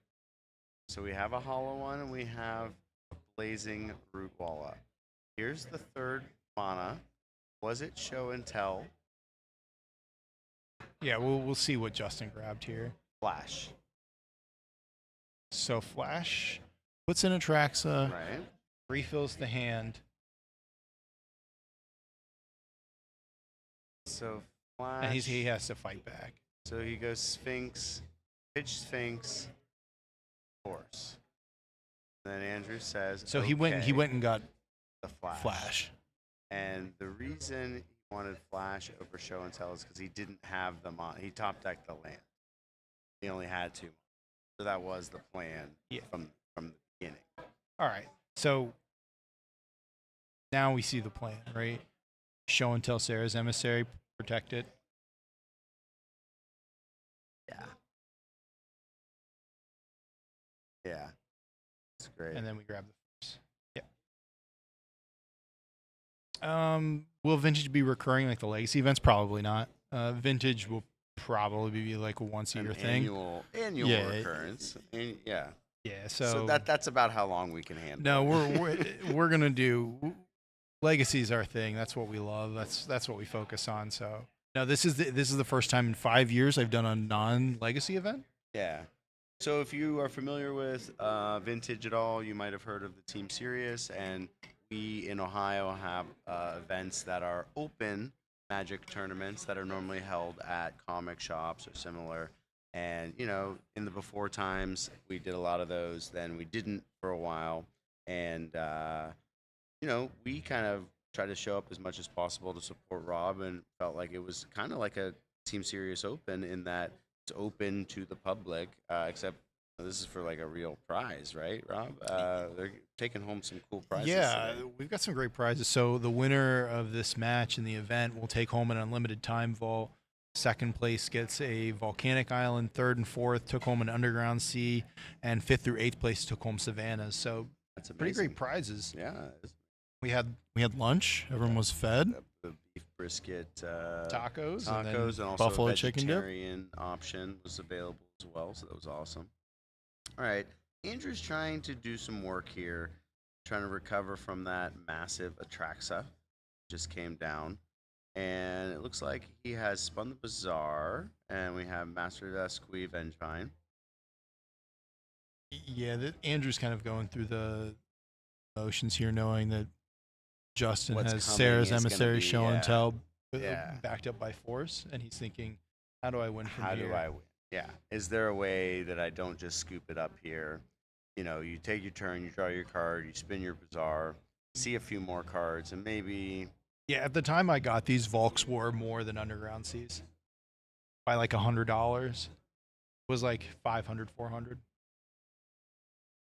So we have a hollow one and we have a blazing root walla. Here's the 3rd mana. Was it show and tell? Yeah, we'll see what Justin grabbed here. Flash. So Flash puts in Atraxa, Right. refills the hand. So Flash. And he has to fight back. So he goes Sphinx, pitch Sphinx, Force. Then Andrew says, So he went "Okay," and got the Flash. Flash. And the reason he wanted Flash over Show and Tell is because he didn't have them on. He top decked the land. He only had 2. So that was the plan from the beginning. All right. So now we see the plan, right? Show and Tell Sarah's Emissary, protect it. Yeah. Yeah. That's great. And then we grab the force. Yeah. Will Vintage be recurring like the Legacy events? Probably not. Vintage will probably be like a once a year thing. Annual Yeah. recurrence. Yeah. Yeah. So that's about how long we can handle. No, we're gonna do Legacy's our thing. That's what we love. That's what we focus on. So no, this is the first time in 5 years I've done a non-Legacy event. Yeah. So if you are familiar with Vintage at all, you might have heard of the Team Serious, and we in Ohio have events that are open Magic tournaments that are normally held at comic shops or similar. And in the before times, we did a lot of those. Then we didn't for a while, and we kind of tried to show up as much as possible to support Rob, and felt like it was kind of like a Team Serious Open in that it's open to the public, except this is for like a real prize, right, Rob? They're taking home some cool prizes. Yeah, today. we've got some great prizes. So the winner of this match in the event will take home an unlimited time vault. Second place gets a volcanic island. Third and fourth took home an underground sea, and fifth through eighth place took home savannas. So That's amazing. pretty great prizes. Yeah. We had lunch. Everyone was fed. The beef brisket, Tacos, and then and also buffalo a chicken dip. vegetarian option was available as well, so that was awesome. All right, Andrew's trying to do some work here, trying to recover from that massive Atraxa just came down, and it looks like he has spun the Bazaar, and we have Master Esqui Vengevine. Yeah, Andrew's kind of going through the motions here, knowing that Justin What's has coming Sarah's is gonna Emissary be, Show and Tell Yeah. backed up by force, and he's thinking, how do I win from How here? do I win? Yeah. Is there a way that I don't just scoop it up here? You take your turn, you draw your card, you spin your Bazaar, see a few more cards, and maybe. Yeah, at the time I got these, Volks were more than Underground Seas by like $100. It was like 500, 400.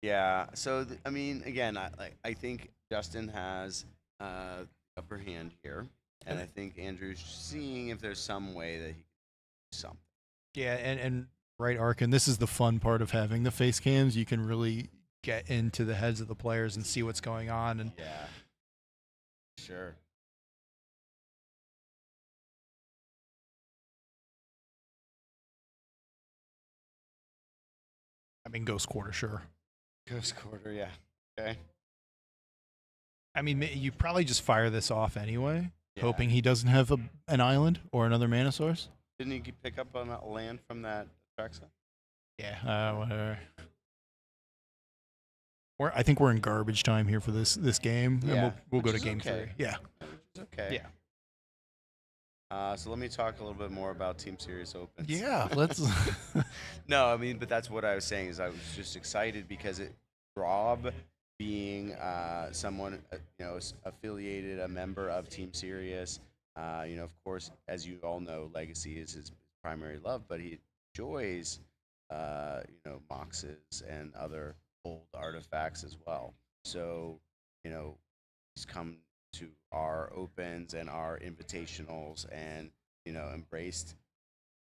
Yeah. So again, I think Justin has upper hand here, and I think Andrew's seeing if there's some way that he can do something. Yeah, and right, Arkin, this is the fun part of having the face cams. You can really get into the heads of the players and see what's going on. And Yeah. Sure. I mean, Ghost Quarter, sure. Ghost Quarter, yeah. Okay. I mean, you probably just fire this off anyway, Yeah. hoping he doesn't have an island or another mana source. Didn't he pick up on a land from that Atraxa? Yeah, whatever. I think we're in garbage time here for this game, Yeah, and we'll go which to is game okay. 3. Yeah. It's okay. Yeah. So let me talk a little bit more about Team Serious Opens. Yeah, let's. No, but that's what I was saying is I was just excited because Rob being someone affiliated, a member of Team Serious, of course, as you all know, Legacy is his primary love, but he enjoys Moxes and other old artifacts as well. So he's come to our opens and our invitationals and embraced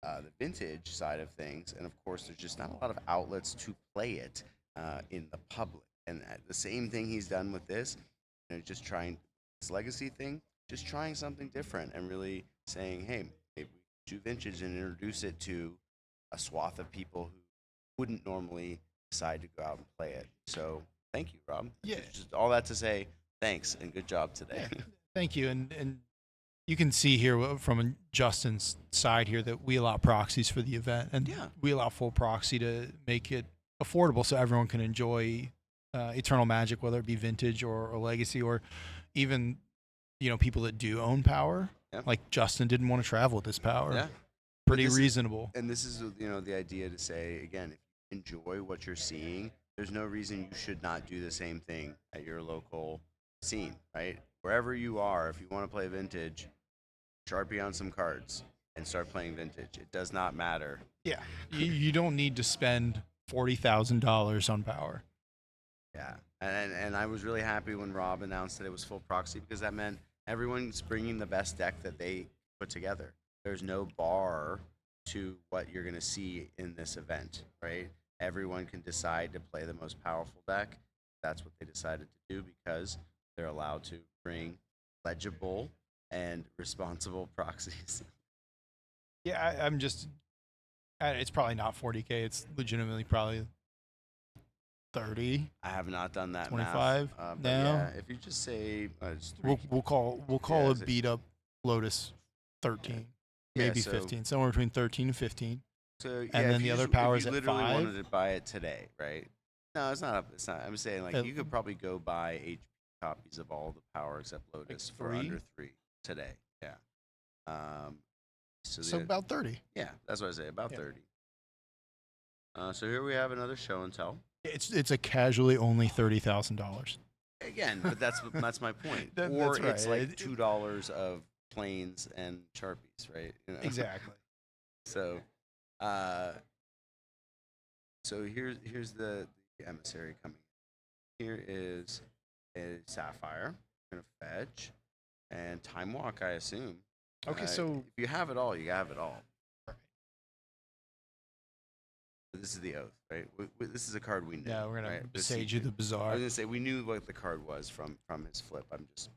the vintage side of things, and of course there's just not a lot of outlets to play it in the public, and the same thing he's done with this, just trying this Legacy thing, just trying something different and really saying, hey, maybe we do vintage and introduce it to a swath of people who wouldn't normally decide to go out and play it. So thank you, Rob. Yeah. Just all that to say thanks and good job today. Yeah, thank you, and you can see here from Justin's side here that we allow proxies for the event, and we allow full proxy to make it affordable so everyone can enjoy Eternal Magic, whether it be vintage or Legacy, or even people that do own Power. Like Justin didn't want to travel with this Power. Yeah. Pretty reasonable. And this is the idea to say, again, if you enjoy what you're seeing, there's no reason you should not do the same thing at your local scene, right? Wherever you are, if you want to play Vintage, Sharpie on some cards and start playing Vintage. It does not matter. Yeah, you don't need to spend $40,000 on power. Yeah, and I was really happy when Rob announced that it was full proxy because that meant everyone's bringing the best deck that they put together. There's no bar to what you're going to see in this event, right? Everyone can decide to play the most powerful deck. That's what they decided to do because they're allowed to bring legible and responsible proxies. Yeah, I'm just. It's probably not 40K. It's legitimately probably 30. I have not done that 25 math. But now? yeah, if you just say it's 3, We'll call Yeah, a is it- beat up Lotus 13, Yeah, maybe so- 15, somewhere between 13 and 15. So yeah, then if the you other just- power if is you at literally 5? wanted to buy it today, right? No, it's not. It's not. I'm saying like you could probably go buy HP copies of all the power except Lotus for 3? under 3 today. Yeah. So about 30. Yeah, that's what I say. About Yeah. 30. So here we have another show and tell. It's a casually only $30,000. Again, but that's my point. That's Or right. it's like $2 of planes and Sharpies, right? You know? Exactly. So, so here's the emissary coming. Here is a sapphire. We're gonna fetch and time walk, I assume. Okay, so if you have it all, you have it all. This is the oath, right? This is a card we know. yeah, we're gonna right? sage you the I bizarre. was gonna say we knew what the card was from his flip. I'm just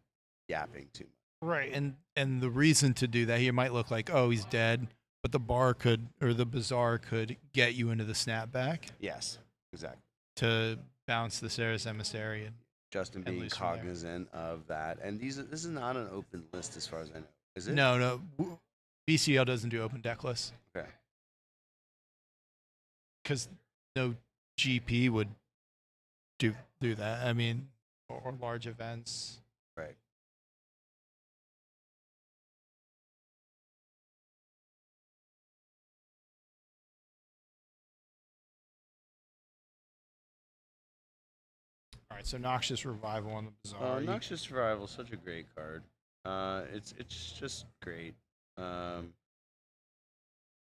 yapping too much. Right, and the reason to do that, he might look like, oh, he's dead, but the bar could, or the bizarre could get you into the snapback Yes, exactly. to bounce the Sarah's Emissary. And Justin and being lose from there. cognizant of that, and this is not an open list as far as I know. Is it? no, BCL doesn't do open deck lists Okay. because no GP would do that. I mean, or large events. Right. All right, so Noxious Revival on the bizarre. Noxious Survival, such a great card. It's just great.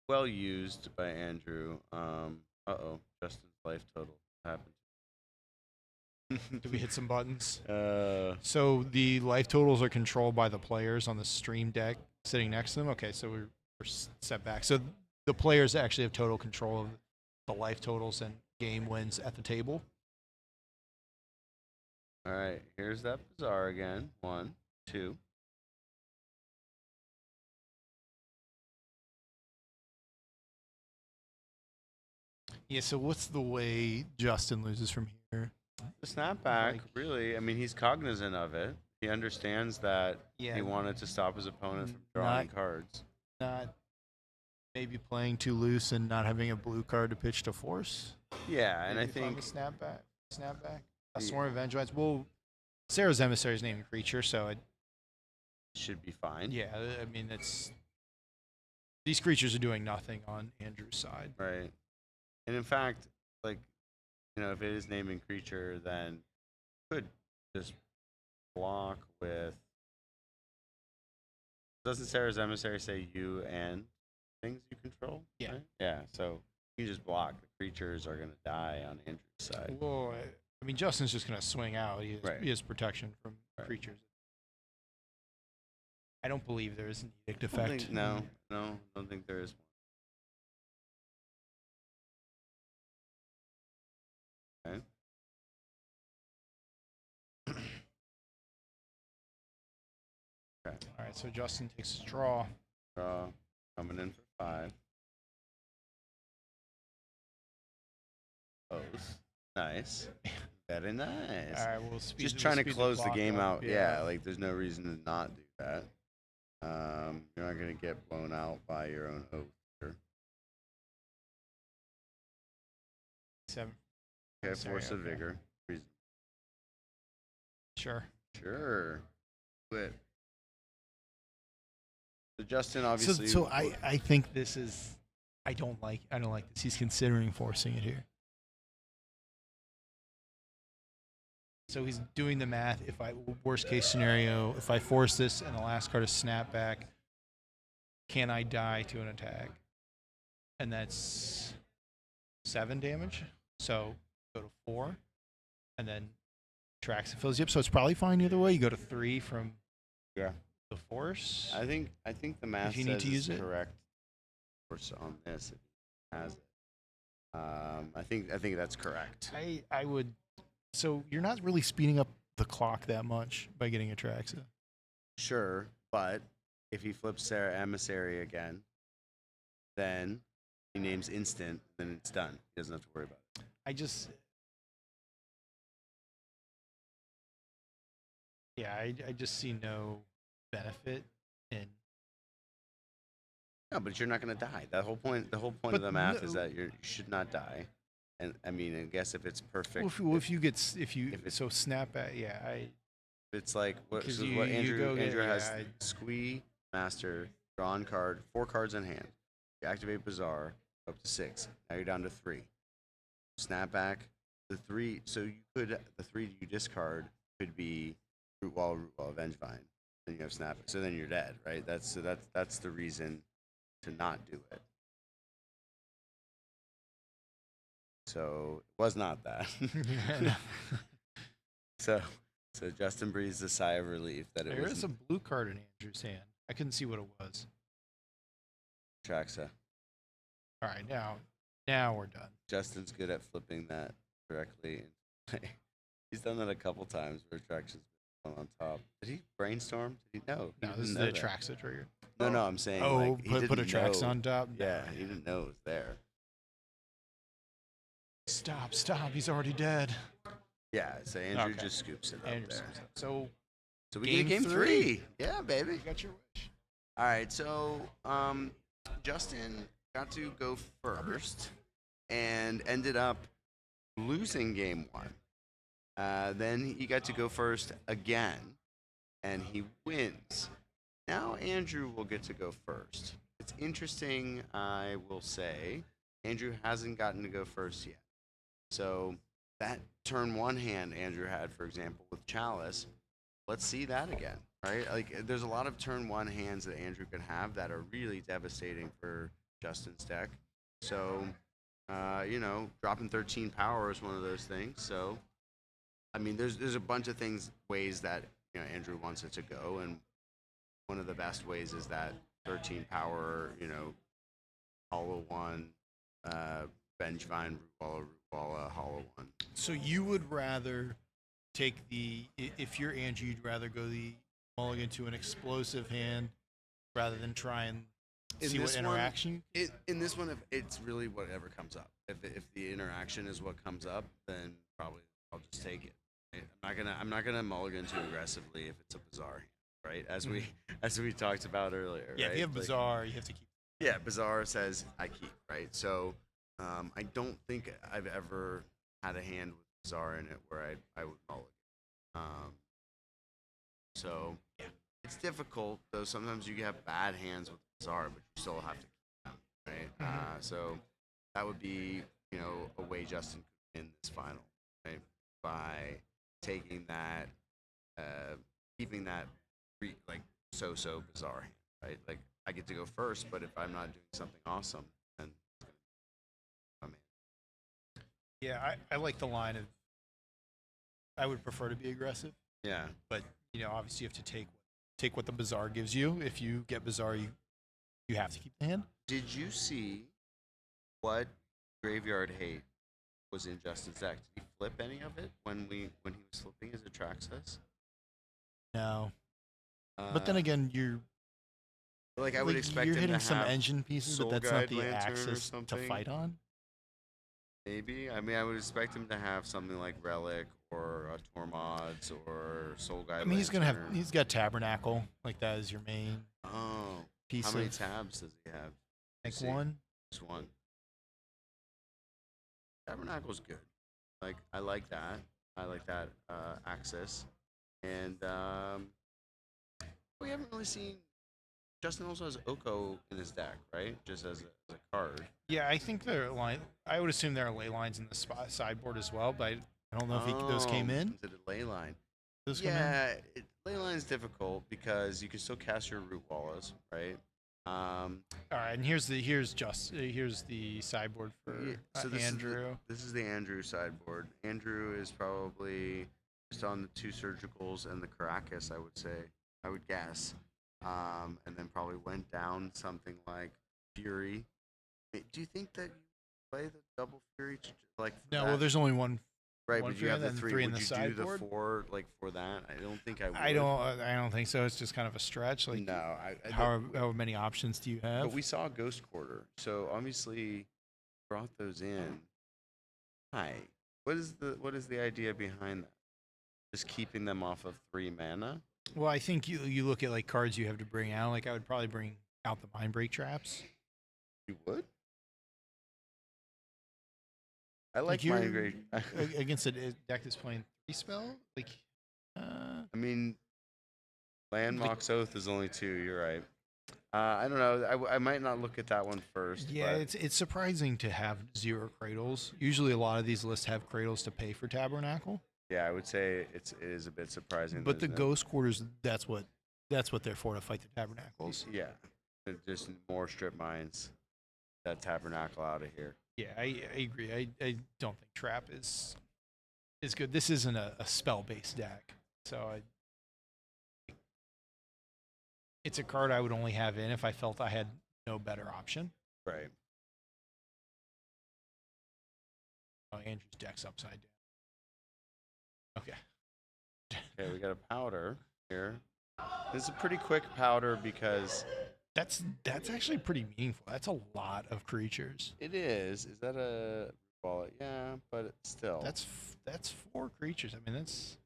Well used by Andrew. Justin's life total happened. Did we hit some buttons? So the life totals are controlled by the players on the stream deck sitting next to them. Okay, so we're set back. So the players actually have total control of the life totals and game wins at the table. all right, here's that bizarre again. 1, 2. Yeah, so what's the way Justin loses from here? The snapback, Like- really. I mean, he's cognizant of it. He understands that Yeah. he wanted to stop his opponent from drawing Not- cards. Not maybe playing too loose and not having a blue card to pitch to force. Yeah, and I Maybe find think a snapback. A Yeah. Swarm of Vengeance. Well, Sarah's Emissary is named creature, so it, should be fine. yeah, I mean these creatures are doing nothing on Andrew's side. Right. And in fact, like, if it is naming creature, then could just block with. Doesn't Sarah's Emissary say you and things you control? Yeah. Right? Yeah, so you just block. The creatures are going to die on Andrew's side. Well, I mean Justin's just gonna swing out. Right. He has protection from Right. creatures. I don't believe there is an edict I don't effect. think- no, I don't think there is one. Okay. Okay. All right, so Justin takes a draw. Draw coming in for 5. Oath. Nice. Very nice. All right, we'll speed. Just we'll trying to speed close the clock game up, out. Yeah, like there's no reason to not do that. You're not gonna get blown out by your own oath. Here. 7. Okay, Sorry, force of okay. vigor. Reason. Sure. Sure. Quit. So Justin obviously. So I think this is. I don't like this. He's considering forcing it here. So he's doing the math. If I worst case scenario, if I force this and the last card is snap back, can I die to an attack? And that's 7 damage. So go to 4, and then tracks and fills you up. So it's probably fine either way. You go to 3 from Yeah. the force. I think the math If you need says to use it's it. correct. Force on this, if it has it. I think that's correct. I would. So you're not really speeding up the clock that much by getting Atraxa. Sure, but if he flips Sarah Emissary again, then he names instant, then it's done. He doesn't have to worry about it. I just. Yeah, I just see no benefit in. No, but you're not going to die. The whole point But of the math is no- that you should not die. And I mean, I guess if it's perfect, Well, if you get it's- so snap back, yeah, it's like what, Because so you- what you Andrew go get- Andrew has yeah, squee, master, drawn card, 4 cards in hand. You activate Bazaar up to 6. Now you're down to 3. Snap back the 3. So you could the 3 you discard could be Root Wall, Vengevine. Then you have snap. So then you're dead, right? That's the reason to not do it. So it was not that. So Justin breathes a sigh of relief that it there was is a blue card in Andrew's hand. I couldn't see what it was. Traxa. All right, now we're done. Justin's good at flipping that directly. He's done that a couple times where Traxa's been on top. Did he brainstorm? Did he know? He No, this is didn't the know that. Atraxa trigger. No, I'm saying Oh, like, he put a didn't Traxa know. on top. Yeah, he didn't know it was there. Stop! He's already dead. Yeah, so Andrew Okay. just scoops it up Andrew there. scoops it. So we game get game 3. 3. Yeah, baby. You got your wish. All right, so Justin got to go first and ended up losing game 1. Then he got to go first again, and he wins. Now Andrew will get to go first. It's interesting, I will say. Andrew hasn't gotten to go first yet. So that turn 1 hand Andrew had, for example, with Chalice, let's see that again, right? Like, there's a lot of turn 1 hands that Andrew can have that are really devastating for Justin's deck. So, dropping 13 power is one of those things. So, I mean, there's a bunch of ways that Andrew wants it to go, and one of the best ways is that 13 power, hollow 1, Vengevine, Root Walla, hollow 1. So you would rather take if you're Andrew, you'd rather go the mulligan to an explosive hand rather than try and see what interaction. In this one, if it's really whatever comes up. If the interaction is what comes up, then probably I'll just take it. Right? I'm not gonna mulligan too aggressively if it's a Bazaar hand, right? As we talked about earlier. Yeah, right? if you have Bazaar, you have to keep. Yeah, Bazaar says I keep, right? So I don't think I've ever had a hand with Bazaar in it where I would mulligan. So yeah, it's difficult though. Sometimes you have bad hands with Bazaar, but you still have to keep them, right? So that would be a way Justin could win this final, right? By taking that, keeping that so Bazaar hand, right? Like I get to go first, but if I'm not doing something awesome, then it's gonna come in. Yeah, I like the line of. I would prefer to be aggressive, Yeah. but obviously you have to take what the Bazaar gives you. If you get Bazaar, you have to keep the hand. Did you see what Graveyard Hate was in Justin's deck? Did he flip any of it when he was flipping his Atraxas? No, but then again, you're like I would expect you're him hitting to some have engine pieces, but Soul that's not Guide the Lantern or axis to something. fight on. Maybe. I mean, I would expect him to have something like Relic or a Tormods or Soul Guide. I mean, he's got Tabernacle, like that is your main piece. How many of, tabs does he have? Like See? one. Just one. Tabernacle's good. Like I like that. I like that access. And we haven't really seen. Justin also has Oko in his deck, right? Just as a card. Yeah, I think they're line. I would assume there are ley lines in the sideboard as well, but I don't know if those came in. Into the ley line. Those come in? Yeah, ley line is difficult because you can still cast your root wallows, right? All right, and here's the sideboard for Andrew. This is the Andrew sideboard. Andrew is probably just on the 2 surgicals and the Caracas, I would guess. And then probably went down something like Fury. Do you think that you play the double Fury No, well, there's only one. Right, one but you have the 3. three in Would the you do sideboard. the 4 for that? I don't think I would. I don't think so. It's just kind of a stretch. Like, no, how many options do you have? But we saw Ghost Quarter, so obviously brought those in. Hi, what is the idea behind that? Just keeping them off of 3 mana. Well, I think you look at like cards you have to bring out. Like I would probably bring out the Mindbreak traps. You would? I like Mindbreak against a deck that's playing 3 spell. Like, I mean, Landmark's Oath is only 2. You're right. I don't know. I might not look at that one first. Yeah, but it's surprising to have 0 cradles. Usually, a lot of these lists have cradles to pay for Tabernacle. yeah, I would say it is a bit surprising. But the there's no- Ghost Quarters, that's what they're for, to fight the Tabernacles. Yeah, just more strip mines. That Tabernacle out of here. Yeah, I agree. I don't think Trap is good. This isn't a spell based deck, so it's a card I would only have in if I felt I had no better option. Right. Oh, Andrew's deck's upside down. Okay. Okay, we got a powder here. This is a pretty quick powder because That's actually pretty meaningful. That's a lot of creatures. it is. Is that a wallet? Yeah, but it's still. That's 4 creatures. I mean, that's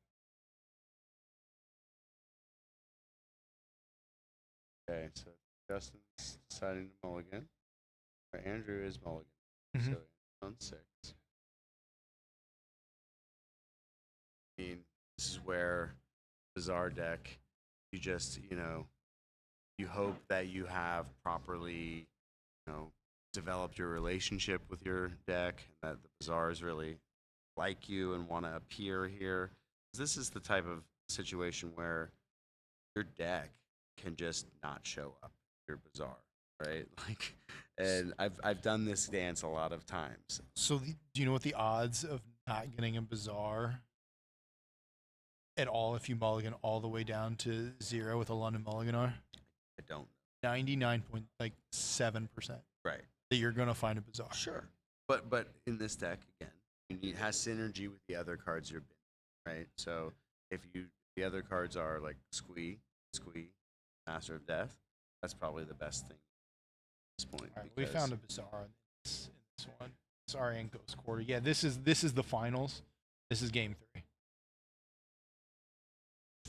Okay, so Justin's deciding to mulligan. Or Andrew is mulligan. Mhm. So on 6. I mean, this is where Bizarre deck, you just, you hope that you have properly, developed your relationship with your deck, and that the Bizarres really like you and want to appear here. This is the type of situation where your deck can just not show up. You're Bizarre, right? And I've done this dance a lot of times. so. Do you know what the odds of not getting a Bizarre at all if you mulligan all the way down to 0 with a London Mulligan are? I don't. 99.7% Right. that you're gonna find a Bizarre. Sure. But in this deck again, it has synergy with the other cards you're bidding, right? So if the other cards are like Squee, Master of Death, that's probably the best thing at this point. All right, we found a Bizarre in this one. Sorry, and Ghost Quarter. Yeah, this is the finals. This is game 3.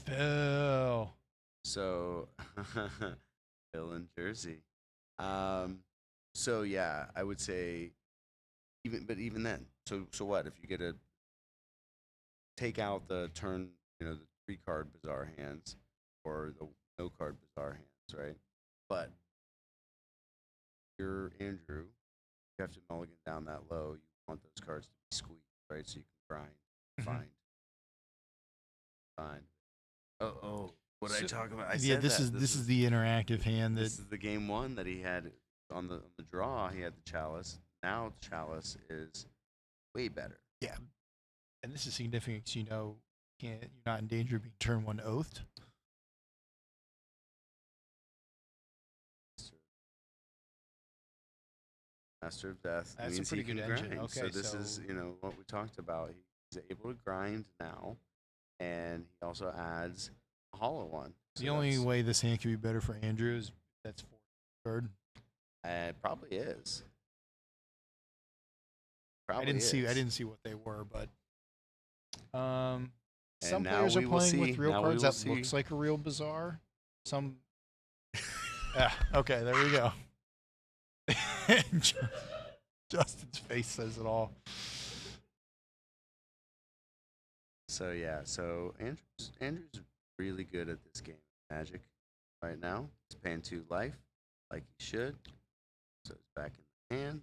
Phil. So Phil in Jersey. So yeah, I would say even then. So what if you get a take out the turn, the 3-card Bizarre hands or the no card Bizarre hands, right? But you're Andrew, you have to mulligan down that low. You want those cards to be squeezed, right? So you can grind, find. Oh, what did I talk about? I said this is the interactive hand this is the game 1 that he had on the draw. He had the Chalice. Now the Chalice is way better. Yeah, and this is significant because you're not in danger of being turn 1 oathed. Master of Death. That's means a pretty he can good engine. grind. Okay, so this is what we talked about. He's able to grind now, and he also adds a hollow one. So The only way this hand could be better for Andrew is that's 4 card. it probably is. I didn't see what they were, but some now players are we will playing with see. real Now we cards will that see. looks like a real Bizarre. Some okay, there we go. Justin's face says it all. So yeah, Andrew's really good at this game, Magic, right now. He's paying 2 life, like he should. So it's back in the hand.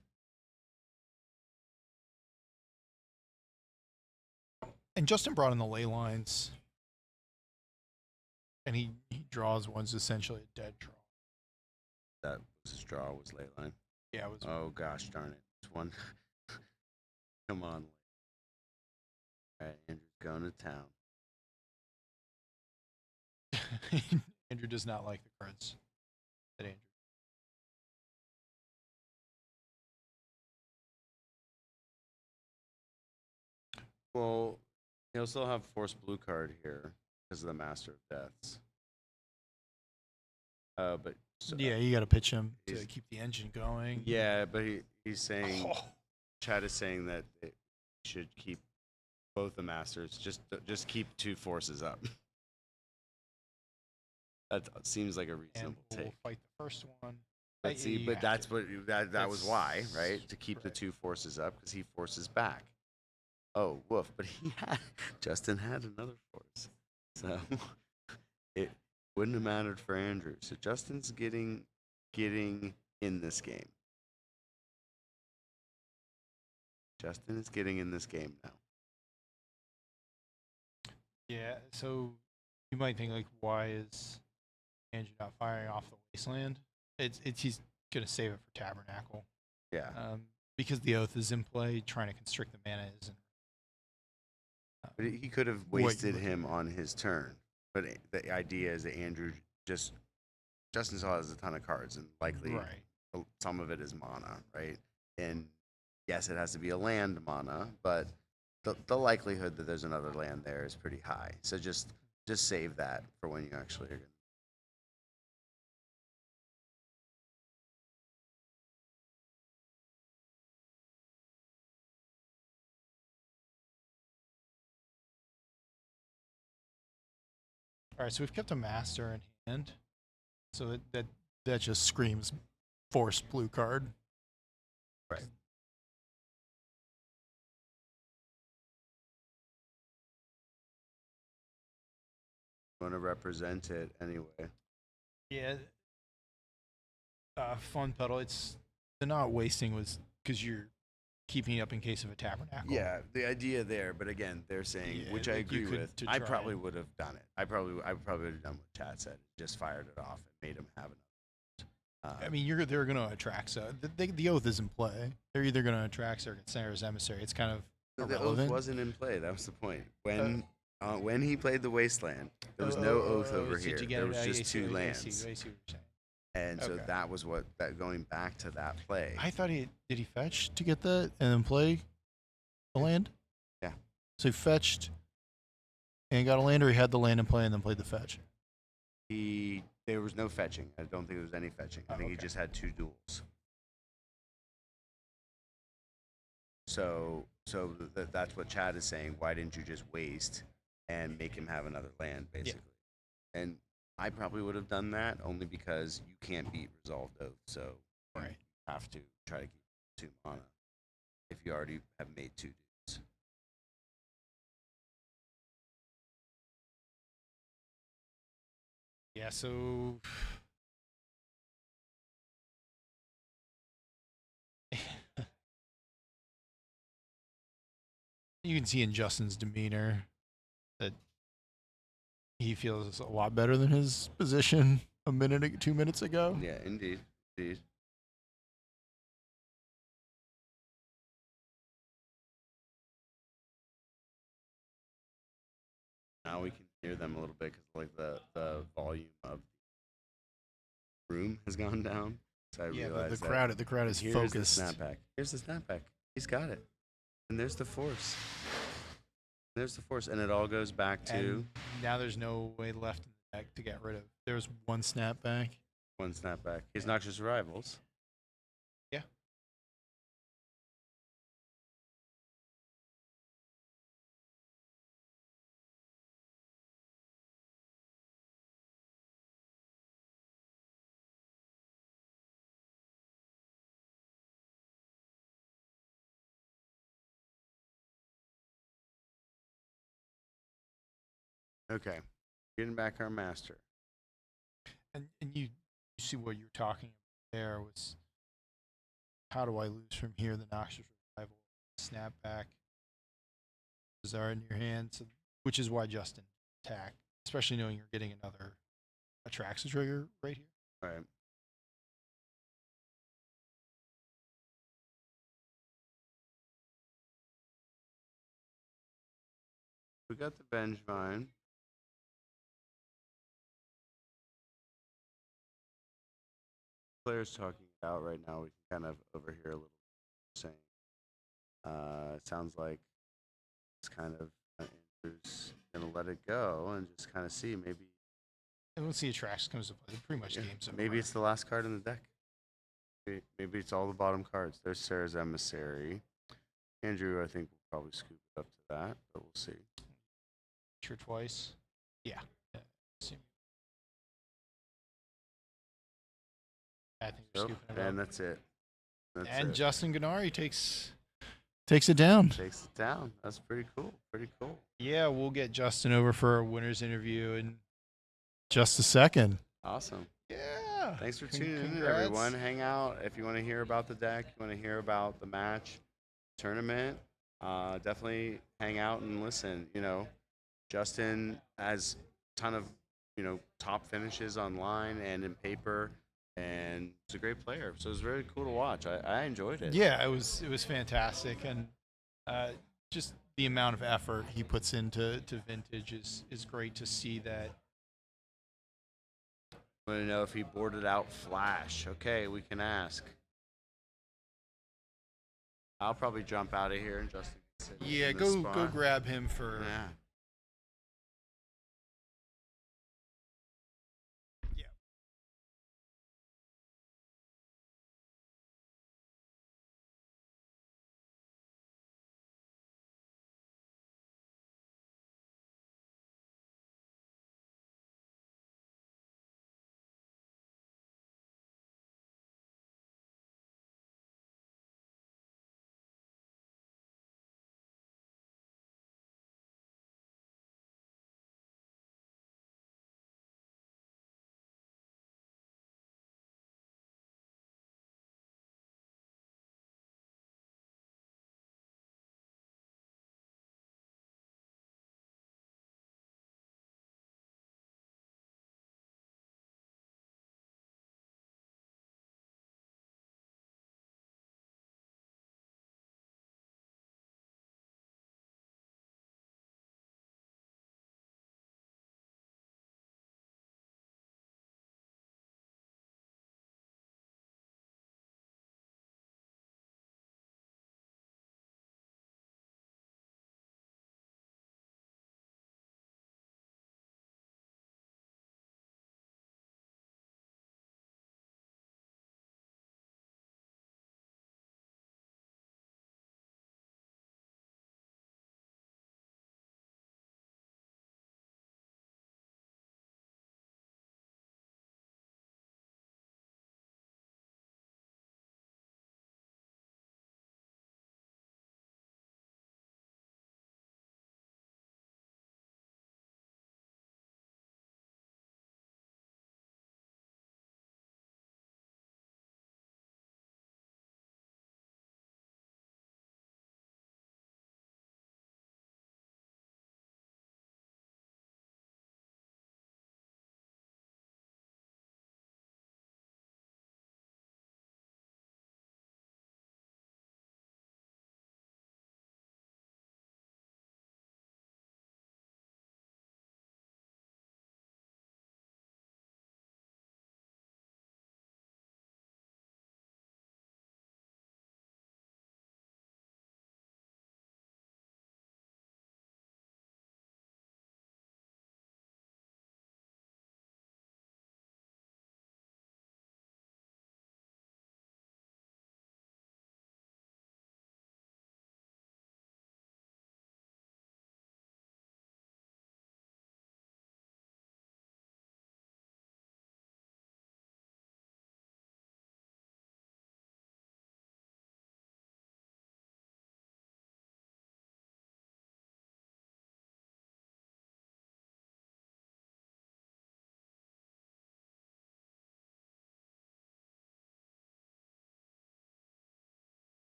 And Justin brought in the ley lines, and he draws one's essentially a dead draw. That was his draw, was ley line. Yeah, it was. Oh gosh darn it. It's one. Come on. All right, Andrew's going to town. Andrew does not like the cards that Andrew. Well, he'll still have force blue card here because of the Master of Deaths. But so, Yeah, you got to pitch him to he's- keep the engine going. yeah, but he's saying Oh, Chad is saying that it should keep both the masters. Just keep 2 forces up. That seems like a and reasonable we'll take. fight the first one. But see, You but have that's to. what that was why, right? To keep the right. 2 forces up because he forces back. Oh, woof! But Justin had another force, so it wouldn't have mattered for Andrew. So Justin's getting in this game. Justin is getting in this game now. Yeah, so you might think like, why is Andrew not firing off the wasteland? It's he's gonna save it for Tabernacle. Yeah. Because the oath is in play, trying to constrict the mana isn't. But he could have what you wasted look him on his turn. But the idea is that Andrew Justin still has a ton of cards, and likely Right. some of it is mana, right? And yes, it has to be a land mana, but the likelihood that there's another land there is pretty high. So just save that for when you actually are going to. All right, so we've kept a master in hand, so that just screams force blue card. Right. Want to represent it anyway. Yeah. Fun pedal. It's the not wasting was because you're keeping it up in case of a tabernacle. Yeah, the idea there, but again, they're saying, Yeah, which I like you agree could with. to I try probably and- would have done it. I probably would have done what Chad said. Just fired it off and made him have another. I mean, they're going to attract. So the oath is in play. They're either going to attract or Sarah's emissary. It's kind of the oath irrelevant. wasn't in play. That was the point. When he played the Wasteland, there was no oath over here. There was just 2 lands. I see what you're saying. And so Okay. that was that going back to that play. I thought did he fetch to get that and then play the land? Yeah. So he fetched and got a land, or he had the land in play and then played the fetch. There was no fetching. I don't think there was any fetching. I think he okay. just had 2 duels. So that's what Chad is saying. Why didn't you just waste and make him have another land, basically? Yeah. And I probably would have done that only because you can't beat resolved oath. So you have to try to keep 2 mana if you already have made 2 duels. Yeah, so you can see in Justin's demeanor that he feels a lot better than his position 2 minutes ago. Yeah, indeed. Now we can hear them a little bit because like the volume of the room has gone down. So I realized the crowd is here's focused. the snapback. Here's the snapback. He's got it. And there's the force. And it all goes back to And now there's no way left in the deck to get rid of. There's one snapback. one snapback. His Noxious Rivals. Yeah. Okay. Getting back our master. And you see what you're talking about there was how do I lose from here? The Noxious Revival, snapback. are in your hand, so, which is why Justin attacked, especially knowing you're getting another Atraxa trigger right here. All right. We got the Vengevine. Players talking it out right now. We can kind of overhear a little saying. It sounds like it's kind of Andrew's gonna let it go and just kind of see maybe. And once the Atraxa comes to play, pretty much game's over. Maybe it's the last card in the deck. Maybe it's all the bottom cards. There's Sarah's Emissary. Andrew, I think, will probably scoop it up to that, but we'll see. Sure, twice. Yeah. I think we're scooping it And up. that's it. And it. Justin Gennari takes it down. Takes it down. That's pretty cool. Pretty cool. Yeah, we'll get Justin over for a winner's interview in just a second. Awesome. Yeah. Thanks for tuning in, Congrats. everyone. Hang out if you want to hear about the deck, you want to hear about the match, tournament. Definitely hang out and listen. You know, Justin has a ton of, top finishes online and in paper, and he's a great player. So it was really cool to watch. I enjoyed it. Yeah, it was fantastic, and just the amount of effort he puts into Vintage is great to see that. I want to know if he boarded out Flash. Okay, we can ask. I'll probably jump out of here and Justin can sit Yeah, in this go spot. grab him for Yeah.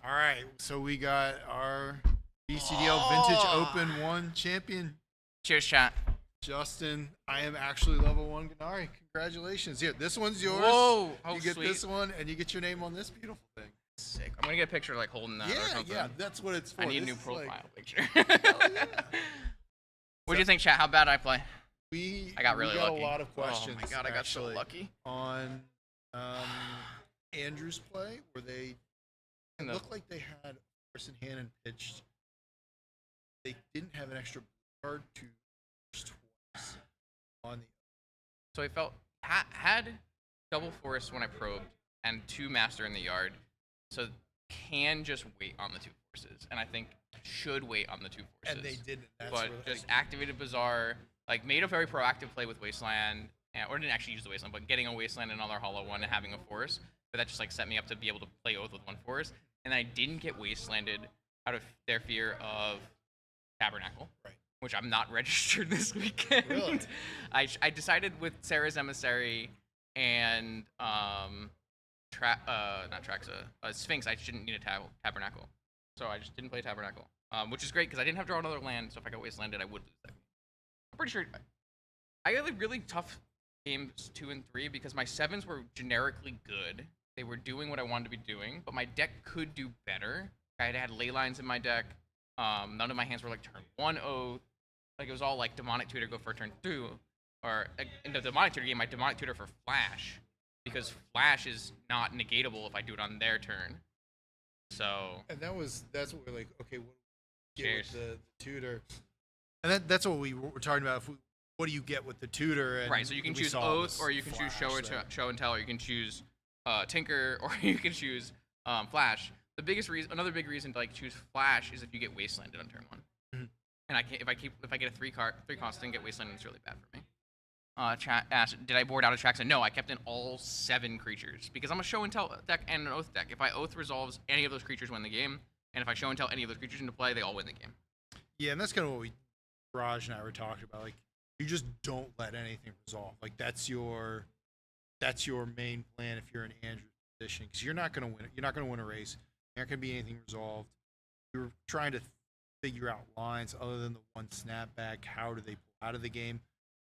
All right, so we got our BCDL Vintage Open 1 champion, Cheers, chat. Justin. I am actually level 1 Ganari. Congratulations. Here, this one's yours. Whoa! Oh, you get sweet. this one, and you get your name on this beautiful thing. Sick. I'm gonna get a picture like holding that or Yeah, something. yeah, that's what it's for. I need a This new is profile like- picture. Hell yeah. What do you think, chat? How bad I play? We I got really we got lucky. a lot of questions. Oh my god, I got so actually, lucky. on Andrew's play, where they In it the- looked like they had a horse in hand and pitched. They didn't have an extra card to first twice on the. So I felt had double force when I probed and 2 master in the yard, so can just wait on the 2 forces, and I think should wait on the 2 forces. And they didn't. That's But where, just activated Bazaar, like made a very proactive play with Wasteland, or didn't actually use the Wasteland, but getting a Wasteland and another Hollow one and having a force. But that just like set me up to be able to play Oath with 1 force, and I didn't get Wastelanded out of their fear of Tabernacle, Right. which I'm not registered this weekend. Really? I decided with Sarah's Emissary and not Traxa, Sphinx, I shouldn't need a Tabernacle, so I just didn't play Tabernacle, which is great because I didn't have to draw another land. So if I got Wastelanded, I would lose that game. I'm pretty sure I got like really tough games 2 and 3 because my 7s were generically good. They were doing what I wanted to be doing, but my deck could do better. I had ley lines in my deck. None of my hands were like turn 1 Oath. Like it was all like Demonic Tutor go for turn 2, or in the Demonic Tutor game, I Demonic Tutor for Flash because Flash is not negatable if I do it on their turn. So And that's what we're like. Okay, what do you Cheers. get with the tutor? And that's what we were talking about. What do you get with the tutor? And right, so you can we choose saw Oath, this or you can choose flash thing. Show and Tell, or you can choose Tinker, or you can choose Flash. The biggest reason, another big reason to like choose Flash is if you get Wastelanded on turn 1. Mhm. And if I get a 3 cost and get Wastelanded, it's really bad for me. Chat asked, did I board out of Traxa? No, I kept in all 7 creatures because I'm a Show and Tell deck and an Oath deck. If I Oath resolves, any of those creatures win the game, and if I Show and Tell any of those creatures into play, they all win the game. Yeah, and that's kind of what Raj and I were talking about. Like, you just don't let anything resolve. Like that's your main plan if you're in Andrew's position, because you're not gonna win. You're not gonna win a race. There aren't gonna be anything resolved. You're trying to figure out lines other than the one snapback. How do they pull out of the game?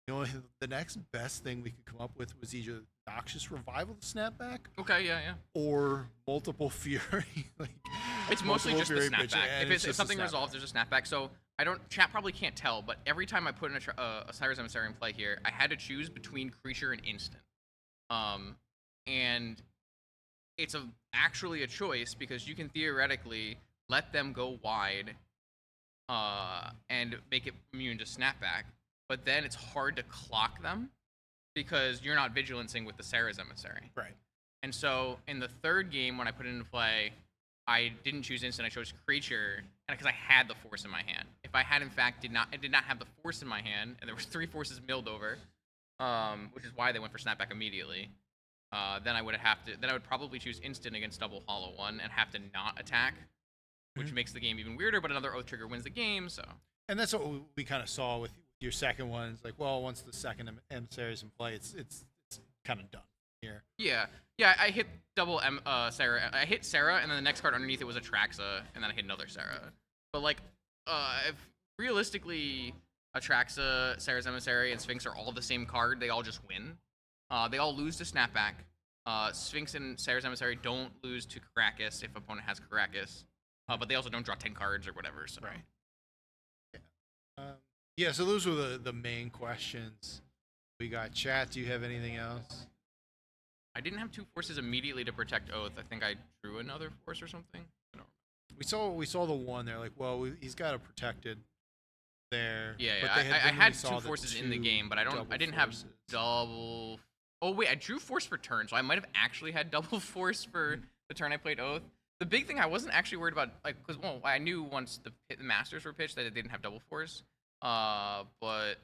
You know, the next best thing we could come up with was either Noxious Revival to snapback Okay, yeah. or multiple Fury. Like It's mostly multiple just the Fury pitch, snapback. and If just a something snapback. resolves, there's a snapback. So I don't. Chat probably can't tell, but every time I put in a Cyrus Emissary in play here, I had to choose between creature and instant. And it's actually a choice because you can theoretically let them go wide, and make it immune to snapback. But then it's hard to clock them because you're not vigilancing with the Sarah's Emissary. Right. And so in the 3rd game, when I put it into play, I didn't choose instant. I chose creature, and because I had the force in my hand. If I had, in fact, did not have the force in my hand, and there was 3 forces milled over, which is why they went for snapback immediately. Then I would probably choose instant against double hollow one and have to not attack, which makes the game even weirder. But another Oath trigger wins the game. So. And that's what we kind of saw with your second one. It's like, well, once the second emissary's in play, it's kind of done here. Yeah. I hit double Sarah. I hit Sarah, and then the next card underneath it was a Traxa, and then I hit another Sarah. But like, if realistically, a Traxa, Sarah's Emissary, and Sphinx are all the same card, they all just win. They all lose to snapback. Sphinx and Sarah's Emissary don't lose to Karakas if opponent has Karakas, but they also don't draw 10 cards or whatever. So. Right. Yeah, so those were the main questions. We got chat. Do you have anything else? I didn't have 2 forces immediately to protect Oath. I think I drew another force or something. I don't We saw the one there. Like, well, he's got it protected there. Yeah, but I then had we saw 2 the forces in the 2 game, but I didn't forces. have double. Oh wait, I drew force for turn, so I might have actually had double force for the turn I played Oath. The big thing I wasn't actually worried about, like, because well, I knew once the Masters were pitched that they didn't have double force. But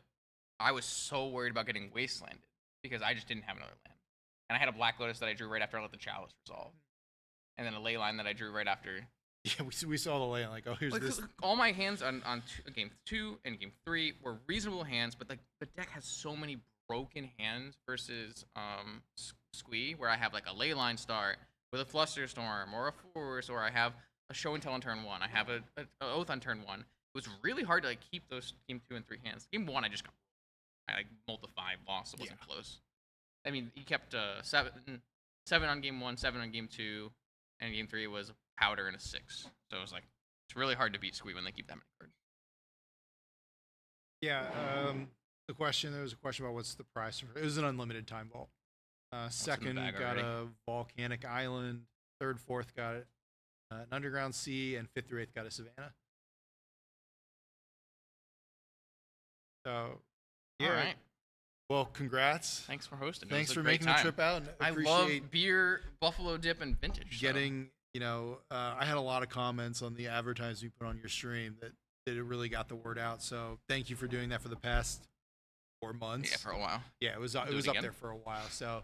I was so worried about getting Wastelanded because I just didn't have another land, and I had a Black Lotus that I drew right after I let the Chalice resolve, and then a ley line that I drew right after. Yeah, we saw the lay like, oh, here's Like, this. all my hands on game 2 and game 3 were reasonable hands, but like the deck has so many broken hands versus Squee, where I have like a ley line start with a Flusterstorm or a Force, or I have a show and tell on turn 1. I have a oath on turn 1. It was really hard to like keep those game 2 and 3 hands. Game 1, I like mulled the 5, lost. It wasn't close. I mean, he kept 7 on game 1, 7 on game 2, and game 3 was a powder and a 6. So it was like it's really hard to beat Squee when they keep that many cards. Yeah. There was a question about what's the price. It was an unlimited time vault. Second bag got already? a volcanic island. Third, fourth got an underground sea, and fifth through eighth got a savannah. So, yeah. All right. Well, congrats. Thanks for hosting. Thanks It was a for great making time. the trip out. And I love appreciate beer, buffalo dip, and vintage. getting. I had a lot of comments on the advertising you put on your stream that it really got the word out. So thank you for doing that for the past 4 months. Yeah, for a while. Yeah, it was Do up again. there for a while. So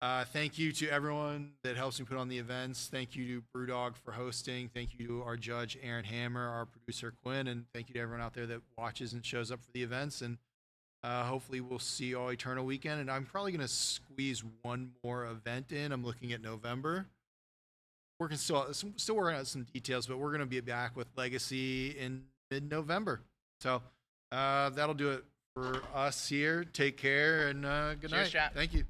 thank you to everyone that helps me put on the events. Thank you to BrewDog for hosting. Thank you to our judge Aaron Hammer, our producer Quinn, and thank you to everyone out there that watches and shows up for the events. And hopefully we'll see you all Eternal Weekend. And I'm probably gonna squeeze one more event in. I'm looking at November. Still working out some details, but we're gonna be back with Legacy in mid-November. So that'll do it for us here. Take care and good Cheers, night. chat. Thank you.